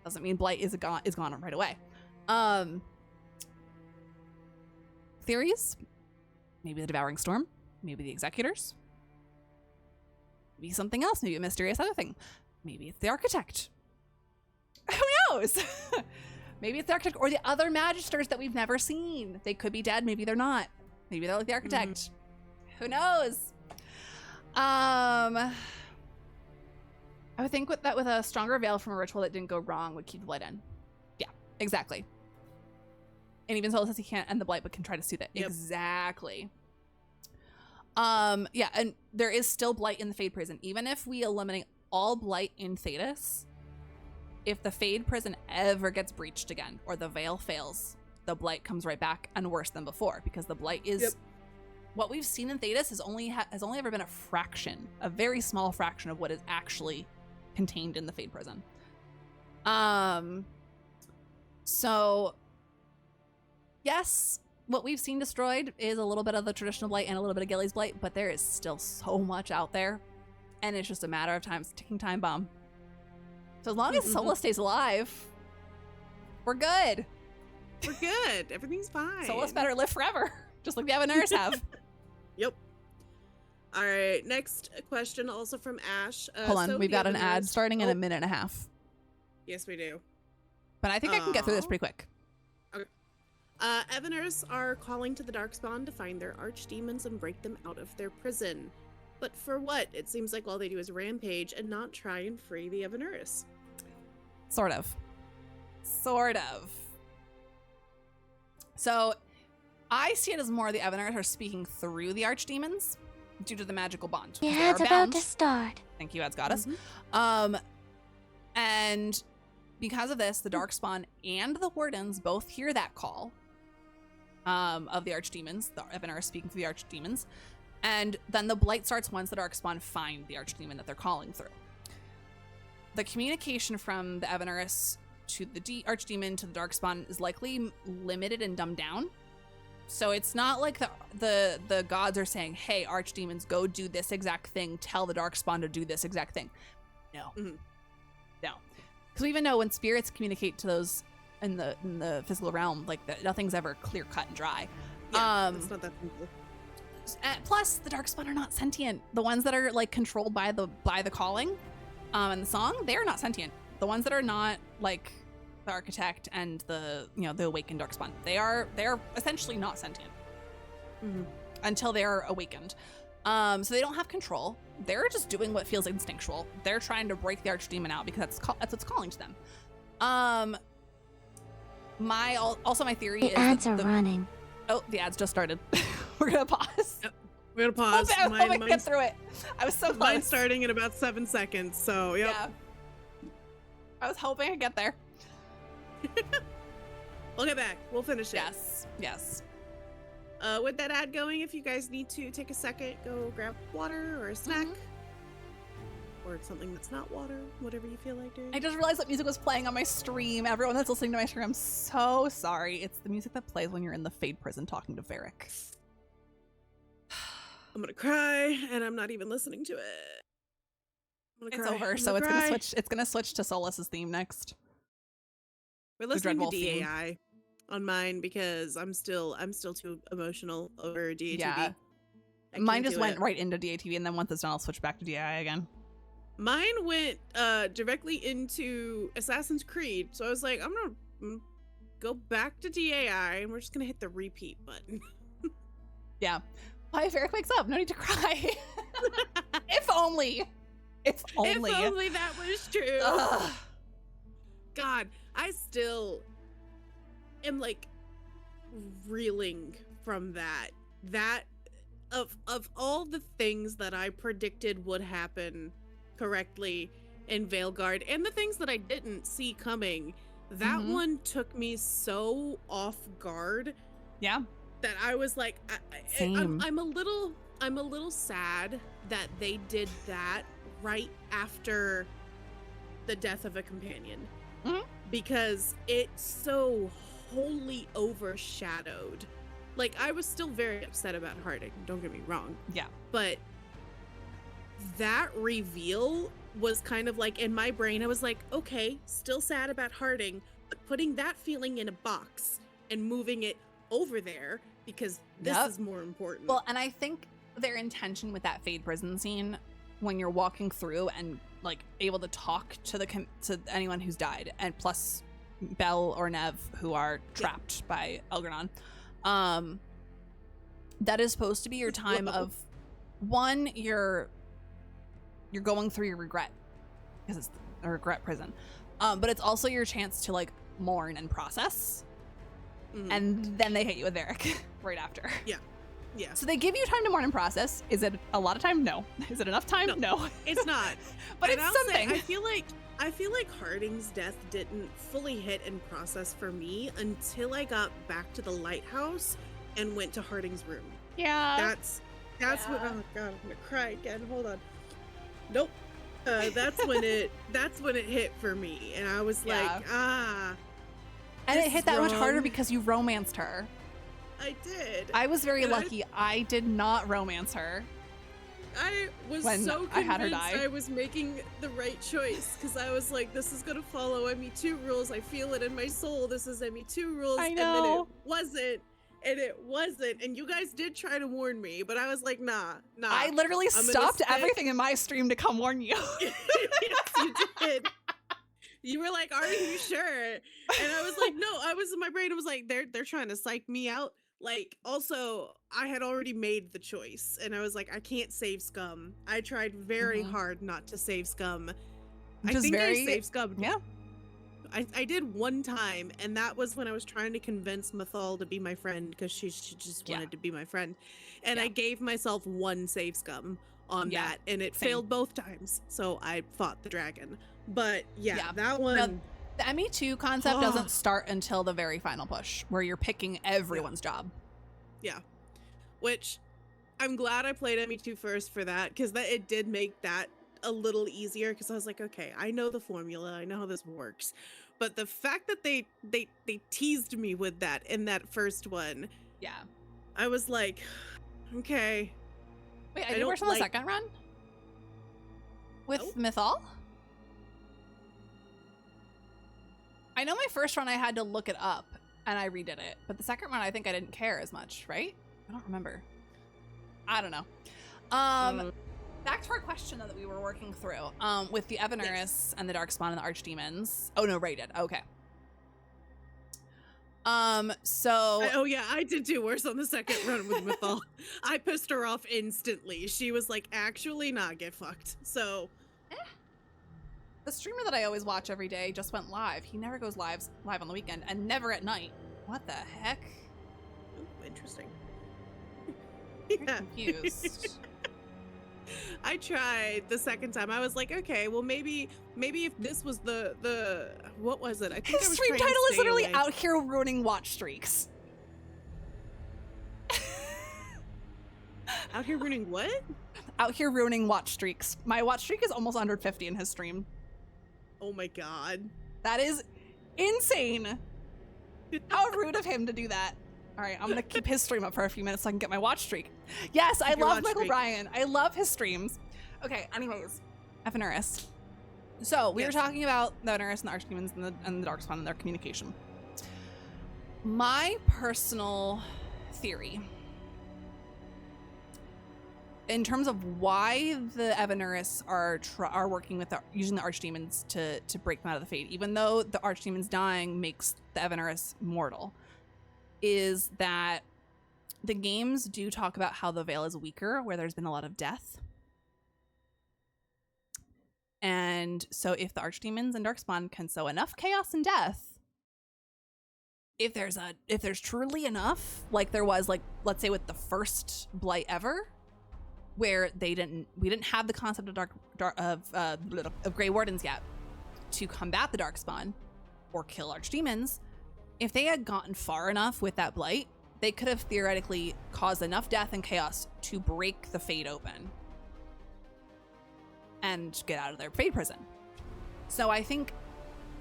Doesn't mean blight is gone right away. Theories? Maybe the Devouring Storm. Maybe the Executors. Maybe something else. Maybe a mysterious other thing. Maybe it's the Architect. Who knows? Maybe it's the Architect or the other Magisters that we've never seen. They could be dead. Maybe they're not. Maybe they're like the Architect. Who knows? I would think with a stronger veil from a ritual that didn't go wrong would keep the blight in. Yeah, exactly. And even Sola says he can't end the blight but can try to soothe it. Yep. Exactly. Yeah, and there is still blight in the Fade prison. Even if we eliminate all blight in Thedas, if the Fade prison ever gets breached again or the veil fails, the blight comes right back and worse than before, because the blight is what we've seen in Thedas has only ever been a fraction, a very small fraction of what is actually contained in the Fade prison. So yes, what we've seen destroyed is a little bit of the traditional blight and a little bit of Gilly's blight, but there is still so much out there, and it's just a matter of time. It's a ticking time bomb. So as long as Sola stays alive, we're good. We're good. Everything's fine. Sola's better live forever, just like the Evanuris have. Yep. All right. Next question, also from Ash. Hold on, we've got an ad starting in a minute and a half. Yes, we do. But I think I can get through this pretty quick. Okay. Evanuris are calling to the Darkspawn to find their archdemons and break them out of their prison. But for what? It seems like all they do is rampage and not try and free the Evanuris. Sort of. So I see it as more the Evanuris are speaking through the archdemons due to the magical bond. Yeah, it's about to start. Thank you, Ads Goddess. And because of this, the Darkspawn and the Wardens both hear that call of the archdemons, the Evanuris speaking through the archdemons, and then the blight starts once the Darkspawn find the archdemon that they're calling through. The communication from the Evanuris to the archdemon to the Darkspawn is likely limited and dumbed down. So it's not like the gods are saying, hey, archdemons, go do this exact thing, tell the Darkspawn to do this exact thing. No. No. Because we even know when spirits communicate to those in the physical realm, like nothing's ever clear cut and dry. Yeah, it's not that simple. Plus, the Darkspawn are not sentient. The ones that are like controlled by the calling, and the song, they are not sentient. The ones that are not like the architect and the awakened darkspawn. They're essentially not sentient until they're awakened. So they don't have control. They're just doing what feels instinctual. They're trying to break the archdemon out because that's what's calling to them. My theory The is ads are running. Oh, the ads just started. We're gonna pause. Yep. We're gonna pause. I hope I get through it. I was so close. Mine's starting in about 7 seconds, so yep. Yeah. I was hoping I'd get there. We'll get back. We'll finish it. Yes. With that ad going, if you guys need to take a second, go grab water or a snack. Or something that's not water, whatever you feel like doing. I just realized that music was playing on my stream. Everyone that's listening to my stream, I'm so sorry. It's the music that plays when you're in the Fade prison talking to Varric. I'm gonna cry, and I'm not even listening to it. It's over, so it's gonna switch. It's gonna switch to Solus's theme next. We're listening to DAI on mine because I'm still too emotional over DATV. Yeah, mine just went right into DATV, and then once it's done, I'll switch back to DAI again. Mine went directly into Assassin's Creed, so I was like, I'm gonna go back to DAI, and we're just gonna hit the repeat button. Yeah. Why Varric wakes up? No need to cry. If only. If only that was true. Ugh. God, I still am like reeling from that. That of all the things that I predicted would happen correctly in Veilguard and the things that I didn't see coming, that one took me so off guard. Yeah. That I was like, I'm a little sad that they did that right after the death of a companion, because it so wholly overshadowed. Like, I was still very upset about Harding, don't get me wrong. Yeah. But that reveal was kind of like, in my brain, I was like, okay, still sad about Harding, but putting that feeling in a box and moving it over there because this is more important. Well, and I think their intention with that Fade prison scene, when you're walking through and like able to talk to to anyone who's died, and plus Belle or Nev who are trapped by Elgranon, that is supposed to be your time of one, you're going through your regret because it's a regret prison, but it's also your chance to like mourn and process. And then they hit you with Varric right after. Yeah. So they give you time to mourn and process. Is it a lot of time? No. Is it enough time? No. It's not. But it's something. I feel like Harding's death didn't fully hit and process for me until I got back to the lighthouse and went to Harding's room. Yeah. That's what. Oh God, I'm gonna cry again. Hold on. Nope. That's when it hit for me, and I was like, And it hit that much harder because you romanced her. I did. I was very lucky. I did not romance her. I was when so I had her convinced die. I was making the right choice because I was like, this is gonna follow ME2 rules. I feel it in my soul. This is ME2 rules. I And then know. it wasn't. And you guys did try to warn me, but I was like, nah. I literally stopped everything in my stream to come warn you. Yes, you did. You were like, are you sure? And I was like, no, I was in my brain. It was like, they're trying to psych me out. Like, also, I had already made the choice. And I was like, I can't save Scum. I tried very hard not to save Scum. I saved Scum. Yeah. I did one time, and that was when I was trying to convince Mathal to be my friend because she just wanted to be my friend. And I gave myself one save Scum on that, and it failed both times. So I fought the dragon. But that one. Now, the ME2 concept doesn't start until the very final push, where you're picking everyone's job. Yeah. Which I'm glad I played ME2 first for that, because it did make that a little easier, because I was like, okay, I know the formula, I know how this works. But the fact that they teased me with that in that first one, I was like, okay. Wait, I did worse on the second run? With Mythal? I know my first run I had to look it up and I redid it, but the second run I think I didn't care as much, right? I don't remember. I don't know. Back to our question though that we were working through with the Evanuris and the Darkspawn and the Archdemons. Oh no, Ray did. Okay. Oh yeah, I did do worse on the second run with Mythal. I pissed her off instantly. She was like, actually, not get fucked. So, the streamer that I always watch every day just went live. He never goes live on the weekend and never at night. What the heck? Ooh, interesting. I'm confused. I tried the second time. I was like, okay, well maybe if this was the what was it? I think His stream title is literally Out Here Ruining Watch Streaks. Out Here Ruining what? Out Here Ruining Watch Streaks. My watch streak is almost 150 in his stream. Oh my god. That is insane. How rude of him to do that. All right, I'm gonna keep his stream up for a few minutes so I can get my watch streak. Yes, I love Michael Bryan. I love his streams. Okay, anyways, Evanurus. So we were talking about the Evanurus and the Archdemons and the Darkspawn and their communication. My personal theory, in terms of why the Evanurus are working with using the Archdemons to break them out of the Fade, even though the Archdemons dying makes the Evanurus mortal, is that the games do talk about how the Veil is weaker, where there's been a lot of death. And so if the Archdemons and Darkspawn can sow enough chaos and death, if there's truly enough, like there was, like, let's say with the first Blight ever, where we didn't have the concept of Grey Wardens yet to combat the Darkspawn or kill Archdemons. If they had gotten far enough with that Blight, they could have theoretically caused enough death and chaos to break the Fade open and get out of their Fade prison. So I think,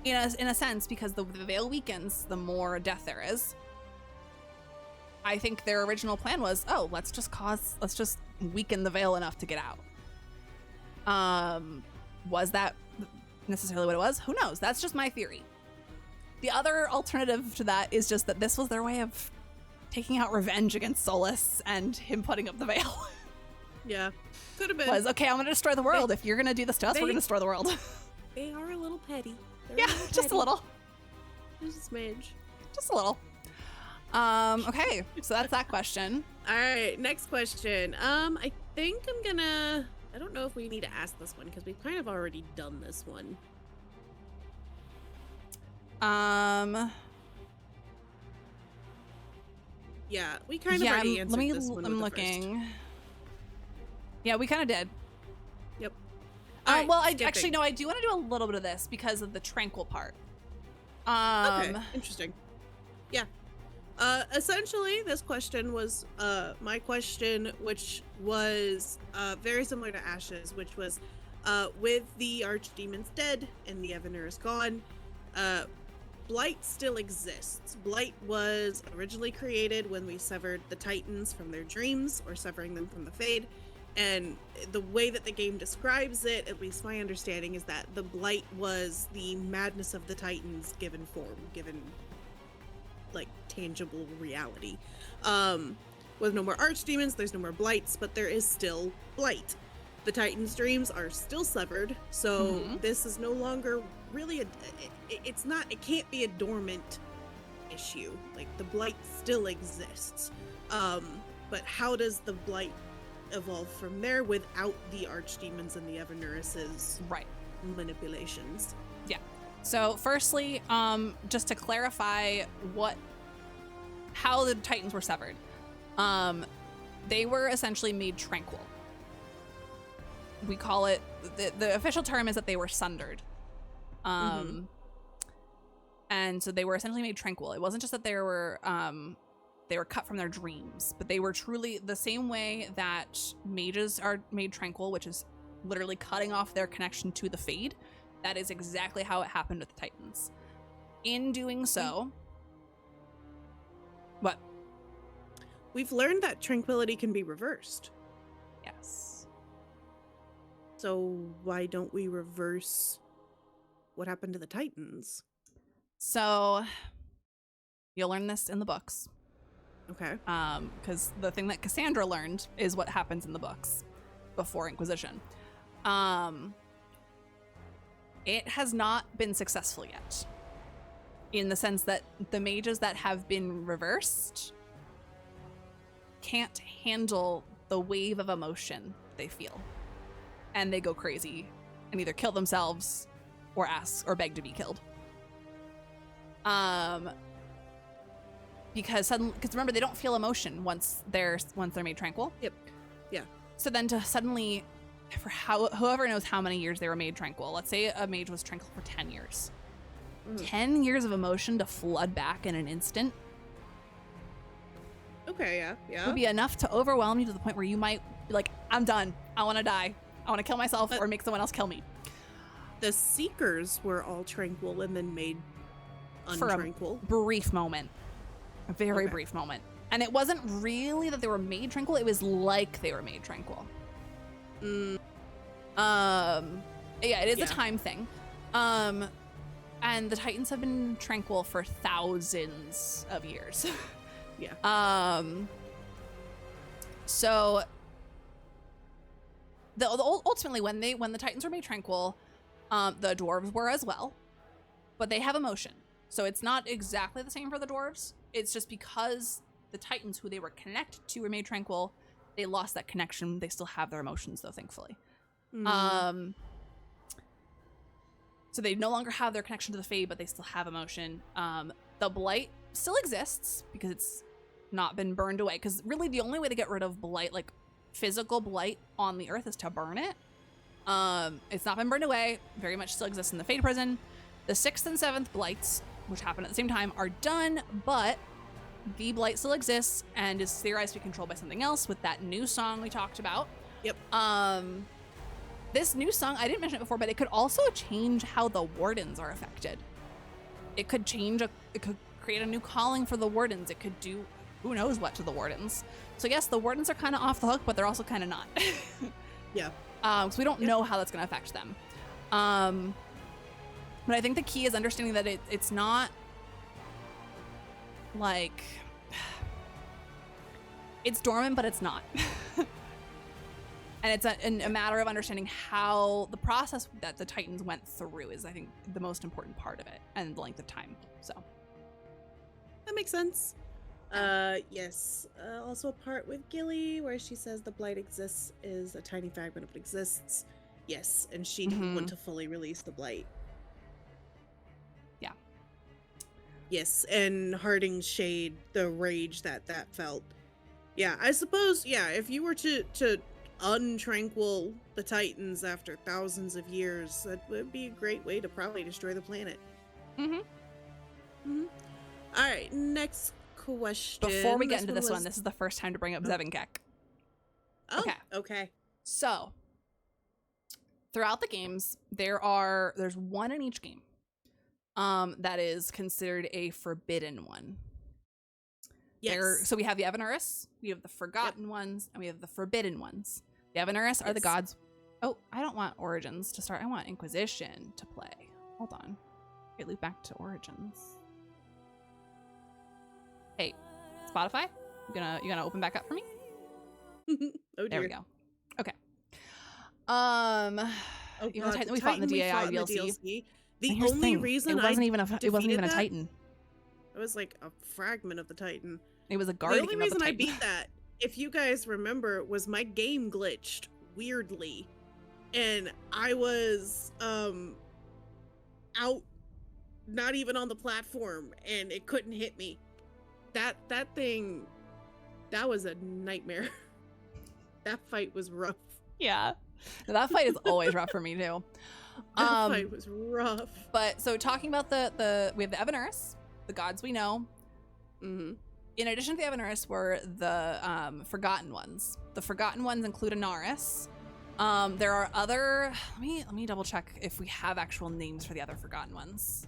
in a sense, because the Veil weakens, the more death there is, I think their original plan was, oh, let's just weaken the Veil enough to get out. Was that necessarily what it was? Who knows? That's just my theory. The other alternative to that is just that this was their way of taking out revenge against Solus and him putting up the Veil. Yeah, could have been. Was, okay, I'm going to destroy the world. If you're going to do this to us, we're going to destroy the world. They are a little petty. Just a little. Just a smidge. Just a little. Okay, so that's that question. All right, next question. I think I don't know if we need to ask this one because we've kind of already done this one. Yeah, we kind of already answered this one. I'm looking. Yeah, we kind of did. Yep. Well, I do want to do a little bit of this because of the tranquil part. Okay, interesting. Yeah. Essentially, this question was my question, which was very similar to Ash's, which was with the Archdemons dead and the Evanurus gone, Blight still exists. Blight was originally created when we severed the Titans from their dreams, or severing them from the Fade. And the way that the game describes it, at least my understanding, is that the Blight was the madness of the Titans given form, given like tangible reality. With no more Archdemons, there's no more Blights, but there is still Blight. The Titans' dreams are still severed, so this is no longer really it can't be a dormant issue. Like, the Blight still exists. But how does the Blight evolve from there without the Archdemons and the Evanurus's manipulations? Yeah. So firstly, just to clarify how the Titans were severed. They were essentially made tranquil. We call it, the official term is that they were sundered. And so they were essentially made tranquil. It wasn't just that they were cut from their dreams, but they were truly the same way that mages are made tranquil, which is literally cutting off their connection to the Fade. That is exactly how it happened with the Titans. In doing so, what? We've learned that tranquility can be reversed. Yes. So why don't we reverse what happened to the Titans? So you'll learn this in the books. Okay. Because the thing that Cassandra learned is what happens in the books before Inquisition. It has not been successful yet. in the sense that the mages that have been reversed can't handle the wave of emotion they feel, and they go crazy and either kill themselves or ask or beg to be killed. Because remember, they don't feel emotion once they're made tranquil. Yep. Yeah. So then to suddenly, for whoever knows how many years they were made tranquil, let's say a mage was tranquil for 10 years. 10 years of emotion to flood back in an instant. Okay, yeah. Would be enough to overwhelm you to the point where you might be like, I'm done. I want to die. I want to kill myself or make someone else kill me. The Seekers were all tranquil and then made untranquil. For a brief moment. A very brief moment. And it wasn't really that they were made tranquil. It was like they were made tranquil. Yeah, it is a time thing. And the Titans have been tranquil for thousands of years. Yeah. So ultimately when the Titans were made tranquil, the dwarves were as well, but they have emotion. So it's not exactly the same for the dwarves. It's just because the Titans, who they were connected to, were made tranquil, they lost that connection. They still have their emotions, though, thankfully. So they no longer have their connection to the Fae, but they still have emotion. The Blight still exists because it's not been burned away. Because really, the only way to get rid of Blight, like physical Blight on the Earth, is to burn it. It's not been burned away. Very much still exists in the Fate prison. The 6th and 7th Blights, which happen at the same time, are done, but the Blight still exists and is theorized to be controlled by something else with that new song we talked about. Yep. This new song, I didn't mention it before, but it could also change how the Wardens are affected. It could it could create a new calling for the Wardens. It could do who knows what to the Wardens. So yes, the Wardens are kind of off the hook, but they're also kind of not. Yeah. So we don't know how that's going to affect them. But I think the key is understanding that it's not like it's dormant, but it's not. And it's a matter of understanding how the process that the Titans went through is, I think, the most important part of it, and the length of time. So that makes sense. Yes. Also a part with Gilly where she says the Blight exists is a tiny fragment of it exists. Yes, and she didn't want to fully release the Blight. Yeah. Yes, and Harding's shade, the rage that felt. Yeah, I suppose, yeah, if you were to untranquil the Titans after thousands of years, that would be a great way to probably destroy the planet. All right, next question. Before we get into this one, this is the first time to bring up Zevenkek. Oh, okay. So, throughout the games, there's one in each game that is considered a forbidden one. Yes. So we have the Evanuris, we have the Forgotten ones, and we have the Forbidden ones. The Evanuris are the gods. Oh, I don't want Origins to start. I want Inquisition to play. Hold on. Okay, loop back to Origins. Hey, Spotify, you gonna open back up for me? Oh dear. There we go. Okay. You know, the Titan we fought in the DAI DLC. The only reason it wasn't even a Titan. It was like a fragment of the Titan. It was a guardian. The only reason I beat that, if you guys remember, was my game glitched weirdly, and I was out, not even on the platform, and it couldn't hit me. That thing, that was a nightmare. That fight was rough. Yeah, that fight is always rough for me too. That fight was rough. But so talking about we have the Evanuris, the gods we know. In addition to the Evanuris were the Forgotten ones. The Forgotten ones include Anaris. There are other. Let me double check if we have actual names for the other Forgotten ones.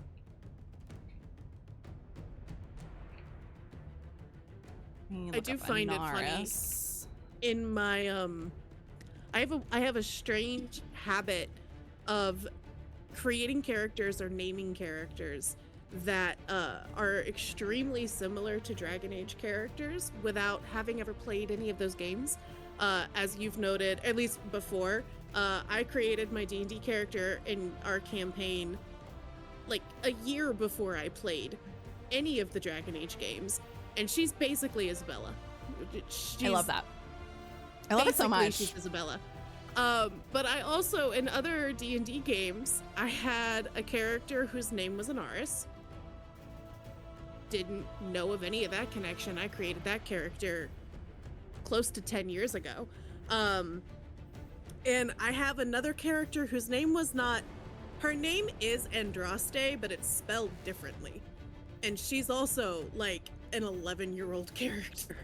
I do find it funny. In my I have a strange habit of creating characters or naming characters that are extremely similar to Dragon Age characters without having ever played any of those games. As you've noted, at least before, I created my D&D character in our campaign like a year before I played any of the Dragon Age games, and she's basically Isabella. I love that. I love it so much. She's Isabella. But I also, in other D&D games, I had a character whose name was Anaris. Didn't know of any of that connection. I created that character close to 10 years ago. And I have another character whose name was not... Her name is Andraste, but it's spelled differently. And she's also, like, an 11-year-old character.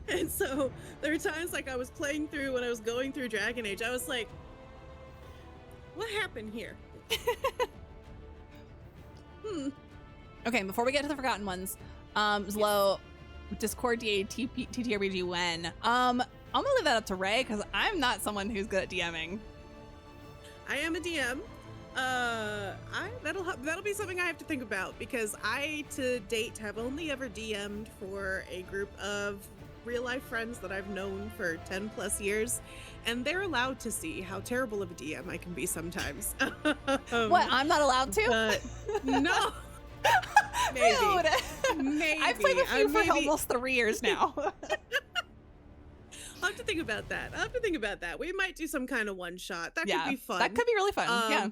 And so there are times, like, I was playing through, when I was going through Dragon Age, I was like, what happened here? Okay, before we get to the Forgotten Ones, Zlo, Discord DA TTRPG when? I'm gonna leave that up to Ray, because I'm not someone who's good at DMing. I am a DM. That'll be something I have to think about, because I, to date, have only ever DM'd for a group of real-life friends that I've known for 10 plus years, and they're allowed to see how terrible of a DM I can be sometimes. What, I'm not allowed to? No. Maybe. Maybe. I've played with you for almost 3 years now. I'll have to think about that. We might do some kind of one-shot. That could be fun. That could be really fun. Yeah.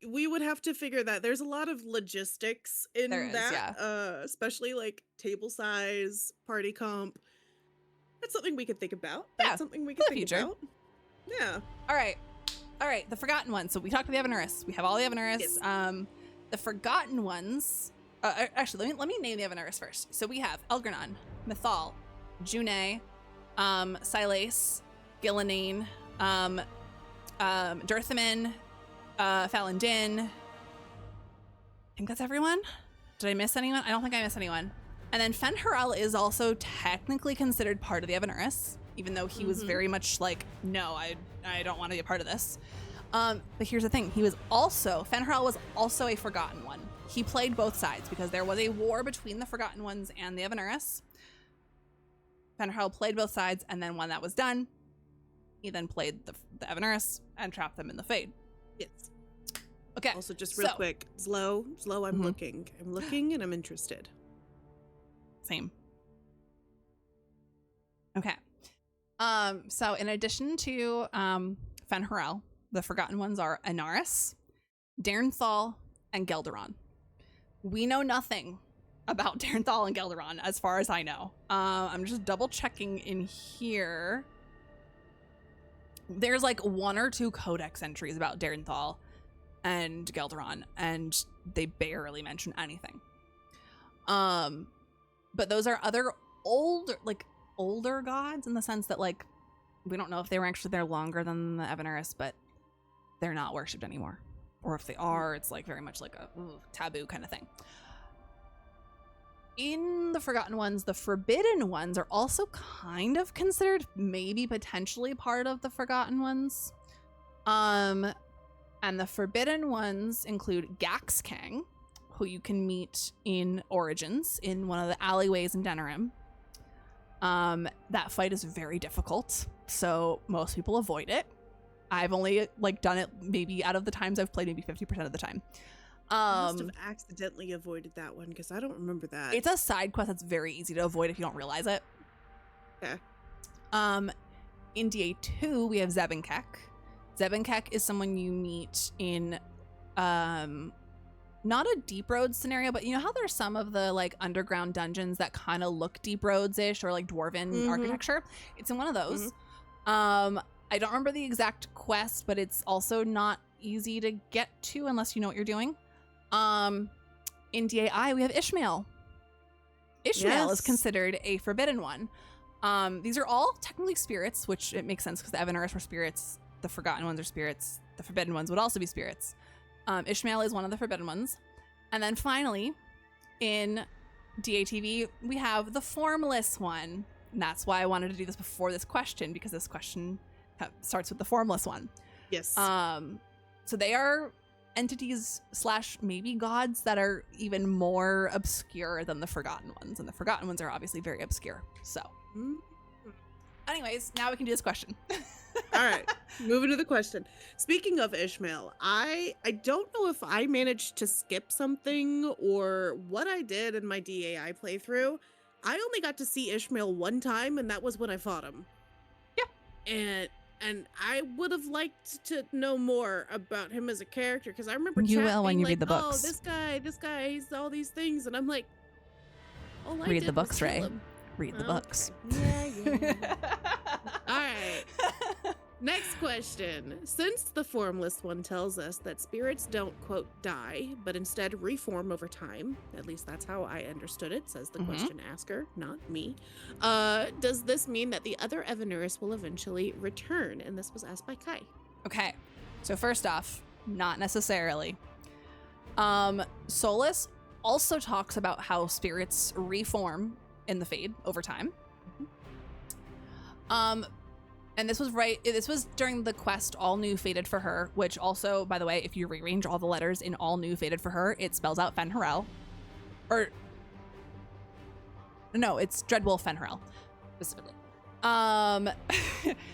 We would have to figure that. There's a lot of logistics in that, especially like table size, party comp. That's something we could think about. That's something we could think about. Yeah. All right. The Forgotten Ones. So we talked to the Evanuris. We have all the Evanuris. Yes. The Forgotten Ones. Actually, let me name the Evanuris first. So we have Elgranon, Mythal, June, Silas, Gillanine, Dirthamin, Falindin. I think that's everyone. Did I miss anyone? I don't think I missed anyone. And then Fen'Harel is also technically considered part of the Evanuris, even though he was very much like, no, I don't want to be a part of this. But here's the thing. Fen'Harel was also a Forgotten One. He played both sides because there was a war between the Forgotten Ones and the Evanuris. Fen'Harel played both sides, and then when that was done, he then played the Evanuris and trapped them in the Fade. Yes. Okay. Also, just real quick, Zlo, I'm looking and I'm interested. Same. Okay. So in addition to Fen'Harel, the Forgotten Ones are Anaris, Darenthal, and Gelderon. We know nothing about Darenthal and Gelderon, as far as I know. I'm just double checking in here. There's like 1 or 2 codex entries about Darenthal and Gelderon, and they barely mention anything. But those are other older gods, in the sense that, like, we don't know if they were actually there longer than the Evanuris, but they're not worshipped anymore. Or if they are, it's like very much like a taboo kind of thing. In the Forgotten Ones, the Forbidden Ones are also kind of considered maybe potentially part of the Forgotten Ones. And the Forbidden Ones include Gaxkang, who you can meet in Origins in one of the alleyways in Denerim. That fight is very difficult, so most people avoid it. I've only done it maybe out of the times I've played maybe 50% of the time. I must have accidentally avoided that one because I don't remember that. It's a side quest that's very easy to avoid if you don't realize it. Okay. In DA2, we have Zebenkek. Zebenkek is someone you meet in not a Deep Roads scenario, but you know how there's some of the like underground dungeons that kind of look Deep Roads-ish or like dwarven architecture? It's in one of those. I don't remember the exact quest, but it's also not easy to get to unless you know what you're doing. In DAI, we have Ishmael. Ishmael is considered a Forbidden One. These are all technically spirits, which it makes sense because the Evanuris were spirits, the Forgotten Ones are spirits, the Forbidden Ones would also be spirits. Ishmael is one of the Forbidden Ones. And then finally, in DATV, we have the Formless One. And that's why I wanted to do this before this question, because this question starts with the Formless One. Yes. So they are entities / maybe gods that are even more obscure than the Forgotten Ones, and the Forgotten Ones are obviously very obscure. So Anyways, now we can do this question. All right, moving to the question. Speaking of Ishmael, I don't know if I managed to skip something or what I did in my DAI playthrough. I only got to see Ishmael one time, and that was when I fought him. Yeah. And I would have liked to know more about him as a character, because I remember You chat will when being you like, read the books. Oh, this guy, he's all these things, and I'm like, all I Read did the was books, kill Ray. him. Read the books. Yeah. All right. Next question. Since the formless one tells us that spirits don't, quote, die, but instead reform over time, at least that's how I understood it, says the question asker, not me, does this mean that the other Evanuris will eventually return? And this was asked by Kai. Okay, so first off, not necessarily. Solus also talks about how spirits reform in the Fade over time. And this was during the quest All New Fated for Her, which also, by the way, if you rearrange all the letters in All New Fated for Her, it spells out Fen'Harel. Or no, it's Dreadwolf Fen'Harel specifically.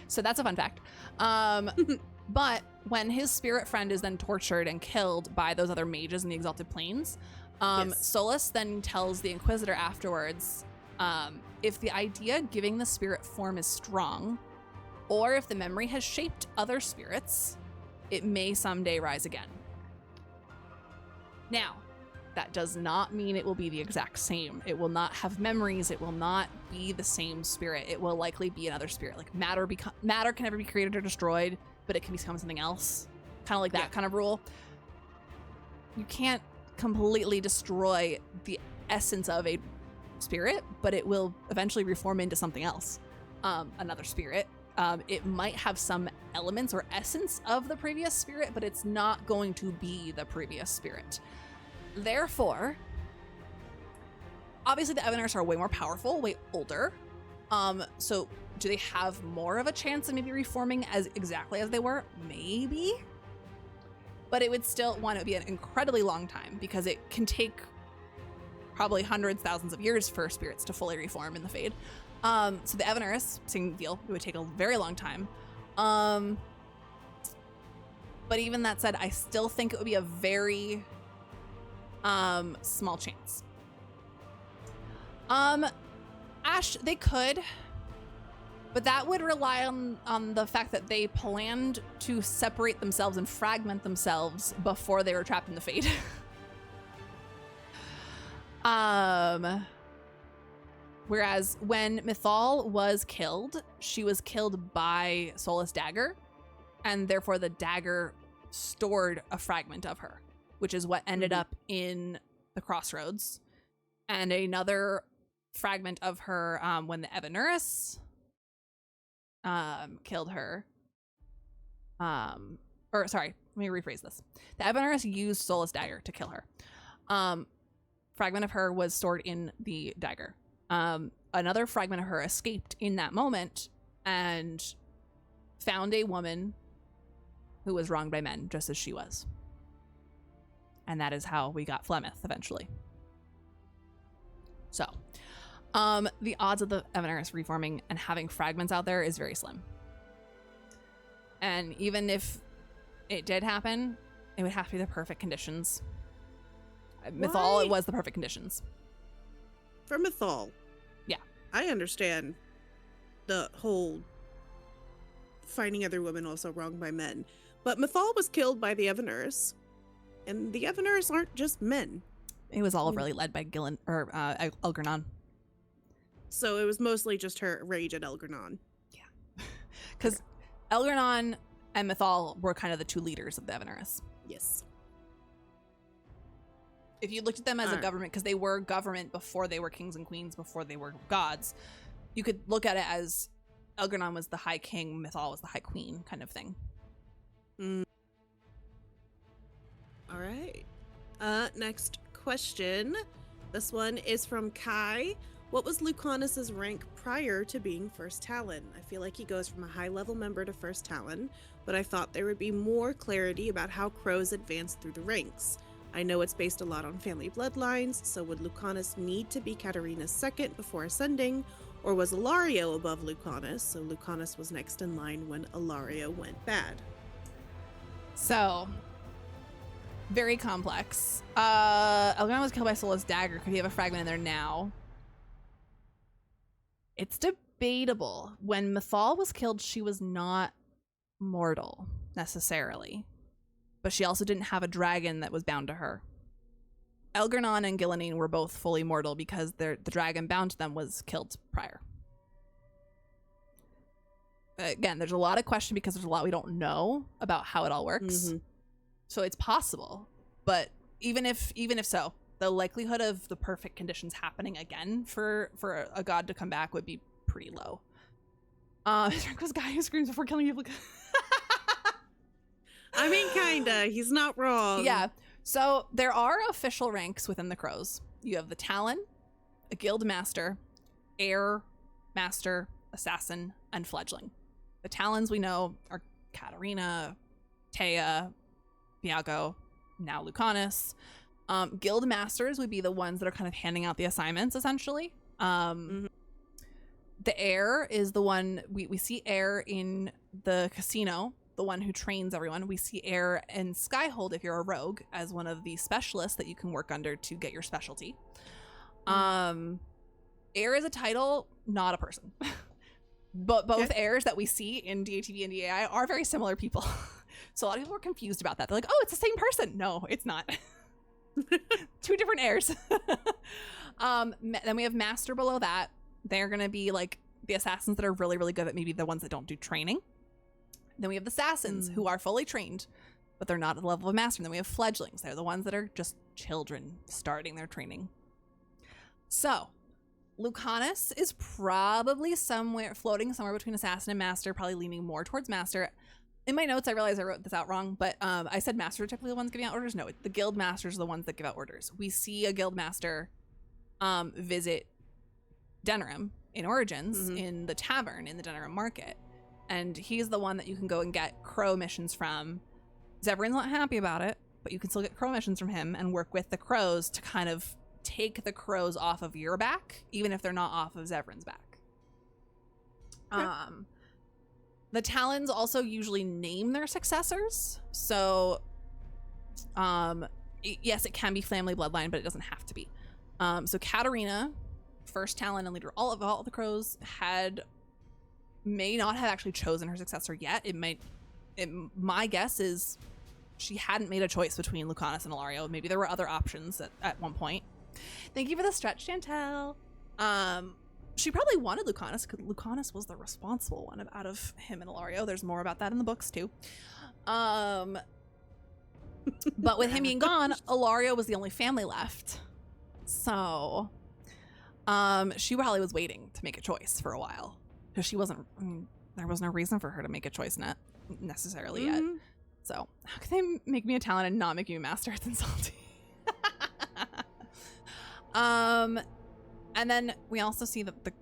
So that's a fun fact. But when his spirit friend is then tortured and killed by those other mages in the Exalted Planes, Solus then tells the Inquisitor afterwards, if the idea giving the spirit form is strong, or if the memory has shaped other spirits, it may someday rise again. Now, that does not mean it will be the exact same. It will not have memories. It will not be the same spirit. It will likely be another spirit. Like matter can never be created or destroyed, but it can become something else. Kind of like that kind of rule. You can't completely destroy the essence of a spirit, but it will eventually reform into something else, another spirit. It might have some elements or essence of the previous spirit, but it's not going to be the previous spirit. Therefore, obviously the Evanuris are way more powerful, way older. So do they have more of a chance of maybe reforming as exactly as they were? Maybe. But it would still want to be an incredibly long time, because it can take probably hundreds, thousands of years for spirits to fully reform in the Fade. So the Evanuris, same deal, it would take a very long time. But even that said, I still think it would be a very small chance. Ash, they could, but that would rely on the fact that they planned to separate themselves and fragment themselves before they were trapped in the Fade. Whereas when Mythal was killed, she was killed by Solus' dagger, and therefore the dagger stored a fragment of her, which is what ended up in the Crossroads. And another fragment of her when the Evanuris killed her. Or sorry, let me rephrase this. The Evanuris used Solus' dagger to kill her. Fragment of her was stored in the dagger. Another fragment of her escaped in that moment and found a woman who was wronged by men, just as she was. And that is how we got Flemeth eventually. So, the odds of the Evanuris reforming and having fragments out there is very slim. And even if it did happen, it would have to be the perfect conditions. Mythal, it was the perfect conditions. For Mythal. Yeah. I understand the whole finding other women also wronged by men. But Mythal was killed by the Evanuris. And the Evanuris aren't just men. It was all really led by Elgranon. So it was mostly just her rage at Elgranon. Yeah. Because Elgranon and Mythal were kind of the two leaders of the Evanuris. Yes. If you looked at them as a government, because they were government before they were kings and queens, before they were gods, you could look at it as Elgranon was the high king, Mythal was the high queen kind of thing. All right. Next question. This one is from Kai. What was Lucanus's rank prior to being First Talon? I feel like he goes from a high-level member to First Talon, but I thought there would be more clarity about how crows advanced through the ranks. I know it's based a lot on family bloodlines, so would Lucanus need to be Katarina's second before ascending, Or was Ilario above Lucanus? So Lucanus was next in line when Ilario went bad. So, very complex. Elgron was killed by Sola's dagger. Could he have a fragment in there now? It's debatable. When Mythal was killed, she was not mortal, necessarily. But she also didn't have a dragon that was bound to her. Elgernon and Gillanine were both fully mortal because the dragon bound to them was killed prior. Again, there's a lot of question because there's a lot we don't know about how it all works. Mm-hmm. So it's possible, but even if so, the likelihood of the perfect conditions happening again for a god to come back would be pretty low. Draco's guy who screams before killing people. I mean, kinda. He's not wrong. Yeah. So there are official ranks within the Crows. You have the Talon, a Guild Master, Heir, Master, Assassin, and Fledgling. The Talons we know are Katarina, Taya, Viago, now Lucanus. Guild Masters would be the ones that are kind of handing out the assignments, essentially. The Heir is the one, we see Heir in the casino, the one who trains everyone. We see Heir and Skyhold if you're a rogue as one of the specialists that you can work under to get your specialty. Heir is a title, not a person. But both heirs that we see in DATV and DAI are very similar people. So a lot of people are confused about that. They're like, oh, it's the same person. No, it's not. Two different heirs. Then we have Master below that. They're going to be like the assassins that are really, really good at maybe the ones that don't do training. Then we have the Assassins who are fully trained, but they're not at the level of Master. And then we have Fledglings. They're the ones that are just children starting their training. So Lucanus is probably floating somewhere between Assassin and Master, probably leaning more towards Master. In my notes, I realized I wrote this out wrong, but I said Master are typically the ones giving out orders. No, the Guild Masters are the ones that give out orders. We see a Guild Master visit Denerim in Origins in the tavern in the Denerim Market. And he's the one that you can go and get crow missions from. Zevran's not happy about it, but you can still get crow missions from him and work with the crows to kind of take the crows off of your back, even if they're not off of Zevran's back. Yeah. The Talons also usually name their successors. So, yes, it can be family bloodline, but it doesn't have to be. So Katarina, first Talon and leader of all the crows, may not have actually chosen her successor yet. My guess is she hadn't made a choice between Lucanus and Ilario. Maybe there were other options at one point. Thank you for the stretch, Chantel. She probably wanted Lucanus because Lucanus was the responsible one out of him and Ilario. There's more about that in the books too. But with him being gone, Ilario was the only family left. So she probably was waiting to make a choice for a while. Because she wasn't, there was no reason for her to make a choice necessarily yet. So how can they make me a Talon and not make me a Master? It's insulting. And then we also see that the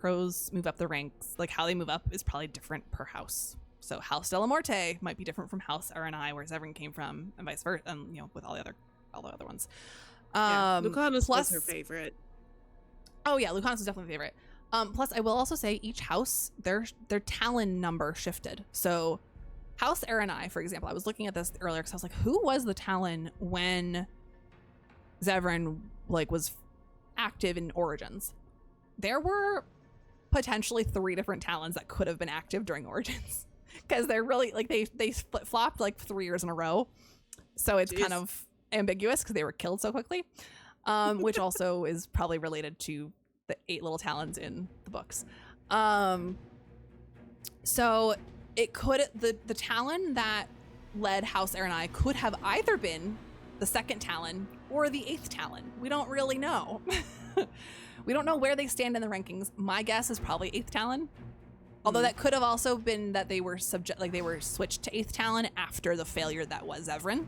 crows move up the ranks. Like how they move up is probably different per house. So House Della Morte might be different from House Aranai, where Zevran came from, and vice versa. And with all the other ones. Lucanus was her favorite. Oh yeah, Lucanus was definitely my favorite. Plus, I will also say each house, their Talon number shifted. So House Aranai, for example, I was looking at this earlier because I was like, who was the Talon when Zevran was active in Origins? There were potentially 3 different Talons that could have been active during Origins because they're really they flip-flopped 3 years in a row. So it's kind of ambiguous because they were killed so quickly, which also is probably related to the 8 little Talons in the books. So it could, the Talon that led House Aranai could have either been the 2nd Talon or the 8th Talon. We don't really know. We don't know where they stand in the rankings. My guess is probably 8th Talon. Although that could have also been that they were they were switched to 8th Talon after the failure that was Zevran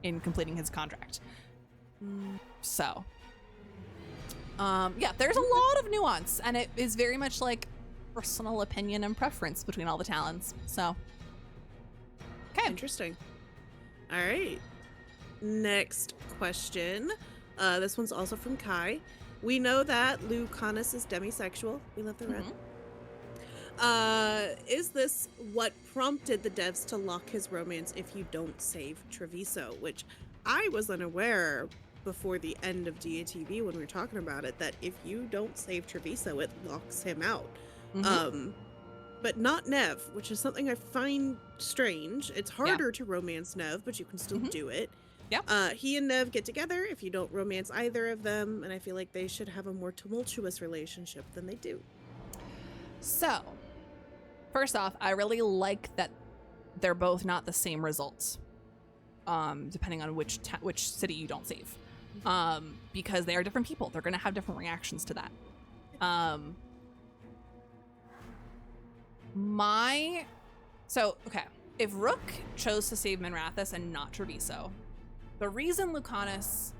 in completing his contract. So yeah, there's a lot of nuance, and it is very much personal opinion and preference between all the Talons. So, okay. Interesting. All right. Next question. This one's also from Kai. We know that Lucanus is demisexual. We love the red. Is this what prompted the devs to lock his romance if you don't save Treviso? Which I was unaware before the end of DATV when we were talking about it, that if you don't save Treviso, it locks him out. But not Nev, which is something I find strange. It's harder to romance Nev, but you can still do it. Yeah. He and Nev get together if you don't romance either of them, and I feel like they should have a more tumultuous relationship than they do. So, first off, I really like that they're both not the same results, depending on which city you don't save, because they are different people. They're going to have different reactions to that. If Rook chose to save Minrathous and not Treviso, the reason Lucanus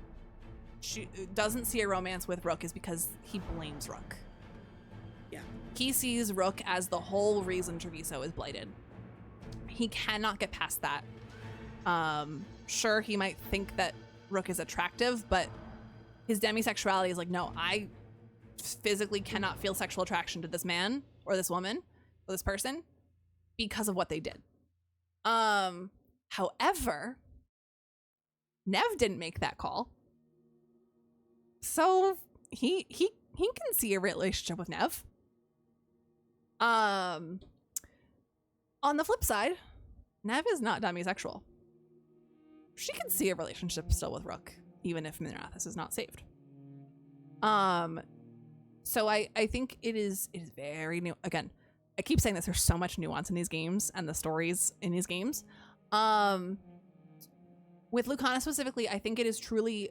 doesn't see a romance with Rook is because he blames Rook. Yeah. He sees Rook as the whole reason Treviso is blighted. He cannot get past that. Sure, he might think that Rook is attractive, but his demisexuality is like, no, I physically cannot feel sexual attraction to this man or this woman or this person because of what they did. However, Nev didn't make that call. So he can see a relationship with Nev. On the flip side, Nev is not demisexual. She can see a relationship still with Rook, even if Minrathous is not saved. So I think it is very new. Again, I keep saying this, there's so much nuance in these games and the stories in these games. With Lucana specifically, I think it is truly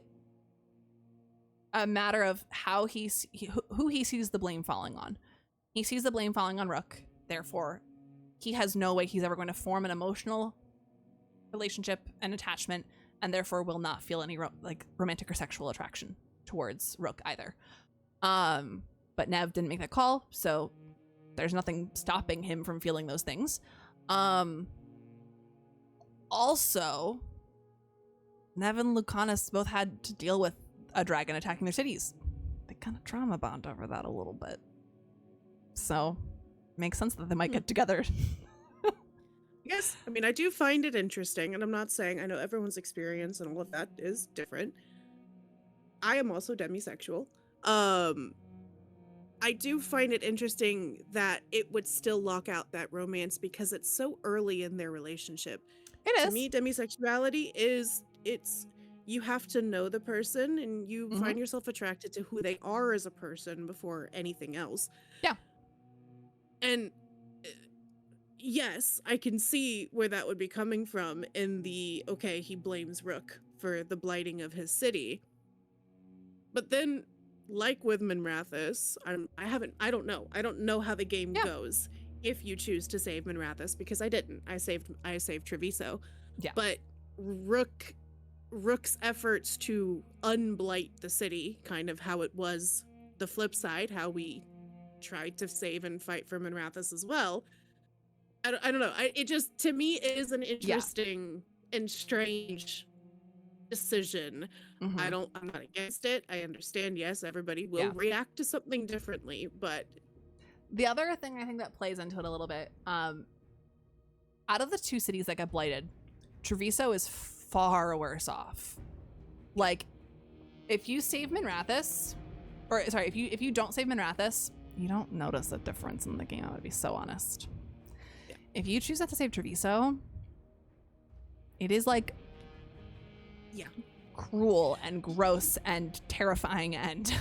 a matter of how who he sees the blame falling on. He sees the blame falling on Rook, therefore he has no way he's ever going to form an emotional relationship and attachment, and therefore will not feel any romantic or sexual attraction towards Rook either. But Nev didn't make that call, so there's nothing stopping him from feeling those things. Also, Nev and Lucanus both had to deal with a dragon attacking their cities. They kind of trauma bond over that a little bit. So, makes sense that they might get together. Yes, I mean, I do find it interesting, and I'm not saying, I know everyone's experience and all of that is different. I am also demisexual. I do find it interesting that it would still lock out that romance because it's so early in their relationship. It is. To me, demisexuality is, you have to know the person and you find yourself attracted to who they are as a person before anything else. Yeah. And yes, I can see where that would be coming from in the, okay, he blames Rook for the blighting of his city. But then, like with Minrathous, I don't know how the game goes if you choose to save Minrathous, because I didn't. I saved Treviso. Yeah. But Rook's efforts to unblight the city, kind of how it was the flip side, how we tried to save and fight for Minrathous as well. I don't know. It just, to me, is an interesting and strange decision. I'm not against it. I understand, yes, everybody will react to something differently, but the other thing I think that plays into it a little bit, out of the two cities that got blighted, Treviso is far worse off. Like, if you save Minrathous, or sorry, if you don't save Minrathous, you don't notice a difference in the game. I would be so honest. If you choose not to save Treviso, it is like cruel and gross and terrifying and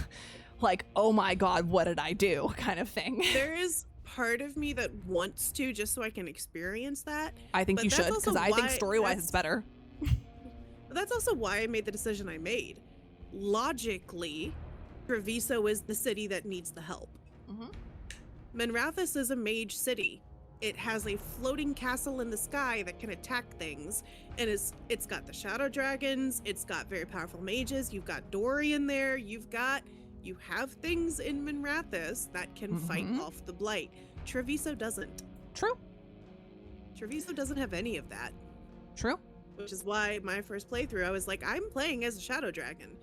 like, oh my god, what did I do kind of thing. There is part of me that wants to, just so I can experience that. I think you should, because I think story-wise it's better. But that's also why I made the decision I made. Logically, Treviso is the city that needs the help. Minrathous is a mage city. It has a floating castle in the sky that can attack things, and it's got the shadow dragons, it's got very powerful mages, you've got Dorian there, you have things in Minrathous that can fight off the blight. Treviso doesn't. True. Treviso doesn't have any of that. True. Which is why my first playthrough, I was like, I'm playing as a shadow dragon.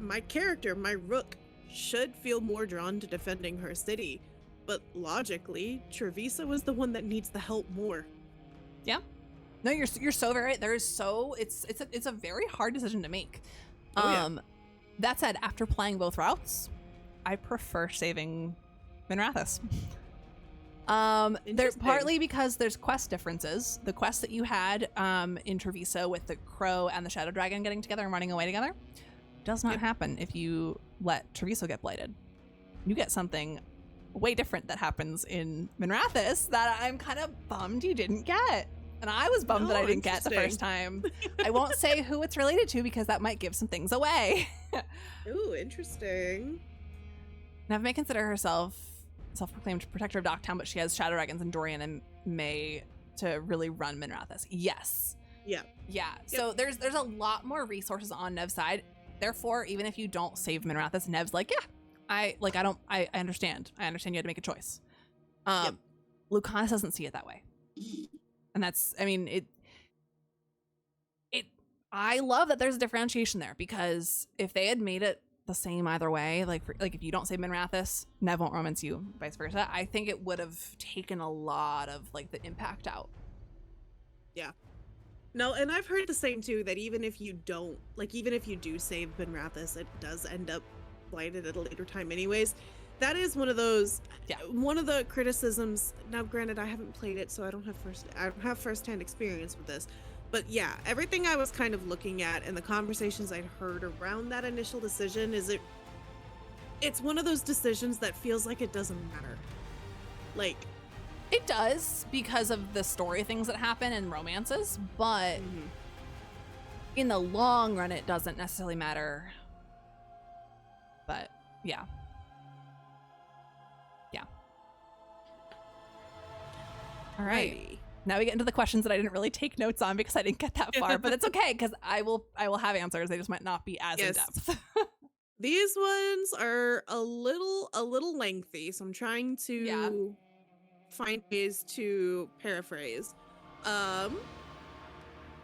my character, my rook, should feel more drawn to defending her city. But logically, Trevisa was the one that needs the help more. Yeah. No, you're so very right. It's a very hard decision to make. That said, after playing both routes, I prefer saving Minrathous. They're partly because there's quest differences. The quest that you had in Trevisa with the crow and the shadow dragon getting together and running away together does not happen if you let Trevisa get blighted. You get something way different that happens in Minrathous that I'm kind of bummed you didn't get. And I was bummed that I didn't get the first time. I won't say who it's related to because that might give some things away. Ooh, interesting. Nev may consider herself self-proclaimed protector of Docktown, but she has Shadow Dragons and Dorian and May to really run Minrathous. Yes. Yeah. Yeah. So there's a lot more resources on Nev's side. Therefore, even if you don't save Minrathous, Nev's like, yeah, I understand. I understand you had to make a choice. Lucanus doesn't see it that way. And that's, I mean, I love that there's a differentiation there, because if they had made it the same either way, like if you don't save Minrathous, Nev won't romance you, vice versa, I think it would have taken a lot of like the impact out. Yeah. No, and I've heard the same too, that even if you do save Minrathous, it does end up blighted at a later time anyways. That is one of those, one of the criticisms. Now, granted, I haven't played it, so I don't have first-hand experience with this. But yeah, everything I was kind of looking at and the conversations I'd heard around that initial decision is it's one of those decisions that feels like it doesn't matter. Like, it does because of the story things that happen and romances, but in the long run, it doesn't necessarily matter. But yeah. All right. Now we get into the questions that I didn't really take notes on because I didn't get that far, but it's okay because I will have answers. They just might not be as in depth. These ones are a little lengthy, so I'm trying to find ways to paraphrase.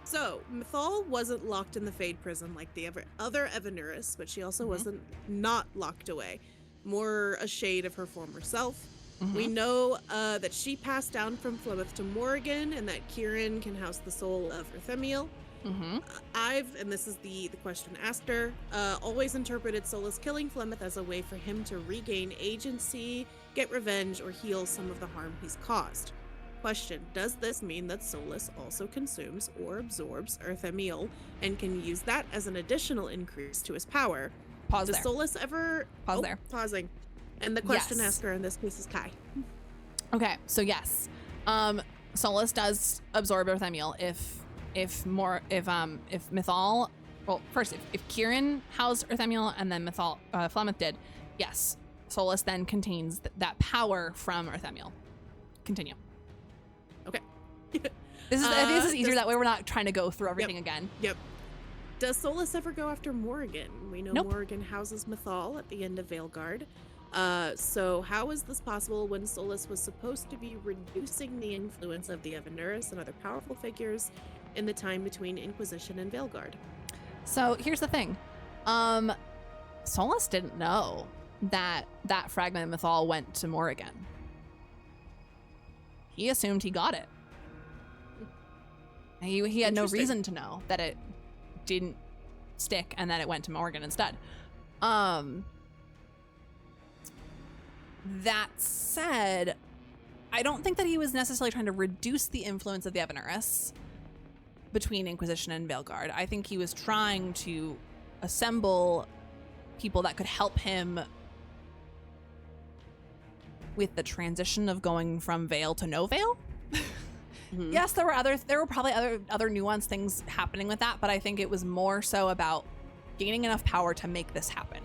So Mythal wasn't locked in the Fade prison like the other Evanuris, but she also wasn't not locked away. More a shade of her former self. We know that she passed down from Flemeth to Morrigan, and that Kieran can house the soul of Erthemiel. And this is the question asked her, always interpreted Solus killing Flemeth as a way for him to regain agency, get revenge, or heal some of the harm he's caused. Question, does this mean that Solus also consumes or absorbs Erthemiel and can use that as an additional increase to his power? Pause Does there. Solus ever... Pause there. Pausing. And the question asker in this case is Kai. Okay, so yes. Solus does absorb Erthemiel if Mythal, well, first if Kieran housed Erthemiel and then Flemeth did, yes, Solus then contains that power from Erthemiel. Continue. Okay. This is easier, that way we're not trying to go through everything again. Yep. Does Solus ever go after Morrigan? We know Morrigan houses Mythal at the end of Veilguard. So how is this possible when Solus was supposed to be reducing the influence of the Evanuris and other powerful figures in the time between Inquisition and Veilguard? So here's the thing. Solus didn't know that fragment of Mythal went to Morrigan. He assumed he got it. He had no reason to know that it didn't stick and that it went to Morrigan instead. That said, I don't think that he was necessarily trying to reduce the influence of the Evanuris between Inquisition and Veilguard. I think he was trying to assemble people that could help him with the transition of going from Veil to no Veil. Yes, there were probably other nuanced things happening with that, but I think it was more so about gaining enough power to make this happen.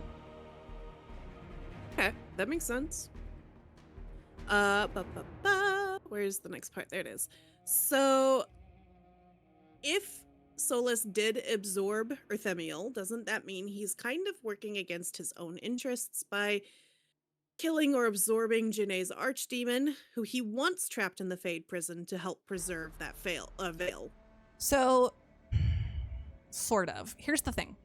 Okay, that makes sense. Where's the next part? There it is. So, if Solus did absorb Erthemiel, doesn't that mean he's kind of working against his own interests by killing or absorbing Janae's archdemon, who he once trapped in the Fade prison to help preserve that veil? So, sort of. Here's the thing.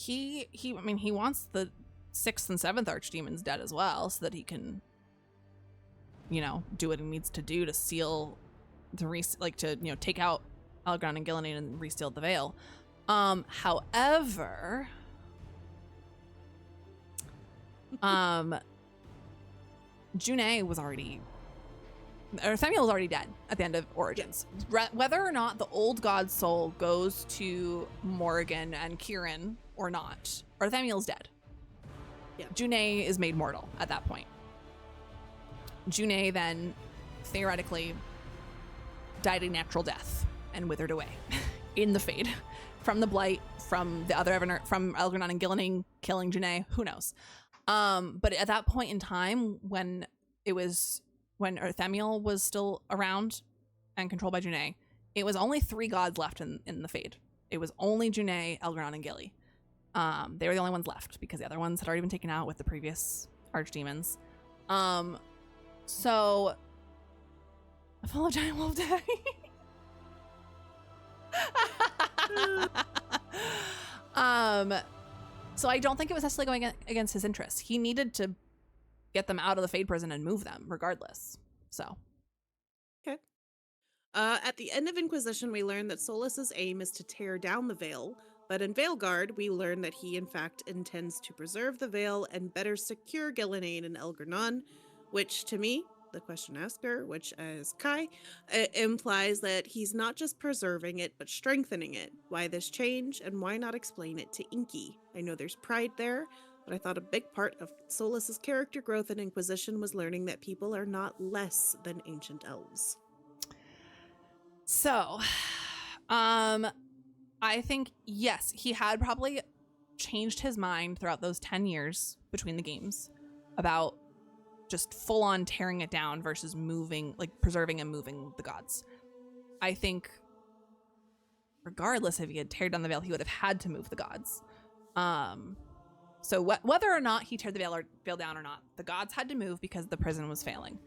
he wants the 6th and 7th archdemons dead as well, so that he can, do what he needs to do to seal the take out Algernon and Gillenane and reseal the veil. However, Juné was already, or Samuel was already dead at the end of Origins. Whether or not the old god's soul goes to Morrigan and Kieran or not, Samuel's dead. Yeah. Juné is made mortal at that point. Juné then theoretically died a natural death and withered away in the Fade from the Blight, from the other from Algernon and Gillenane killing Juné. Who knows? But at that point in time, when Samuel was still around and controlled by Juné, it was only 3 gods left in the Fade. It was only Juné, Algernon, and Gilly. They were the only ones left because the other ones had already been taken out with the previous archdemons. So I follow Giant Wolf Day. So I don't think it was necessarily going against his interests. He needed to get them out of the Fade prison and move them regardless. So. Okay. At the end of Inquisition, we learn that Solas's aim is to tear down the Veil, but in Veilguard, we learn that he in fact intends to preserve the Veil and better secure Gillenane and Algernon, which to me, the question asker, which is Kai, implies that he's not just preserving it, but strengthening it. Why this change, and why not explain it to Inky? I know there's pride there, but I thought a big part of Solas's character growth in Inquisition was learning that people are not less than ancient elves. So, I think, yes, he had probably changed his mind throughout those 10 years between the games about just full on tearing it down versus moving, preserving and moving the gods. I think regardless if he had teared down the veil, he would have had to move the gods. So whether or not he teared the veil down or not, the gods had to move because the prison was failing.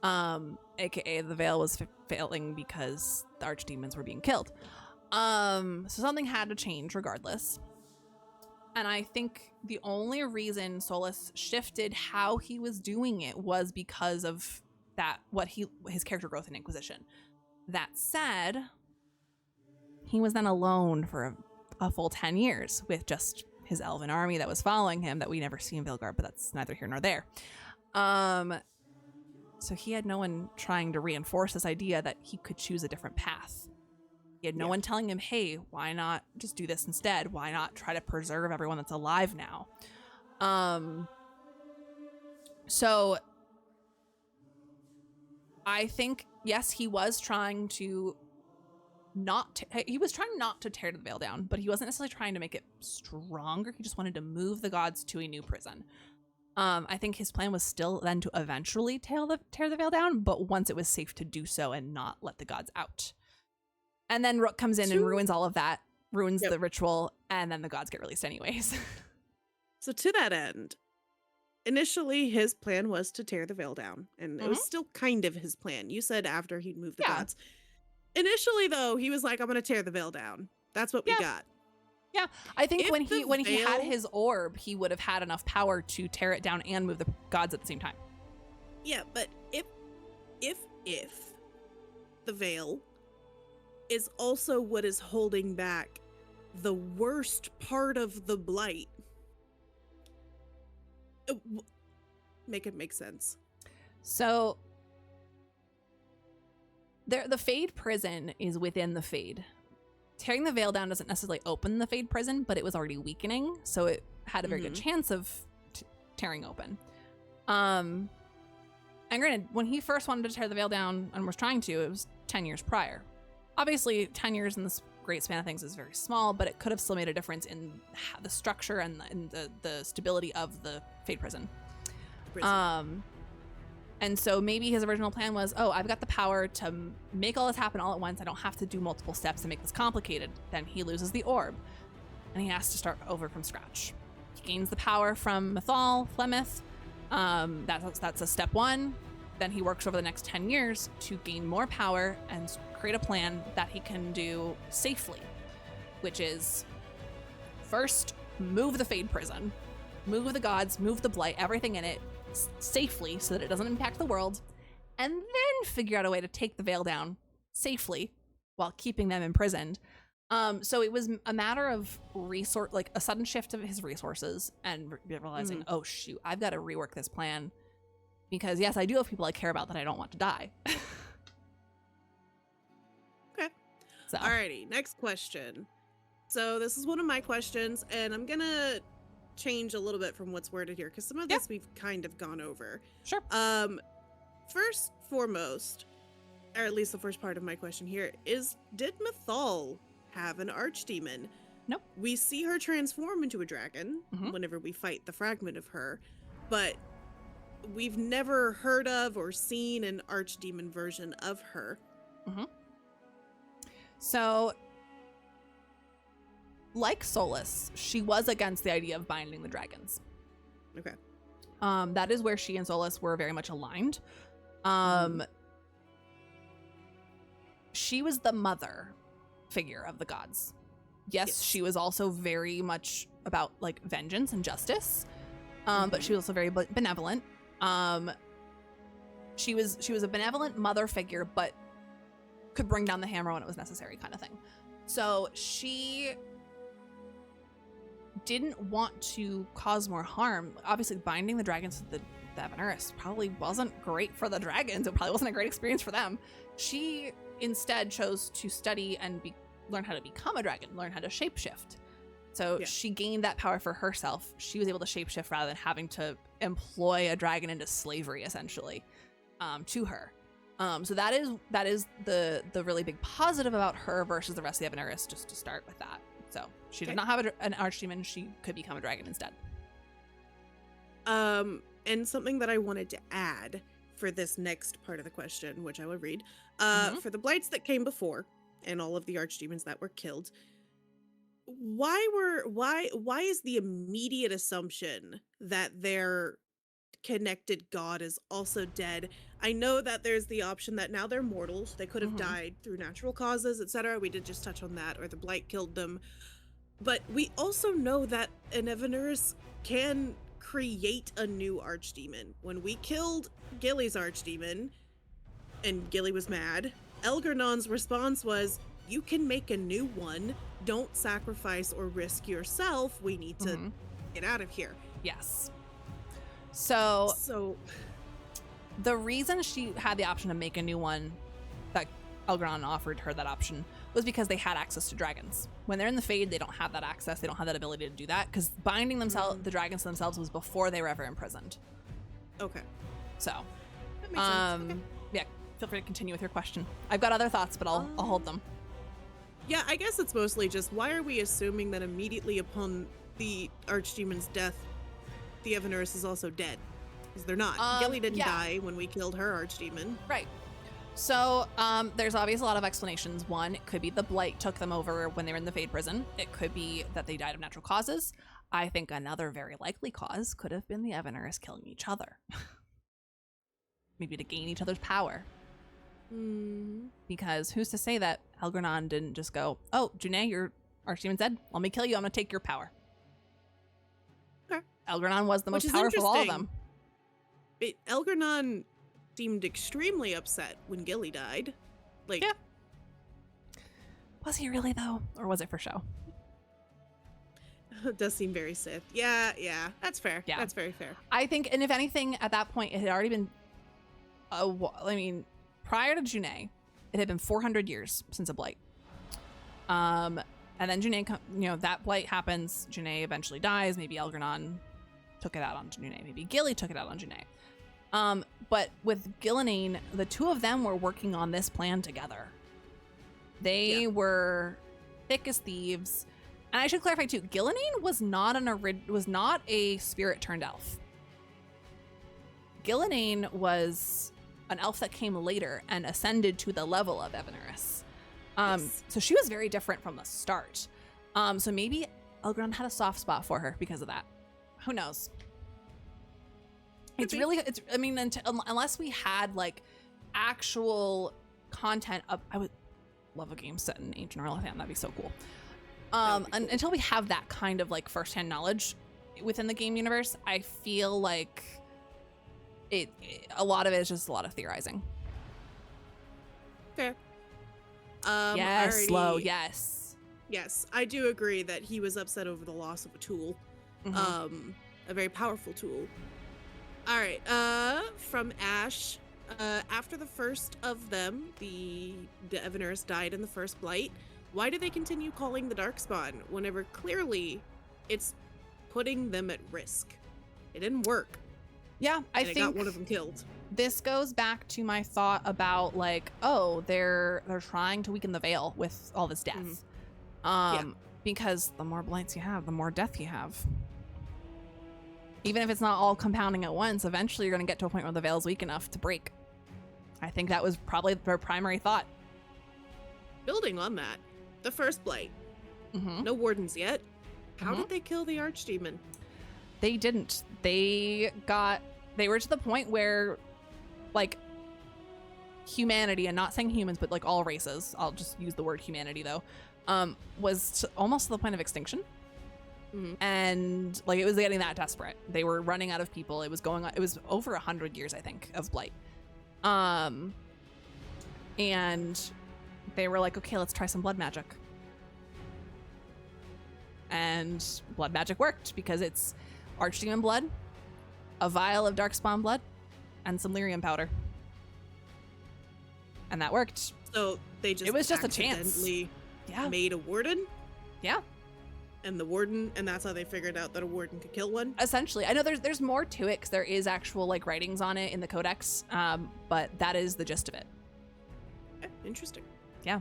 AKA the veil was failing because the archdemons were being killed. So something had to change regardless. And I think the only reason Solas shifted how he was doing it was because of his character growth in Inquisition. That said, he was then alone for a full 10 years with just his elven army that was following him that we never see in Veilguard, but that's neither here nor there. So he had no one trying to reinforce this idea that he could choose a different path. He had no one telling him, hey, why not just do this instead? Why not try to preserve everyone that's alive now? So I think, yes, he was trying not to tear the veil down, but he wasn't necessarily trying to make it stronger. He just wanted to move the gods to a new prison. I think his plan was still then to eventually tear the veil down, but once it was safe to do so and not let the gods out. And then Rook comes in and ruins all of that, ruins the ritual, and then the gods get released anyways. So to that end, initially his plan was to tear the veil down, and it was still kind of his plan. You said after he'd moved the gods. Initially, though, he was like, I'm going to tear the veil down. That's what we got. Yeah, I think when he had his orb, he would have had enough power to tear it down and move the gods at the same time. Yeah, but if the veil is also what is holding back the worst part of the blight, make it make sense. So the Fade prison is within the Fade. Tearing the veil down doesn't necessarily open the Fade prison, but it was already weakening, so it had a very good chance of tearing open. And granted, when he first wanted to tear the veil down and was trying to, it was 10 years prior. Obviously, 10 years in this great span of things is very small, but it could have still made a difference in the structure and the stability of the Fade prison. And so maybe his original plan was, oh, I've got the power to make all this happen all at once. I don't have to do multiple steps to make this complicated. Then he loses the orb, and he has to start over from scratch. He gains the power from Mythal, Flemeth. That's a step one. Then he works over the next 10 years to gain more power and create a plan that he can do safely, which is first move the Fade prison, move the gods, move the blight, everything in it safely so that it doesn't impact the world, and then figure out a way to take the veil down safely while keeping them imprisoned. So it was a matter of a sudden shift of his resources and realizing, oh shoot, I've got to rework this plan because yes, I do have people I care about that I don't want to die. Okay. So. Alrighty, next question. So this is one of my questions, and I'm gonna change a little bit from what's worded here because some of this we've kind of gone over. Sure. First foremost, or at least the first part of my question here is, did Mythal have an archdemon? Nope. We see her transform into a dragon whenever we fight the fragment of her, but we've never heard of or seen an archdemon version of her. So, like Solus, she was against the idea of binding the dragons. Okay. That is where she and Solus were very much aligned. She was the mother figure of the gods. Yes, she was also very much about like vengeance and justice, but she was also very benevolent. She was a benevolent mother figure, but could bring down the hammer when it was necessary, kind of thing. So she didn't want to cause more harm. Obviously, binding the dragons to the Evanuris probably wasn't great for the dragons. It probably wasn't a great experience for them. She instead chose to study and learn how to become a dragon, learn how to shapeshift. So she gained that power for herself. She was able to shapeshift rather than having to employ a dragon into slavery, essentially, to her. So that is the really big positive about her versus the rest of the Evanuris, just to start with that. So she did not have an archdemon. She could become a dragon instead. And something that I wanted to add for this next part of the question, which I will read, for the blights that came before and all of the archdemons that were killed, why is the immediate assumption that their connected god is also dead? I know that there's the option that now they're mortals. They could have died through natural causes, etc. We did just touch on that, or the blight killed them. But we also know that an Evanuris can create a new archdemon. When we killed Gilly's archdemon, and Gilly was mad, Elgernon's response was, you can make a new one. Don't sacrifice or risk yourself. We need to get out of here. Yes. So the reason she had the option to make a new one, that Elgernon offered her that option, was because they had access to dragons. When they're in the Fade, they don't have that access. They don't have that ability to do that, because binding themselves, the dragons themselves, was before they were ever imprisoned. Okay. So, that makes sense. Okay. Yeah, feel free to continue with your question. I've got other thoughts, but I'll hold them. Yeah, I guess it's mostly just, why are we assuming that immediately upon the archdemon's death, the Evanuris is also dead? Because they're not. Gilly didn't die when we killed her archdemon. Right. So there's obviously a lot of explanations. One, it could be the blight took them over when they were in the Fade prison. It could be that they died of natural causes. I think another very likely cause could have been the Evanuris killing each other. Maybe to gain each other's power. Because who's to say that Elgernon didn't just go, oh, Janae, your archdemon's dead. Let me kill you. I'm going to take your power. Okay. Elgernon was the most powerful of all of them. Elgernon seemed extremely upset when Gilly died. Like, yeah. Was he really, though? Or was it for show? It does seem very Sith. Yeah, that's fair. Yeah. That's very fair. I think, and if anything, at that point, it had already been, prior to Janae, it had been 400 years since a blight. And then Janae, that blight happens. Janae eventually dies. Maybe Elgernon took it out on Janae. Maybe Gilly took it out on Janae. But with Gillenane, the two of them were working on this plan together. They were thick as thieves. And I should clarify too, Gillenane was not a spirit turned elf. Gillenane was an elf that came later and ascended to the level of Evanuris. So she was very different from the start. So maybe Elgernon had a soft spot for her because of that. Who knows? Unless we had like actual content of, I would love a game set in ancient Orlothan. That'd be so cool. Until we have that kind of like firsthand knowledge within the game universe, I feel like a lot of it is just a lot of theorizing. Fair. Yes, Slow, yes. Yes, I do agree that he was upset over the loss of a tool. A very powerful tool. All right, from Ash, after the first of them, the Evaners died in the first blight, why do they continue calling the Darkspawn whenever clearly it's putting them at risk? It didn't work. Yeah, I think got one of them killed. This goes back to my thought about like, oh, they're trying to weaken the veil with all this death. Because the more blights you have, the more death you have. Even if it's not all compounding at once, eventually you're going to get to a point where the veil is weak enough to break. I think that was probably their primary thought. Building on that, the first blight. No wardens yet. How did they kill the archdemon? They didn't. They were to the point where, like, humanity, and not saying humans, but like all races, I'll just use the word humanity though, was almost to the point of extinction. And like it was getting that desperate. They were running out of people. It was going on. It was over 100 years, I think, of blight. And they were like, okay, let's try some blood magic. And blood magic worked because it's archdemon blood, a vial of darkspawn blood, and some lyrium powder. And that worked. So they just, it was just a chance. Accidentally made a warden? Yeah. And the warden, and that's how they figured out that a warden could kill one? Essentially. I know there's more to it because there is actual like writings on it in the codex, but that is the gist of it. Okay, interesting. Yeah.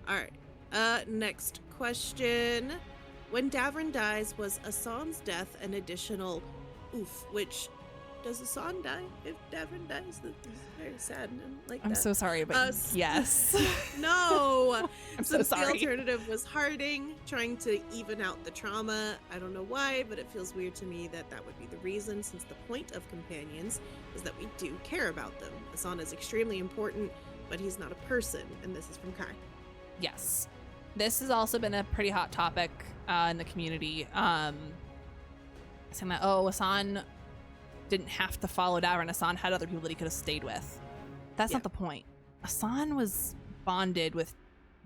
All right. Next question. When Davrin dies, was Asan's death an additional oof? Which, does Asan die if Davrin dies? That's very sad and like I'm so sorry, but yes. No. I'm so sorry. The alternative was Harding, trying to even out the trauma. I don't know why, but it feels weird to me that that would be the reason, since the point of companions is that we do care about them. Asan is extremely important, but he's not a person, and this is from Kai. Yes. This has also been a pretty hot topic in the community. Saying that, oh, Asan didn't have to follow Davrin. Asan had other people that he could have stayed with. That's not the point. Asan was bonded with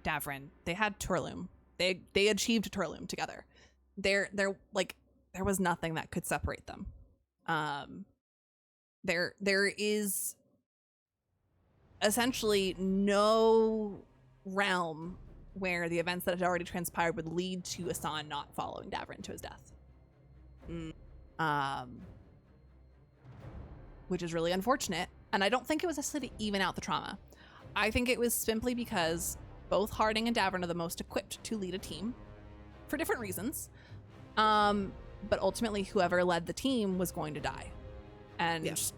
Davrin. They had Turloom. They achieved Turloom together. There was nothing that could separate them. There is essentially no realm where the events that had already transpired would lead to Asan not following Davrin to his death. Which is really unfortunate. And I don't think it was necessarily to even out the trauma. I think it was simply because both Harding and Davrin are the most equipped to lead a team for different reasons. But ultimately, whoever led the team was going to die. And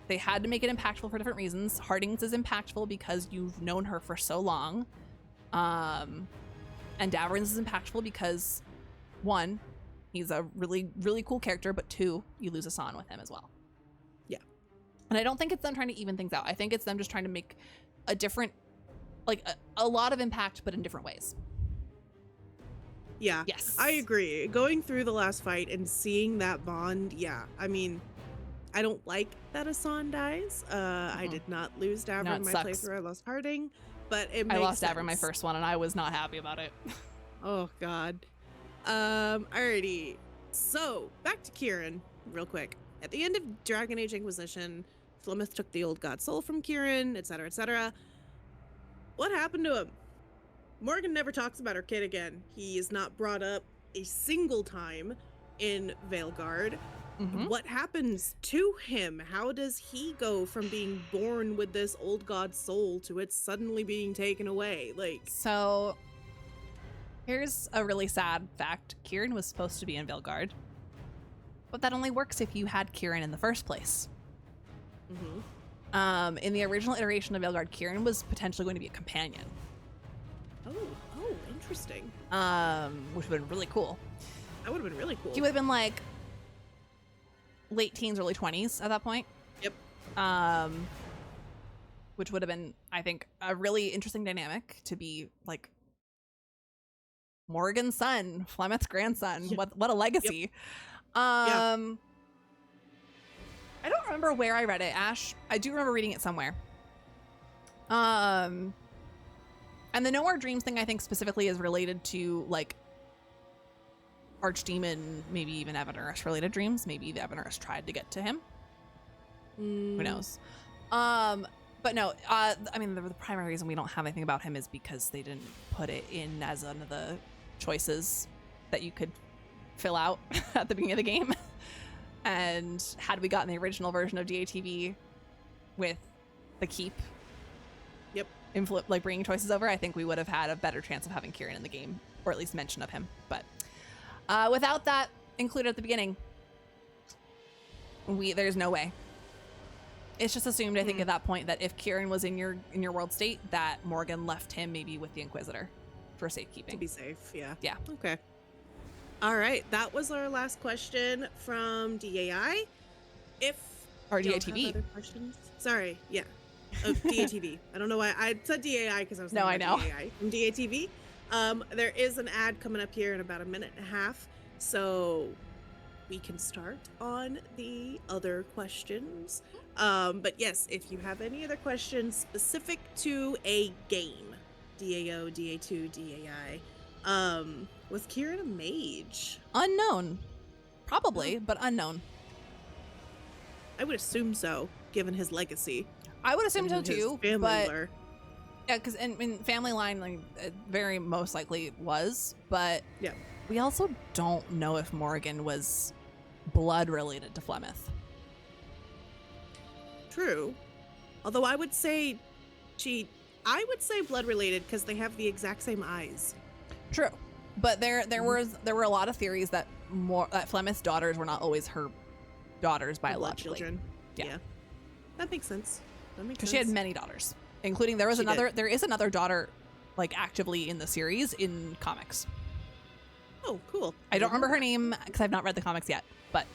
they had to make it impactful for different reasons. Harding's is impactful because you've known her for so long. And Davrin's is impactful because, one, he's a really, really cool character, but two, you lose Asan with him as well. Yeah. And I don't think it's them trying to even things out. I think it's them just trying to make a different, like a lot of impact, but in different ways. Yeah. Yes. I agree. Going through the last fight and seeing that bond, yeah. I mean, I don't like that Asan dies. I did not lose Davrin in my playthrough. I lost Harding, but it makes I lost sense. Davrin my first one, and I was not happy about it. Oh, God. Alrighty. So, back to Kieran, real quick. At the end of Dragon Age Inquisition, Flemeth took the old god soul from Kieran, etc., etc. What happened to him? Morgan never talks about her kid again. He is not brought up a single time in Veilguard. What happens to him? How does he go from being born with this old god soul to it suddenly being taken away? Like, so here's a really sad fact. Kieran was supposed to be in Veilguard, but that only works if you had Kieran in the first place. In the original iteration of Veilguard, Kieran was potentially going to be a companion. Oh, interesting. Which would have been really cool. That would have been really cool. He would have been like late teens, early 20s at that point. Yep. Which would have been, I think, a really interesting dynamic to be like Morgan's son, Flemeth's grandson. Yep. What a legacy. Yep. I don't remember where I read it, Ash. I do remember reading it somewhere. And the No More Dreams thing, I think specifically is related to like Archdemon, maybe even Evanurus related dreams. Maybe the Evanurus tried to get to him. Who knows? But no, I mean, the primary reason we don't have anything about him is because they didn't put it in as one of the choices that you could fill out at the beginning of the game. And had we gotten the original version of DATV with the keep, like bringing choices over, I think we would have had a better chance of having Kieran in the game, or at least mention of him. But without that included at the beginning, there's no way. It's just assumed, I think, at that point that if Kieran was in your world state, that Morgan left him maybe with the Inquisitor for safekeeping. To be safe, yeah. Yeah. Okay. All right, that was our last question from DAI. Or y'all have DATV. other questions? Sorry, yeah. DATV. I don't know why I said DAI because I was thinking I know. DAI from DATV. There is an ad coming up here in about a minute and a half, so we can start on the other questions. But yes, if you have any other questions specific to a game, DAO, DA2, DAI, was Kieran a mage? Unknown. Probably, but unknown. I would assume so, given his legacy. I would assume so and his too, family but lore. yeah, because in family line, like, it very most likely was, but Yeah. we also don't know if Morgan was blood related to Flemeth. True. Although I would say blood related because they have the exact same eyes. True, but there were a lot of theories that Flemeth's daughters were not always her daughters Blood biologically. children. Yeah. That makes sense. Because she had many daughters, including there is another daughter, like actively in the series in comics. Oh, cool. I don't remember her name because I've not read the comics yet, but.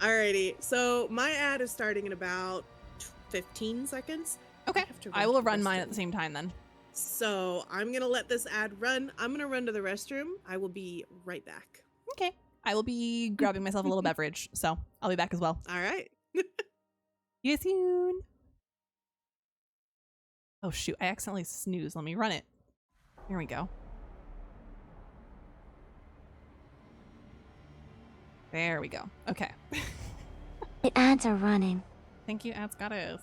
Alrighty, so my ad is starting in about 15 seconds. Okay, I will run mine at the same time then. So I'm gonna let this ad run. I'm gonna run to the restroom. I will be right back. Okay, I will be grabbing myself a little beverage, so I'll be back as well. All right. See you soon. Oh shoot, I accidentally snoozed. Let me run it. Here we go. There we go. Okay. The ads are running. Thank you, Ads Goddess.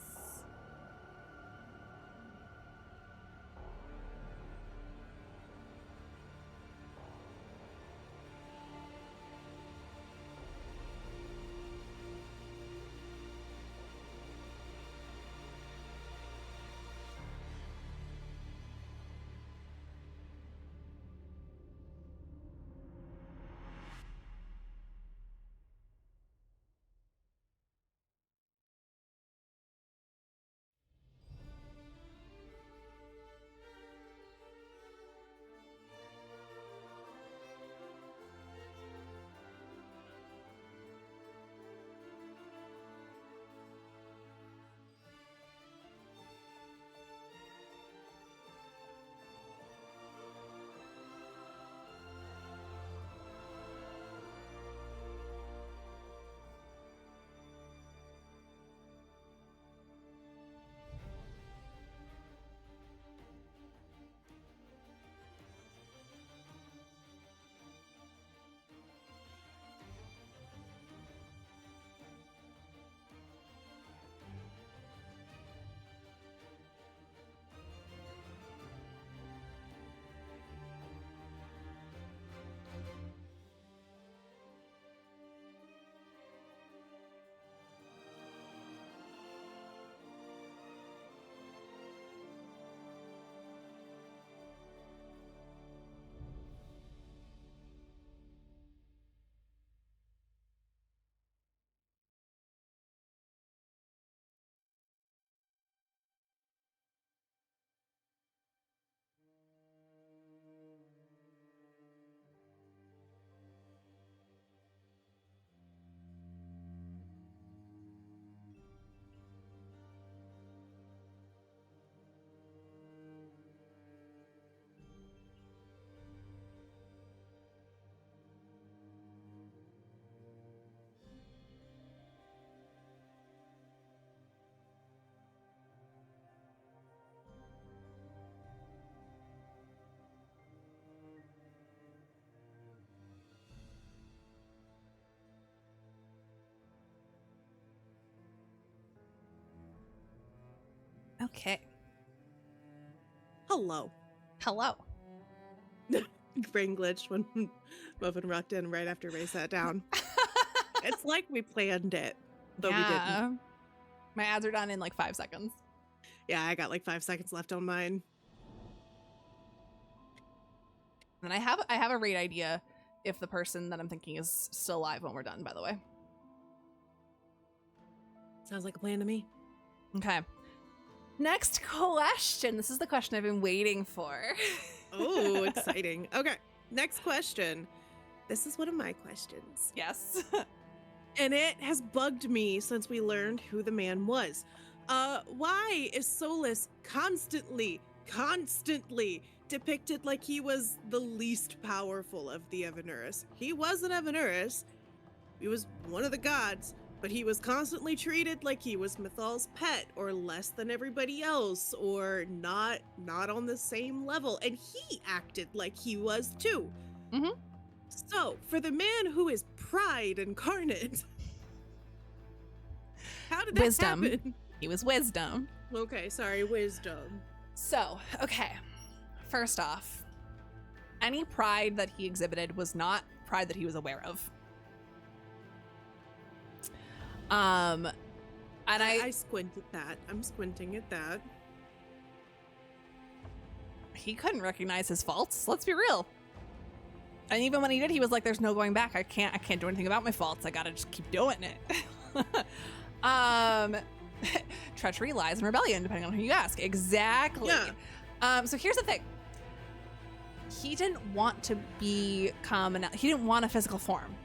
Okay. Hello. Brain glitched when Muffin rocked in right after Ray sat down. It's like we planned it, but we didn't. My ads are done in like 5 seconds. Yeah, I got like 5 seconds left on mine. And I have a raid idea if the person that I'm thinking is still alive when we're done, by the way. Sounds like a plan to me. Okay. Next question. This is the question I've been waiting for. Oh, exciting. Okay, next question. This is one of my questions. Yes. And it has bugged me since we learned who the man was. Why is Solus constantly depicted like he was the least powerful of the Evanurus? He was an Evanurus. He was one of the gods, but he was constantly treated like he was Mythal's pet, or less than everybody else, or not on the same level. And he acted like he was too. Mm-hmm. So, for the man who is pride incarnate, how did that happen? He was wisdom. Okay, sorry, wisdom. So, okay. First off, any pride that he exhibited was not pride that he was aware of. And I squint at that. I'm squinting at that. He couldn't recognize his faults. Let's be real. And even when he did, he was like, "There's no going back. I can't do anything about my faults. I gotta just keep doing it." Treachery, lies, and rebellion, depending on who you ask. Exactly. Yeah. So here's the thing. He didn't want to become he didn't want a physical form.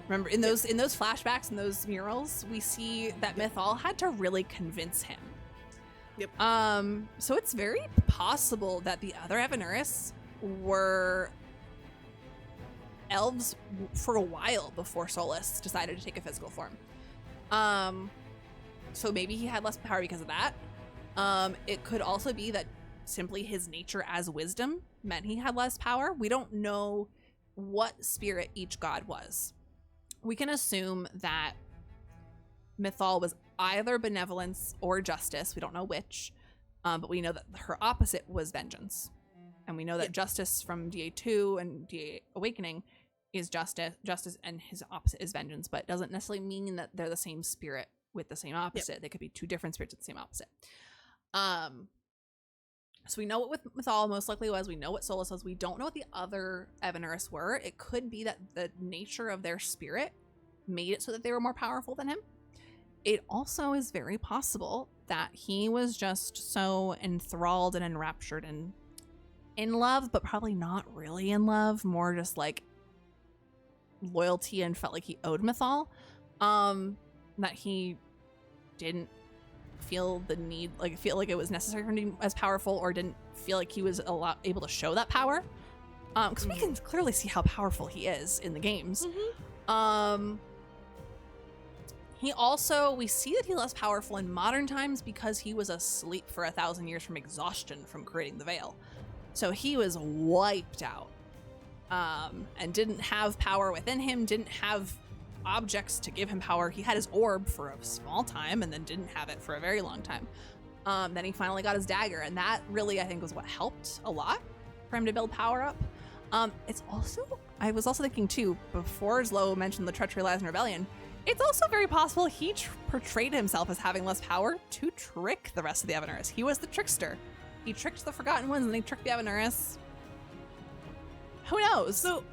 Remember, in those flashbacks and those murals, we see that Mythal had to really convince him. Yep. So it's very possible that the other Evanurus were elves for a while before Solus decided to take a physical form. So maybe he had less power because of that. It could also be that simply his nature as wisdom meant he had less power. We don't know what spirit each god was. We can assume that Mythal was either benevolence or justice. We don't know which, but we know that her opposite was vengeance. And we know that justice from DA2 and DA Awakening is justice, and his opposite is vengeance, but it doesn't necessarily mean that they're the same spirit with the same opposite. They could be two different spirits with the same opposite. So we know what Mythal most likely was. We know what Solus was. We don't know what the other Evanurus were. It could be that the nature of their spirit made it so that they were more powerful than him. It also is very possible that he was just so enthralled and enraptured and in love, but probably not really in love, more just like loyalty, and felt like he owed Mythal, that he didn't feel the need, like feel like it was necessary for him to be as powerful, or didn't feel like he was able to show that power, because we can clearly see how powerful he is in the games. He also, we see that he's less powerful in modern times because he was asleep for 1,000 years from exhaustion from creating the Veil. So he was wiped out, and didn't have power within him, didn't have objects to give him power. He had his orb for a small time and then didn't have it for a very long time. Then he finally got his dagger, and that really, I think, was what helped a lot for him to build power up. It's also, I was also thinking too, before Zlo mentioned the treachery, lies, and rebellion, it's also very possible he portrayed himself as having less power to trick the rest of the Evanurus. He was the trickster. He tricked the Forgotten Ones, and he tricked the Evanurus. Who knows? So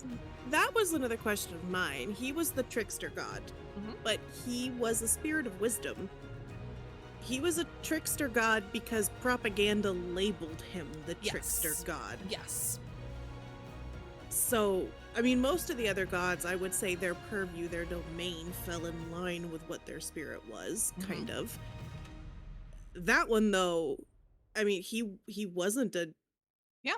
that was another question of mine. He was the trickster god, but he was a spirit of wisdom. He was a trickster god because propaganda labeled him the trickster god. Yes. So, I mean, most of the other gods, I would say their purview, their domain fell in line with what their spirit was, kind of. That one, though, I mean, he wasn't a... Yeah.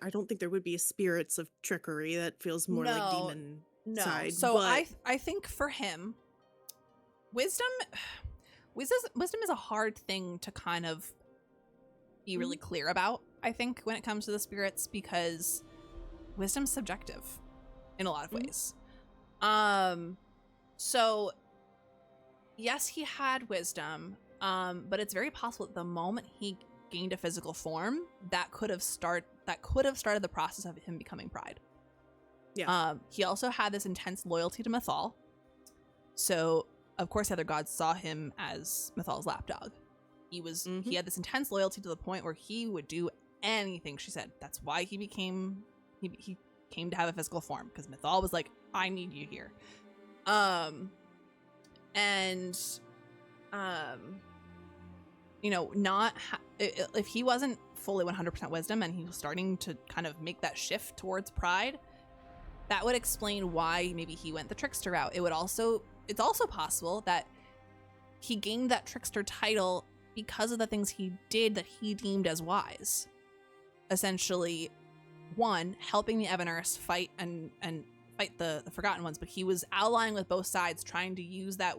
I don't think there would be spirits of trickery. That feels more like demon side. So but... I think for him, wisdom is a hard thing to kind of be really clear about, I think, when it comes to the spirits, because wisdom's subjective in a lot of ways. So yes, he had wisdom, But it's very possible that the moment he gained a physical form, that could have started the process of him becoming Pride. Yeah. He also had this intense loyalty to Mythal. So, of course, the other gods saw him as Mythal's lapdog. He had this intense loyalty to the point where he would do anything she said. That's why he came to have a physical form, because Mythal was like, I need you here. If he wasn't fully 100% wisdom and he was starting to kind of make that shift towards Pride, that would explain why maybe he went the trickster route. It's also possible that he gained that trickster title because of the things he did that he deemed as wise. Essentially, one, helping the Evanurus fight and fight the Forgotten Ones, but he was allying with both sides, trying to use that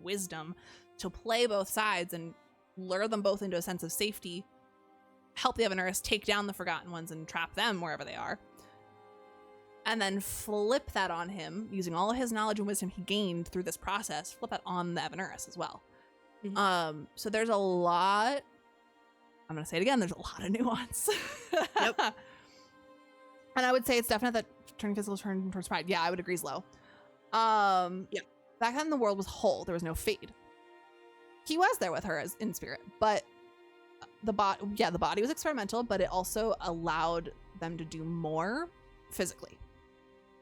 wisdom to play both sides and lure them both into a sense of safety, help the Evanurus take down the Forgotten Ones and trap them wherever they are, and then flip that on him, using all of his knowledge and wisdom he gained through this process, flip that on the Evanurus as well. So there's a lot, I'm going to say it again, there's a lot of nuance. Yep. And I would say it's definite that turning physical turn towards Pride. Yeah, I would agree, Slow. Yeah. Back then the world was whole. There was no fade. He was there with her as in spirit, but the body was experimental, but it also allowed them to do more physically.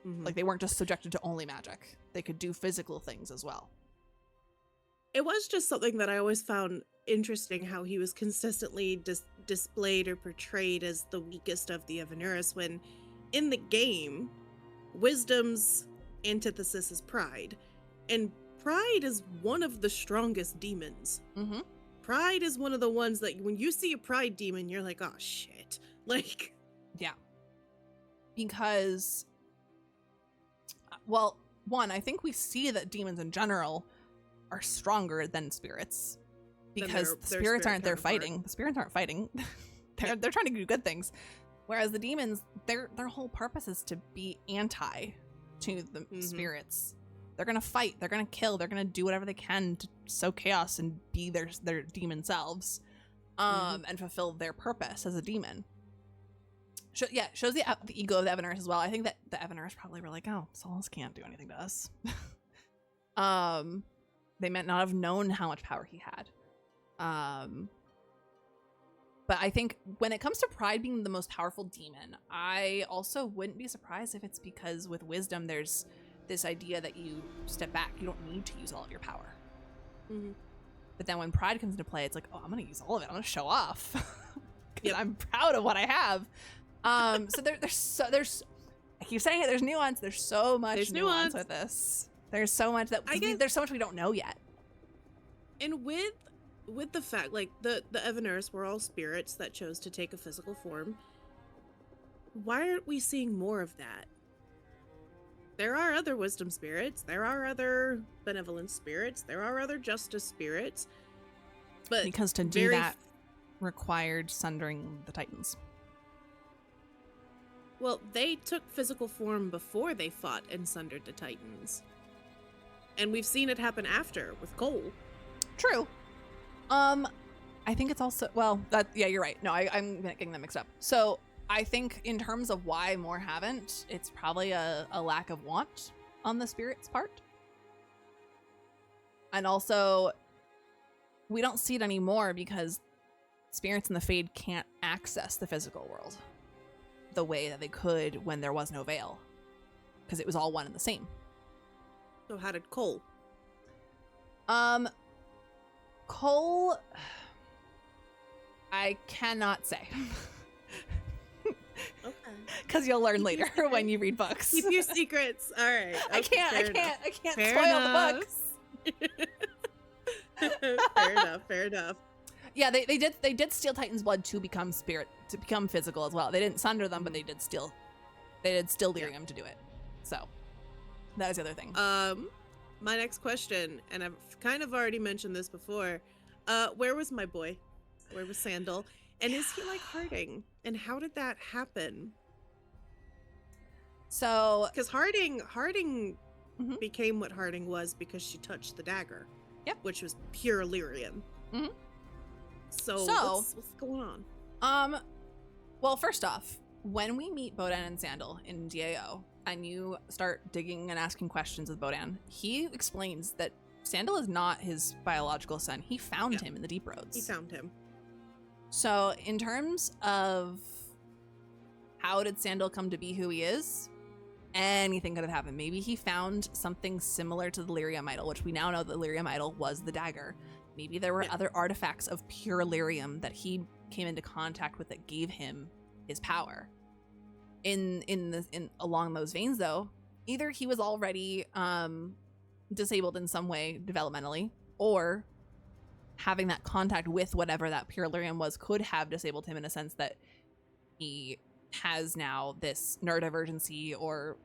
Like, they weren't just subjected to only magic. They could do physical things as well. It was just something that I always found interesting, how he was consistently displayed or portrayed as the weakest of the Evanurus, when in the game, wisdom's antithesis is pride. And pride is one of the strongest demons. Pride is one of the ones that when you see a pride demon, you're like, oh shit. Like, yeah. Because, well, one, I think we see that demons in general are stronger than spirits, because the spirits aren't there fighting. The spirits aren't fighting. They're trying to do good things. Whereas the demons, their whole purpose is to be anti to the spirits. They're going to fight. They're going to kill. They're going to do whatever they can to sow chaos and be their demon selves, and fulfill their purpose as a demon. Shows the ego of the Evanurus as well. I think that the Evanurus probably were like, oh, Solus can't do anything to us. They might not have known how much power he had. But I think when it comes to Pride being the most powerful demon, I also wouldn't be surprised if it's because with wisdom, there's this idea that you step back. You don't need to use all of your power. But then when Pride comes into play, it's like, oh, I'm going to use all of it. I'm going to show off. Because I'm proud of what I have. So there's I keep saying it, there's nuance. There's so much nuance with this. There's so much there's so much we don't know yet. And with the fact, like, the Evanurus were all spirits that chose to take a physical form, why aren't we seeing more of that? There are other wisdom spirits, there are other benevolent spirits, there are other justice spirits, but because to do that required sundering the Titans. Well, they took physical form before they fought and sundered the Titans. And we've seen it happen after with Cole. True. I think it's also, yeah, you're right. No, I'm getting them mixed up. So I think in terms of why more haven't, it's probably a lack of want on the spirit's part. And also, we don't see it anymore because spirits in the Fade can't access the physical world the way that they could when there was no veil, because it was all one and the same. So how did Cole? Cole, I cannot say. Okay. Because you'll learn later when you read books. Keep your secrets. All right. Okay, I can't spoil the books. Fair enough. Yeah, they did steal Titan's blood to become physical as well. They didn't sunder them, but they did steal lyrium to do it. So that is the other thing. My next question, and I've kind of already mentioned this before, where was my boy? Where was Sandal? And is he like Harding? And how did that happen? So, because Harding became what Harding was because she touched the dagger. Yep. Which was pure lyrium. Mm-hmm. So what's going on? Well, first off, when we meet Bodan and Sandal in DAO, and you start digging and asking questions with Bodan, he explains that Sandal is not his biological son. He found him in the Deep Roads. He found him. So in terms of how did Sandal come to be who he is, anything could have happened. Maybe he found something similar to the lyrium idol, which we now know the lyrium idol was the dagger. Maybe there were other artifacts of pure lyrium that he came into contact with that gave him his power. Along those veins, though, either he was already disabled in some way developmentally, or having that contact with whatever that pure lyrium was could have disabled him in a sense that he has now this neurodivergency or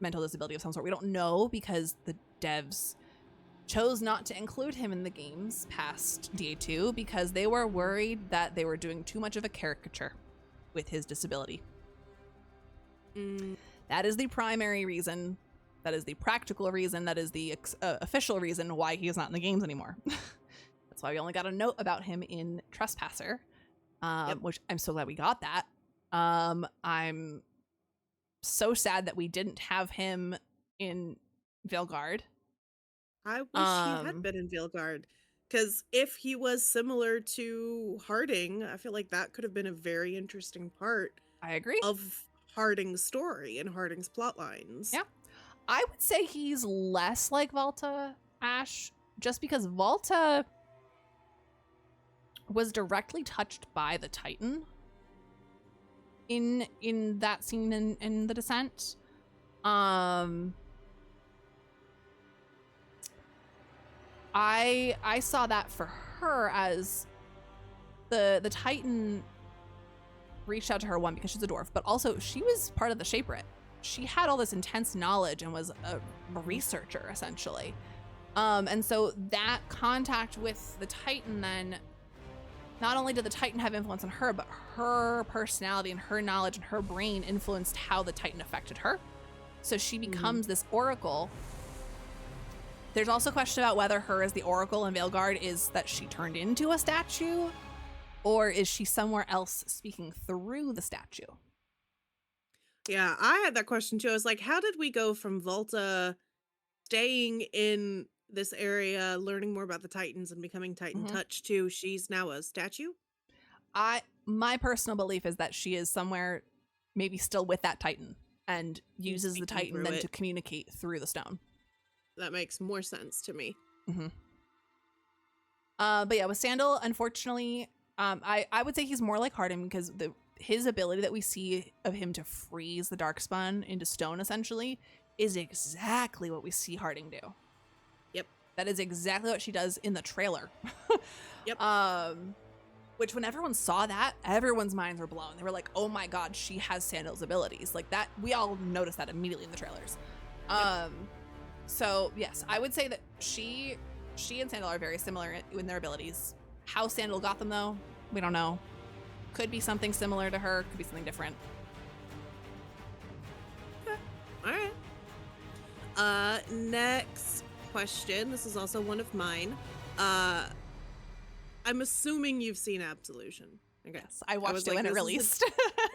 mental disability of some sort. We don't know because the devs chose not to include him in the games past DA2 because they were worried that they were doing too much of a caricature with his disability. That is the primary reason. That is the practical reason. That is the official reason why he is not in the games anymore. That's why we only got a note about him in Trespasser, which I'm so glad we got that. I'm so sad that we didn't have him in Veilguard. I wish he had been in Veilguard, because if he was similar to Harding, I feel like that could have been a very interesting part. I agree. Of Harding's story and Harding's plot lines. Yeah. I would say he's less like Volta, Ash, just because Volta was directly touched by the Titan in that scene in The Descent. I saw that for her as the Titan reached out to her, one, because she's a dwarf, but also she was part of the Shaperit. She had all this intense knowledge and was a researcher, essentially. And so that contact with the Titan then, not only did the Titan have influence on her, but her personality and her knowledge and her brain influenced how the Titan affected her. So she becomes this oracle. There's also a question about whether her as the oracle in Veilguard is that she turned into a statue, or is she somewhere else speaking through the statue? Yeah, I had that question too. I was like, how did we go from Volta staying in this area, learning more about the Titans and becoming Titan Touch to she's now a statue? My personal belief is that she is somewhere maybe still with that Titan and uses the Titan then to communicate through the stone. That makes more sense to me. But yeah, with Sandal, unfortunately, I would say he's more like Harding because his ability that we see of him to freeze the Darkspawn into stone, essentially, is exactly what we see Harding do. Yep. That is exactly what she does in the trailer. Yep. Which when everyone saw that, everyone's minds were blown. They were like, oh my god, she has Sandal's abilities. Like that, we all noticed that immediately in the trailers. Yep. So yes, I would say that she and Sandal are very similar in their abilities. How Sandal got them though, we don't know. Could be something similar to her, could be something different. Okay. All right. Next question. This is also one of mine. I'm assuming you've seen Absolution. Okay. Yes, I watched it when it released.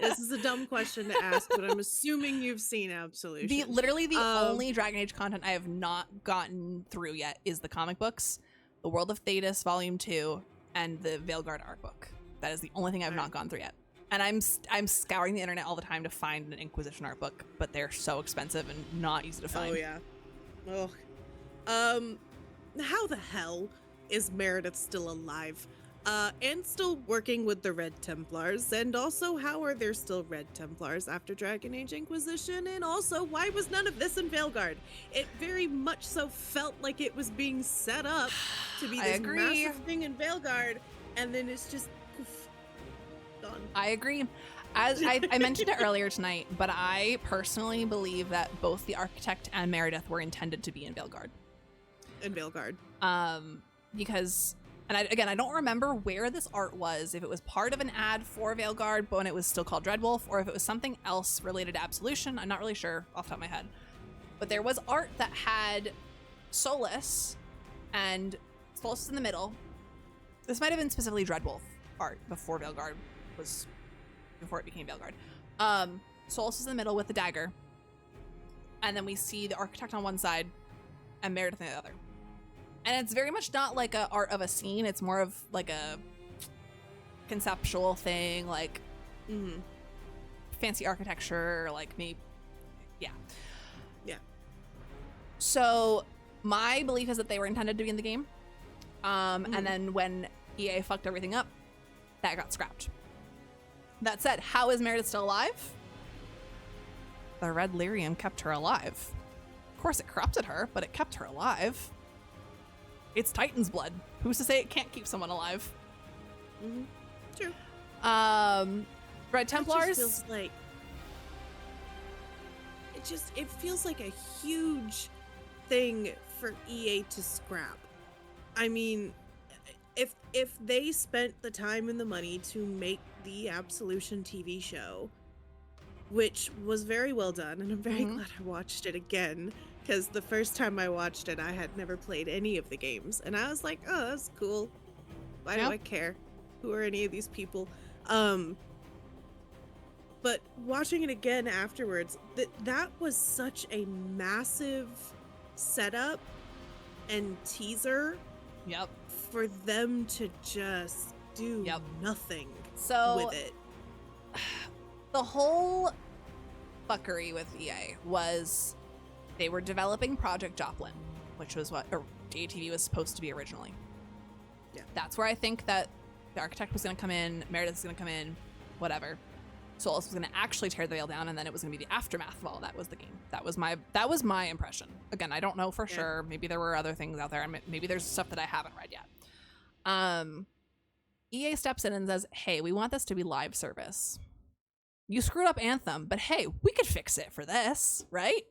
This is a dumb question to ask, but I'm assuming you've seen Absolution. Literally the only Dragon Age content I have not gotten through yet is the comic books, The World of Thetis Volume 2, and the Veilguard art book. That is the only thing I've not gone through yet. And I'm scouring the internet all the time to find an Inquisition art book, but they're so expensive and not easy to find. Oh yeah. How the hell is Meredith still alive? And still working with the Red Templars, and also how are there still Red Templars after Dragon Age Inquisition, and also why was none of this in Veilguard? It very much so felt like it was being set up to be this massive thing in Veilguard, and then it's just poof, gone. I agree. As I mentioned it earlier tonight, but I personally believe that both the Architect and Meredith were intended to be in Veilguard. Because... And I don't remember where this art was, if it was part of an ad for Veilguard, but when it was still called Dreadwolf, or if it was something else related to Absolution. I'm not really sure off the top of my head. But there was art that had Solus, and Solus in the middle, This might have been specifically Dreadwolf art before it became Veilguard. Solus is in the middle with the dagger, and then we see the architect on one side and Meredith on the other. And it's very much not like a art of a scene. It's more of like a conceptual thing, like fancy architecture, like maybe, yeah. So my belief is that they were intended to be in the game. And then when EA fucked everything up, that got scrapped. That said, how is Meredith still alive? The red lyrium kept her alive. Of course it corrupted her, but it kept her alive. It's Titan's blood. Who's to say it can't keep someone alive? True. Red Templars. Feels like it feels like a huge thing for EA to scrap. I mean, if they spent the time and the money to make the Absolution TV show, which was very well done, and I'm very glad I watched it again, because the first time I watched it, I had never played any of the games, and I was like, oh, that's cool. Why do I care? Who are any of these people? But watching it again afterwards, that was such a massive setup and teaser for them to just do nothing with it. The whole fuckery with EA was they were developing Project Joplin, which was what DATV was supposed to be originally. Yeah. That's where I think that the architect was going to come in, Meredith was going to come in, whatever. Solus was going to actually tear the veil down, and then it was going to be the aftermath of all that was the game. That was my impression. Again, I don't know for sure. Maybe there were other things out there, and maybe there's stuff that I haven't read yet. EA steps in and says, hey, we want this to be live service. You screwed up Anthem, but hey, we could fix it for this, right?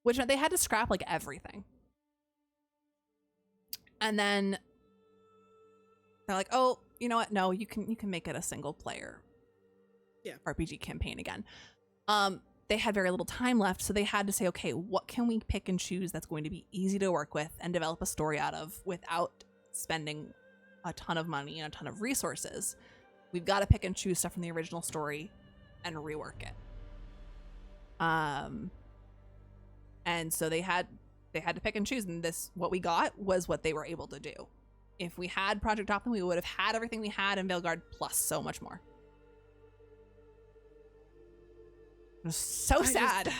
Which meant they had to scrap like everything. And then they're like, oh, you know what? No, you can make it a single player RPG campaign again. They had very little time left, so they had to say, okay, what can we pick and choose that's going to be easy to work with and develop a story out of without spending a ton of money and a ton of resources? We've got to pick and choose stuff from the original story and rework it. And so they had to pick and choose, and what we got was what they were able to do. If we had Project Joplin, we would have had everything we had in Veilguard plus so much more. It was so sad.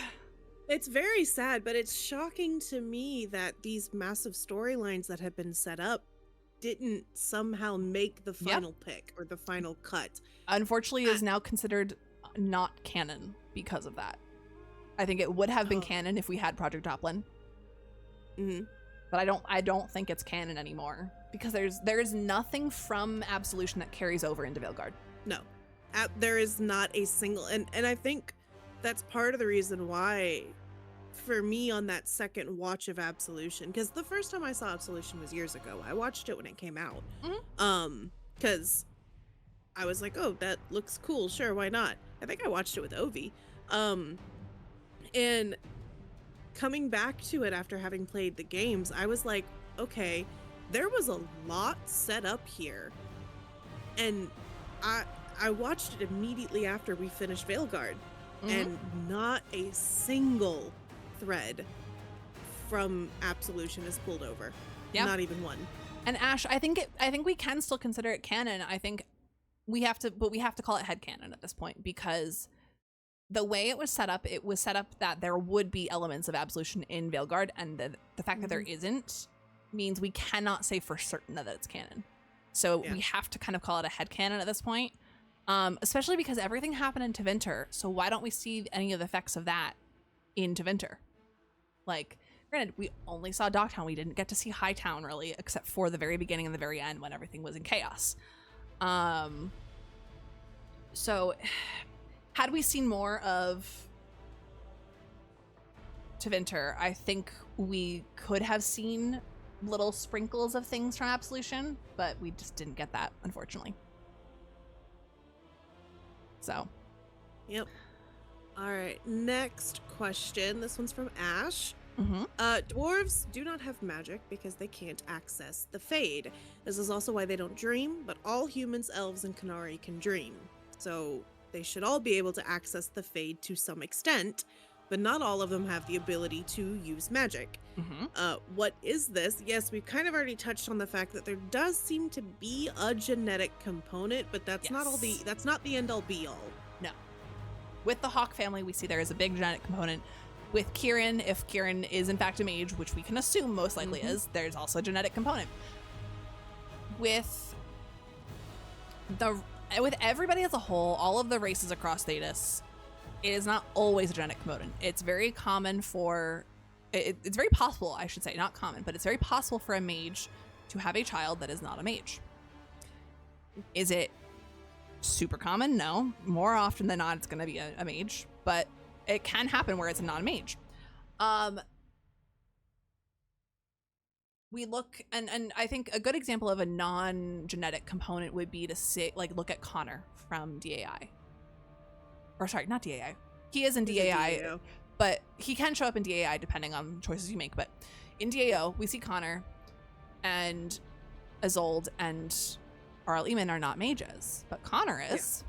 It's very sad, but it's shocking to me that these massive storylines that have been set up didn't somehow make the final pick or the final cut. Unfortunately, it is now considered not canon because of that. I think it would have been canon if we had Project Joplin. But I don't think it's canon anymore because there's nothing from Absolution that carries over into Veilguard. No, there is not a single, and I think that's part of the reason why, for me, on that second watch of Absolution, because the first time I saw Absolution was years ago. I watched it when it came out, because I was like, oh, that looks cool. Sure, why not? I think I watched it with Ovi, and coming back to it after having played the games, I was like, okay, there was a lot set up here, and I watched it immediately after we finished Veilguard. And not a single thread from Absolution is pulled over. Not even one. And Ash, I think we can still consider it canon. I think we have to call it headcanon at this point, because the way it was set up that there would be elements of Absolution in Veilguard, and the fact that there isn't means we cannot say for certain that it's canon. So we have to kind of call it a headcanon at this point. Especially because everything happened in Tevinter, so why don't we see any of the effects of that in Tevinter? Like, granted, we only saw Dogtown. We didn't get to see Hightown, really, except for the very beginning and the very end when everything was in chaos. So, had we seen more of Tevinter, I think we could have seen little sprinkles of things from Absolution, but we just didn't get that, unfortunately. So, yep. All right, next question. This one's from Ash. Dwarves do not have magic because they can't access the Fade. This is also why they don't dream, but all humans, elves, and Qunari can dream. So they should all be able to access the Fade to some extent, but not all of them have the ability to use magic. What is this? Yes, we've kind of already touched on the fact that there does seem to be a genetic component, but that's not the end all be all. No. With the Hawk family, we see there is a big genetic component. With Kieran, if Kieran is in fact a mage, which we can assume most likely is, there's also a genetic component. With everybody as a whole, all of the races across Thedas, it is not always a genetic component. It's very common for, it's very possible, I should say, not common, but it's very possible for a mage to have a child that is not a mage. Is it super common? No. More often than not, it's going to be a mage, but it can happen where it's a non-mage. We look, and I think a good example of a non-genetic component would be to say, like, look at Connor from DAI. Or sorry, not DAI. He is in DAI, but he can show up in DAI depending on choices you make. But in DAO, we see Connor and Isolde and Arl Eamon are not mages, but Connor is.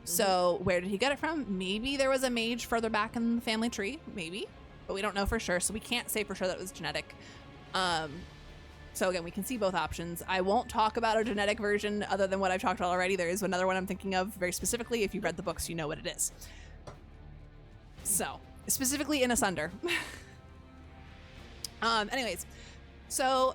So where did he get it from? Maybe there was a mage further back in the family tree, maybe, but we don't know for sure. So we can't say for sure that it was genetic. So again, we can see both options. I won't talk about a genetic version other than what I've talked about already. There is another one I'm thinking of very specifically. If you've read the books, you know what it is. So specifically in Asunder. Anyways, so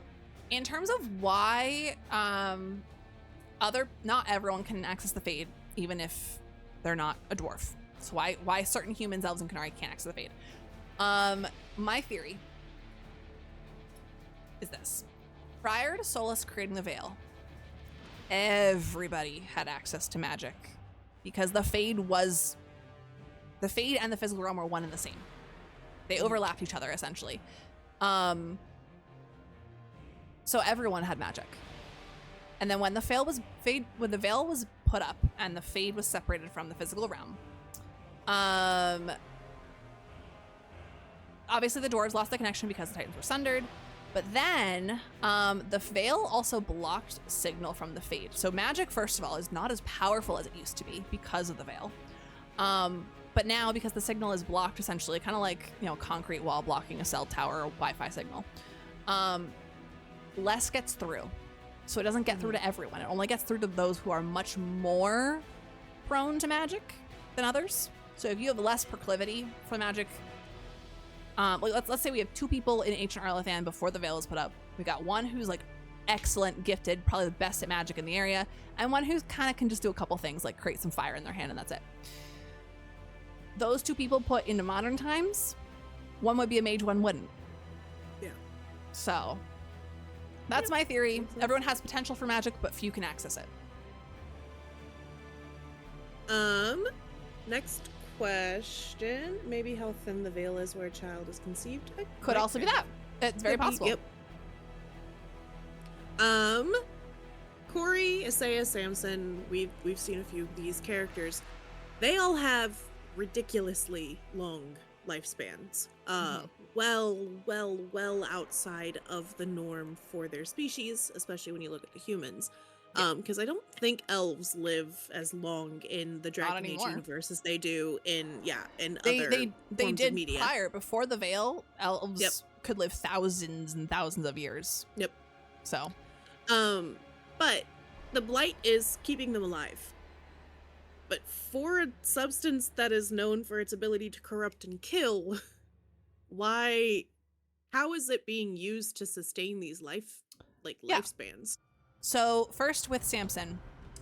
in terms of why, not everyone can access the Fade, even if they're not a dwarf. So why certain humans, elves, and Qunari can't access the Fade. My theory is this. Prior to Solus creating the Veil, everybody had access to magic because the Fade and the physical realm were one and the same. They overlapped each other essentially. So everyone had magic. And then when the veil was put up and the Fade was separated from the physical realm, obviously the dwarves lost the connection because the Titans were sundered. But then the Veil also blocked signal from the Fade. So magic, first of all, is not as powerful as it used to be because of the Veil. But now, because the signal is blocked, essentially, kind of like, concrete wall blocking a cell tower or Wi-Fi signal, less gets through. So it doesn't get through to everyone. It only gets through to those who are much more prone to magic than others. So if you have less proclivity for magic, let's say we have two people in ancient Arlathan before the Veil is put up. We got one who's like excellent, gifted, probably the best at magic in the area, and one who's kind of can just do a couple things like create some fire in their hand and that's it. Those two people put into modern times, one would be a mage, one wouldn't. Yeah. So that's my theory. Everyone has potential for magic, but few can access it. Next question. Maybe how thin the veil is where a child is conceived. Could also be that. It's very possible. Yep. Corey, Isaiah, Samson, we've seen a few of these characters. They all have ridiculously long lifespans. Well outside of the norm for their species, especially when you look at the humans. Because I don't think elves live as long in the Dragon Age universe as they do in other forms of media. Prior, before the Veil, elves could live thousands and thousands of years. Yep. So, but the blight is keeping them alive. But for a substance that is known for its ability to corrupt and kill, how is it being used to sustain these lifespans? So first with Samson,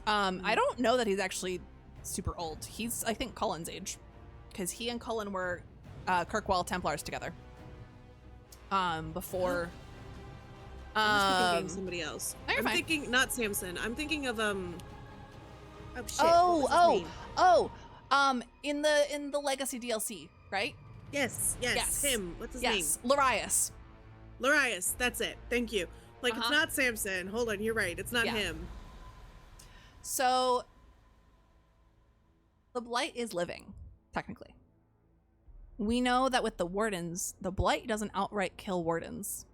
I don't know that he's actually super old. He's, I think, Cullen's age, because he and Cullen were Kirkwall Templars together. Before. I'm thinking somebody else. No, I'm thinking not Samson. I'm thinking of in the Legacy DLC, right? Yes. Him. What's his name? Larius. Larius. That's it. Thank you. It's not Samson. Hold on, you're right. It's not him. So the blight is living, technically. we know that with the wardens, the blight doesn't outright kill wardens.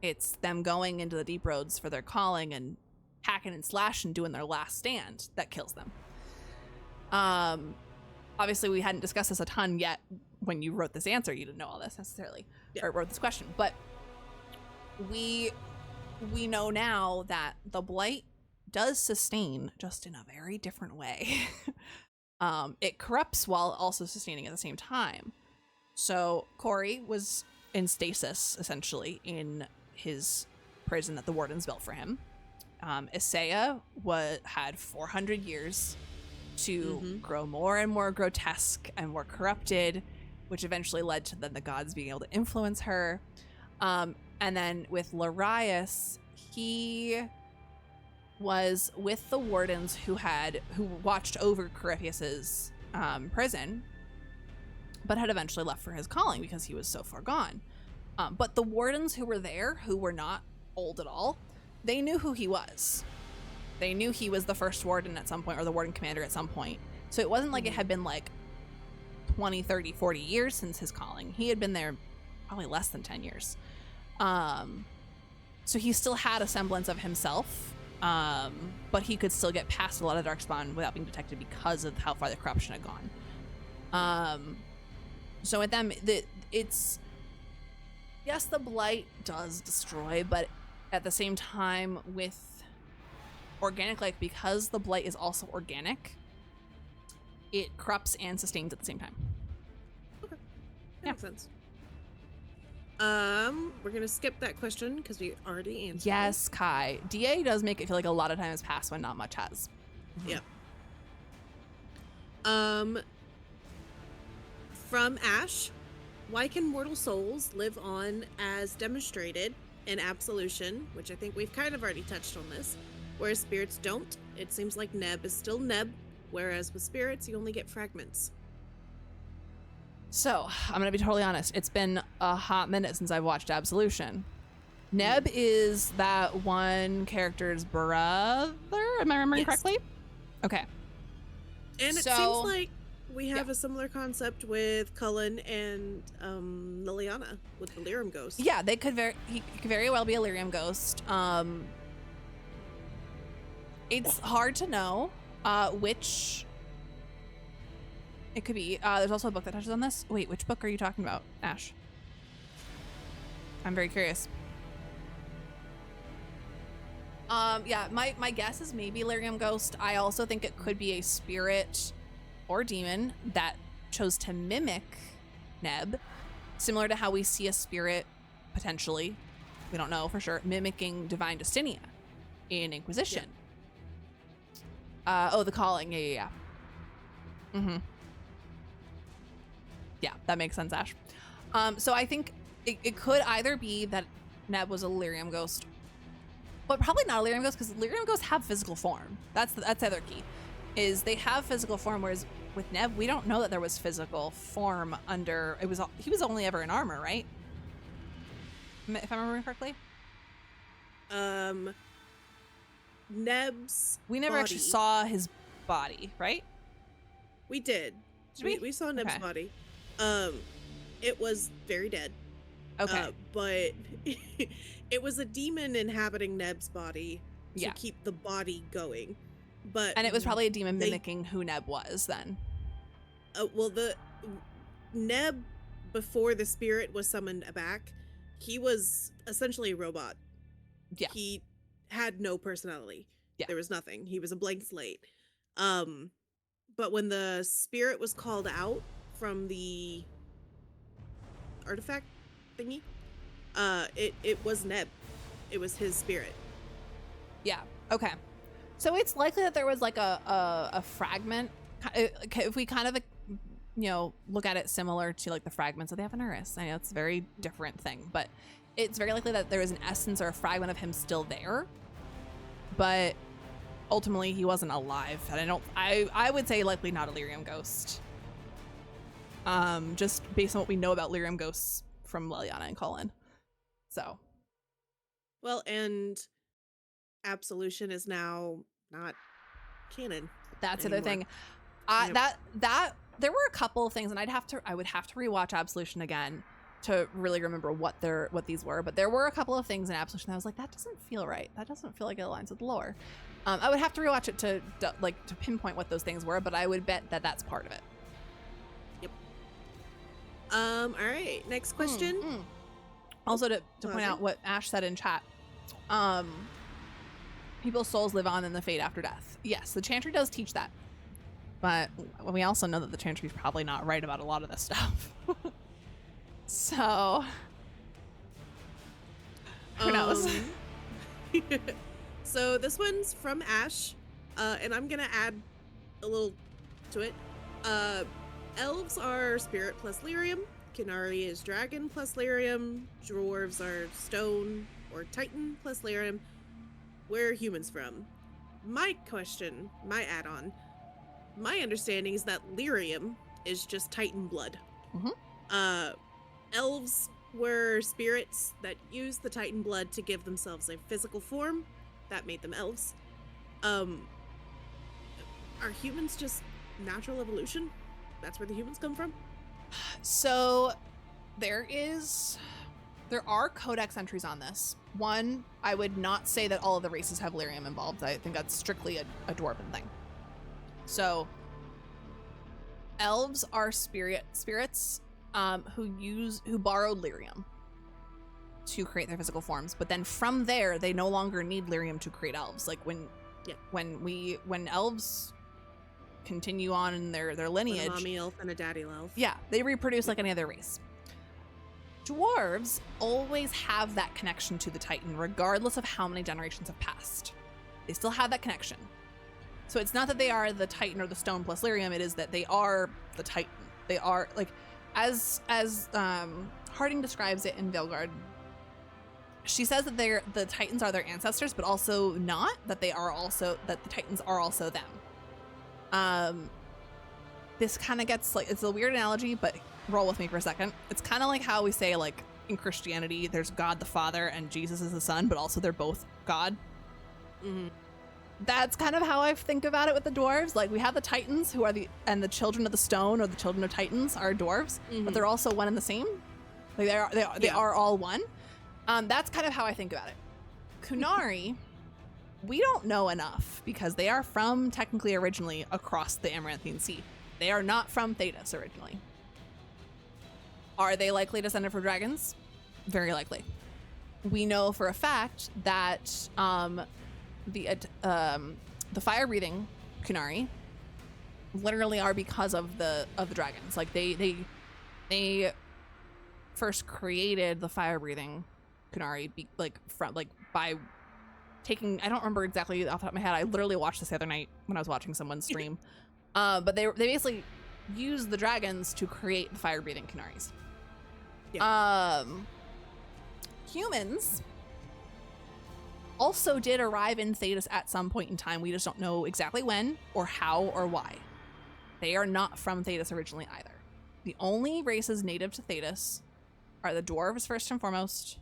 It's them going into the deep roads for their calling and hacking and slashing, doing their last stand that kills them. Obviously, we hadn't discussed this a ton yet. When you wrote this answer, you didn't know all this necessarily, or wrote this question. But we know now that the blight does sustain, just in a very different way. It corrupts while also sustaining at the same time. So Corey was in stasis, essentially, in his prison that the wardens built for him. Isaiah had 400 years to grow more and more grotesque and more corrupted, which eventually led to then the gods being able to influence her. And then with Larius, he was with the wardens who watched over Corypheus's prison, but had eventually left for his calling because he was so far gone. But the wardens who were there, who were not old at all, they knew who he was. They knew he was the first warden at some point, or the warden commander at some point. So it wasn't like it had been like 20, 30, 40 years since his calling. He had been there probably less than 10 years. So he still had a semblance of himself, but he could still get past a lot of Darkspawn without being detected because of how far the corruption had gone. So with them, it's... Yes, the blight does destroy, but at the same time with organic life, because the blight is also organic, it corrupts and sustains at the same time. Okay. That makes sense. We're gonna skip that question because we already answered Yes, Kai. DA does make it feel like a lot of time has passed when not much has. Yep. From Ash, why can mortal souls live on as demonstrated in Absolution, which I think we've kind of already touched on this, whereas spirits don't? It seems like Neb is still Neb, whereas with spirits, you only get fragments. So, I'm going to be totally honest. It's been a hot minute since I've watched Absolution. Neb is that one character's brother? Am I remembering correctly? Okay. And it seems like we have a similar concept with Cullen and Liliana with the Lyrium Ghost. Yeah, he could very well be a Lyrium Ghost. It's hard to know which it could be. There's also a book that touches on this. Wait, which book are you talking about, Ash? I'm very curious. Yeah, my guess is maybe Lyrium Ghost. I also think it could be a spirit or demon that chose to mimic Neb, similar to how we see a spirit potentially, we don't know for sure, mimicking Divine Justinia in Inquisition. The Calling. Yeah. Yeah, that makes sense, Ash. So I think it could either be that Neb was a Lyrium Ghost, but probably not a Lyrium Ghost, because Lyrium Ghosts have physical form. That's the other key, is they have physical form, whereas with Neb, we don't know that there was physical form under... He was only ever in armor, right? If I remember correctly? Neb's We never actually saw his body, right? We did. We saw Neb's body. It was very dead. Okay. But it was a demon inhabiting Neb's body to keep the body going. And it was probably a demon mimicking who Neb was then. Well, the Neb, before the spirit was summoned back, he was essentially a robot. Yeah. He had no personality. Yeah. There was nothing. He was a blank slate. But when the spirit was called out from the artifact thingy, it was Neb. It was his spirit. Yeah. Okay. So it's likely that there was like a fragment. If we kind of, look at it similar to like the fragments that they have in Urus. I know it's a very different thing, but it's very likely that there is an essence or a fragment of him still there. But ultimately he wasn't alive. And I would say likely not a Lyrium Ghost. Just based on what we know about Lyrium Ghosts from Liliana and Cullen. So. Well, and Absolution is now not canon. That's anymore. the other thing. That there were a couple of things, and I would have to rewatch Absolution again to really remember what these were. But there were a couple of things in Absolution that I was like, that doesn't feel right. That doesn't feel like it aligns with the lore. I would have to rewatch it to pinpoint what those things were, but I would bet that that's part of it. Yep. All right. Next question. Also, to point out what Ash said in chat, people's souls live on in the fate after death. Yes, the Chantry does teach that. But we also know that the Chantry is probably not right about a lot of this stuff. So, who knows? So this one's from Ash, and I'm gonna add a little to it. Elves are spirit plus lyrium. Qunari is dragon plus lyrium. Dwarves are stone or titan plus lyrium. Where are humans from? My question, my add-on. My understanding is that lyrium is just titan blood. Elves were spirits that used the titan blood to give themselves a physical form. That made them elves. Are humans just natural evolution? That's where the humans come from? So there are codex entries on this. One, I would not say that all of the races have lyrium involved. I think that's strictly a dwarven thing. So elves are spirits who borrowed lyrium to create their physical forms, but then from there they no longer need lyrium to create elves. Like when elves continue on in their lineage, a mommy elf and a daddy elf. Yeah, they reproduce like any other race. Dwarves always have that connection to the Titan, regardless of how many generations have passed. They still have that connection. So it's not that they are the Titan or the stone plus lyrium, it is that they are the Titan. They are, like, as Harding describes it in Veilguard, she says that the Titans are their ancestors, but also not, that the Titans are also them. This kind of gets, like, it's a weird analogy, but roll with me for a second. It's kind of like how we say, like, in Christianity, there's God the Father and Jesus is the Son, but also they're both God. Mm-hmm. That's kind of how I think about it with the dwarves. Like, we have the Titans who are the children of the stone, or the children of Titans are dwarves, but they're also one and the same. Like, they are all one. That's kind of how I think about it. Qunari, we don't know enough because they are from, technically originally, across the Amaranthine Sea. They are not from Thedas originally. Are they likely descended from dragons? Very likely. We know for a fact that the fire-breathing Qunari literally are because of the dragons. Like, they first created the fire-breathing Qunari by taking, I don't remember exactly off the top of my head. I literally watched this the other night when I was watching someone's stream. But they basically used the dragons to create the fire-breathing Qunari's. Yeah. Humans also did arrive in Thedas at some point in time. We just don't know exactly when or how or why. They are not from Thedas originally either. The only races native to Thedas are the dwarves first and foremost,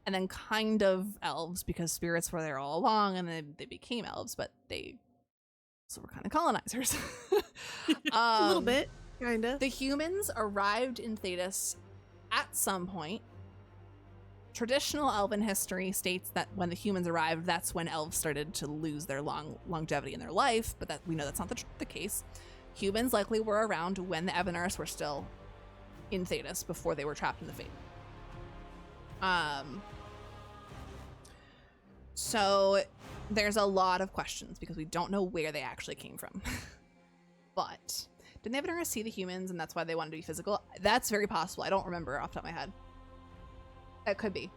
and then kind of elves, because spirits were there all along and then they became elves, but they also were kind of colonizers. A little bit, kind of. The humans arrived in Thedas at some point. Traditional elven history states that when the humans arrived, that's when elves started to lose their longevity in their life, but that we know that's not the case. Humans likely were around when the Evanars were still in Thedas before they were trapped in the Fate. So there's a lot of questions because we don't know where they actually came from. But did the Evanars see the humans and that's why they wanted to be physical? That's very possible. I don't remember off the top of my head. It could be.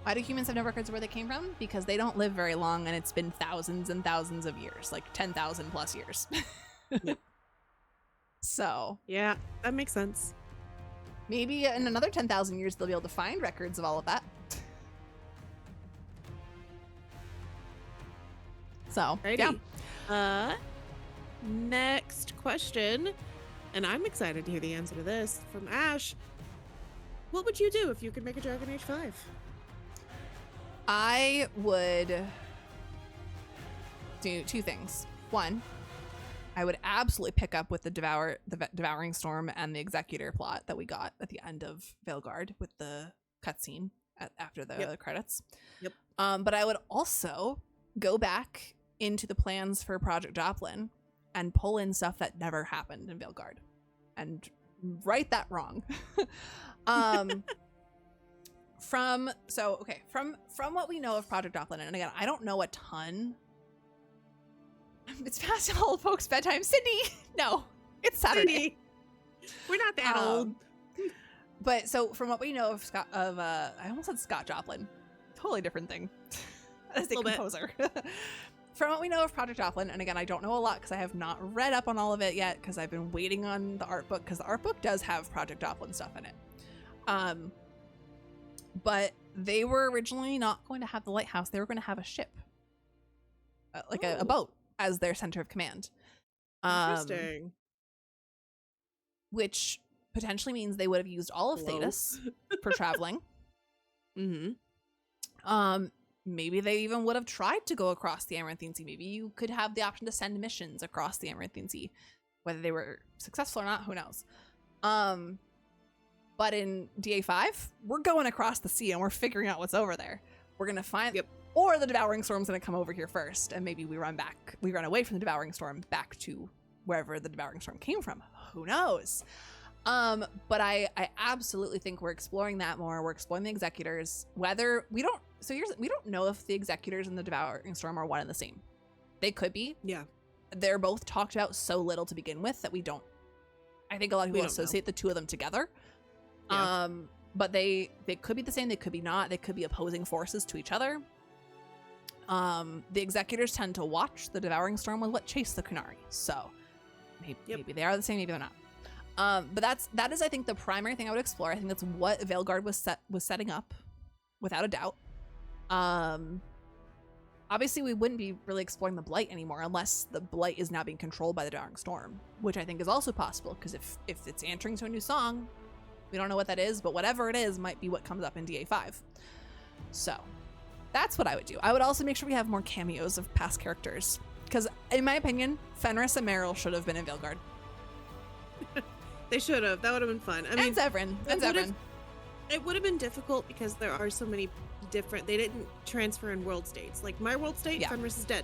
Why do humans have no records of where they came from? Because they don't live very long and it's been thousands and thousands of years, like 10,000 plus years. Yep. So. Yeah, that makes sense. Maybe in another 10,000 years they'll be able to find records of all of that. So, Alrighty. Yeah. Next question, and I'm excited to hear the answer to this from Ash. What would you do if you could make a Dragon Age 5? I would do two things. One, I would absolutely pick up with the Devouring Storm and the Executor plot that we got at the end of Veilguard with the cutscene after the credits. Yep. But I would also go back into the plans for Project Joplin and pull in stuff that never happened in Veilguard and right that wrong. From what we know of Project Joplin, and again, I don't know a ton. It's past old folks' bedtime. Sydney, no, it's Saturday. Sydney. We're not that old. But so from what we know of I almost said Scott Joplin, totally different thing as a composer. From what we know of Project Joplin, and again, I don't know a lot because I have not read up on all of it yet because I've been waiting on the art book because the art book does have Project Joplin stuff in it. But they were originally not going to have the lighthouse. They were going to have a ship, like a boat, as their center of command. Interesting. Which potentially means they would have used all of Thetis for traveling. Mm-hmm. Maybe they even would have tried to go across the Amaranthine Sea. Maybe you could have the option to send missions across the Amaranthine Sea. Whether they were successful or not, who knows? But in DA5, we're going across the sea and we're figuring out what's over there. We're going to find... Yep. Or the Devouring Storm's going to come over here first, and maybe we run away from the Devouring Storm back to wherever the Devouring Storm came from. Who knows? But I absolutely think we're exploring that more. We're exploring the Executors. We don't know if the Executors and the Devouring Storm are one and the same. They could be. Yeah. They're both talked about so little to begin with that we don't... I think a lot of people associate the two of them together. Yeah. But they could be the same. They could be not. They could be opposing forces to each other. The Executors tend to watch the Devouring Storm with what chase the Kunari. So maybe they are the same, maybe they're not. But that is I think the primary thing I would explore. I think that's what Veilguard was setting up, without a doubt. Obviously we wouldn't be really exploring the Blight anymore unless the Blight is now being controlled by the Devouring Storm, which I think is also possible because if it's answering to a new song, we don't know what that is, but whatever it is might be what comes up in DA5. So that's what I would do. I would also make sure we have more cameos of past characters. Because, in my opinion, Fenris and Meryl should have been in Veilguard. They should have. That would have been fun. I mean, Zevran. It would have been difficult because there are so many different... They didn't transfer in world states. Like, my world state, Fenris is dead.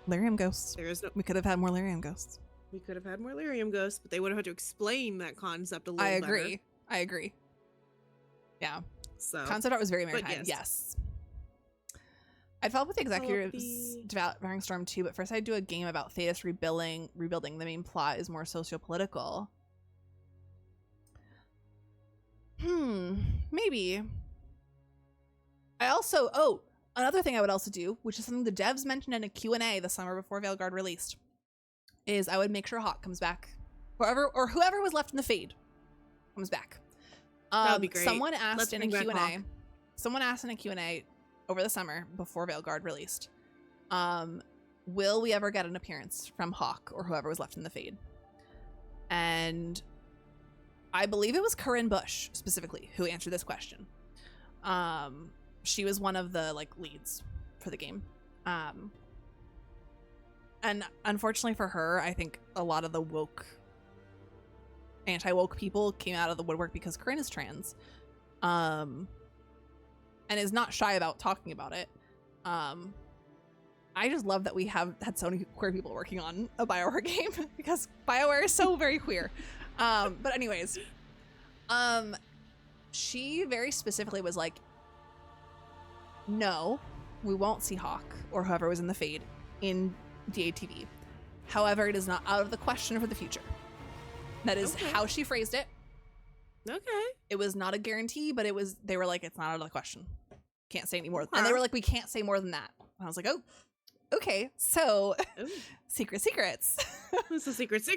Lyrium ghosts. There is no... We could have had more Lyrium ghosts. We could have had more Lyrium ghosts, but they would have had to explain that concept a little better. I agree. Yeah. So concept art was very maritime. Yes. I felt with the Executors Devouring Storm too, but first I'd do a game about Thetis rebuilding. The main plot is more socio-political. Maybe. I also, another thing I would also do, which is something the devs mentioned in a Q&A the summer before Veilguard released, is I would make sure Hawk comes back. Whoever was left in the Fade comes back. That would be great. Someone asked in a Q&A over the summer before Veilguard released, will we ever get an appearance from Hawk or whoever was left in the Fade? And I believe it was Corinne Bush specifically who answered this question. She was one of the leads for the game. And unfortunately for her, I think a lot of the anti-woke people came out of the woodwork because Corinne is trans. And is not shy about talking about it. I just love that we have had so many queer people working on a BioWare game because BioWare is so very queer. But anyways, she very specifically was like, no, we won't see Hawk or whoever was in the Fade in DATV. However, it is not out of the question for the future. That is how she phrased it. Okay. It was not a guarantee, but they were like, it's not out of the question. Can't say any more. And they were like, we can't say more than that. And I was like, oh, okay. So secrets. This is secrets.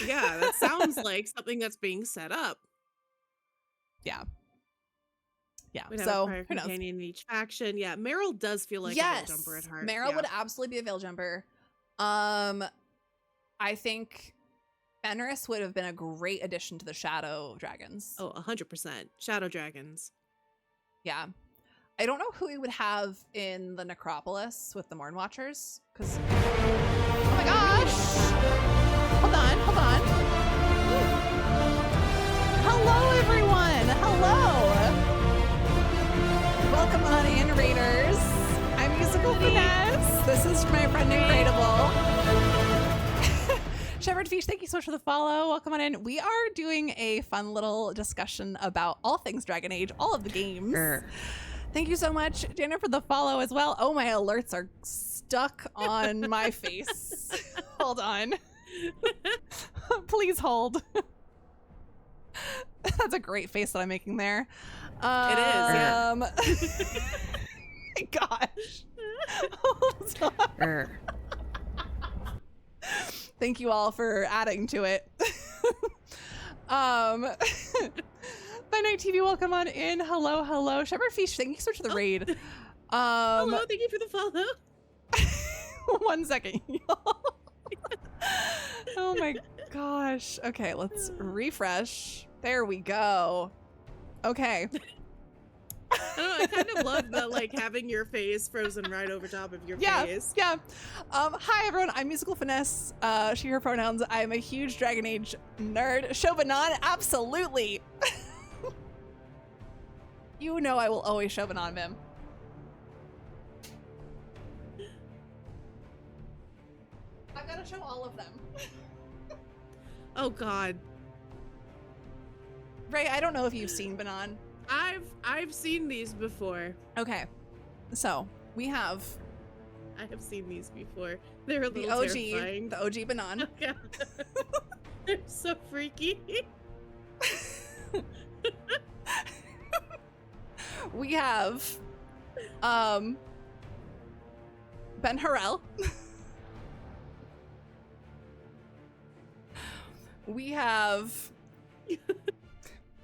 Yeah, that sounds like something that's being set up. Yeah. We'd have so a prior companion in each faction. Yeah, Meryl does feel like a veil jumper at heart. Meryl would absolutely be a veil jumper. I think Fenris would have been a great addition to the Shadow Dragons. Oh, 100%. Shadow Dragons. Yeah. I don't know who we would have in the Necropolis with the Morn Watchers, because oh my gosh. Hold on. Hello, everyone. Hello. Welcome on in, Raiders. I'm Musical Finesse. This is my friend Incraedible. Shepherd Fish, thank you so much for the follow. Welcome on in. We are doing a fun little discussion about all things Dragon Age, all of the games. Thank you so much, Jenna, for the follow as well. Oh, my alerts are stuck on my face. Hold on. Please hold. That's a great face that I'm making there. It is, yeah. Gosh. Hold on. Thank you all for adding to it. By Night TV, welcome on in. Hello. Shepherd Fish, thank you so much for the raid. Hello, thank you for the follow. 1 second, y'all. Oh my gosh. Okay, let's refresh. There we go. Okay. I don't know, I kind of love the having your face frozen right over top of your face. Yeah. Hi everyone, I'm Musical Finesse. She, her pronouns. I'm a huge Dragon Age nerd. Shobanon, absolutely. You know I will always Shobanon him. I've got to show all of them. Oh God. Ray, I don't know if you've seen Banon. I've seen these before. Okay, so we have. I have seen these before. They're a little terrifying. The OG Banon. Oh, God. They're so freaky. We have Ben Harrell. We have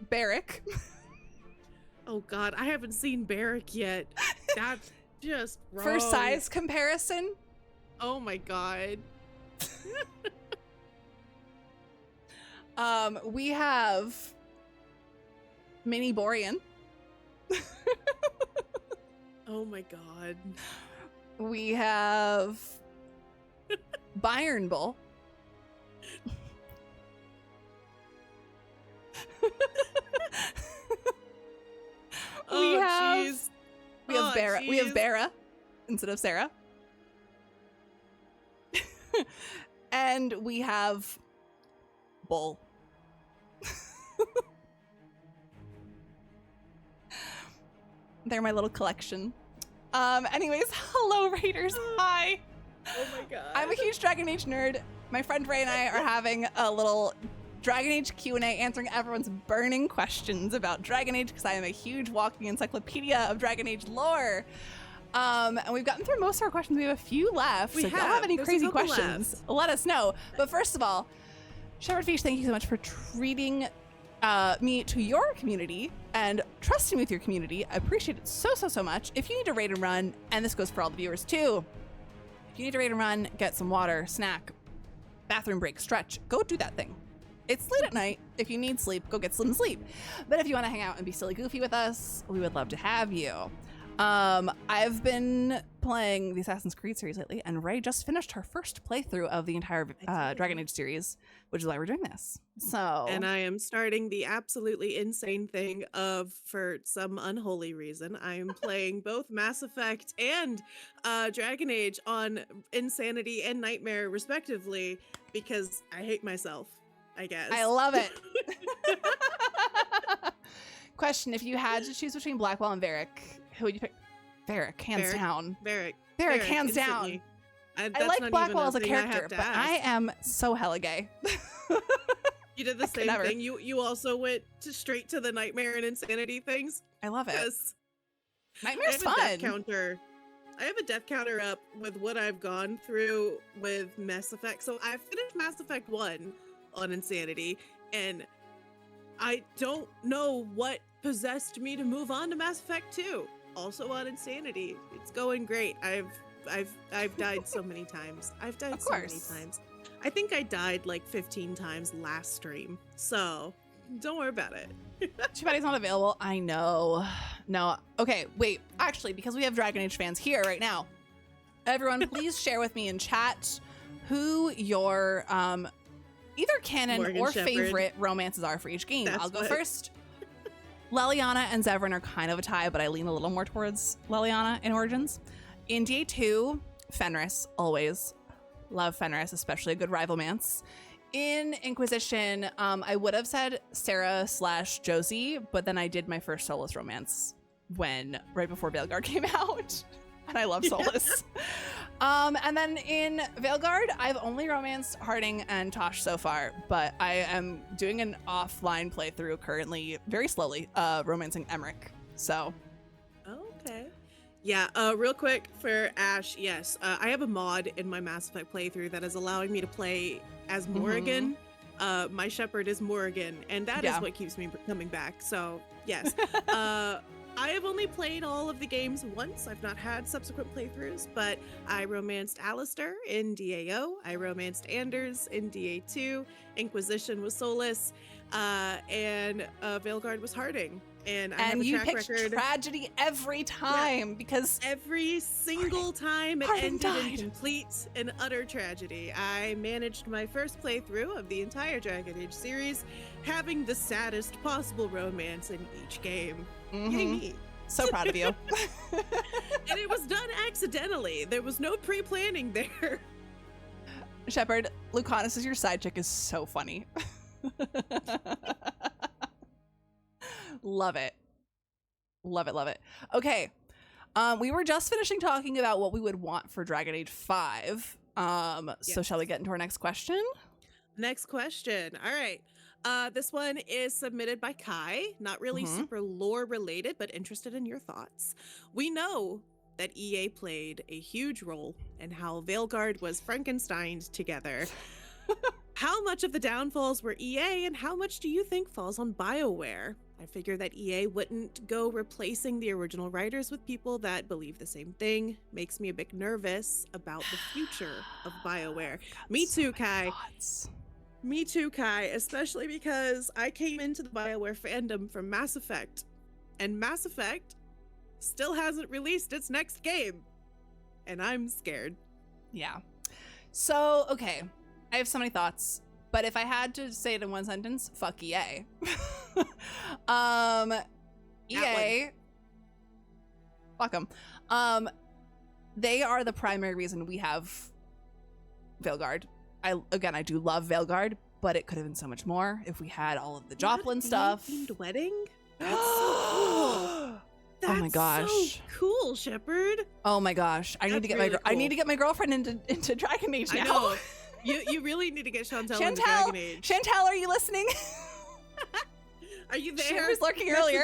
Barrick. Oh God, I haven't seen Barrick yet. That's just wrong. For size comparison. Oh my God. We have Mini Borean. Oh my God. We have Byron Bull. We have Barra. We have Barra instead of Sarah. And we have Bull. They're my little collection. Anyways, hello Raiders. Hi. Oh my God. I'm a huge Dragon Age nerd. My friend Ray and I are having a little Dragon Age Q&A, answering everyone's burning questions about Dragon Age, because I am a huge walking encyclopedia of Dragon Age lore. And we've gotten through most of our questions. We have a few left. So if you have any crazy questions, let us know. But first of all, Shepherd Fish, thank you so much for treating me to your community and trusting me with your community. I appreciate it so much. If you need to raid and run, and this goes for all the viewers too, if you need to raid and run, get some water, snack, bathroom break, stretch, go do that thing. It's late at night. If you need sleep, go get some sleep. But if you want to hang out and be silly goofy with us, we would love to have you. I've been playing the Assassin's Creed series lately, and Ray just finished her first playthrough of the entire Dragon Age series, which is why we're doing this. So, and I am starting the absolutely insane thing of, for some unholy reason, I am playing both Mass Effect and Dragon Age on Insanity and Nightmare, respectively, because I hate myself, I guess. I love it. Question: if you had to choose between Blackwell and Varric, who would you pick? Varric, hands down. Varric, hands down. I like Blackwell as a character, but I am so hella gay. You did the same thing. You also went straight to the Nightmare and Insanity things. I love it. Yes. Nightmare's fun. I have a death counter up with what I've gone through with Mass Effect. So I finished Mass Effect 1 on Insanity, and I don't know what possessed me to move on to Mass Effect 2, also on Insanity. It's going great. I've died so many times. I've died so many times. I think I died like 15 times last stream, so don't worry about it. Chibati's not available. I know. No. Okay, wait. Actually, because we have Dragon Age fans here right now, everyone please share with me in chat who your either canon Morgan or Shepherd. favorite romances are for each game. That's I'll go what- first. Leliana and Zevran are kind of a tie, but I lean a little more towards Leliana in Origins. In DA2, Fenris, always. Love Fenris, especially a good rivalmance. In Inquisition, I would have said Sarah/Josie, but then I did my first Solus romance right before Veilguard came out. And I love Solus. And then in Veilguard, I've only romanced Harding and Tosh so far, but I am doing an offline playthrough currently, very slowly, romancing Emmerich. So. Okay. Yeah, real quick for Ash, yes. I have a mod in my Mass Effect playthrough that is allowing me to play as Morrigan. My shepherd is Morrigan, and that is what keeps me coming back. So, yes. I have only played all of the games once. I've not had subsequent playthroughs, but I romanced Alistair in DAO. I romanced Anders in DA2. Inquisition was Solus. And Veilguard was Harding. And I have a you track picked record. tragedy every time because every single time it Harding ended died. in complete and utter tragedy. I managed my first playthrough of the entire Dragon Age series, having the saddest possible romance in each game. Yay me. So proud of you. And it was done accidentally. There was no pre-planning there. Shepard, Lucanus as your side chick is so funny. Love it. Love it, love it. Okay. We were just finishing talking about what we would want for Dragon Age 5. So shall we get into our next question? Next question. All right. This one is submitted by Kai. Not really super lore related, but interested in your thoughts. We know that EA played a huge role in how Veilguard was Frankensteined together. How much of the downfalls were EA, and how much do you think falls on BioWare? I figure that EA wouldn't go replacing the original writers with people that believe the same thing. Makes me a bit nervous about the future of BioWare. Me too, Kai. Me too, Kai, especially because I came into the BioWare fandom from Mass Effect, and Mass Effect still hasn't released its next game, and I'm scared. Yeah. So, okay, I have so many thoughts, but if I had to say it in one sentence, fuck EA. EA, fuck them. They are the primary reason we have Veilguard. I do love Veilguard, but it could have been so much more if we had all of the Joplin stuff. Themed wedding? That's so cool. That's oh my gosh, so cool, Shepard. Oh my gosh, I need to get really my I need cool. to get my girlfriend into Dragon Age now. I know. You really need to get Chantel into Dragon Age. Chantel, are you listening? Are you there? She was lurking earlier.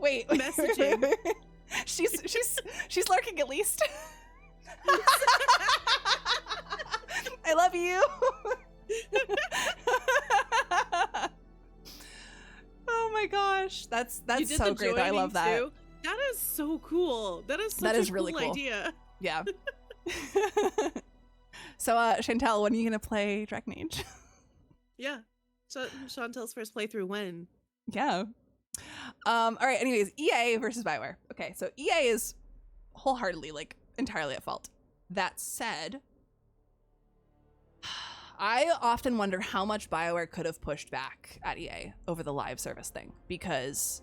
Wait, Messaging. she's lurking at least. I love you. Oh my gosh, that's so great. I love that. Too? That is so cool. That is such a really cool idea. Yeah. So Chantel, when are you gonna play Dragon Age? Yeah. So Chantel's first playthrough when? Yeah. All right. Anyways, EA versus BioWare. Okay, so EA is wholeheartedly, like, entirely at fault. That said, I often wonder how much BioWare could have pushed back at EA over the live service thing, because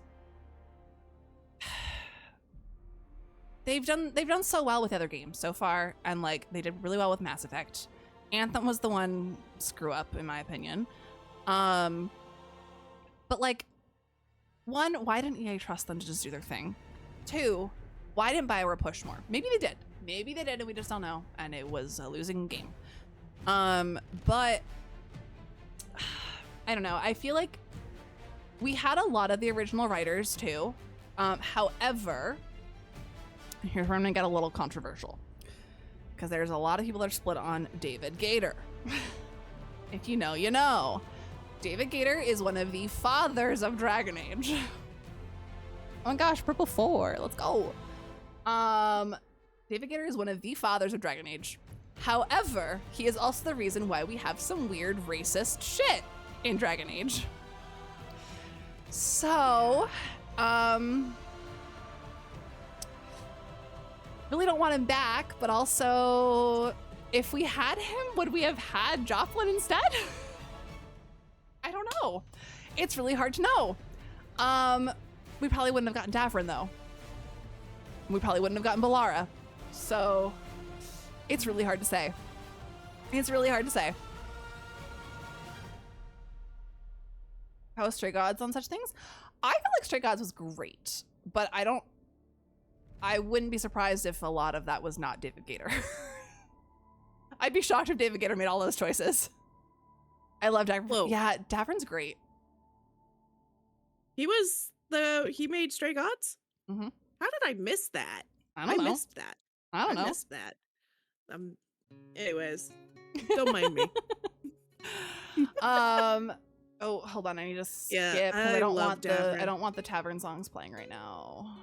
they've done so well with other games so far, and like they did really well with Mass Effect. Anthem was the one screw up, in my opinion. But like, one, why didn't EA trust them to just do their thing? Two, why didn't BioWare push more? Maybe they did. Maybe they did, and we just don't know. And it was a losing game. But I don't know. I feel like we had a lot of the original writers too. However, here's where I'm gonna get a little controversial, because there's a lot of people that are split on David Gator. If you know, you know. David Gator is one of the fathers of Dragon Age. Oh my gosh, Purple 4, let's go. David Gator is one of the fathers of Dragon Age. However, he is also the reason why we have some weird racist shit in Dragon Age. So, really don't want him back, but also if we had him, would we have had Jocelyn instead? I don't know. It's really hard to know. We probably wouldn't have gotten Davrin though. We probably wouldn't have gotten Balara. So it's really hard to say. It's really hard to say. How was Stray Gods on such things? I feel like Stray Gods was great, but I wouldn't be surprised if a lot of that was not David Gator. I'd be shocked if David Gator made all those choices. I love Davrin. Whoa. Yeah, Davrin's great. He made Stray Gods? Mm-hmm. How did I miss that? I don't know. Missed that. I don't know. Missed that. Anyways, don't mind me. Oh, hold on. I need to skip Yeah, because I don't want the tavern songs playing right now.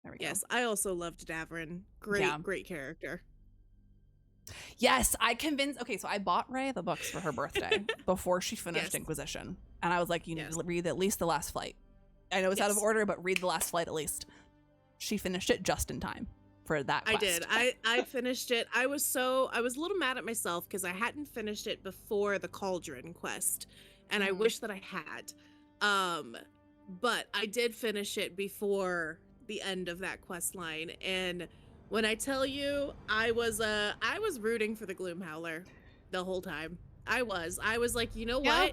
There we go. Yes, I also loved Davrin. Great character. Yes, okay, so I bought Ray the books for her birthday before she finished Inquisition. And I was like, you need to read at least The Last Flight. I know it's out of order, but read The Last Flight at least. She finished it just in time for that quest. I did. I finished it. I was a little mad at myself because I hadn't finished it before the Cauldron quest. And I wish that I had. But I did finish it before the end of that quest line. And when I tell you, I was rooting for the Gloomhowler the whole time. I was like, you know what?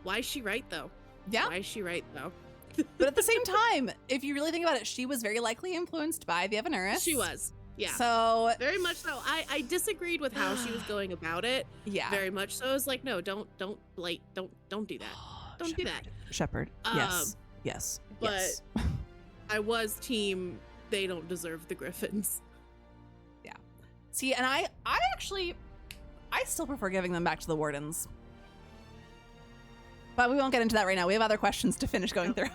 Why is she right though? Yeah. Why is she right though? But at the same time, if you really think about it, she was very likely influenced by the Evanuris. She was. Yeah. So very much so. I disagreed with how she was going about it. Yeah. Very much so. I was like, no, don't do that. Don't do that. Shepherd. Yes. Yes. But yes. I was team they don't deserve the Griffins. Yeah. See, and I still prefer giving them back to the Wardens. But we won't get into that right now. We have other questions to finish going through.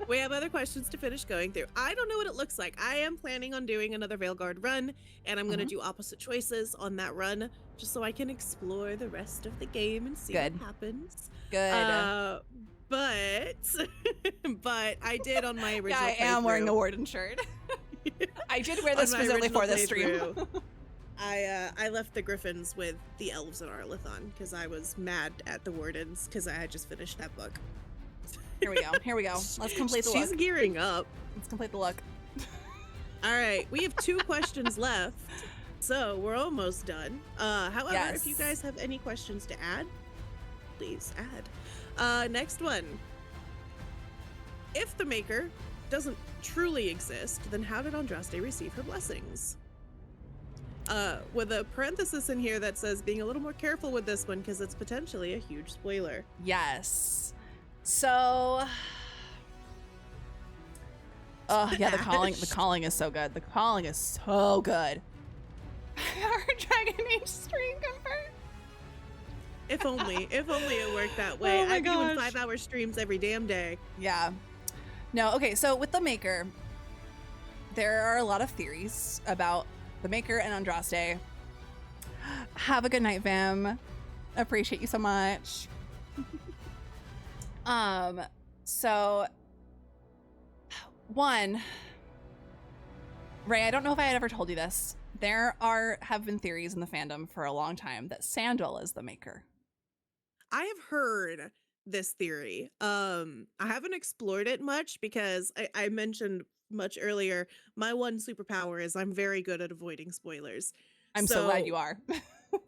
We have other questions to finish going through. I don't know what it looks like. I am planning on doing another Veilguard run, and I'm going to do opposite choices on that run, just so I can explore the rest of the game and see what happens. Good. But I did on my original Yeah, I am wearing a Warden shirt. I did wear this specifically for this stream. I left the Griffins with the Elves in Arlathon because I was mad at the Wardens because I had just finished that book. Here we go. Let's complete the look. She's gearing up. Let's complete the look. All right, we have 2 questions left, so we're almost done. However, if you guys have any questions to add, please add. Next one. If the Maker doesn't truly exist, then how did Andraste receive her blessings? With a parenthesis in here that says being a little more careful with this one because it's potentially a huge spoiler. Yes. So, yeah, the calling is so good. The calling is so good. Our Dragon Age stream confirmed. If only it worked that way. Oh my I'm doing gosh. 5-hour streams every damn day. Yeah. No, okay, so with the Maker, there are a lot of theories about the Maker and Andraste. Have a good night, Vam. Appreciate you so much. So one, Ray, I don't know if I had ever told you this. There have been theories in the fandom for a long time that Sandal is the Maker. I have heard this theory. I haven't explored it much because I mentioned much earlier, my one superpower is I'm very good at avoiding spoilers. I'm so glad you are.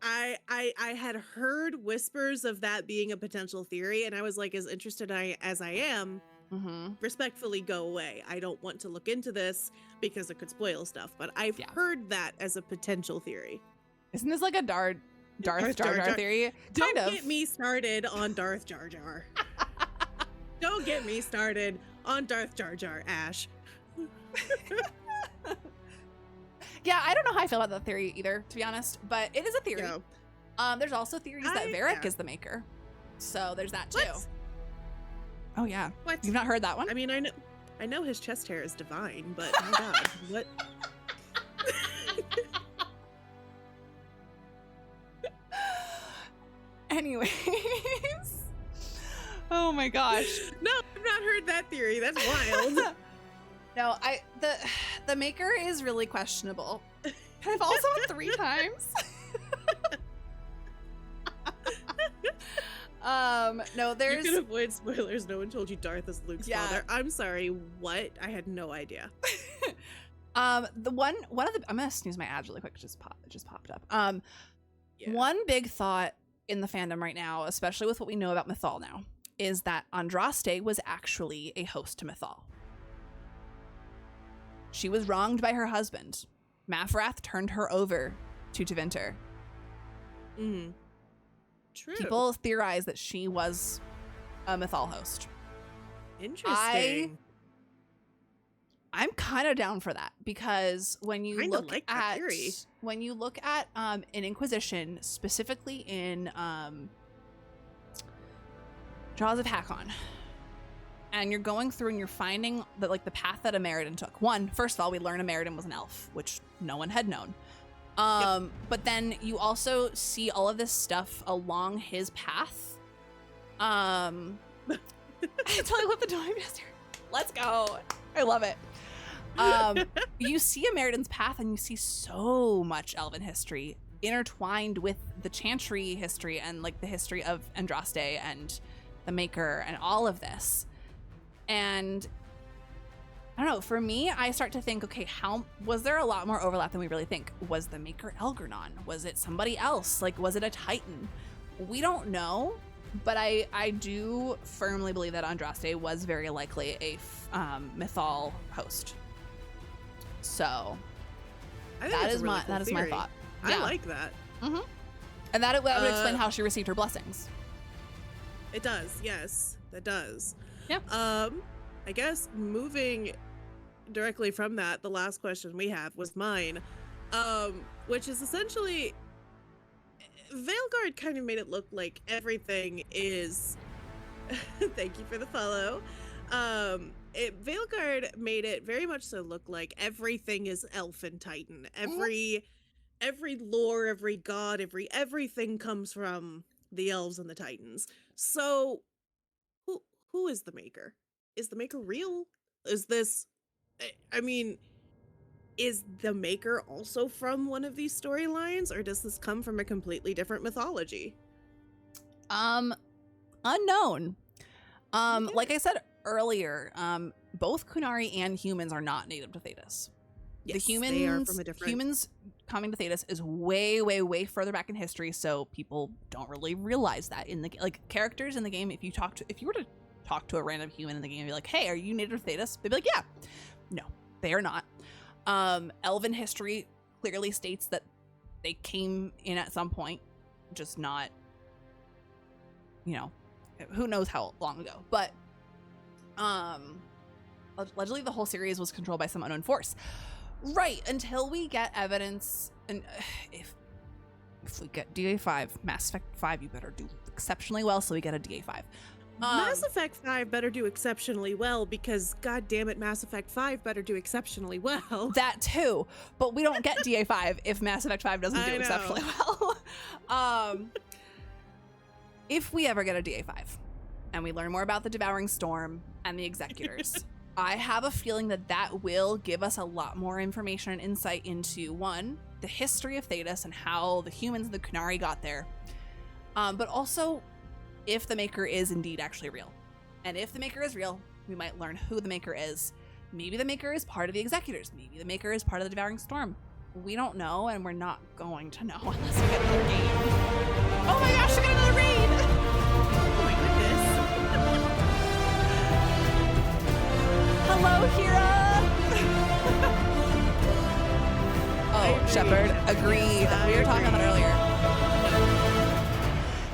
I had heard whispers of that being a potential theory, and I was like, as interested as I am, respectfully go away. I don't want to look into this because it could spoil stuff, but I've heard that as a potential theory. Isn't this like a Darth Jar Jar theory? Don't get me started on Darth Jar Jar. Don't get me started on Darth Jar Jar, Ash. Yeah, I don't know how I feel about that theory either, to be honest, but it is a theory. No. There's also theories that Varric is the Maker. So there's that too. What? Oh yeah. What? You've not heard that one? I mean, I know his chest hair is divine, but my God, what? Anyways. Oh my gosh. No, I've not heard that theory. That's wild. No, the Maker is really questionable I've also won 3 times. No, there's. You can avoid spoilers. No one told you Darth is Luke's father. I'm sorry. What? I had no idea. The one of the. I'm gonna snooze my ads really quick. It just popped up. One big thought in the fandom right now, especially with what we know about Mythal now, is that Andraste was actually a host to Mythal. She was wronged by her husband. Mafrath turned her over to Tevinter. Mm-hmm. True. People theorize that she was a Mythal host. Interesting. I'm kind of down for that, because when you look at an Inquisition, specifically in Jaws of Hakon, and you're going through and you're finding that, like, the path that Ameridan took. First of all, we learn Ameridan was an elf, which no one had known. But then you also see all of this stuff along his path. I totally love the time yesterday. Let's go. I love it. You see Ameridan's path, and you see so much elven history intertwined with the Chantry history and, like, the history of Andraste and the Maker and all of this. And I don't know, for me, I start to think, okay, was there a lot more overlap than we really think? Was the Maker Elgernon? Was it somebody else? Like, was it a Titan? We don't know, but I do firmly believe that Andraste was very likely a Mythal host. So that is my thought. I like that. Mm-hmm. And that would explain how she received her blessings. It does, yes, that does. Yeah. I guess moving directly from that, the last question we have was mine, which is essentially, Veilguard kind of made it look like everything is. Thank you for the follow. Veilguard made it very much so look like everything is elf and Titan. Every lore, every god, everything comes from the elves and the Titans. So, who is the Maker? Is the Maker real? Is this, I mean, is the Maker also from one of these storylines, or does this come from a completely different mythology? Unknown. Like I said earlier, both Kunari and humans are not native to Thedas. Yes, the humans, they are from a different... humans coming to Thedas is way, way, way further back in history, so people don't really realize that in the, like, characters in the game. If you were to talk to a random human in the game and be like, hey, are you native to Thedas? They'd be like, yeah. No, they are not. Elven history clearly states that they came in at some point, just not, who knows how long ago. But allegedly the whole series was controlled by some unknown force. Right, until we get evidence, and if we get DA5, Mass Effect 5, you better do exceptionally well so we get a DA5. Mass Effect 5 better do exceptionally well, because god damn it, Mass Effect 5 better do exceptionally well. That too, but we don't get DA5 if Mass Effect 5 doesn't do exceptionally well. If we ever get a DA5 and we learn more about the Devouring Storm and the Executors, I have a feeling that will give us a lot more information and insight into, one, the history of Thedas and how the humans and the Kunari got there, but also if the Maker is indeed actually real. And if the Maker is real, we might learn who the Maker is. Maybe the Maker is part of the Executors. Maybe the Maker is part of the Devouring Storm. We don't know, and we're not going to know unless we get another game. Oh my gosh, we got another raid! Oh my goodness. Hello, Kira! Oh, Shepard, agreed. We were talking about it earlier.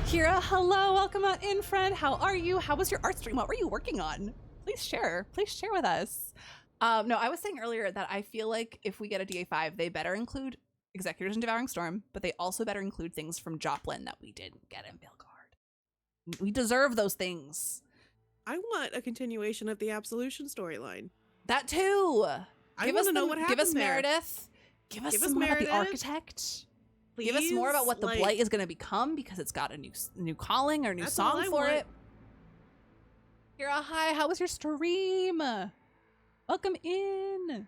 Kira, hello, welcome on in, friend. How are you? How was your art stream? What were you working on? Please share with us. No, I was saying earlier that I feel like if we get a DA5, they better include Executors and Devouring Storm, but they also better include things from Joplin that we didn't get in Veilguard. We deserve those things. I want a continuation of the Absolution storyline. That too. I want to know what happened. Give us Meredith. Give us some more about the Architect. Please, give us more about what the Blight is going to become, because it's got a new calling or new song for it. Kira, hi. How was your stream? Welcome in.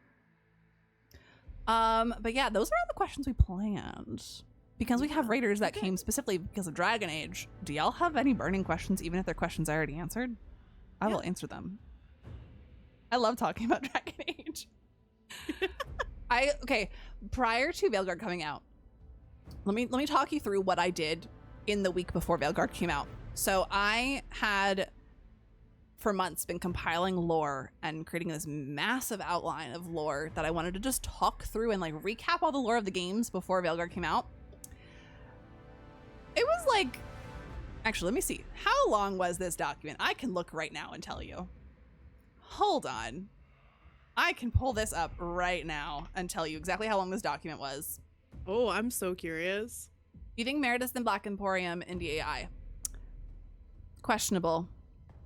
But yeah, those are all the questions we planned. Because we have raiders that came specifically because of Dragon Age. Do y'all have any burning questions, even if they're questions I already answered? I will answer them. I love talking about Dragon Age. Okay, prior to Veilguard coming out, let me talk you through what I did in the week before Veilguard came out. So I had for months been compiling lore and creating this massive outline of lore that I wanted to just talk through and like recap all the lore of the games before Veilguard came out. It was like, actually, let me see. How long was this document? I can look right now and tell you. Hold on. I can pull this up right now and tell you exactly how long this document was. Oh, I'm so curious. You think Meredith and Black Emporium in DAI? Questionable.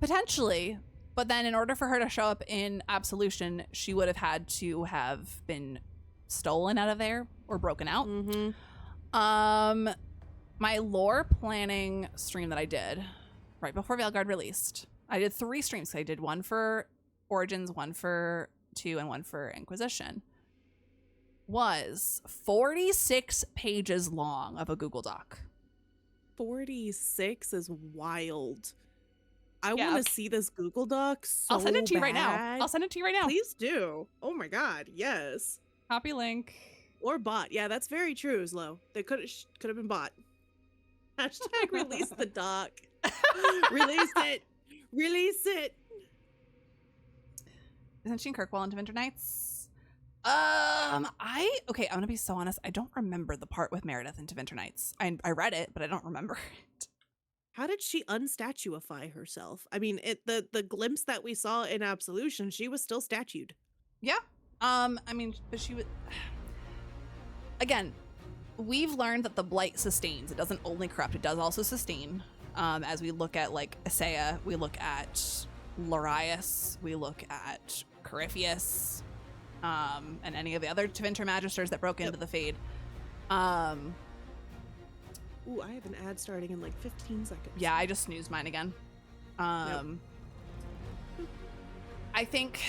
Potentially. But then in order for her to show up in Absolution, she would have had to have been stolen out of there or broken out. My lore planning stream that I did right before Veilguard released, I did 3 streams. I did one for Origins, one for 2, and one for Inquisition. Was 46 pages long of a Google Doc. 46 is wild. I want to see this Google Doc so I'll send it to you right now. bad. I'll send it to you right now. Please do. Oh my god, yes. Copy link. Or bought. Yeah, that's very true, Zlo. They could have been bought. Hashtag release the doc. Release it. Release it. Isn't she in Kirkwall into Winter Nights? I'm gonna be so honest. I don't remember the part with Meredith into Winter Nights. I read it, but I don't remember it. How did she unstatuify herself? I mean, the glimpse that we saw in Absolution, she was still statued. Yeah. But she was. Again, we've learned that the blight sustains. It doesn't only corrupt; it does also sustain. As we look at like Isaiah, we look at Larius, we look at Corypheus, and any of the other Tevinter Magisters that broke into the Fade. Ooh, I have an ad starting in like 15 seconds. Yeah, I just snoozed mine again. I think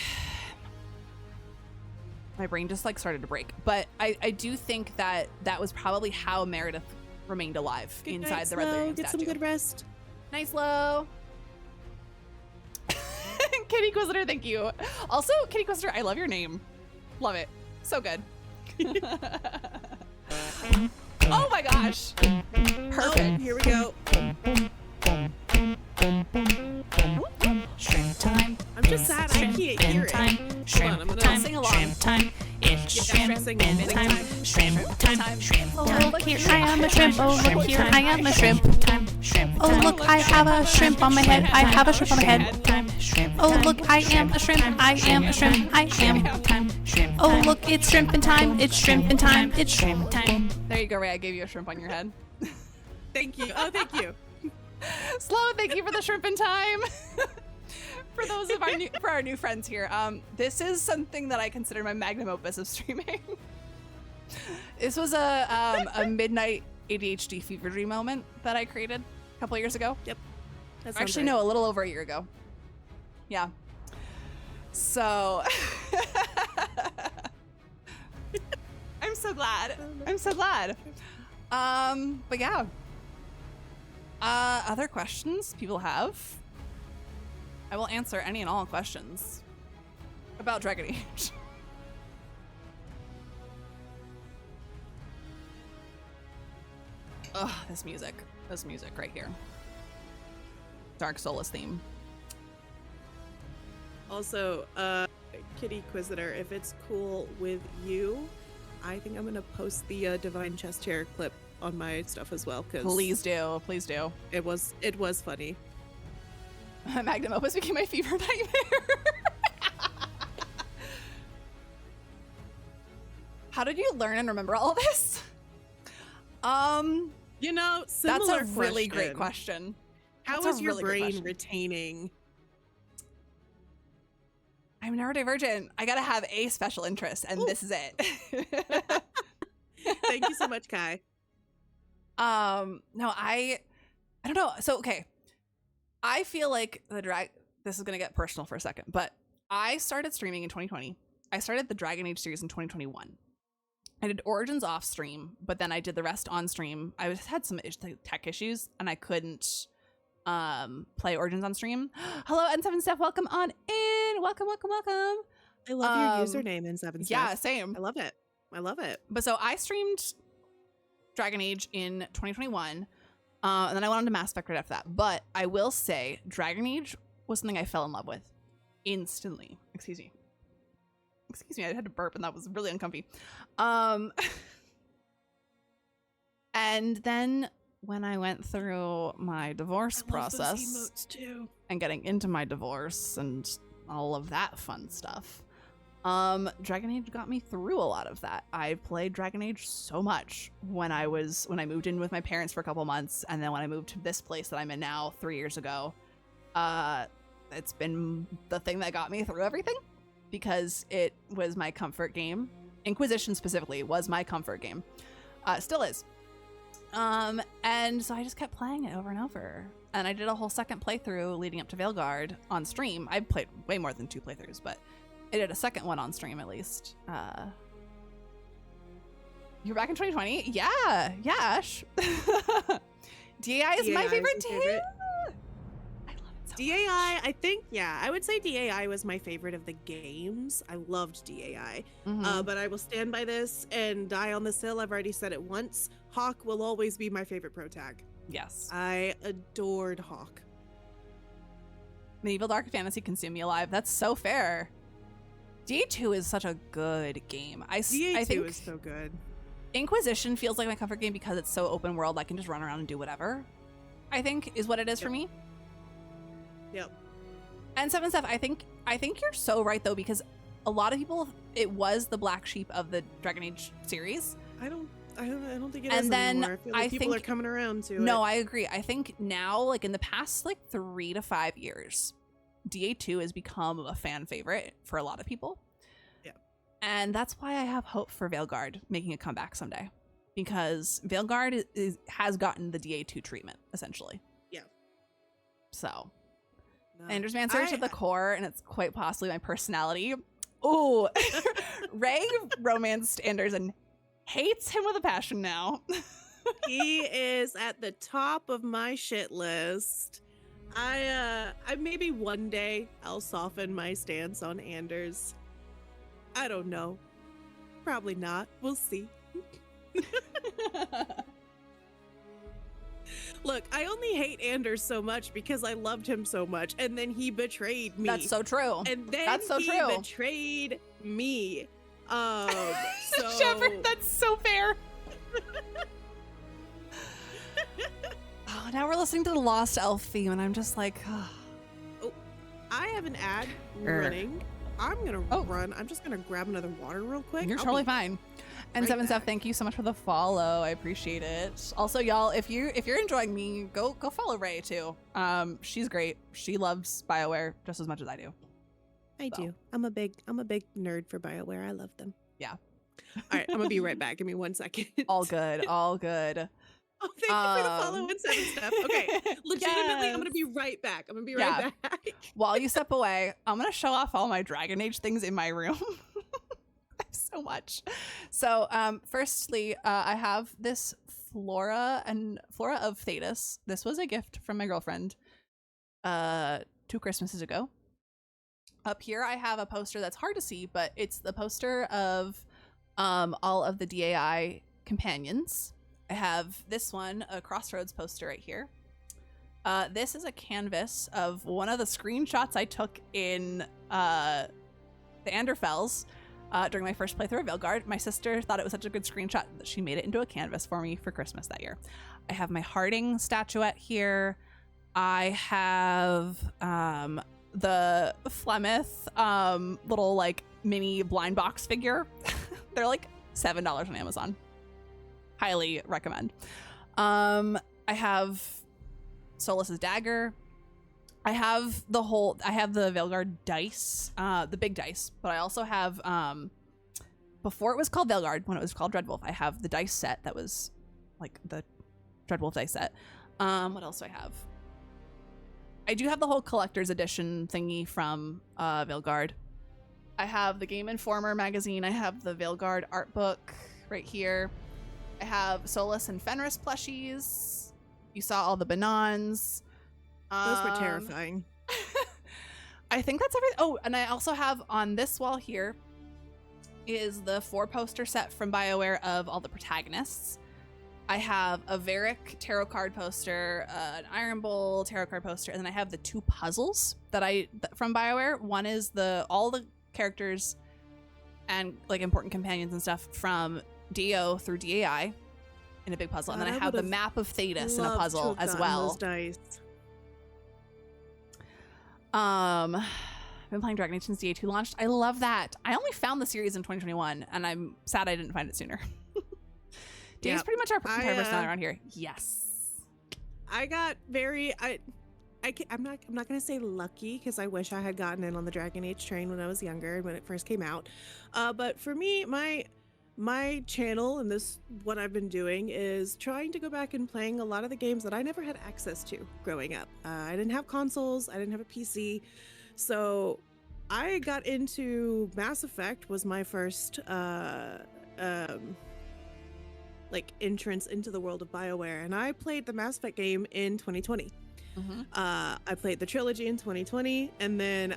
my brain just like started to break, but I do think that was probably how Meredith remained alive inside the Red Lyrian Get statue. some good rest. Nice, Lo. Kitty Inquisitor, thank you. Also, Kitty Inquisitor, I love your name. Love it. So good. Oh my gosh. Perfect. Oh, here we go. Shrimp time. I'm just sad I can't hear it. Shrimp Hold on, I'm gonna time. sing along. Shrimp time. It's shrimp sing time. time. Shrimp time. Shrimp Oh, time. look Here here, I am a shrimp. Oh, look here, I am a shrimp. Shrimp Oh, time. look, I have a shrimp on my head. I have a shrimp on my head. Shrimp Oh, time. look, I am a shrimp. I am a shrimp. I am. Shrimp Oh, time. look, it's shrimpin' time. It's shrimpin' time. It's Shrimp time. There you go, Ray. I gave you a shrimp on your head. Thank you. Oh, thank you. Slow, thank you for the shrimp in time. For those of our new friends here, this is something that I consider my magnum opus of streaming. This was a midnight ADHD fever dream moment that I created a couple years ago. Yep. Actually, no, a little over a year ago. Yeah. So I'm so glad. I'm so glad. But yeah. Other questions people have? I will answer any and all questions about Dragon Age. Ugh, this music right here. Dark Soulless theme. Also, Kitty Inquisitor, if it's cool with you, I think I'm gonna post the Divine Chest Chair clip on my stuff as well. Cause Please do, please do. It was funny. Magnum Opus became my fever nightmare. How did you learn and remember all this? You know, That's similar a really question. great question. How That's is a your really great brain question. retaining? I'm neurodivergent. I gotta have a special interest, and this is it. Thank you so much, Kai. No, I don't know. So, okay. I feel like this is gonna get personal for a second, but I started streaming in 2020. I started the Dragon Age series in 2021. I did Origins off stream, but then I did the rest on stream. I had some tech issues, and I couldn't play Origins on stream. Hello, N7 Steph. Welcome on in. Welcome. I love your username, N7 Steph. Yeah, same. I love it. But so I streamed Dragon Age in 2021, and then I went on to Mass Effect right after that. But I will say, Dragon Age was something I fell in love with instantly. Excuse me, I had to burp, and that was really uncomfy. And then when I went through my divorce process and getting into my divorce and all of that fun stuff, Dragon Age got me through a lot of that. I played Dragon Age so much when I moved in with my parents for a couple months, and then when I moved to this place that I'm in now 3 years ago. It's been the thing that got me through everything because it was my comfort game. Inquisition specifically was my comfort game. Still is. And so I just kept playing it over and over. And I did a whole second playthrough leading up to Veilguard on stream. I played way more than 2 playthroughs, but I did a second one on stream at least. You're back in 2020? Yeah, Ash. DAI is my favorite too. I love it so DAI, much. I think, I would say DAI was my favorite of the games. I loved DAI. But I will stand by this and die on this hill. I've already said it once. Hawk will always be my favorite pro tag. Yes. I adored Hawk. Medieval Dark Fantasy consumed me alive. That's so fair. DA2 is such a good game. I think is so good. Inquisition feels like my comfort game because it's so open world. I can just run around and do whatever, I think is what it is for me. Yep. And 7 Steph, I think you're so right though, because a lot of people, it was the black sheep of the Dragon Age series. I don't think it is anymore. I feel like people are coming around to it. No, I agree. I think now, like in the past 3 to 5 years, DA2 has become a fan favorite for a lot of people. Yeah. And that's why I have hope for Veilguard making a comeback someday. Because Veilguard has gotten the DA2 treatment, essentially. Yeah. So, Anders Manser to the core, and it's quite possibly my personality. Ooh, Ray romanced Anders and hates him with a passion now. He is at the top of my shit list. I maybe one day I'll soften my stance on Anders. I don't know. Probably not. We'll see. Look, I only hate Anders so much because I loved him so much, and then he betrayed me. That's so true. And then that's so he true. betrayed me. Shepard, that's so fair. Oh, now we're listening to the Lost Elf theme, and I'm just like, oh, I have an ad running. I'm gonna run. I'm just gonna grab another water real quick. You're totally fine. And 7 Steph, thank you so much for the follow. I appreciate it. Also, y'all, if you're enjoying me, go follow Ray too. She's great. She loves BioWare just as much as I do. I do. I'm a big nerd for BioWare. I love them. Yeah. All right, I'm gonna be right back. Give me 1 second. All good. All good. Oh, thank you for the follow and 7 Steph. Okay, legitimately, yes. I'm gonna be right back. Back. While you step away, I'm gonna show off all my Dragon Age things in my room. So much. So, firstly, I have this Flora of Thetis. This was a gift from my girlfriend 2 Christmases ago. Up here, I have a poster that's hard to see, but it's the poster of all of the DAI companions. I have this one, a Crossroads poster right here. This is a canvas of one of the screenshots I took in the Anderfells during my first playthrough of Veilguard. My sister thought it was such a good screenshot that she made it into a canvas for me for Christmas that year. I have my Harding statuette here. I have the Flemeth little like mini blind box figure. They're like $7 on Amazon. Highly recommend. I have Solas's dagger. I have the Veilguard dice, the big dice, but I also have, before it was called Veilguard, when it was called Dreadwolf, I have the dice set that was like the Dreadwolf dice set. What else do I have? I do have the whole collector's edition thingy from Veilguard. I have the Game Informer magazine. I have the Veilguard art book. right here. I have Solus and Fenris plushies. You saw all the Banans. Those were terrifying. I think that's everything. Oh, and I also have on this wall here is the 4-poster set from BioWare of all the protagonists. I have a Varric tarot card poster, an Iron Bull tarot card poster, and then I have the 2 puzzles from BioWare. One is all the characters and like important companions and stuff from DO through DAI in a big puzzle, and then I have the map of Thetis in a puzzle as well. Those dice. I've been playing Dragon Age since DA2 launched. I love that. I only found the series in 2021, and I'm sad I didn't find it sooner. Dave's pretty much our entire personality around here. Yes. I got I'm not gonna say lucky, because I wish I had gotten in on the Dragon Age train when I was younger and when it first came out. But for me, my channel and what I've been doing is trying to go back and playing a lot of the games that I never had access to growing up. I didn't have consoles, I didn't have a PC, so I got into Mass Effect. Was my first like entrance into the world of BioWare, and I played the Mass Effect game in 2020. I played the trilogy in 2020, and then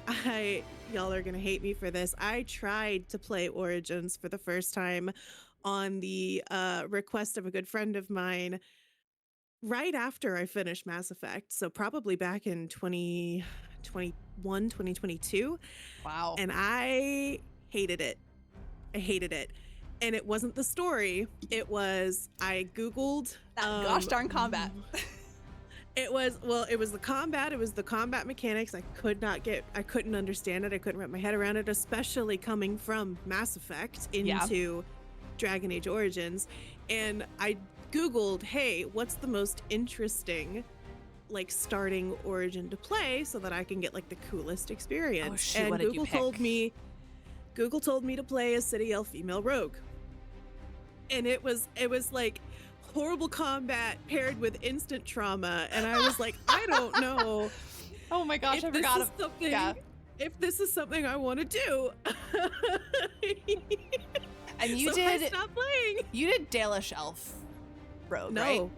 y'all are gonna hate me for this, I tried to play Origins for the first time on the request of a good friend of mine right after I finished Mass Effect, so probably back in 2021, 2022. Wow. And I hated it. And it wasn't the story. It was, I Googled that gosh darn combat. It was the combat. It was the combat mechanics. I couldn't understand it. I couldn't wrap my head around it, especially coming from Mass Effect into Dragon Age Origins. And I Googled, hey, what's the most interesting like starting Origin to play so that I can get like the coolest experience? Oh, shoot, and what did you pick? Google told me to play a City Elf female rogue. And it was like horrible combat paired with instant trauma, and I was like, I don't know. Oh my gosh, I forgot. If this is something I want to do. And you I stopped playing. You did Dalish Elf rogue, right? No,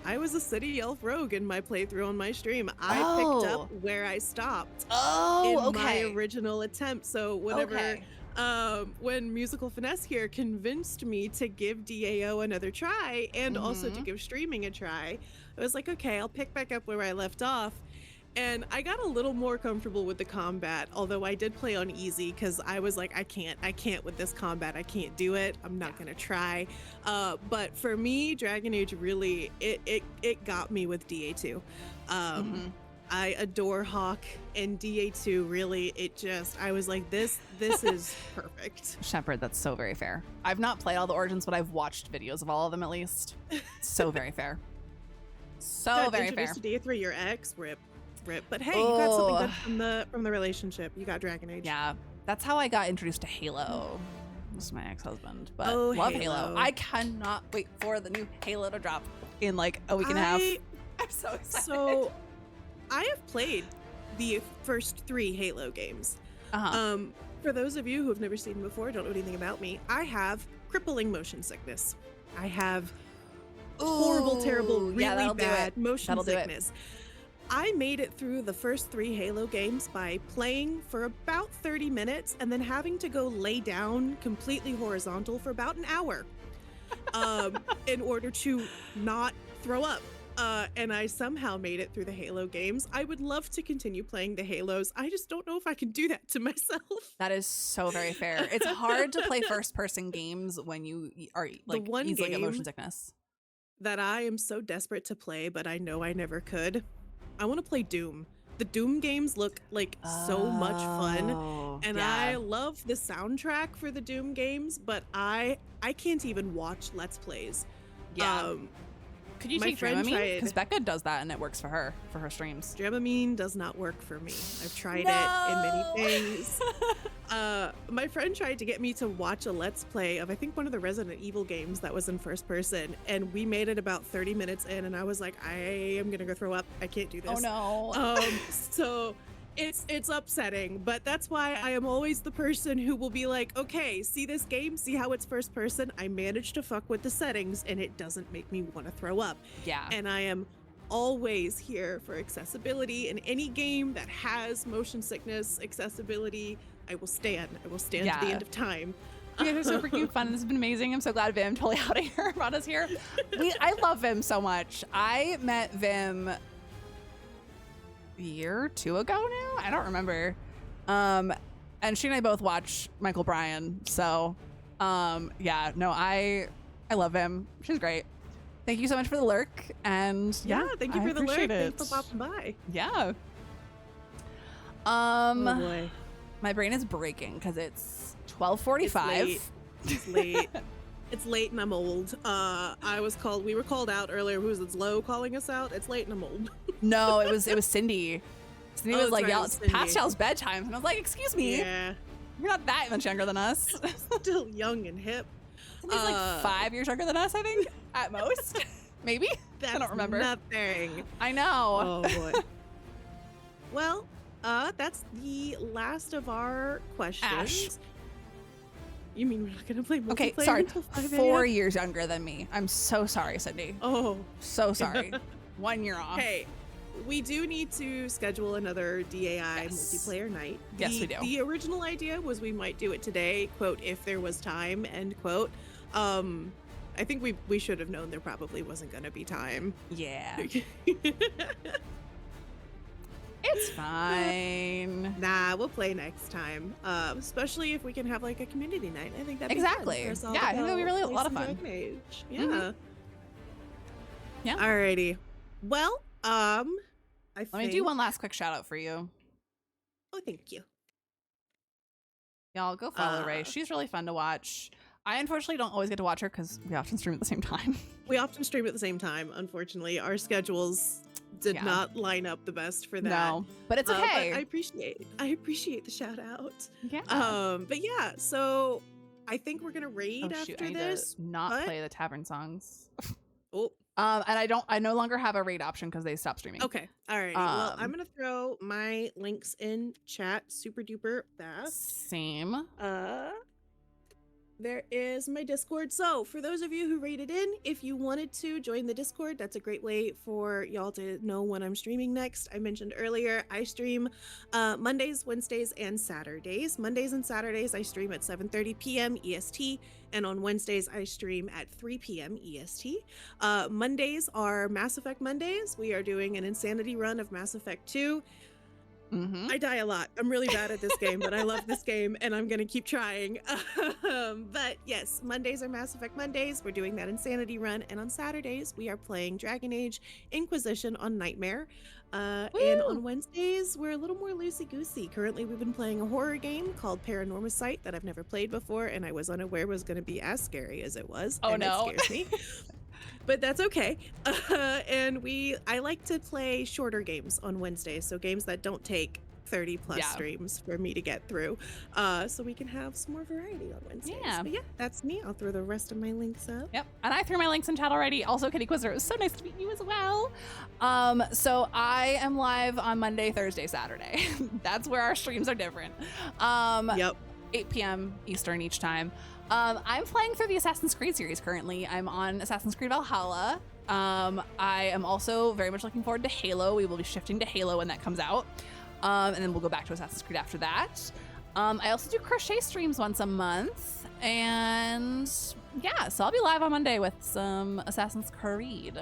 I was a City Elf rogue in my playthrough on my stream. I picked up where I stopped. In my original attempt. So whenever when Musical Finesse here convinced me to give DAO another try and also to give streaming a try, I was like, okay, I'll pick back up where I left off. And I got a little more comfortable with the combat, although I did play on easy because I was like, I can't with this combat. I can't do it. I'm not gonna try. But for me, Dragon Age really, it got me with DA2. I adore Hawk, and DA2 really, I was like, this is perfect. Shepard, that's so very fair. I've not played all the Origins, but I've watched videos of all of them at least. So very fair. So very fair. Introduced to DA3, your ex, rip. But hey, you got something good from the relationship. You got Dragon Age. Yeah, that's how I got introduced to Halo. This is my ex-husband, but love Halo. I cannot wait for the new Halo to drop in like a week and a half. I'm so excited. So I have played the first 3 Halo games. For those of you who have never seen them before, don't know anything about me, I have crippling motion sickness. I have horrible, terrible, really bad motion sickness. I made it through the first 3 Halo games by playing for about 30 minutes and then having to go lay down completely horizontal for about an hour in order to not throw up. And I somehow made it through the Halo games. I would love to continue playing the Halos. I just don't know if I can do that to myself. That is so very fair. It's hard to play first-person games when you are like easily get motion sickness. That I am so desperate to play, but I know I never could. I want to play Doom. The Doom games look like so much fun, and I love the soundtrack for the Doom games, but I can't even watch Let's Plays. Could you take Dramamine? Because Becca does that and it works for her streams. Dramamine does not work for me. I've tried it in many things. My friend tried to get me to watch a Let's Play of, I think, one of the Resident Evil games that was in first person, and we made it about 30 minutes in, and I was like, I am gonna go throw up. I can't do this. Oh no. So It's upsetting, but that's why I am always the person who will be like, okay, see this game, see how it's first person. I managed to fuck with the settings and it doesn't make me want to throw up. Yeah. And I am always here for accessibility in any game that has motion sickness accessibility. I will stand to the end of time. You guys are super cute, fun. This has been amazing. I'm so glad Vim totally out of here brought us here. I love Vim so much. I met Vim a year or two ago now. I don't remember. And she and I both watch Michael Bryan. So, yeah, no, I love Vim. She's great. Thank you so much for the lurk. And yeah, thank you for the lurk. Thanks for popping by. Yeah. Oh boy. My brain is breaking because it's 12:45. It's late. It's late and I'm old. We were called out earlier. Who was it? Low calling us out? It's late and I'm old. No, it was Cindy. Cindy was like, right, it's past y'all's bedtime. And I was like, excuse me. Yeah. You're not that much younger than us. Still young and hip. Cindy's like 5 years younger than us, I think, at most. Maybe? I don't remember. Nothing. I know. Oh boy. Well, that's the last of our questions. Ash. You mean we're not gonna play multiplayer Okay, sorry. until 5 a.m.? 4 years younger than me. I'm so sorry, Cindy. Oh. So sorry. 1 year off. Hey, we do need to schedule another DAI multiplayer night. Yes, we do. The original idea was we might do it today, quote, if there was time, end quote. I think we should have known there probably wasn't gonna be time. Yeah. It's fine. Nah, we'll play next time. Especially if we can have like a community night. I think that'd be Exactly. fun for us all Yeah, to I think that'd be go really a play lot of some fun. Dragon Age. Yeah. Mhm. Yeah. Alrighty. Well, I Let me do one last quick shout out for you. Oh, thank you. Y'all go follow Ray. She's really fun to watch. I unfortunately don't always get to watch her because we often stream at the same time. We often stream at the same time. Unfortunately, our schedules did not line up the best for that. No, but it's okay. But I appreciate the shout out. Yeah. But yeah, so I think we're gonna raid shoot, after I need this. to not play the tavern songs. Oh. And I no longer have a raid option because they stopped streaming. Okay. All right. Well, I'm gonna throw my links in chat super duper fast. Same. There is my Discord. So for those of you who raided in, if you wanted to join the Discord, that's a great way for y'all to know when I'm streaming next. I mentioned earlier, I stream Mondays, Wednesdays, and Saturdays. Mondays and Saturdays, I stream at 7:30 p.m. EST. And on Wednesdays, I stream at 3 p.m. EST. Mondays are Mass Effect Mondays. We are doing an Insanity run of Mass Effect 2. I die a lot. I'm really bad at this game, but I love this game and I'm gonna keep trying. But yes, Mondays are Mass Effect Mondays. We're doing that Insanity run, and on Saturdays we are playing Dragon Age Inquisition on Nightmare. And on Wednesdays we're a little more loosey-goosey. Currently we've been playing a horror game called Paranormal Sight that I've never played before, and I was unaware was going to be as scary as it was. Oh, and no. It scares me. But that's okay. And I like to play shorter games on Wednesdays, so games that don't take 30 plus streams for me to get through, so we can have some more variety on Wednesdays. But yeah, that's me. I'll throw the rest of my links up. Yep, and I threw my links in chat already. Also, Kitty Quizzer, it was so nice to meet you as well. So I am live on Monday, Thursday, Saturday. That's where our streams are different. 8 p.m. Eastern each time. I'm playing through the Assassin's Creed series currently. I'm on Assassin's Creed Valhalla. I am also very much looking forward to Halo. We will be shifting to Halo when that comes out. And then we'll go back to Assassin's Creed after that. I also do crochet streams once a month. And yeah, so I'll be live on Monday with some Assassin's Creed.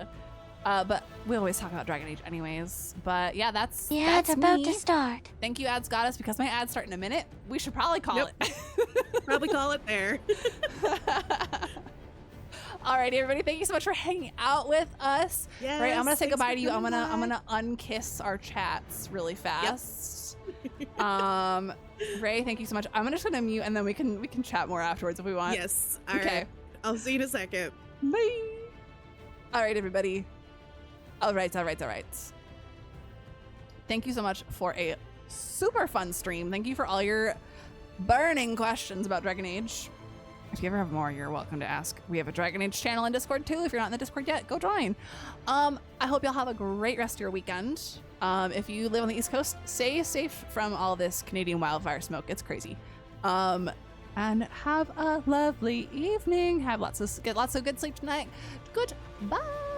But we always talk about Dragon Age anyways. But yeah, that's it's about to start. Thank you, Ads Goddess, because my ads start in a minute. We should probably call it. Probably call it there. Alrighty, everybody, thank you so much for hanging out with us. Yes, right, I'm gonna say thanks goodbye for to you. I'm coming gonna unkiss our chats really fast. Ray, thank you so much. I'm just gonna mute and then we can chat more afterwards if we want. Yes. All right. I'll see you in a second. Bye. All right, everybody. All right. Thank you so much for a super fun stream. Thank you for all your burning questions about Dragon Age. If you ever have more, you're welcome to ask. We have a Dragon Age channel in Discord too. If you're not in the Discord yet, go join. I hope y'all have a great rest of your weekend. If you live on the East Coast, stay safe from all this Canadian wildfire smoke. It's crazy. And have a lovely evening. Get lots of good sleep tonight. Goodbye.